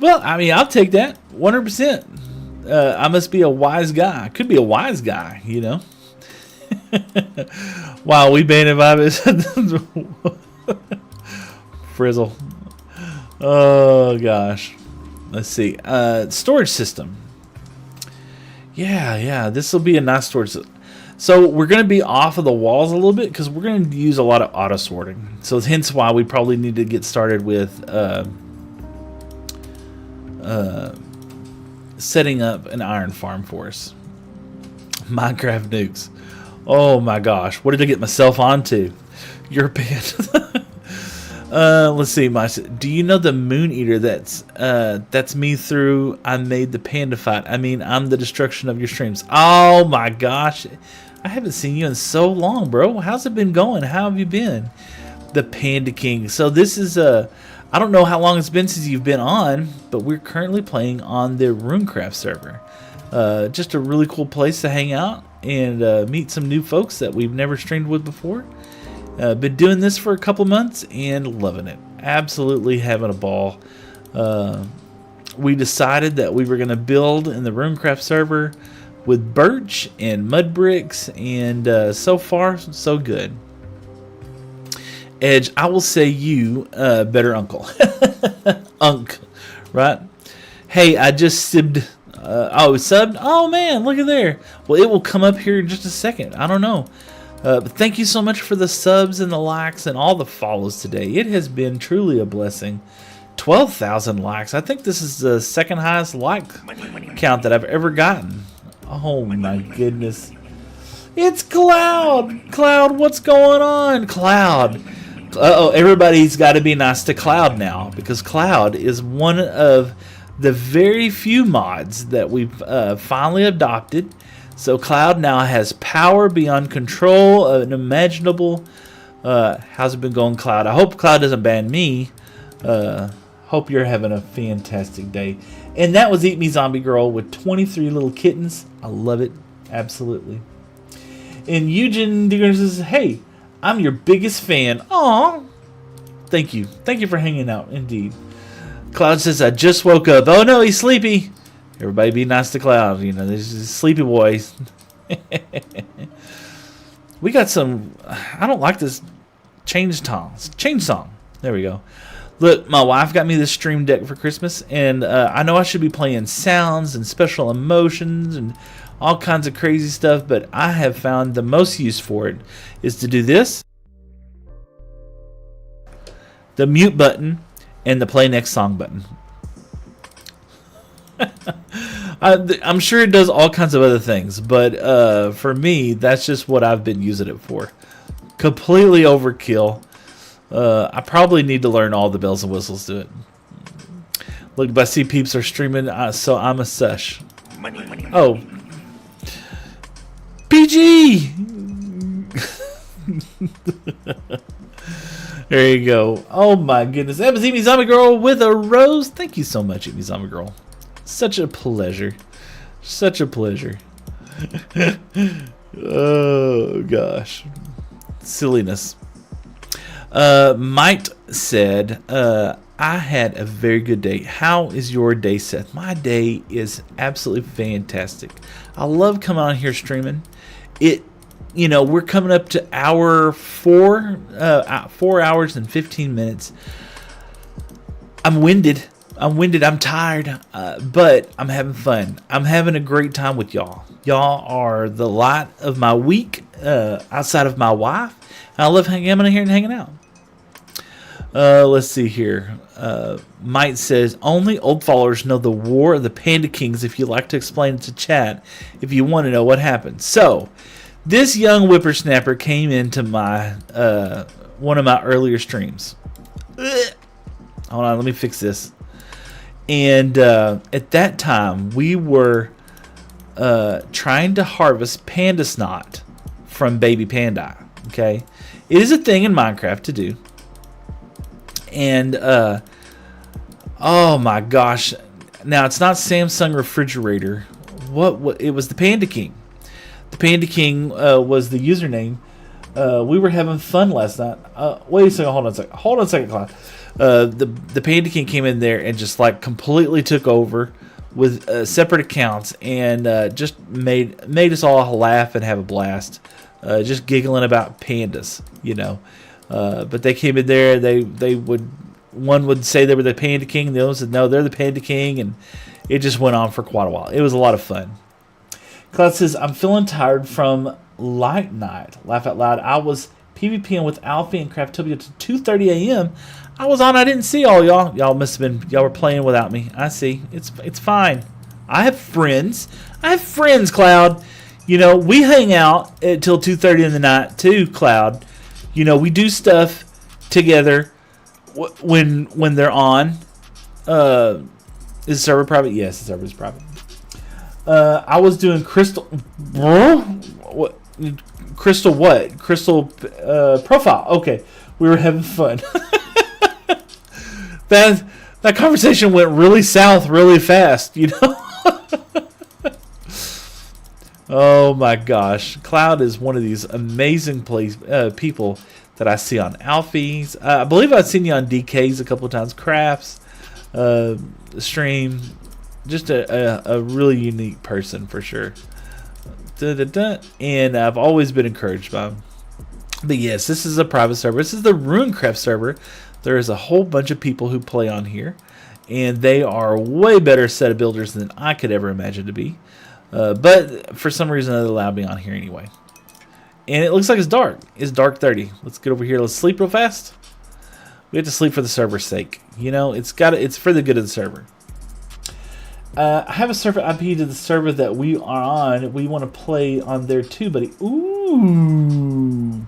Well, I mean, I'll take that 100%. I must be a wise guy. Could be a wise guy, you know. Wow, we banned Vibes. Frizzle. Oh gosh. Let's see. Storage system. Yeah. This will be a nice storage system. So we're going to be off of the walls a little bit because we're going to use a lot of auto sorting. So hence why we probably need to get started with setting up an iron farm for us. Minecraft nukes. Oh my gosh, what did I get myself onto? European. Let's see. Do you know the Moon Eater? That's me through. I made the panda fight. I mean, I'm the destruction of your streams. Oh my gosh, I haven't seen you in so long, bro. How's it been going? How have you been? The Panda King. So this is I don't know how long it's been since you've been on, but we're currently playing on the Runecraft server. Just a really cool place to hang out and meet some new folks that we've never streamed with before. Been doing this for a couple months and loving it. Absolutely having a ball. We decided that we were going to build in the Runecraft server with birch and mud bricks, and so far, so good. Edge, I will say you better uncle. Unk, right? Hey, I just subbed. Subbed? Oh man, look at there. Well, it will come up here in just a second. I don't know. But thank you so much for the subs and the likes and all the follows today. It has been truly a blessing. 12,000 likes. I think this is the second highest like count that I've ever gotten. Oh my goodness. It's Cloud. Cloud, what's going on? Cloud. Uh-oh, everybody's got to be nice to Cloud now, because Cloud is one of the very few mods that we've finally adopted. So Cloud now has power beyond control, unimaginable. How's it been going, Cloud? I hope Cloud doesn't ban me. Hope you're having a fantastic day. And that was Eat Me Zombie Girl with 23 little kittens. I love it. Absolutely. And Eugen Digger says, hey, I'm your biggest fan. Aw. Thank you. Thank you for hanging out, indeed. Cloud says, I just woke up. Oh, no, he's sleepy. Everybody be nice to Cloud. You know, there's sleepy boys. We got some... I don't like this change song. There we go. Look, my wife got me this Stream Deck for Christmas, and I know I should be playing sounds and special emotions and all kinds of crazy stuff, but I have found the most use for it is to do this, the mute button, and the play next song button. I'm sure it does all kinds of other things, but for me, that's just what I've been using it for. Completely overkill. I probably need to learn all the bells and whistles to it. Look, I see peeps are streaming, so I'm a sush. Money. Oh. PG! There you go. Oh my goodness. That was Eat Me Zombie Girl with a rose. Thank you so much, Eat Me Zombie Girl. Such a pleasure. Such a pleasure. Oh gosh. Silliness. Mike said, I had a very good day. How is your day, Seth? My day is absolutely fantastic. I love coming on here streaming. We're coming up to hour 4 hours and 15 minutes. I'm winded. I'm tired, but I'm having fun. I'm having a great time with y'all. Y'all are the light of my week, outside of my wife. I love coming in here and hanging out. Let's see here. Mike says, only old followers know the War of the Panda Kings. If you'd like to explain it to chat, if you want to know what happened. So, this young whippersnapper came into my one of my earlier streams. Hold on, let me fix this. And at that time, we were trying to harvest panda snot from Baby Panda. Okay, it is a thing in Minecraft to do. And oh my gosh, now it's not Samsung refrigerator. What it was the Panda King. The Panda King was the username. We were having fun last night. Wait a second, hold on a second, Cloud. The Panda King came in there and just like completely took over with separate accounts and just made us all laugh and have a blast, just giggling about pandas, you know. But they came in there. One would say they were the Panda King, and the other said no, they're the Panda King, and it just went on for quite a while. It was a lot of fun. Cloud says, I'm feeling tired from Light Night. Laugh out loud. I was PvPing with Alfie and Craftopia to 2:30 a.m. I was on. I didn't see all y'all. Y'all must have been. Y'all were playing without me. I see. It's fine. I have friends. Cloud. You know, we hang out until 2:30 in the night too, Cloud. You know, we do stuff together when they're on. Is the server private? Yes, the server is private. I was doing Crystal. What? Crystal what? Crystal profile. Okay, we were having fun. That conversation went really south really fast, you know. Oh my gosh, Cloud is one of these amazing people that I see on Alfie's. I believe I've seen you on DK's a couple of times. Crafts stream. Just a really unique person for sure. And I've always been encouraged by him. But yes, this is a private server. This is the Runecraft server. There is a whole bunch of people who play on here, and they are way better set of builders than I could ever imagine to be. But for some reason, they allowed me on here anyway. And it looks like it's dark. It's dark 30. Let's get over here. Let's sleep real fast. We have to sleep for the server's sake. You know, it's for the good of the server. I have a server IP to the server that we are on. We want to play on there too, buddy. Ooh.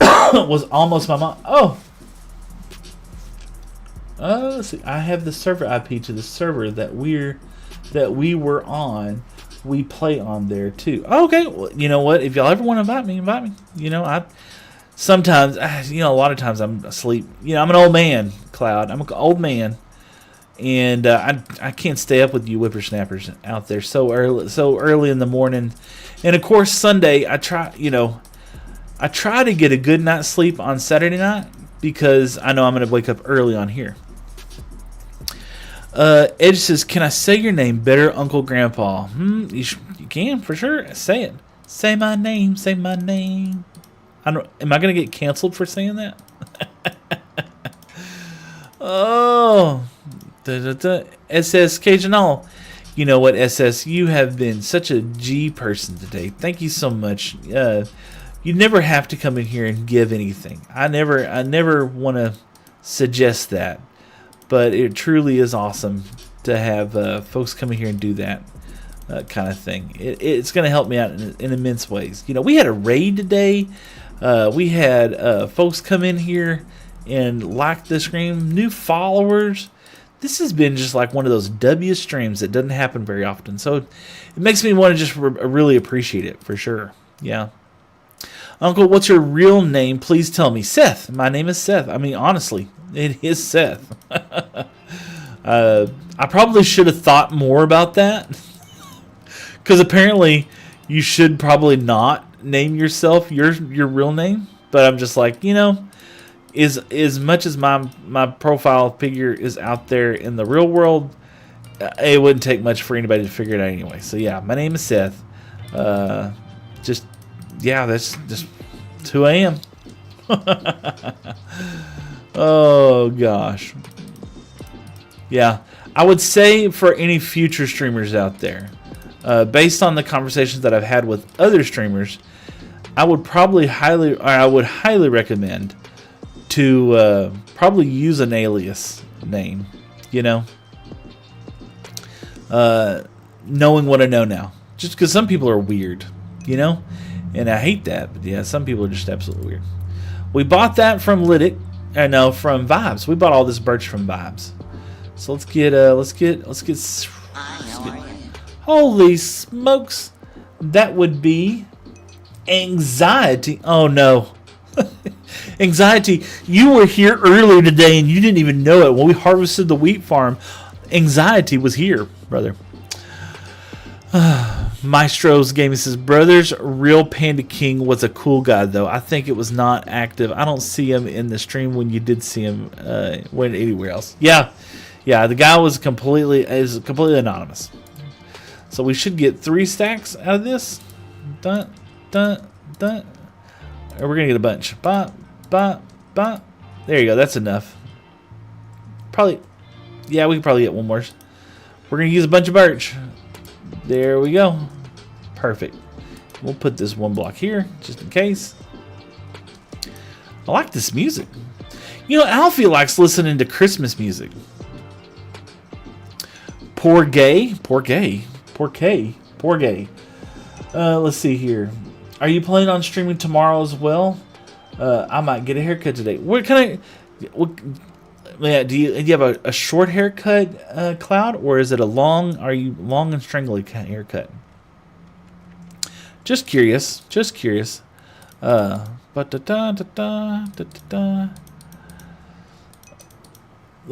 Was almost my mom. Oh. Let's see. I have the server IP to the server that we were on. We play on there too. Okay. Well, you know what? If y'all ever want to invite me. You know, sometimes, you know, a lot of times I'm asleep. You know, I'm an old man, Cloud. I'm an old man. And I can't stay up with you whippersnappers out there so early in the morning. And of course Sunday I try to get a good night's sleep on Saturday night because I know I'm going to wake up early on here. Edge says, "Can I say your name better, Uncle Grandpa?" You can for sure. Say it. Say my name. Say my name. Am I going to get canceled for saying that? Oh. SS Cajunal. You know what, SS? You have been such a G person today. Thank you so much. You never have to come in here and give anything. I never want to suggest that, but it truly is awesome to have folks come in here and do that kind of thing. It's going to help me out in immense ways. You know, we had a raid today. We had folks come in here and like the stream, new followers. This has been just like one of those W streams that doesn't happen very often. So it makes me want to just really appreciate it for sure. Yeah. Uncle, what's your real name? Please tell me. Seth. My name is Seth. I mean, honestly, it is Seth. I probably should have thought more about that. Because apparently you should probably not name yourself your real name. But I'm just like, you know, as much as my profile figure is out there in the real world, it wouldn't take much for anybody to figure it out anyway. So yeah, my name is Seth. That's just who I am. Oh gosh. Yeah, I would say for any future streamers out there, based on the conversations that I've had with other streamers, I would highly recommend to probably use an alias name, you know, knowing what I know now. Just because some people are weird, you know, and I hate that. But yeah, some people are just absolutely weird. We bought that from from Vibes. We bought all this birch from Vibes. So let's get. Hi, how are you? Holy smokes, that would be Anxiety. Oh no. Anxiety. You were here earlier today and you didn't even know it. When we harvested the wheat farm, Anxiety was here, brother. Maestro's Gaming says, Brothers, Real Panda King was a cool guy, though. I think it was not active. I don't see him in the stream when you did see him went anywhere else. Yeah. Yeah, the guy was completely anonymous. So we should get 3 stacks out of this. Dun, dun, dun. Or we're going to get a bunch. Bop, bop, bop. There you go. That's enough. Probably. Yeah, we can probably get one more. We're going to use a bunch of birch. There we go. Perfect. We'll put this 1 block here, just in case. I like this music. You know, Alfie likes listening to Christmas music. Poor gay. Poor gay. Poor K. Poor gay. Let's see here. Are you planning on streaming tomorrow as well? I might get a haircut today. Where can I... Yeah, do you have a short haircut, Cloud, or is it a long? Are you long and strangly haircut? Just curious. Just curious. Let's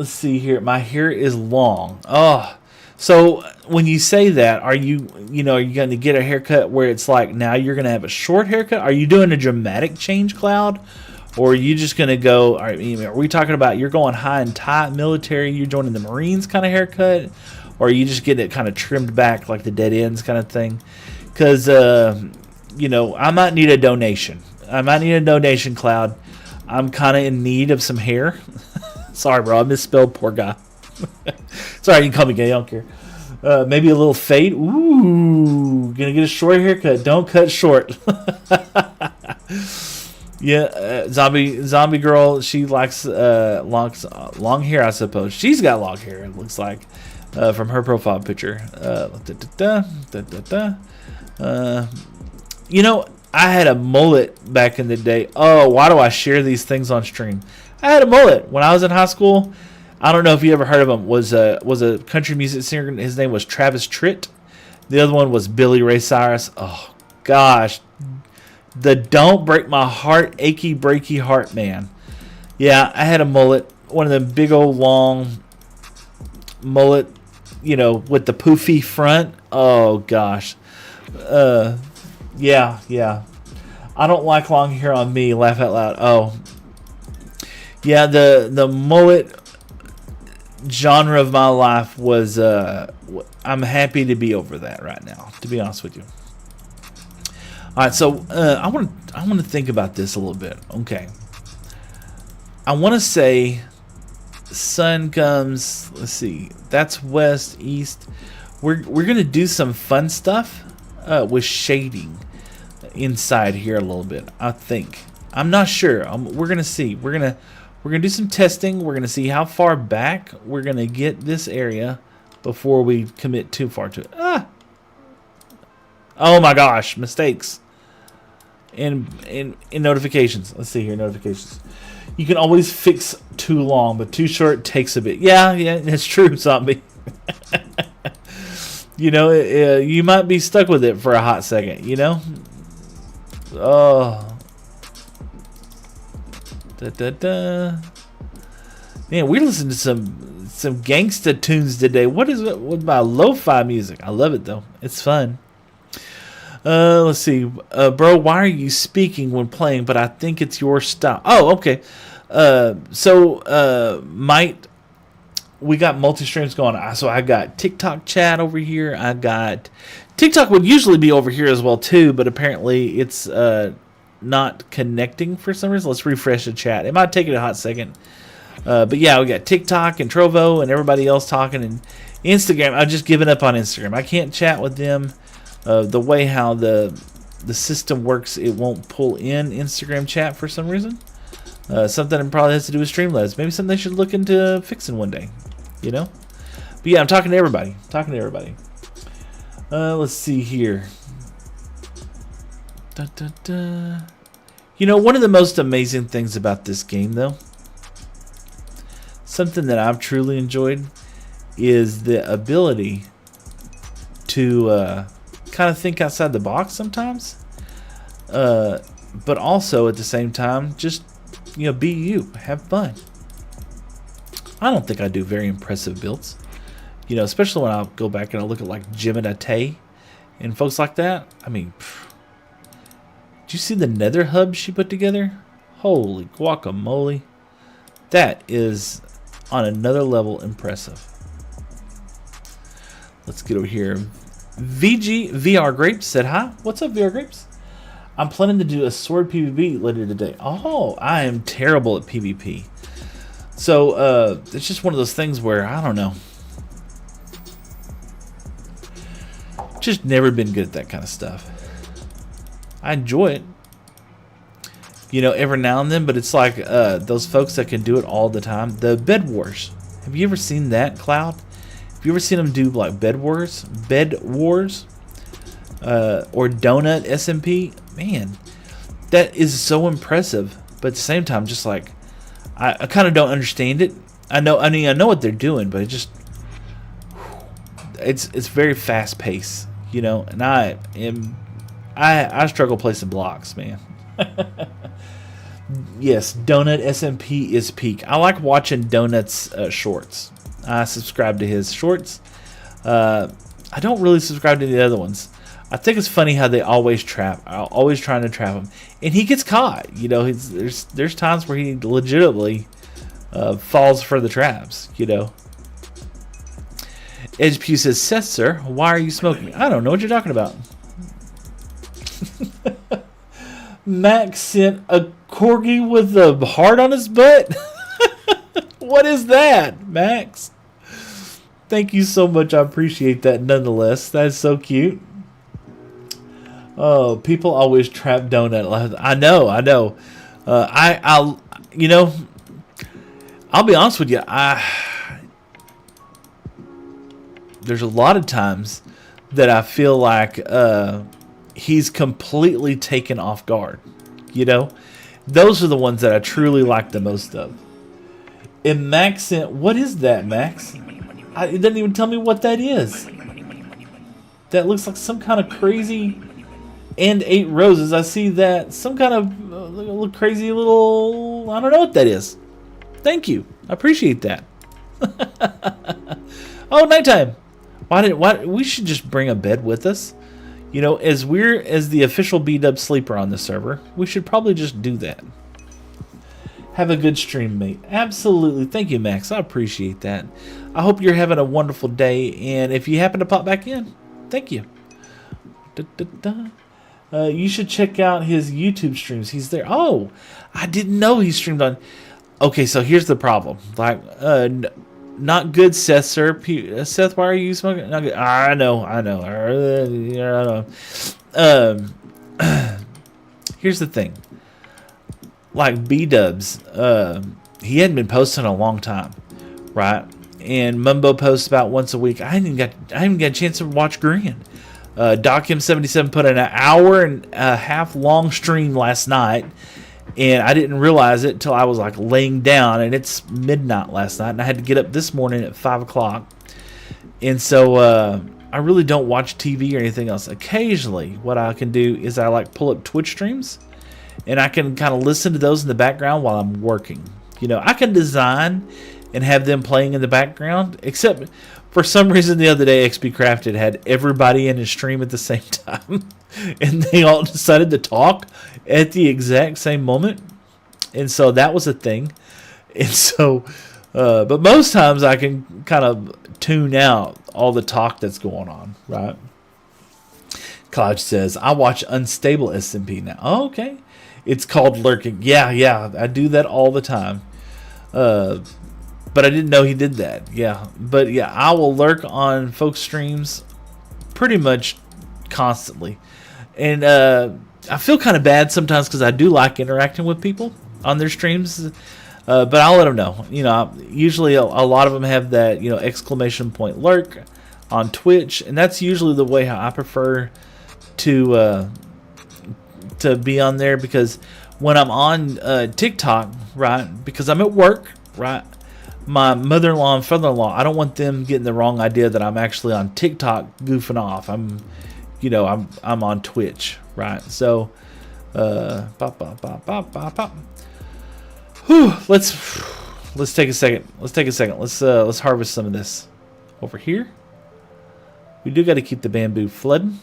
see here. My hair is long. Oh, so when you say that, are you going to get a haircut where it's like now you're going to have a short haircut? Are you doing a dramatic change, Cloud? Or are you just going to go, are we talking about you're going high and tight military, you're joining the Marines kind of haircut? Or are you just getting it kind of trimmed back like the dead ends kind of thing? Because, I might need a donation. Cloud. I'm kind of in need of some hair. Sorry, bro. I misspelled poor guy. Sorry, you can call me gay. I don't care. Maybe a little fade. Ooh, going to get a short haircut. Don't cut short. Yeah, zombie girl. She likes long hair, I suppose. She's got long hair. It looks like from her profile picture. I had a mullet back in the day. Oh, why do I share these things on stream? I had a mullet when I was in high school. I don't know if you ever heard of him. Was a country music singer. His name was Travis Tritt. The other one was Billy Ray Cyrus. Oh gosh. The don't break my heart, achy breaky heart, man. Yeah, I had a mullet, one of them big old long mullet, with the poofy front. Oh gosh, yeah. I don't like long hair on me. Laugh out loud. Oh, yeah. The mullet genre of my life was. I'm happy to be over that right now. To be honest with you. All right, so I want to think about this a little bit. Okay, I want to say sun comes. Let's see, that's west, east. We're gonna do some fun stuff with shading inside here a little bit. I think. I'm not sure. We're gonna see. We're gonna do some testing. We're gonna see how far back we're gonna get this area before we commit too far to it. Oh my gosh, mistakes. In notifications. Let's see here, notifications. You can always fix too long, but too short takes a bit. Yeah, that's true, zombie. You might be stuck with it for a hot second, Oh. Man, we're listening to some gangsta tunes today. What is it with my lo-fi music? I love it, though. It's fun. Let's see. Bro, why are you speaking when playing? But I think it's your style. Oh, okay. We got multi-streams going on. So I got TikTok chat over here. I got... TikTok would usually be over here as well, too. But apparently it's not connecting for some reason. Let's refresh the chat. It might take it a hot second. But yeah, we got TikTok and Trovo and everybody else talking. And Instagram, I've just given up on Instagram. I can't chat with them. The way how the system works, it won't pull in Instagram chat for some reason. Something that probably has to do with Streamlabs. Maybe something they should look into fixing one day. But yeah, I'm talking to everybody. Let's see here. One of the most amazing things about this game, though, something that I've truly enjoyed, is the ability to kind of think outside the box sometimes. But also at the same time, just, you know, be you, have fun. I don't think I do very impressive builds, you know, especially when I go back and I look at like Gemini and folks like that. I mean, did you see the nether hub she put together? Holy guacamole. That is on another level impressive. Let's get over here. VG VR Grapes said hi. What's up, VR Grapes? I'm planning to do a sword PvP later today. Oh, I am terrible at PvP. So it's just one of those things where I don't know. Just never been good at that kind of stuff. I enjoy it, you know, every now and then, but it's like those folks that can do it all the time. The Bed Wars. Have you ever seen that, Cloud? Have you ever seen them do like Bed Wars? Or Donut SMP? Man, that is so impressive. But at the same time, just like I kind of don't understand it. I know what they're doing, but it just it's very fast paced, you know. And I struggle placing blocks, man. Yes, Donut SMP is peak. I like watching Donut's shorts. I subscribe to his shorts. I don't really subscribe to the other ones. I think it's funny how they always always trying to trap him, and he gets caught. You know, there's times where he legitimately falls for the traps. You know. EdgePew says, "Seth, sir, why are you smoking?" I don't know what you're talking about. Max sent a corgi with a heart on his butt. What is that, Max? Thank you so much. I appreciate that nonetheless. That's so cute. Oh, people always trap Donut. I know. You know, I'll be honest with you. There's a lot of times that I feel like he's completely taken off guard. You know, those are the ones that I truly like the most of. And Max sent, what is that, Max? It doesn't even tell me what that is. That looks like some kind of crazy and 8 roses. I see that some kind of crazy little, I don't know what that is. Thank you. I appreciate that. Oh, nighttime. Why we should just bring a bed with us. You know, as the official B-Dub sleeper on the server, we should probably just do that. Have a good stream, mate. Absolutely. Thank you, Max. I appreciate that. I hope you're having a wonderful day, and if you happen to pop back in, thank you. You should check out his YouTube streams. He's there. Oh, I didn't know he streamed on. Okay, so here's the problem. Like, not good, Seth, sir. Seth, why are you smoking? Not good. I know. Here's the thing. Like B-Dubs, he hadn't been posting in a long time, right? And Mumbo posts about once a week. I haven't got a chance to watch Green. DocM77 put in an hour and a half long stream last night, and I didn't realize it till I was like laying down, and it's midnight last night, and I had to get up this morning at 5 o'clock. And so I really don't watch TV or anything else. Occasionally, what I can do is I like pull up Twitch streams, and I can kind of listen to those in the background while I'm working. You know, I can design and have them playing in the background, except for some reason the other day XP Crafted had everybody in his stream at the same time, and they all decided to talk at the exact same moment, and so that was a thing. And so, but most times I can kind of tune out all the talk that's going on, right? Cloud says, I watch Unstable SMP now. Oh, okay. It's called lurking. Yeah, I do that all the time. But I didn't know he did that. Yeah, but yeah, I will lurk on folks' streams pretty much constantly. And I feel kind of bad sometimes because I do like interacting with people on their streams. But I'll let them know. You know, usually a lot of them have that, you know, exclamation point lurk on Twitch. And that's usually the way how I prefer to be on there, because when I'm on TikTok, right, because I'm at work, right, my mother-in-law and father-in-law, I don't want them getting the wrong idea that I'm actually on TikTok goofing off. I'm on Twitch, right? So Pop, pop, pop, pop, pop, pop. Whew, let's take a second. Let's harvest some of this over here. We do got to keep the bamboo flooding.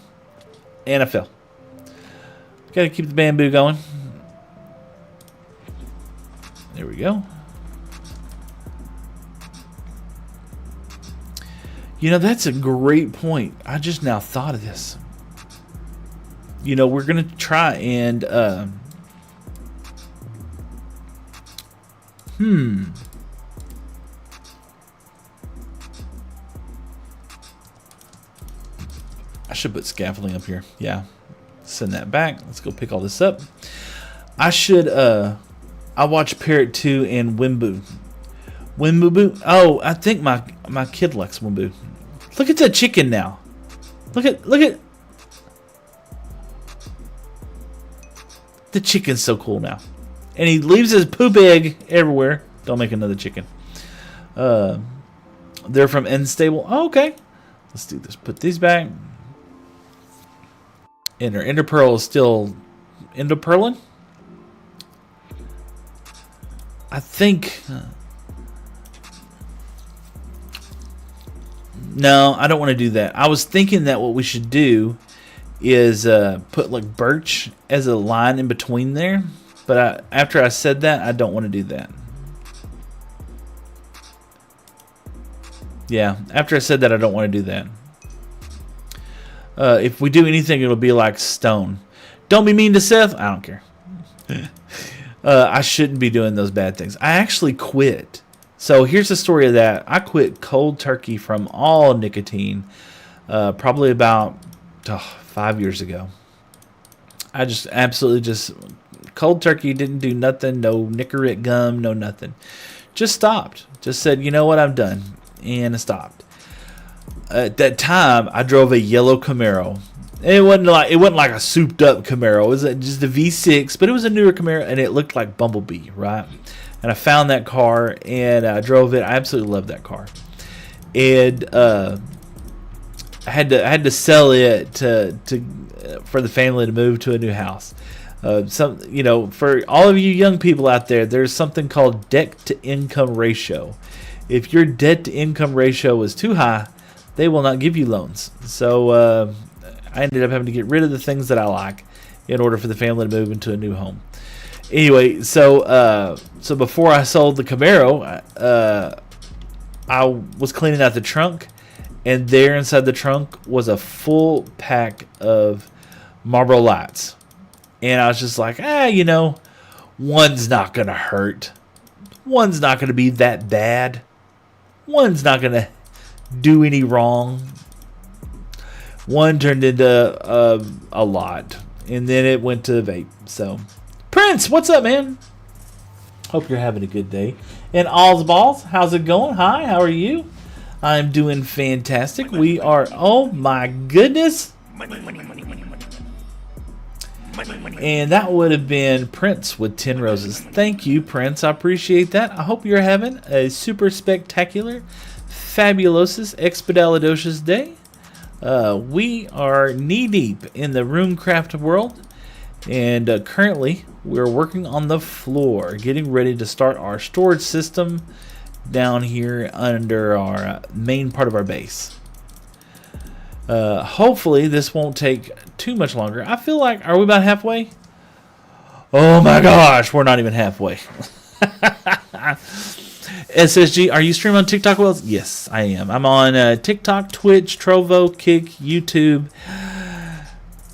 And I fell. Got to keep the bamboo going. There we go. You know, that's a great point. I just now thought of this. You know, we're going to try and... I should put scaffolding up here. Yeah. Send that back. Let's go pick all this up. I should... I watched Parrot 2 and Wimbu. Wimbu? Oh, I think my kid likes Wimbu. Look at that chicken now. Look at the chicken's so cool now. And he leaves his poop egg everywhere. Don't make another chicken. They're from Unstable. Oh, okay. Let's do this. Put these back. And our ender pearl is still ender pearling. I think... no, I don't want to do that. I was thinking that what we should do is put like birch as a line in between there. But after I said that, I don't want to do that. Yeah, after I said that, I don't want to do that. If we do anything, it'll be like stone. Don't be mean to Seth. I don't care. I shouldn't be doing those bad things. I actually quit. So here's the story of that. I quit cold turkey from all nicotine probably about 5 years ago. I just absolutely cold turkey, didn't do nothing. No Nicorette gum, no nothing. Just stopped. Just said, you know what, I'm done. And I stopped. At that time, I drove a yellow Camaro. It wasn't like a souped up Camaro. It was just a V6, but it was a newer Camaro, and it looked like Bumblebee, right? And I found that car, and I drove it. I absolutely loved that car. And I had to sell it for the family to move to a new house. For all of you young people out there, there's something called debt to income ratio. If your debt to income ratio is too high, they will not give you loans. So I ended up having to get rid of the things that I like in order for the family to move into a new home. Anyway, so before I sold the Camaro, I was cleaning out the trunk, and there inside the trunk was a full pack of Marlboro Lights. And I was just like, one's not going to hurt. One's not going to be that bad. One's not going to do any wrong. One turned into a lot, and then it went to the vape. So, Prince, what's up, man? Hope you're having a good day. And All's Balls, how's it going? Hi, how are you? I'm doing fantastic. We are, oh my goodness. And that would have been Prince with 10 roses. Thank you, Prince. I appreciate that. I hope you're having a super spectacular, fabulosus, expedalidocious day. We are knee-deep in the Runecraft world. And currently, we're working on the floor, getting ready to start our storage system down here under our main part of our base. Hopefully, this won't take too much longer. I feel like, are we about halfway? Oh my gosh, we're not even halfway. SSG, are you streaming on TikTok, Wells? Yes, I am. I'm on TikTok, Twitch, Trovo, Kick, YouTube,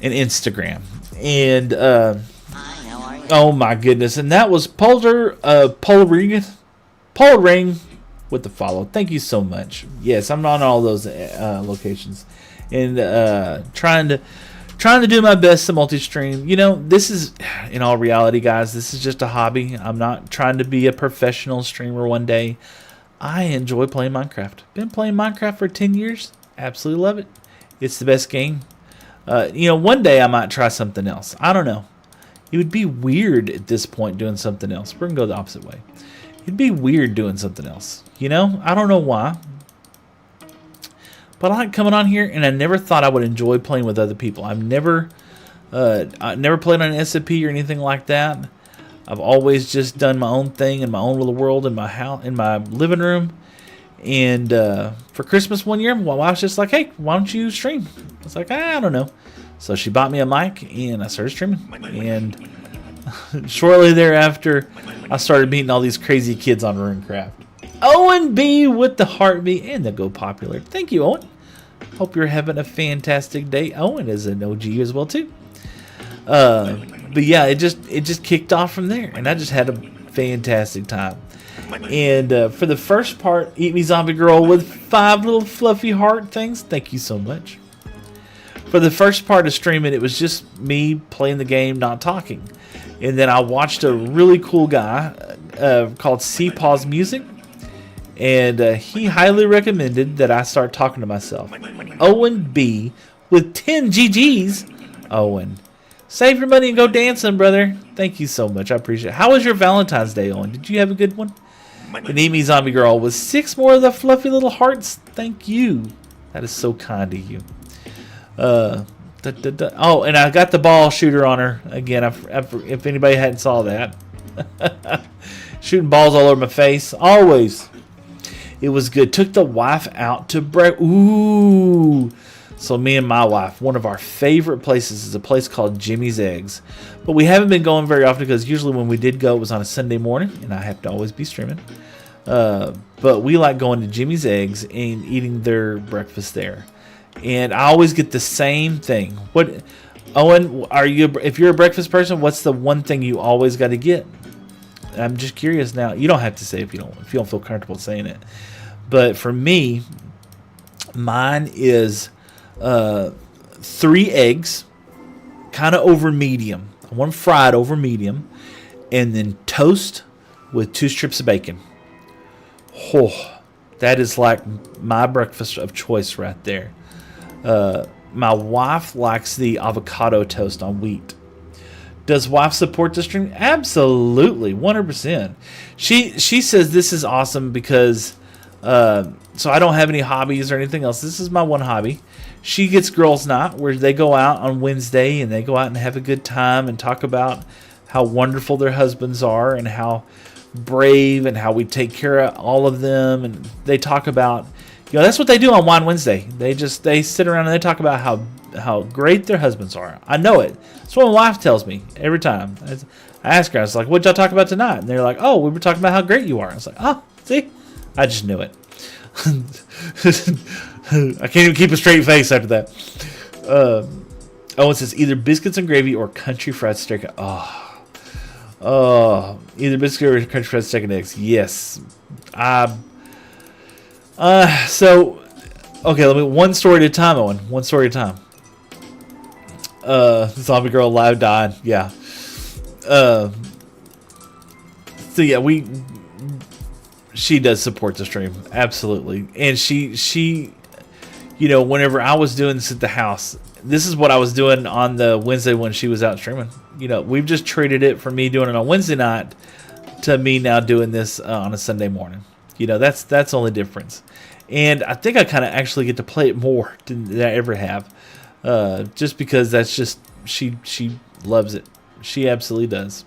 and Instagram. And Hi, how are you? oh my goodness, and that was Polring with the follow. Thank you so much. Yes, I'm on all those locations, and trying to do my best to multi-stream. This is, in all reality, guys, this is just a hobby. I'm not trying to be a professional streamer one day. I enjoy playing Minecraft. Been playing Minecraft for 10 years. Absolutely love it. It's the best game. One day I might try something else. I don't know. It would be weird at this point doing something else. We're going to go the opposite way. It'd be weird doing something else. I don't know why. But I like coming on here, and I never thought I would enjoy playing with other people. I've never I never played on an SMP or anything like that. I've always just done my own thing in my own little world in my house, in my living room. And for Christmas one year, my wife was just like, "Hey, why don't you stream?" I was like, "I don't know." So she bought me a mic, and I started streaming. And shortly thereafter, I started meeting all these crazy kids on Runecraft. Owen B with the heartbeat and the Go Popular. Thank you, Owen. Hope you're having a fantastic day. Owen is an OG as well too. But yeah, it just kicked off from there, and I just had a fantastic time. And for the first part, Eat Me Zombie Girl with 5 little fluffy heart things. Thank you so much. For the first part of streaming, it was just me playing the game, not talking. And then I watched a really cool guy called C-Pause Music. And he highly recommended that I start talking to myself. Owen B with 10 GGs. Owen, save your money and go dancing, brother. Thank you so much. I appreciate it. How was your Valentine's Day, Owen? Did you have a good one? And Amy Zombie Girl with 6 more of the fluffy little hearts. Thank you. That is so kind of you. Oh, and I got the ball shooter on her again. If anybody hadn't saw that. Shooting balls all over my face. Always. It was good. Took the wife out to break. Ooh. So me and my wife, one of our favorite places is a place called Jimmy's Eggs. But we haven't been going very often because usually when we did go, it was on a Sunday morning. And I have to always be streaming. But we like going to Jimmy's Eggs and eating their breakfast there. And I always get the same thing. What, Owen, if you're a breakfast person, what's the one thing you always got to get? I'm just curious now. You don't have to say if you don't feel comfortable saying it. But for me, mine is 3 eggs, kind of over medium. I want them fried over medium, and then toast with 2 strips of bacon. Oh, that is like my breakfast of choice right there. My wife likes the avocado toast on wheat. Does wife support the stream? Absolutely, 100%. She says this is awesome because so I don't have any hobbies or anything else. This is my one hobby. She gets girls' night where they go out on Wednesday and they go out and have a good time and talk about how wonderful their husbands are and how brave and how we take care of all of them. And they talk about, that's what they do on Wine Wednesday. They sit around and they talk about how great their husbands are. I know it. That's what my wife tells me every time. I ask her, I was like, "What y'all talk about tonight?" And they're like, "Oh, we were talking about how great you are." I was like, "Oh, see? I just knew it." I can't even keep a straight face after that. Owen says either biscuits and gravy or country fried steak. Oh, either biscuit or country fried steak and eggs. Yes. So, okay, one story at a time, Owen. One story at a time. Zombie Girl live died. Yeah. So yeah, she does support the stream. Absolutely. And she whenever I was doing this at the house, this is what I was doing on the Wednesday when she was out streaming. We've just traded it from me doing it on Wednesday night to me now doing this on a Sunday morning. That's the only difference. And I think I kind of actually get to play it more than I ever have. Just because that's just, she loves it. She absolutely does.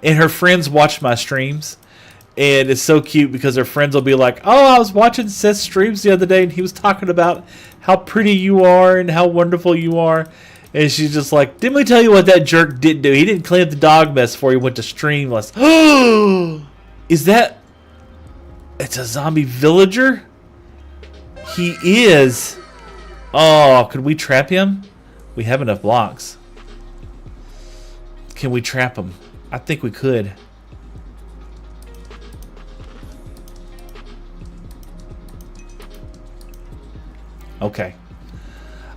And her friends watch my streams. And it's so cute because her friends will be like, "Oh, I was watching Seth's streams the other day and he was talking about how pretty you are and how wonderful you are." And she's just like, "Didn't we tell you what that jerk didn't do? He didn't clean up the dog mess before he went to streamless." Oh, is that... It's a zombie villager? He is. Oh, could we trap him? We have enough blocks. Can we trap him? I think we could. Okay.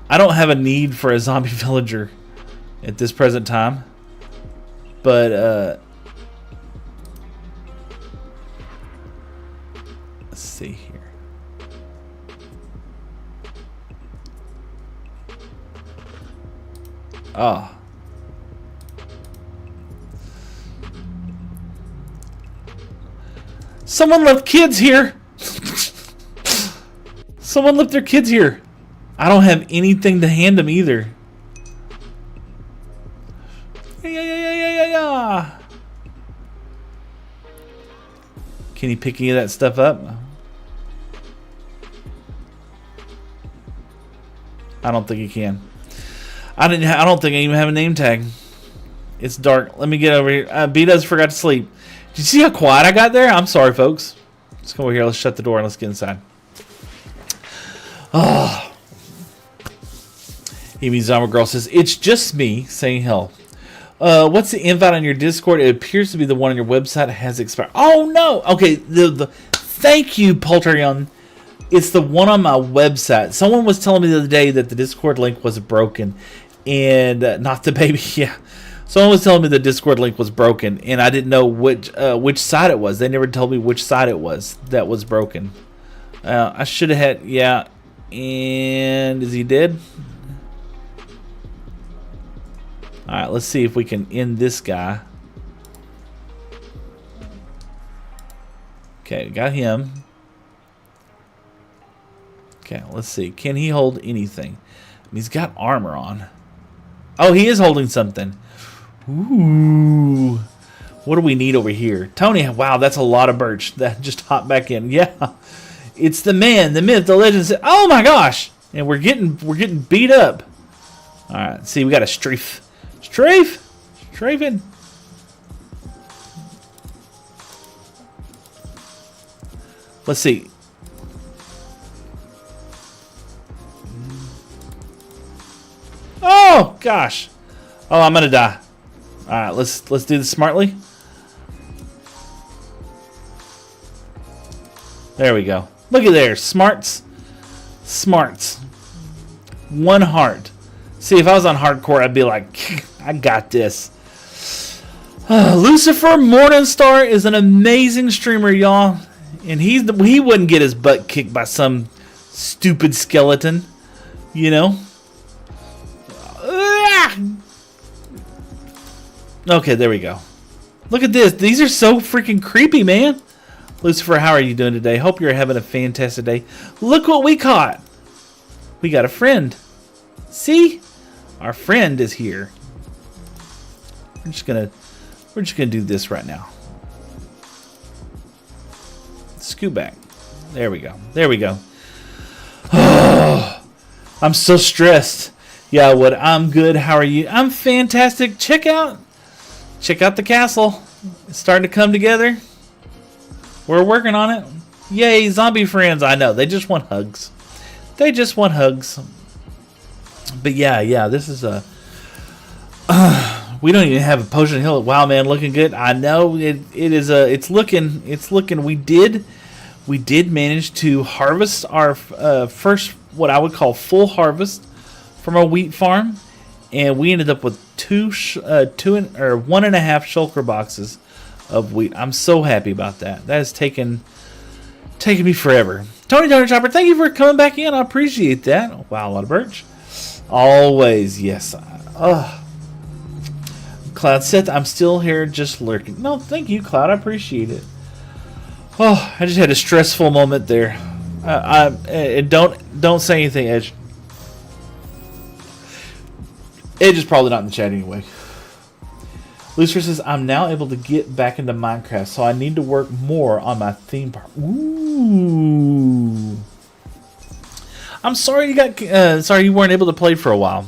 I don't have a need for a zombie villager at this present time. But, let's see here. Ah. Someone left kids here. Someone left their kids here. I don't have anything to hand them either. Yeah. Can he pick any of that stuff up? I don't think he can. I don't think I even have a name tag. It's dark. Let me get over here. B-Dubs forgot to sleep. Did you see how quiet I got there? I'm sorry, folks. Let's come over here. Let's shut the door and let's get inside. Oh. Amy Zombie Girl says, it's just me saying hell. What's the invite on your Discord? It appears to be the one on your website has expired. Oh, no. Okay. Thank you, Polterion. It's the one on my website. Someone was telling me the other day that the Discord link was broken. And not the baby. Yeah. Someone was telling me the Discord link was broken. And I didn't know which side it was. They never told me which side it was that was broken. I should have had... Yeah. And is he dead? Alright, let's see if we can end this guy. Okay, got him. Okay, let's see. Can he hold anything? He's got armor on. Oh, he is holding something. Ooh. What do we need over here? Tony, wow, that's a lot of birch. That just hopped back in. Yeah. It's the man, the myth, the legend. Oh my gosh. And we're getting beat up. Alright, see, we got a strafe. Strafing. Let's see. Oh gosh. Oh, I'm gonna die. All right, let's do this smartly. There we go. Look at there, smarts. One heart. See, if I was on hardcore, I'd be like, I got this. Lucifer Morningstar is an amazing streamer, y'all. And he wouldn't get his butt kicked by some stupid skeleton, you know? Okay, there we go. Look at this. These are so freaking creepy, man. Lucifer, how are you doing today? Hope you're having a fantastic day. Look what we caught. We got a friend. See? Our friend is here. We're just gonna do this right now. Scoot back. There we go. Oh, I'm so stressed. Yeah, I'm good. How are you? I'm fantastic. Check out the castle. It's starting to come together. We're working on it. Yay, zombie friends. I know. They just want hugs. But yeah, this is a... we don't even have a potion hill. Wow, man, looking good. I know it's looking. We did manage to harvest our first, what I would call full harvest from our wheat farm, and we ended up with 1.5 shulker boxes of wheat. I'm so happy about that. That has taken me forever. Tony Chopper, thank you for coming back in. I appreciate that. Wow, a lot of birch. Always, yes. Cloud Seth, I'm still here just lurking. No, thank you, Cloud. I appreciate it. Oh, I just had a stressful moment there. Don't say anything, Edge. Edge is probably not in the chat anyway. Lucifer says, I'm now able to get back into Minecraft, so I need to work more on my theme park. Ooh. I'm sorry you weren't able to play for a while.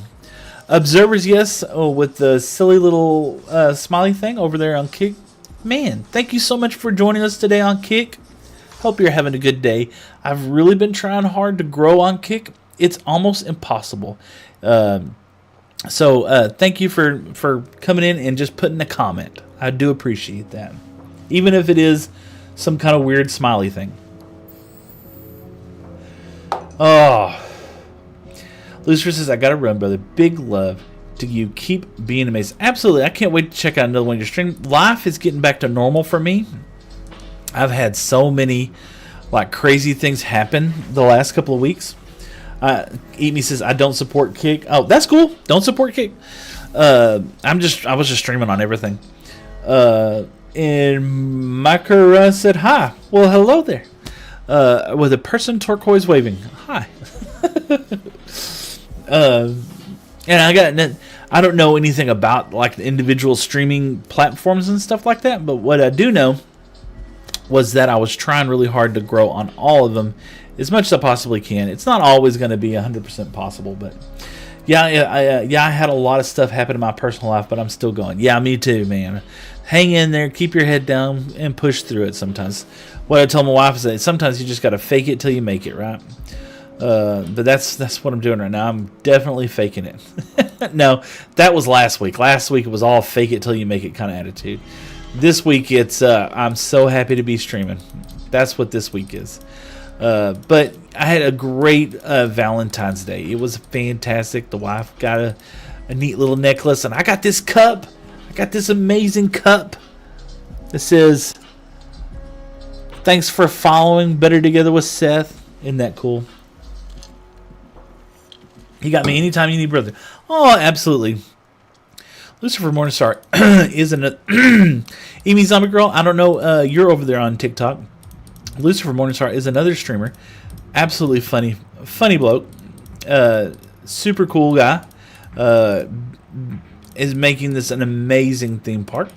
Observers, yes, with the silly little smiley thing over there on Kick. Man, thank you so much for joining us today on Kick. Hope you're having a good day. I've really been trying hard to grow on Kick. It's almost impossible. So thank you for coming in and just putting a comment. I do appreciate that. Even if it is some kind of weird smiley thing. Oh. Lucifer says, I gotta run, brother. Big love to you. Keep being amazing. Absolutely. I can't wait to check out another one of your streams. Life is getting back to normal for me. I've had so many crazy things happen the last couple of weeks. Eat Me says, I don't support Kick. Oh, that's cool. Don't support Kick. I was just streaming on everything. And Makara said, hi. Well, hello there. With a person turquoise waving. Hi. And I don't know anything about like the individual streaming platforms and stuff like that, but what I do know was that I was trying really hard to grow on all of them as much as I possibly can. It's not always going to be 100% possible, but yeah, I had a lot of stuff happen in my personal life, but I'm still going. Yeah, me too, man. Hang in there, keep your head down, and push through it sometimes. What I tell my wife is that sometimes you just got to fake it till you make it, right? But that's what I'm doing right now. I'm definitely faking it. No, that was last week. Last week it was all fake it till you make it kind of attitude. This week it's I'm so happy to be streaming. That's what this week is. But I had a great Valentine's Day. It was fantastic. The wife got a neat little necklace, and I got this cup. I got this amazing cup that says, "Thanks for following Better Together with Seth." Isn't that cool? You got me anytime you need, brother. Oh, absolutely. Lucifer Morningstar is an Amy Zombie Girl. I don't know. You're over there on TikTok. Lucifer Morningstar is another streamer. Absolutely funny bloke. Super cool guy. Is making this an amazing theme park.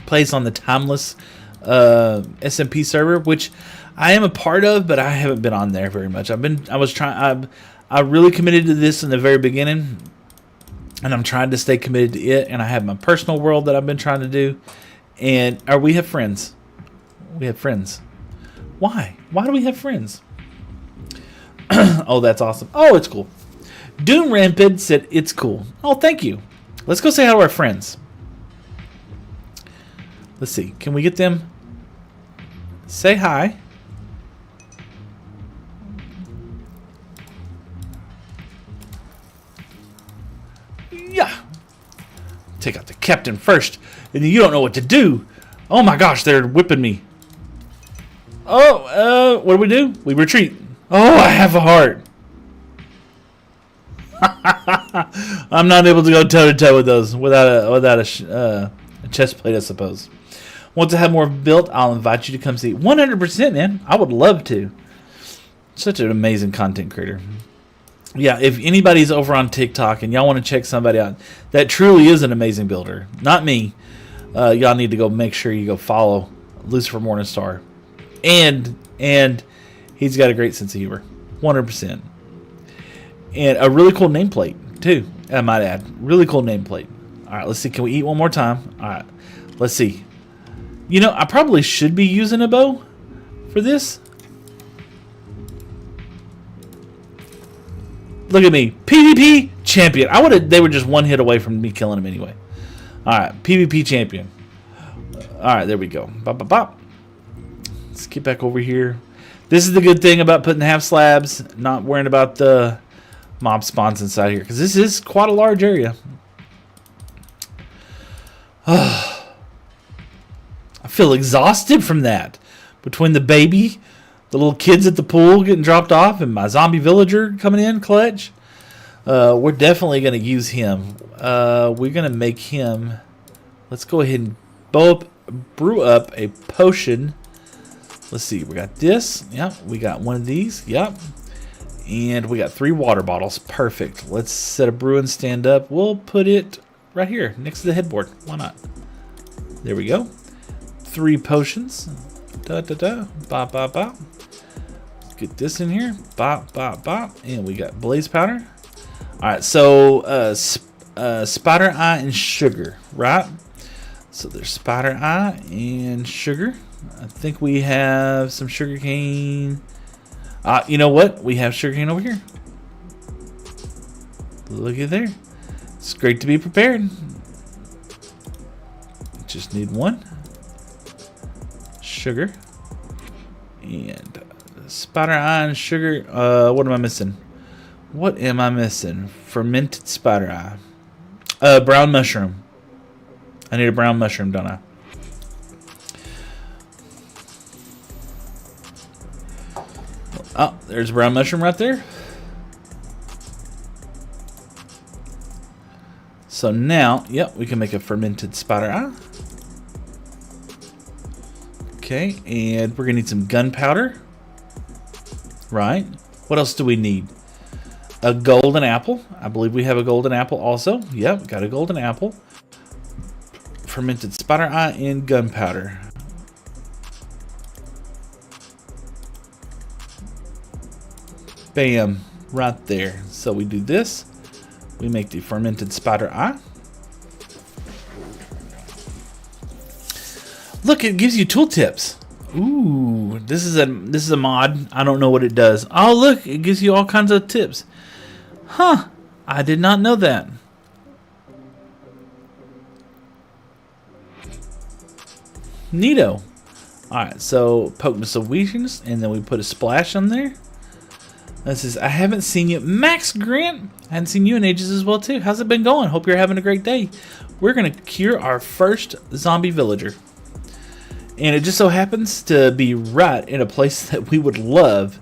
Plays on the Timeless SMP server, which I am a part of, but I haven't been on there very much. I really committed to this in the very beginning, and I'm trying to stay committed to it. And I have my personal world that I've been trying to do. And we have friends. We have friends. Why? Why do we have friends? Oh, that's awesome. Oh, it's cool. Doom Rampant said it's cool. Oh, thank you. Let's go say hi to our friends. Let's see. Can we get them? Say hi. Yeah. Take out the captain first, and you don't know what to do. Oh my gosh, they're whipping me. Oh, what do we do? We retreat. Oh, I have a heart. I'm not able to go toe to toe with those without a chest plate, I suppose. Want to have more built? I'll invite you to come see. 100%, man. I would love to. Such an amazing content creator. Yeah, if anybody's over on TikTok and y'all want to check somebody out that truly is an amazing builder, not me, y'all need to go make sure you go follow Lucifer Morningstar. And he's got a great sense of humor. 100%. And a really cool nameplate, too, I might add. Really cool nameplate. All right, let's see. Can we eat one more time? All right, let's see. You know, I probably should be using a bow for this. Look at me. PvP champion. They were just one hit away from me killing him anyway. All right, PvP champion. All right, there we go. Bop, bop, bop. Let's get back over here. This is the good thing about putting half slabs, not worrying about the mob spawns inside here, because this is quite a large area. I feel exhausted from that. Between the baby, the little kids at the pool getting dropped off, and my zombie villager coming in clutch. We're definitely going to use him. We're going to make him... Let's go ahead and brew up a potion. Let's see. We got this. Yep. We got one of these. Yep. And we got 3 water bottles. Perfect. Let's set a brewing stand up. We'll put it right here next to the headboard. Why not? There we go. 3 potions. Da da da. Bop bop bop. Get this in here. Bop bop bop. And we got blaze powder. All right. So spider eye and sugar, right? So there's spider eye and sugar. I think we have some sugar cane. You know what? We have sugar cane over here. Look at there. It's great to be prepared. Just need 1. Sugar. And spider eye and sugar. What am I missing? What am I missing? Fermented spider eye. Brown mushroom. I need a brown mushroom, don't I? Oh, there's a brown mushroom right there. So now, yep, we can make a fermented spider eye. Okay, and we're gonna need some gunpowder. Right. What else do we need? a golden apple. I believe we have a golden apple also. Yep, got a golden apple. Fermented spider eye and gunpowder. Bam, right there. So we do this. We make the fermented spider eye. Look, it gives you tooltips. Ooh, this is a mod. I don't know what it does. Oh, look, it gives you all kinds of tips. Huh, I did not know that. Neato. Alright, so Pokeness of Weakness, and then we put a splash on there. This is, I haven't seen you. Max Grant, I haven't seen you in ages as well, too. How's it been going? Hope you're having a great day. We're going to cure our first zombie villager. And it just so happens to be right in a place that we would love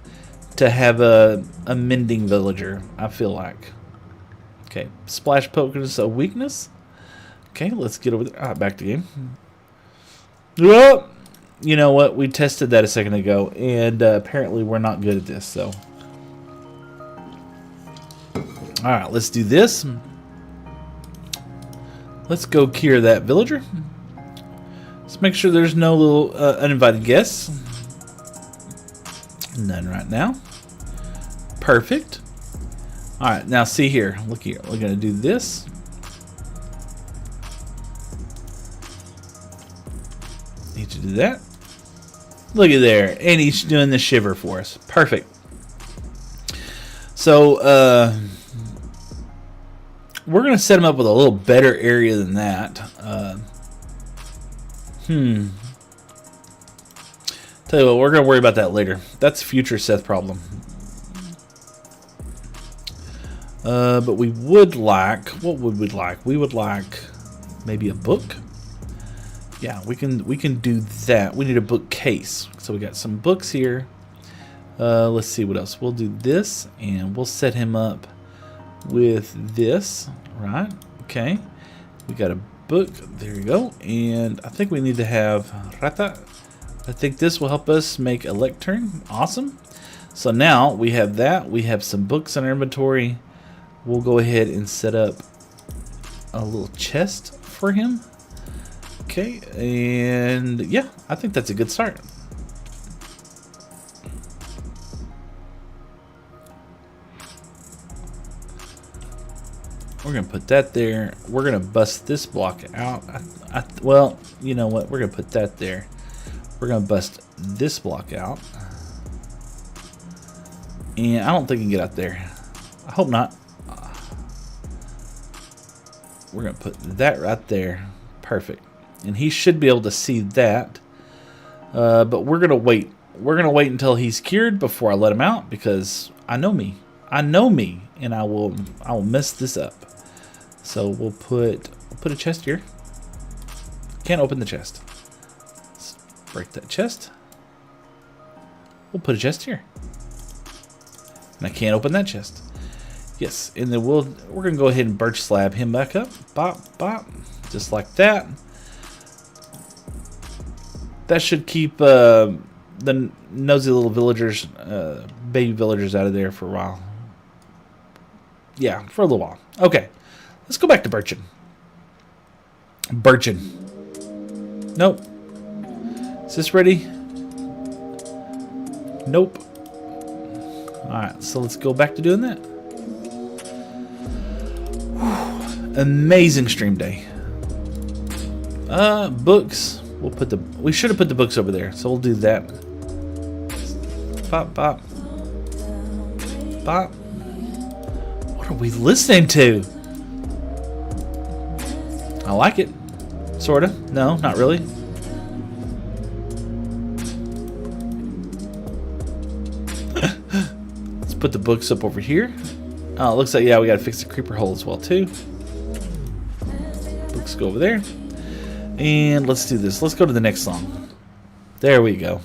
to have a mending villager, I feel like. Okay, splash Pokeness of Weakness. Okay, let's get over there. Alright, back to game. Well, you know what? We tested that a second ago, and apparently we're not good at this, so. Alright, let's do this. Let's go cure that villager. Let's make sure there's no little uninvited guests. None right now. Perfect. Alright, now see here. Look here. We're going to do this. Need to do that. Look at there. And he's doing the shiver for us. Perfect. So, we're going to set him up with a little better area than that. Tell you what, we're going to worry about that later. That's a future Seth problem. But we would like, what would we like? We would like maybe a book. Yeah, we can do that. We need a bookcase. So we got some books here. Let's see what else. We'll do this, and we'll set him up with this. Right? Okay. We got a book. There you go. And I think we need to have rata. I think this will help us make a lectern. Awesome. So now we have that. We have some books in our inventory. We'll go ahead and set up a little chest for him. Okay, and yeah, I think that's a good start. We're going to put that there. We're going to bust this block out. Well, you know what? We're going to put that there. We're going to bust this block out. And I don't think he can get out there. I hope not. We're going to put that right there. Perfect. And he should be able to see that. But we're going to wait. We're going to wait until he's cured before I let him out, because I know me. I know me, and I will mess this up. So we'll put a chest here. Can't open the chest. Let's break that chest. We'll put a chest here. And I can't open that chest. Yes, and then we're gonna go ahead and birch slab him back up. Bop, bop. Just like that. That should keep the nosy little villagers, baby villagers out of there for a while. Yeah, for a little while. Okay. Let's go back to birching. Birching. Nope. Is this ready? Nope. Alright, so let's go back to doing that. Whew. Amazing stream day. Books. We should have put the books over there, so we'll do that. Bop, bop. Bop. What are we listening to? I like it. Sorta. No, not really. Let's put the books up over here. Oh, it looks like, yeah, we gotta fix the creeper hole as well, too. Books go over there. And let's do this. Let's go to the next song. There we go.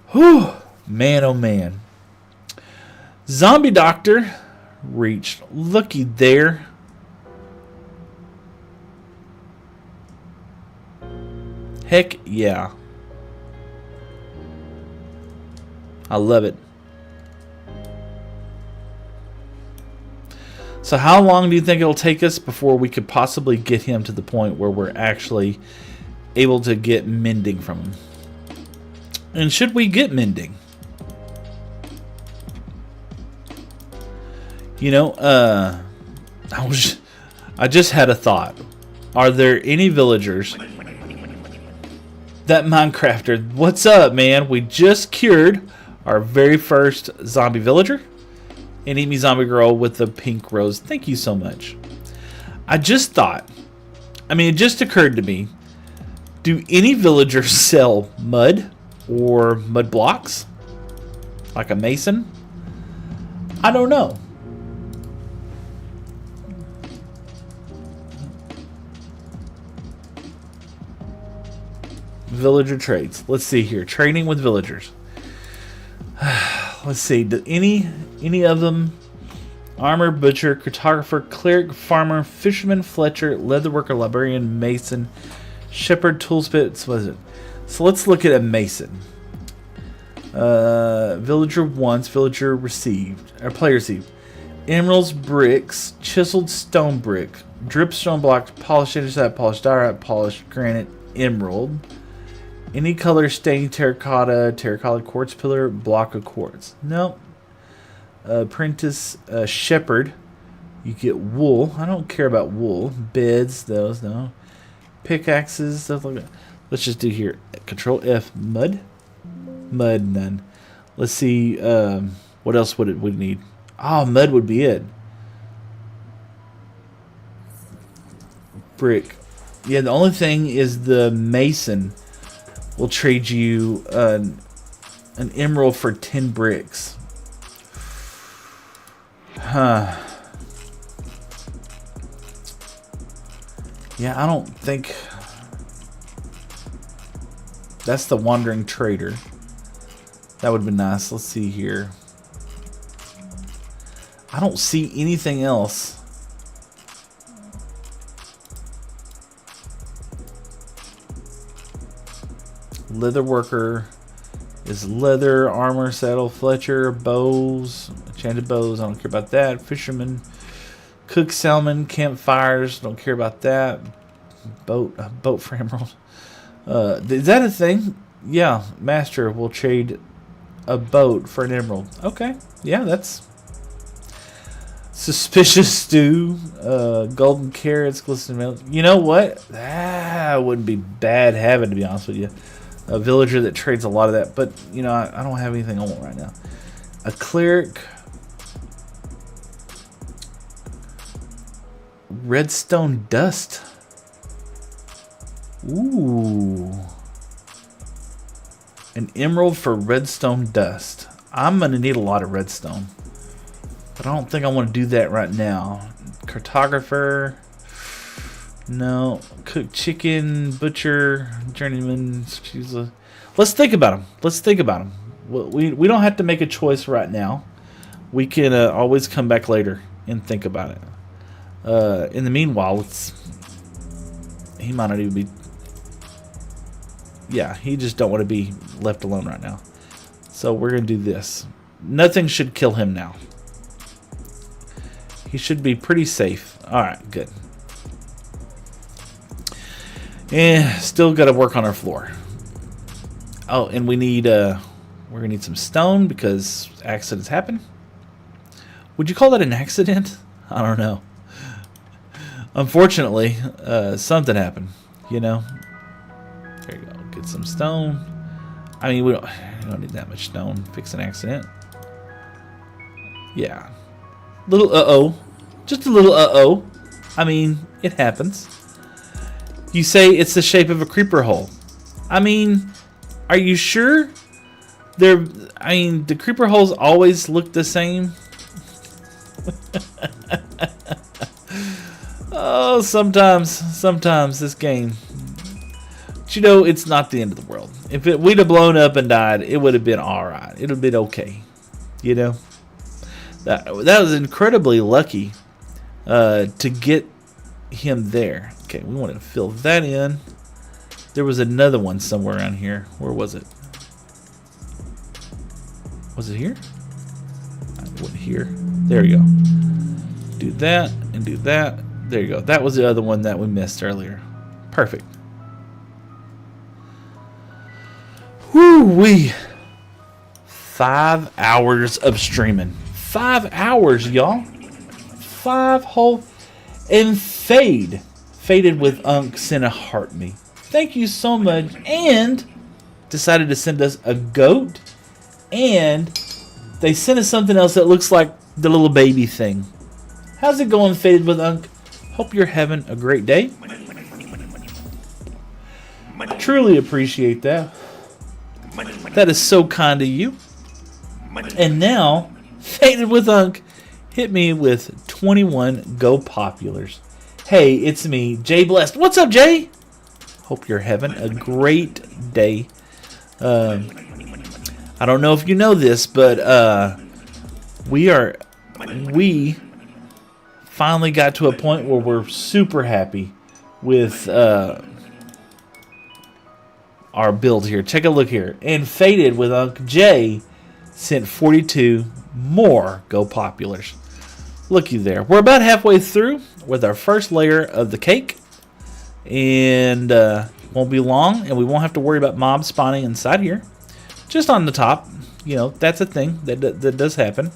Whew. Man, oh man. Zombie Doctor reached. Looky there. Heck yeah. I love it. So how long do you think it'll take us before we could possibly get him to the point where we're actually able to get mending from him? And should we get mending? You know, I just had a thought. Are there any villagers that Minecrafter? What's up, man? We just cured our very first zombie villager. And Eat Me Zombie Girl with the pink rose. Thank you so much. I just thought, I mean, it just occurred to me. Do any villagers sell mud or mud blocks? Like a mason? I don't know. Villager trades. Let's see here. Trading with villagers. Let's see. Do any of them? Armor, butcher, cartographer, cleric, farmer, fisherman, fletcher, leatherworker, librarian, mason, shepherd, toolsmith. What is it? So let's look at a mason. Villager wants, villager received, or player received. Emeralds, bricks, chiseled stone brick, drip stone block, polished andesite, polished diorite, polished granite, emerald. Any color stained terracotta, terracotta quartz pillar, block of quartz. Nope. Apprentice, shepherd. You get wool. I don't care about wool. Beds, those, no. Pickaxes, stuff like that. Let's just do here. Control F, mud. Mud, none. Let's see, what else would it need? Oh, mud would be it. Brick. Yeah, the only thing is the mason will trade you an emerald for 10 bricks. Huh. Yeah, I don't think... That's the wandering trader. That would be nice. Let's see here. I don't see anything else. Leather worker is leather, armor, saddle, fletcher, bows, enchanted bows. I don't care about that. Fisherman, cook salmon, campfires. Don't care about that. Boat for emerald. Is that a thing? Yeah, master will trade a boat for an emerald. Okay, yeah, that's suspicious stew. Golden carrots, glistening milk. You know what? That wouldn't be bad having, to be honest with you. A villager that trades a lot of that, but you know, I don't have anything I want right now. A cleric, redstone dust. Ooh, an emerald for redstone dust. I'm gonna need a lot of redstone, but I don't think I want to do that right now. Cartographer. No. Cook chicken, butcher, journeyman. Let's think about them. Let's think about them. We don't have to make a choice right now. We can always come back later and think about it. In the meanwhile, he might not even be... Yeah, he just don't want to be left alone right now. So we're going to do this. Nothing should kill him now. He should be pretty safe. Alright, good. Still got to work on our floor. Oh, and we need we're gonna need some stone because accidents happen. Would you call that an accident? I don't know. Unfortunately, something happened. You know. There you go. Get some stone. I mean, we don't need that much stone. Fix an accident. Yeah. Little just a little I mean, it happens. You say it's the shape of a creeper hole. I mean, are you sure? I mean, do creeper holes always look the same? Oh, sometimes this game. But you know, it's not the end of the world. If we'd have blown up and died, it would have been alright. It would have been okay. You know? That was incredibly lucky to get him there. Okay, we want to fill that in. There was another one somewhere around here. Where was it? Was it here? It wasn't here. There we go. Do that and do that. There you go. That was the other one that we missed earlier. Perfect. Whoo-wee. 5 hours of streaming. 5 hours, y'all. 5 whole... And Faded with Unk sent a heart me. Thank you so much. And decided to send us a goat. And they sent us something else that looks like the little baby thing. How's it going, Faded with Unk? Hope you're having a great day. Truly appreciate that. That is so kind of you. And now, Faded with Unk hit me with 21 Go Populars. Hey, it's me, Jay Blessed. What's up, Jay? Hope you're having a great day. I don't know if you know this, but we finally got to a point where we're super happy with our build here. Take a look here. And Faded with Unc J sent 42 more Go Populars. Looky there. We're about halfway through with our first layer of the cake. And won't be long, and we won't have to worry about mobs spawning inside here. Just on the top. You know, that's a thing that does happen.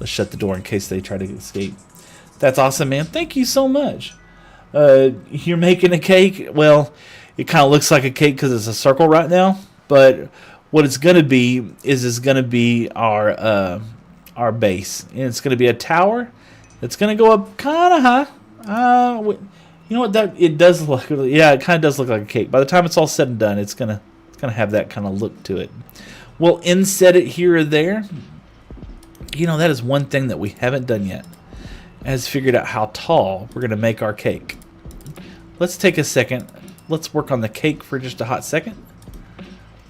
Let's shut the door in case they try to escape. That's awesome, man. Thank you so much. You're making a cake. Well, it kind of looks like a cake because it's a circle right now. But what it's going to be is it's going to be our base. And it's going to be a tower. It's going to go up kind of high. You know what? It does look. Yeah, it kind of does look like a cake. By the time it's all said and done, it's gonna have that kind of look to it. We'll inset it here or there. You know, that is one thing that we haven't done yet. Has figured out how tall we're gonna make our cake. Let's take a second. Let's work on the cake for just a hot second.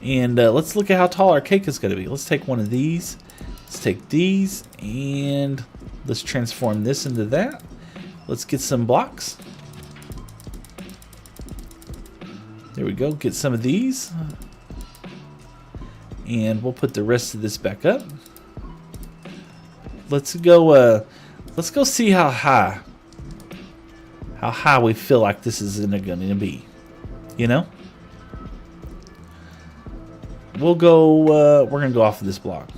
And let's look at how tall our cake is gonna be. Let's take one of these. Let's take these and let's transform this into that. Let's get some blocks. There we go. Get some of these. And we'll put the rest of this back up. Let's go see how high we feel like this is going to be. You know? We'll go we're going to go off of this block.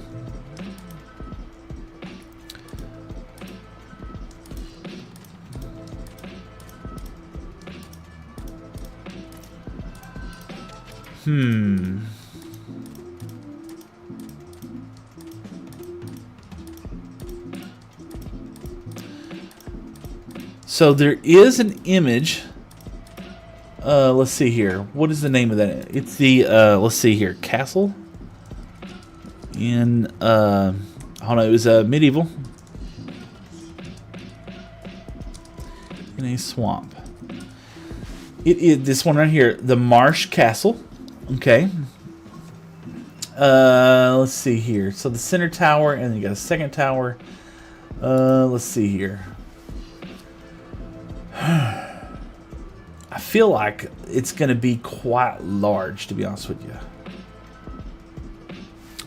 So there is an image. Let's see here. What is the name of that? It's the let's see here, castle in I don't know. It was medieval in a swamp. It is this one right here, the Marsh Castle. Okay. Let's see here. So the center tower, and then you got a second tower. Let's see here. I feel like it's going to be quite large, to be honest with you.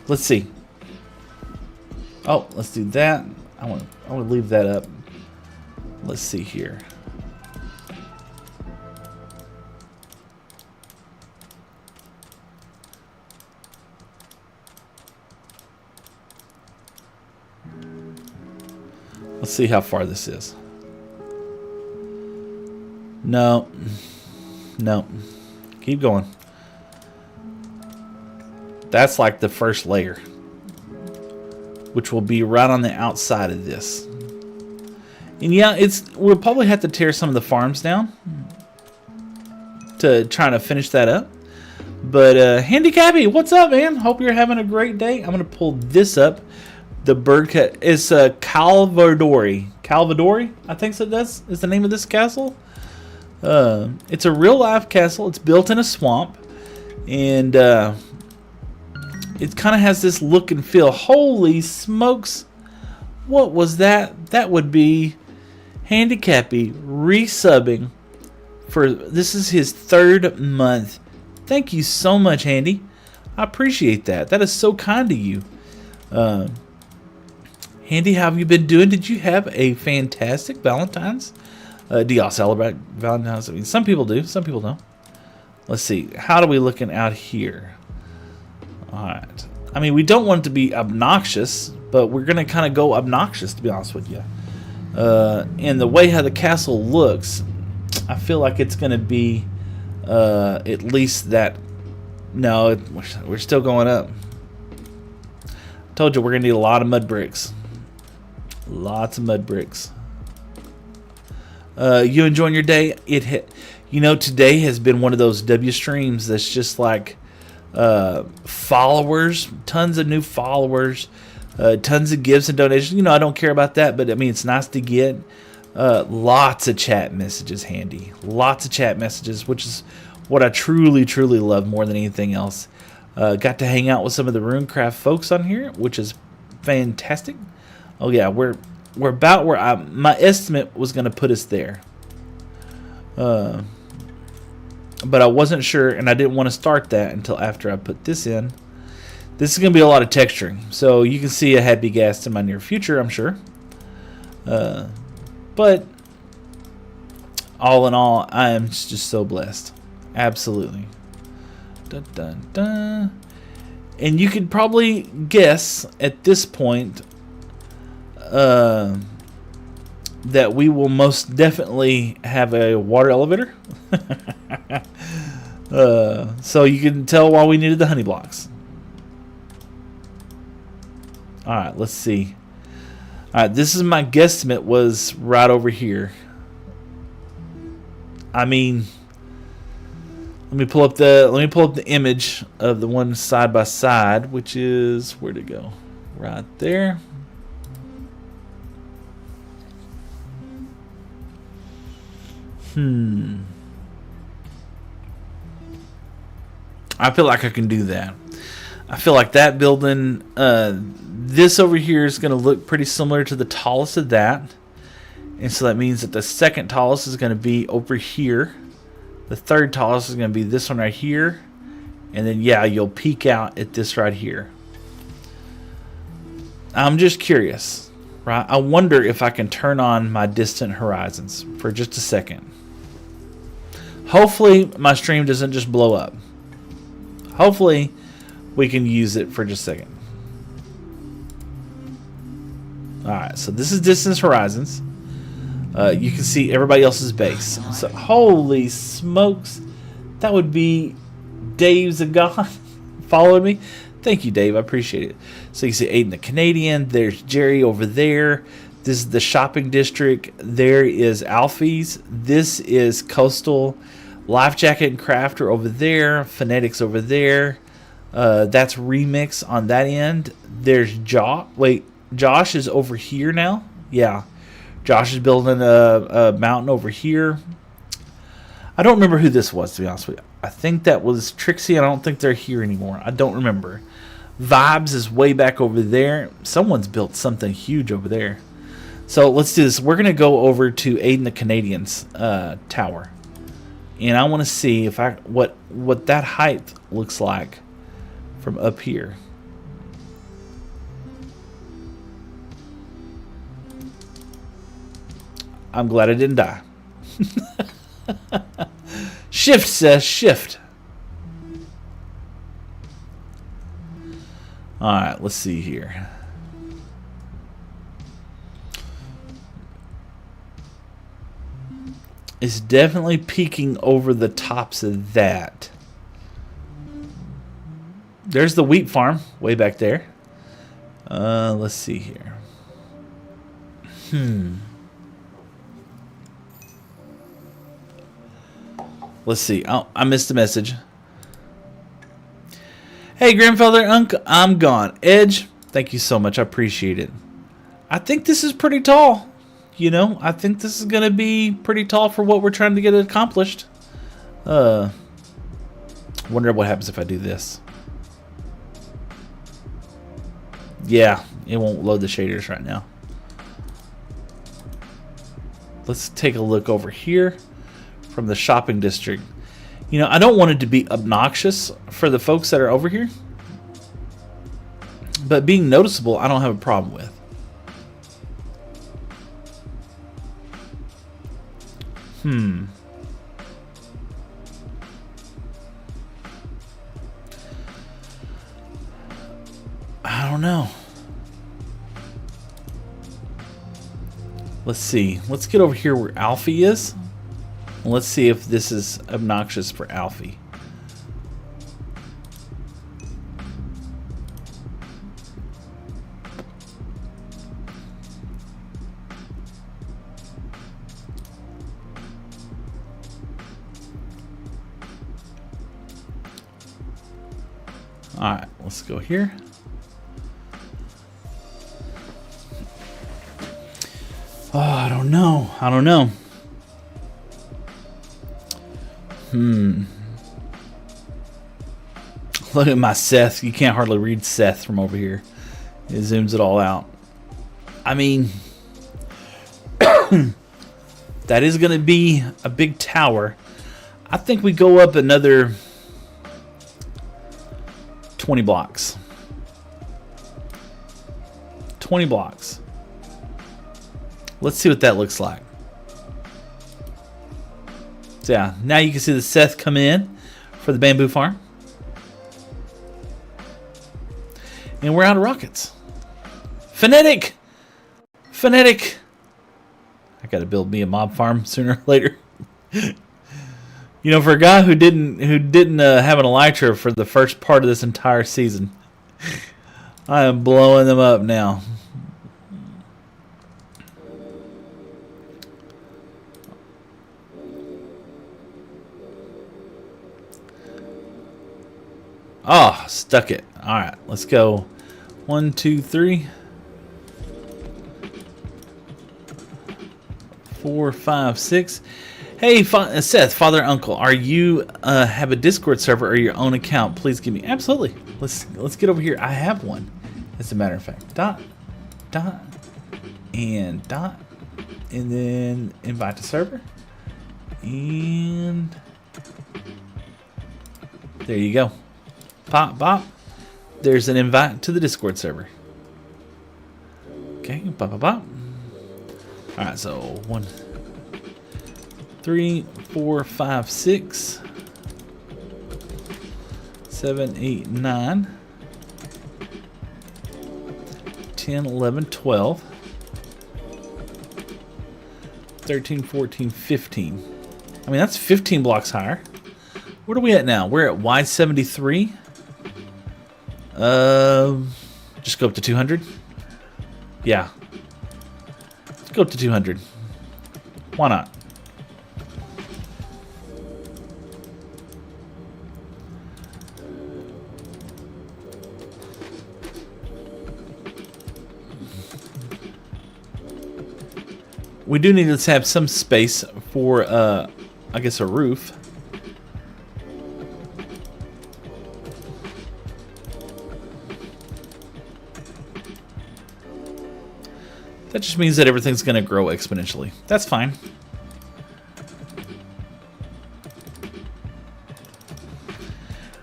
Let's see. Oh, let's do that. I want to leave that up. Let's see here. Let's see how far this is. No. No. Keep going. That's like the first layer, which will be right on the outside of this. And yeah, we'll probably have to tear some of the farms down to try to finish that up. But Handicappy, what's up, man? Hope you're having a great day. I'm gonna pull this up. The bird cat is Calvadori. Calvadori, I think so. Is the name of this castle. It's a real life castle. It's built in a swamp, and it kind of has this look and feel. Holy smokes! What was that? That would be Handicappy resubbing for this is his 3rd month. Thank you so much, Handy. I appreciate that. That is so kind of you. Handy, how have you been doing? Did you have a fantastic Valentine's? Do y'all celebrate Valentine's? I mean, some people do, some people don't. Let's see. How are we looking out here? All right. I mean, we don't want it to be obnoxious, but we're going to kind of go obnoxious, to be honest with you. And the way how the castle looks, I feel like it's going to be at least that. No, we're still going up. I told you we're going to need a lot of mud bricks. Lots of mud bricks. You enjoying your day? Today has been one of those W streams that's just like followers, tons of new followers, tons of gifts and donations. I don't care about that, but I mean, it's nice to get lots of chat messages. Handy, lots of chat messages, which is what I truly, truly love more than anything else. Got to hang out with some of the Runecraft folks on here, which is fantastic. Oh yeah, we're about where my estimate was going to put us there. But I wasn't sure, and I didn't want to start that until after I put this in. This is going to be a lot of texturing, so you can see a happy gas in my near future, I'm sure. But all in all, I am just so blessed. Absolutely. Dun, dun, dun. And you could probably guess at this point that we will most definitely have a water elevator. So you can tell why we needed the honey blocks. Alright, let's see. Alright, this is my guesstimate was right over here. I mean, let me pull up the image of the one side by side, which is where'd it go? Right there. I feel like I can do that. I feel like that building, this over here is going to look pretty similar to the tallest of that. And so that means that the second tallest is going to be over here. The third tallest is going to be this one right here. And then, yeah, you'll peek out at this right here. I'm just curious, right? I wonder if I can turn on my distant horizons for just a second. Hopefully my stream doesn't just blow up. Hopefully we can use it for just a second. Alright, so this is distance horizons. You can see everybody else's base. So holy smokes, that would be Dave's a god following me. Thank you, Dave. I appreciate it. So you see Aiden the Canadian. There's Jerry over there. This is the shopping district. There is Alfie's. This is Coastal. Life Jacket and Crafter over there. Phonetics over there. That's Remix on that end. There's Josh. Wait, Josh is over here now? Yeah. Josh is building a mountain over here. I don't remember who this was, to be honest with you. I think that was Trixie. I don't think they're here anymore. I don't remember. Vibes is way back over there. Someone's built something huge over there. So let's do this. We're going to go over to Aiden the Canadian's tower. And I want to see if what that height looks like from up here. I'm glad I didn't die. Shift says shift. Alright, let's see here. It's definitely peeking over the tops of that. There's the wheat farm way back there. Let's see here. Let's see. Oh, I missed a message. Hey, grandfather, I'm gone. Edge, thank you so much. I appreciate it. I think this is pretty tall. You know, I think this is going to be pretty tall for what we're trying to get accomplished. Wonder what happens if I do this. Yeah, it won't load the shaders right now. Let's take a look over here from the shopping district. You know, I don't want it to be obnoxious for the folks that are over here, but being noticeable, I don't have a problem with. I don't know. Let's see. Let's get over here where Alfie is. And let's see if this is obnoxious for Alfie. Alright, let's go here. Oh, I don't know. I don't know. Look at my Seth. You can't hardly read Seth from over here. It zooms it all out. I mean, that is going to be a big tower. I think we go up another 20 blocks. 20 blocks. Let's see what that looks like. So yeah, now you can see the Seth come in for the bamboo farm. And we're out of rockets. Phonetic! Phonetic! I gotta build me a mob farm sooner or later. You know, for a guy who didn't have an elytra for the first part of this entire season, I am blowing them up now. Oh, stuck it. All right, let's go. 1, 2, 3, 4, 5, 6. Hey, Seth, father, uncle, are you have a Discord server or your own account? Please give me. Absolutely. Let's get over here. I have one, as a matter of fact. Dot, and then invite to server, and there you go. Pop, bop. There's an invite to the Discord server. Okay, bop, bop, bop. All right, so 1, 3, 4, 5, 6, 7, 8, 9, 10, 11, 12, 13, 14, 15. I mean, that's 15 blocks higher. What are we at now? We're at Y73. Just go up to 200. Yeah. Let's go up to 200. Why not? We do need to have some space for, I guess, a roof. That just means that everything's going to grow exponentially. That's fine.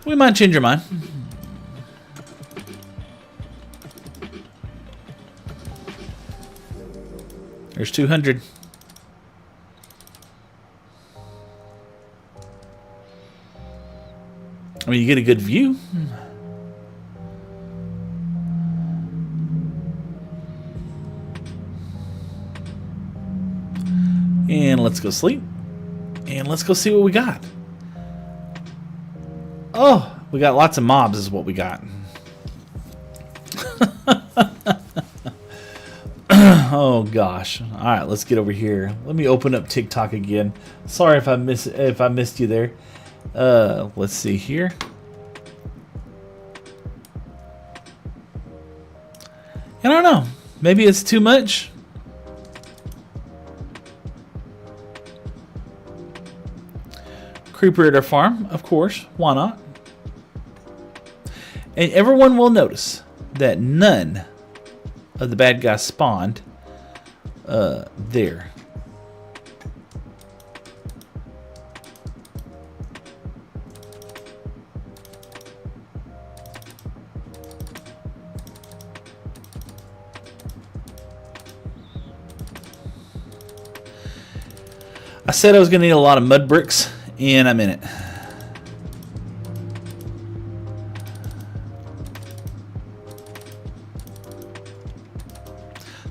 We might change your mind. There's 200. I mean, you get a good view. And let's go sleep. And let's go see what we got. Oh, we got lots of mobs is what we got. Oh gosh. All right, let's get over here. Let me open up TikTok again. Sorry if I missed you there. Let's see here. I don't know. Maybe it's too much. Creeper at our farm, of course. Why not? And everyone will notice that none of the bad guys spawned there. I said I was going to need a lot of mud bricks, and I'm in it.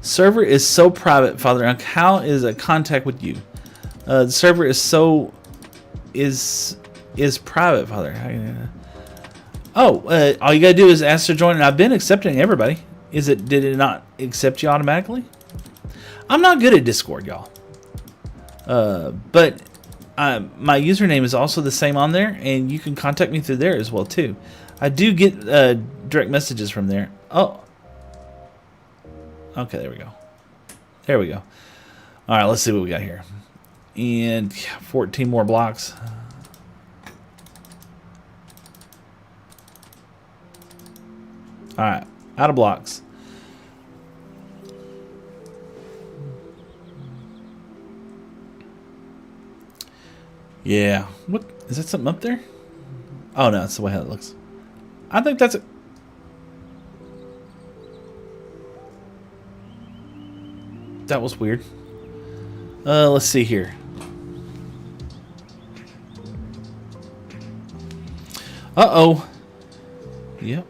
Server is so private, Father Unc. How is a contact with you? The server is so is private, Father. Oh, all you gotta do is ask to join, and I've been accepting everybody. Did it not accept you automatically? I'm not good at Discord, y'all. But my username is also the same on there, and you can contact me through there as well too. I do get direct messages from there. Oh. Okay, there we go. There we go. All right, let's see what we got here. And 14 more blocks. All right, out of blocks. Yeah. What is that? Something up there? Oh no, that's the way how it looks. I think that's it. That was weird. Let's see here. Uh-oh. Yep.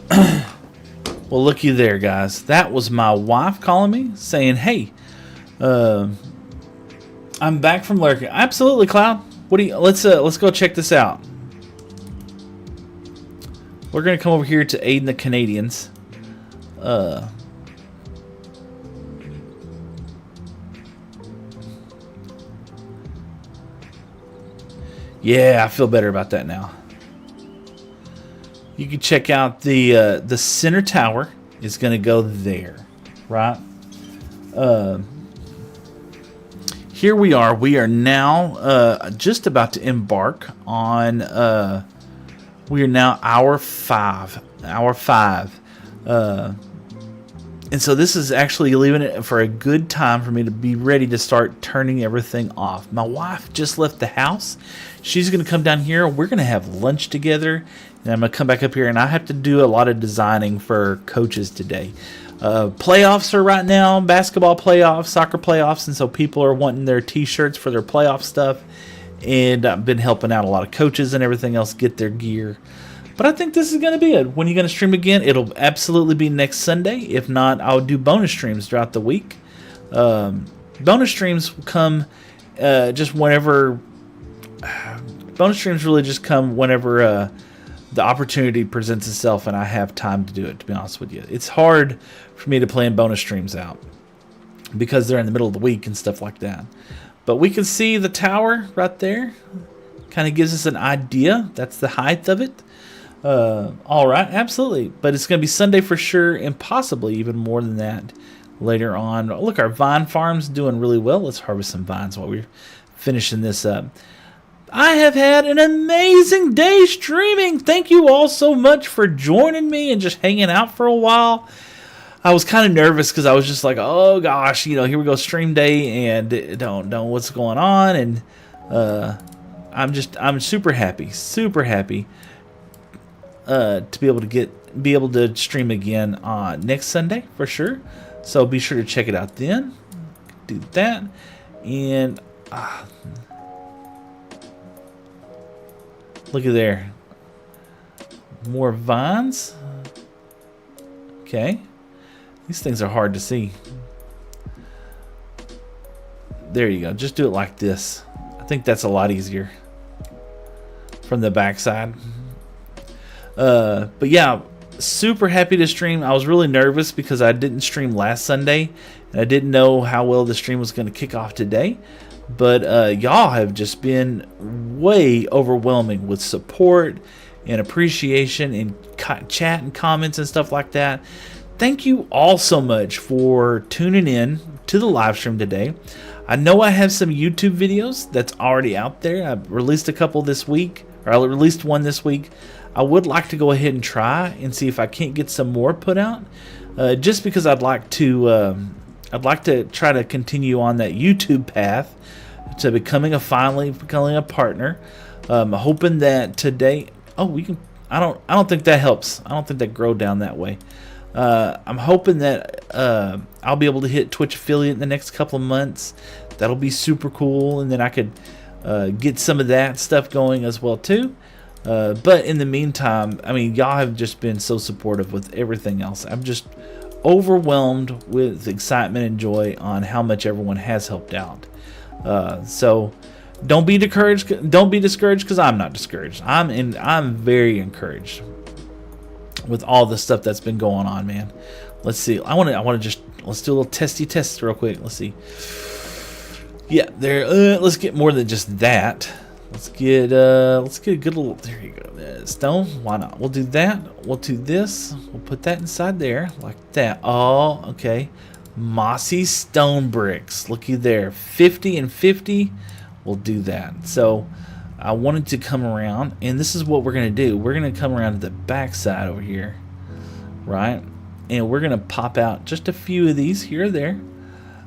Well, looky there, guys. That was my wife calling me, saying, "Hey, I'm back from lurking." Absolutely, Cloud. What do you? Let's go check this out. We're gonna come over here to aid the Canadians. Yeah, I feel better about that now. You can check out the center tower is gonna go there, right? Here we are. We are now just about to embark on. We are now hour 5. And so this is actually leaving it for a good time for me to be ready to start turning everything off. My wife just left the house. She's going to come down here. We're going to have lunch together. And I'm going to come back up here. And I have to do a lot of designing for coaches today. Playoffs are right now. Basketball playoffs, soccer playoffs. And so people are wanting their t-shirts for their playoff stuff. And I've been helping out a lot of coaches and everything else get their gear. But I think this is going to be it. When are you going to stream again? It'll absolutely be next Sunday. If not, I'll do bonus streams throughout the week. Bonus streams will come just whenever... Bonus streams really just come whenever the opportunity presents itself and I have time to do it, to be honest with you. It's hard for me to plan bonus streams out because they're in the middle of the week and stuff like that. But we can see the tower right there. Kind of gives us an idea. That's the height of it. All right, absolutely. But it's going to be Sunday for sure, and possibly even more than that later on. Look, our vine farm's doing really well. Let's harvest some vines while we're finishing this up. I have had an amazing day streaming. Thank you all so much for joining me and just hanging out for a while. I was kind of nervous because I was just like, oh gosh, you know, here we go, stream day, and don't know what's going on. And I'm super happy to be able to stream again on next Sunday for sure. So be sure to check it out then. Do that, and look at there, more vines. Okay. These things are hard to see. There you go. Just do it like this. I think that's a lot easier from the backside. But yeah, super happy to stream. I was really nervous because I didn't stream last Sunday, and I didn't know how well the stream was going to kick off today. But y'all have just been way overwhelming with support and appreciation and chat and comments and stuff like that. Thank you all so much for tuning in to the live stream today. I know I have some YouTube videos that's already out there. I've released a couple this week, or I released one this week. I would like to go ahead and try and see if I can't get some more put out, just because I'd like to try to continue on that YouTube path to finally becoming a partner. Hoping that today, we can. I don't think that helps. I don't think that grow down that way. I'm hoping that I'll be able to hit Twitch affiliate in the next couple of months. That'll be super cool, and then I could get some of that stuff going as well too. But in the meantime, I mean, y'all have just been so supportive with everything else. I'm just overwhelmed with excitement and joy on how much everyone has helped out. So don't be discouraged. Don't be discouraged, because I'm not discouraged. I'm very encouraged with all the stuff that's been going on, man. Let's see. I want to just, let's do a little testy test real quick. Let's see. Yeah, there. Let's get more than just that. Let's get a good little. There you go. Stone. Why not? We'll do that. We'll do this. We'll put that inside there like that. Oh, okay. Mossy stone bricks. Looky there. 50 and 50. We'll do that. So I wanted to come around, and this is what we're gonna do. We're gonna come around to the back side over here, right? And we're gonna pop out just a few of these here or there.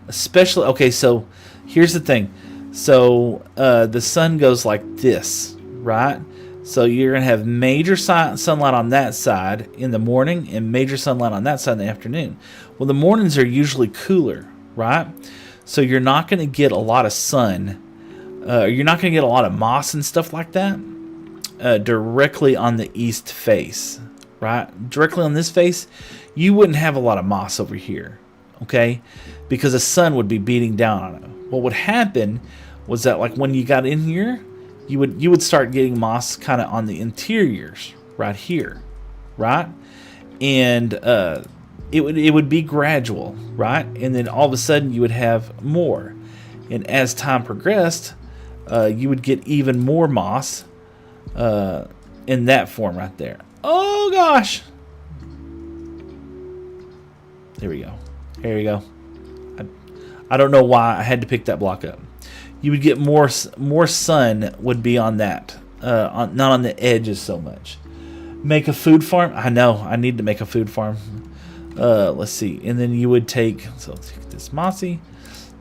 Especially, okay. So here's the thing. So the sun goes like this, right? So you're going to have major sunlight on that side in the morning and major sunlight on that side in the afternoon. Well, the mornings are usually cooler, right? So you're not going to get a lot of sun. You're not going to get a lot of moss and stuff like that directly on the east face, right? Directly on this face, you wouldn't have a lot of moss over here, okay? Because the sun would be beating down on it. What would happen was that, like, when you got in here, you would start getting moss kind of on the interiors right here, right? And it would be gradual, right? And then all of a sudden you would have more. And as time progressed, you would get even more moss in that form right there. Oh gosh! There we go. Here we go. I don't know why I had to pick that block up. You would get more sun would be on that, not on the edges so much. Make a food farm. I know I need to make a food farm. Let's see, and then you would take, so let's take this mossy,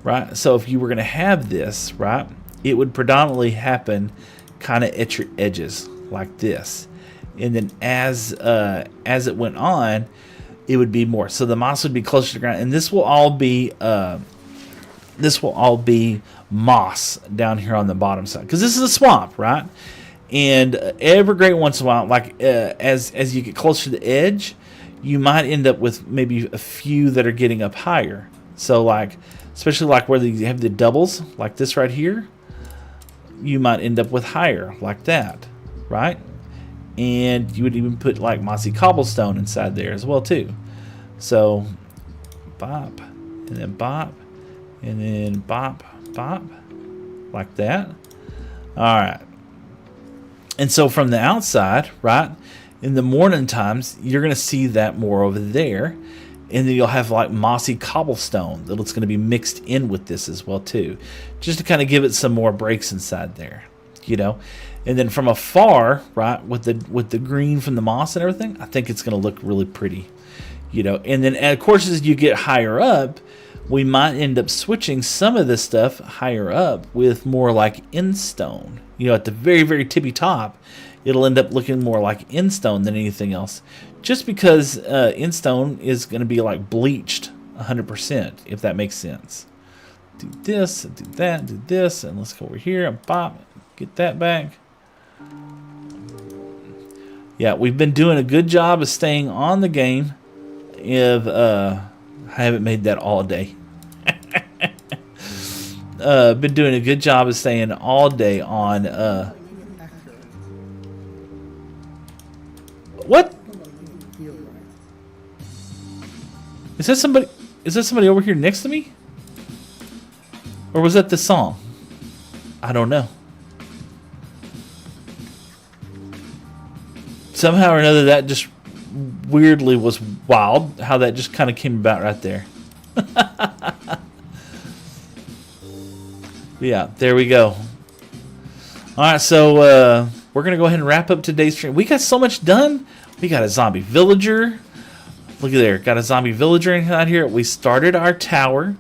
right? So if you were going to have this, right, it would predominantly happen kind of at your edges like this, and then as it went on, it would be more. So the moss would be closer to the ground, and this will all be moss down here on the bottom side, because this is a swamp, right? And every great once in a while, like as you get closer to the edge, you might end up with maybe a few that are getting up higher. So like, especially like where you have the doubles like this right here, you might end up with higher like that, right? And you would even put like mossy cobblestone inside there as well too. So bop, and then bop, and then bop, bop, like that. All right. And so from the outside, right, in the morning times, you're going to see that more over there. And then you'll have like mossy cobblestone that's going to be mixed in with this as well too, just to kind of give it some more breaks inside there, you know. And then from afar, right, with the green from the moss and everything, I think it's going to look really pretty, you know. And then, of course, as you get higher up, we might end up switching some of this stuff higher up with more like in-stone. You know, at the very, very tippy top, it'll end up looking more like in-stone than anything else. Just because in-stone is going to be like bleached 100%, if that makes sense. Do this, do that, do this, and let's go over here and pop, get that back. Yeah, we've been doing a good job of staying on the game. If I haven't made that all day. Been doing a good job of staying all day on. What? Is that somebody? Is that somebody over here next to me? Or was that the song? I don't know. Somehow or another, that just weirdly was wild. How that just kind of came about right there. Yeah, there we go. Alright, so we're going to go ahead and wrap up today's stream. We got so much done. We got a zombie villager. Look at there. Got a zombie villager out here. We started our tower.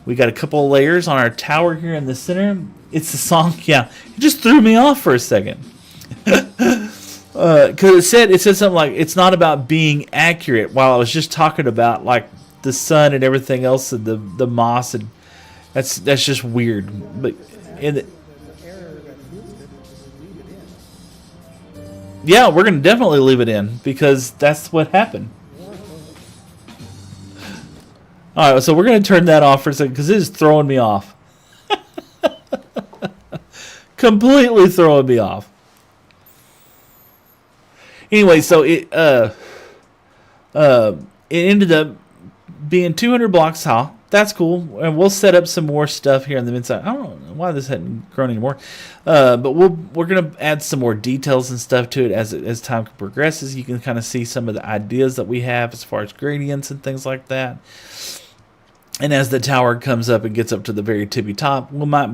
We got a couple of layers on our tower here in the center. It's the song. Yeah, it just threw me off for a second. Because it said something like, it's not about being accurate, while I was just talking about like the sun and everything else and the moss, and that's just weird. But in the, yeah, we're gonna definitely leave it in because that's what happened. All right, so we're gonna turn that off for a second because it is throwing me off. Completely throwing me off. Anyway, so it ended up being 200 blocks tall. That's cool, and we'll set up some more stuff here on the inside. I don't know why this hadn't grown anymore, but we're gonna add some more details and stuff to it as time progresses. You can kind of see some of the ideas that we have as far as gradients and things like that. And as the tower comes up and gets up to the very tippy top, we might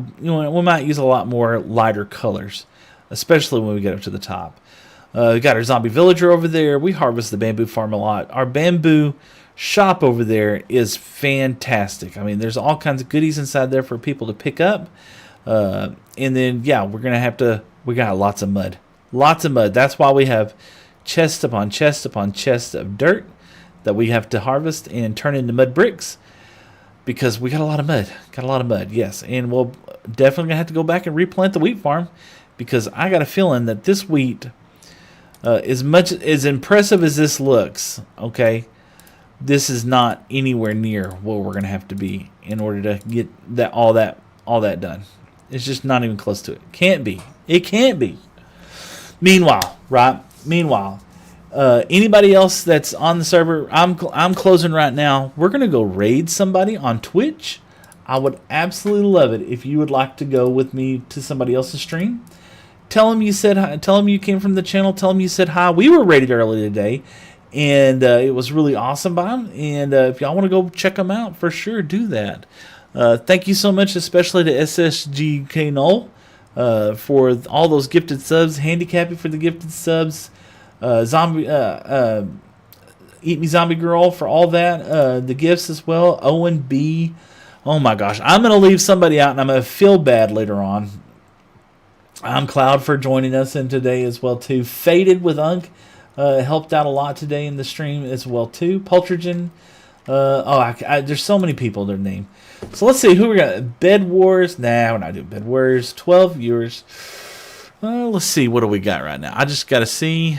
use a lot more lighter colors, especially when we get up to the top. We got our zombie villager over there. We harvest the bamboo farm a lot. Our bamboo shop over there is fantastic. I mean, there's all kinds of goodies inside there for people to pick up. And then, yeah, we got lots of mud. Lots of mud. That's why we have chest upon chest upon chest of dirt that we have to harvest and turn into mud bricks. Because we got a lot of mud. Yes. And we'll definitely gonna have to go back and replant the wheat farm, because I got a feeling that this wheat, as impressive as this looks, okay, this is not anywhere near where we're gonna have to be in order to get all that done. It's just not even close to it. It can't be. Meanwhile, anybody else that's on the server, I'm closing right now. We're gonna go raid somebody on Twitch. I would absolutely love it if you would like to go with me to somebody else's stream. Tell them you said hi. Tell them you came from the channel. Tell them you said hi. We were raided earlier today, and it was really awesome by them. And if y'all want to go check them out, for sure, do that. Thank you so much, especially to SSGK Null for all those gifted subs. Handicappy for the gifted subs. Eat Me Zombie Girl for all that, the gifts as well. Owen B. Oh my gosh, I'm gonna leave somebody out and I'm gonna feel bad later on. I'm Cloud for joining us in today as well too. Faded with Unk helped out a lot today in the stream as well too. Pultrogen. There's so many people their name. So let's see who we got. Bed Wars. Nah, we're not doing Bed Wars. 12 viewers. Let's see, what do we got right now? I just gotta see.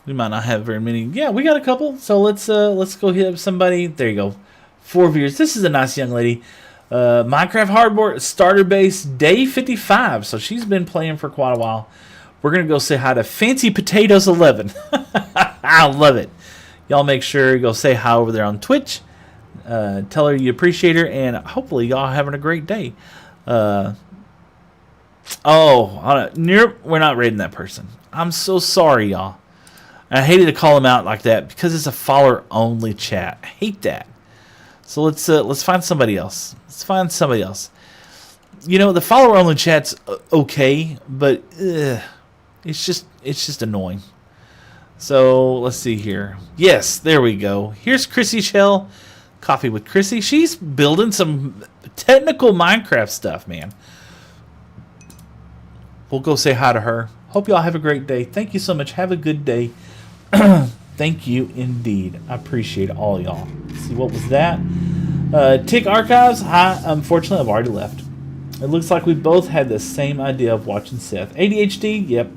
We might not have very many. Yeah, we got a couple. So let's go hit up somebody. There you go. 4 viewers. This is a nice young lady. Minecraft Hardboard Starter Base Day 55. So she's been playing for quite a while. We're gonna go say hi to Fancy Potatoes 11. I love it. Y'all make sure you go say hi over there on Twitch. Tell her you appreciate her, and hopefully y'all having a great day. We're not raiding that person. I'm so sorry, y'all. I hated to call him out like that because it's a follower-only chat. I hate that. So let's find somebody else. You know, the follower-only chat's okay, but it's just annoying. So let's see here. Yes, there we go. Here's Chrissy Shell. Coffee with Chrissy. She's building some technical Minecraft stuff, man. We'll go say hi to her. Hope y'all have a great day. Thank you so much. Have a good day. Thank you indeed. I appreciate all y'all. Let's see, what was that? Tick Archives. Hi. Unfortunately, I've already left. It looks like we both had the same idea of watching Seth. ADHD. Yep.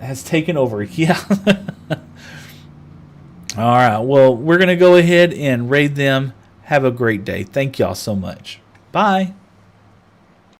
Has taken over. Yeah. All right. Well, we're going to go ahead and raid them. Have a great day. Thank y'all so much. Bye.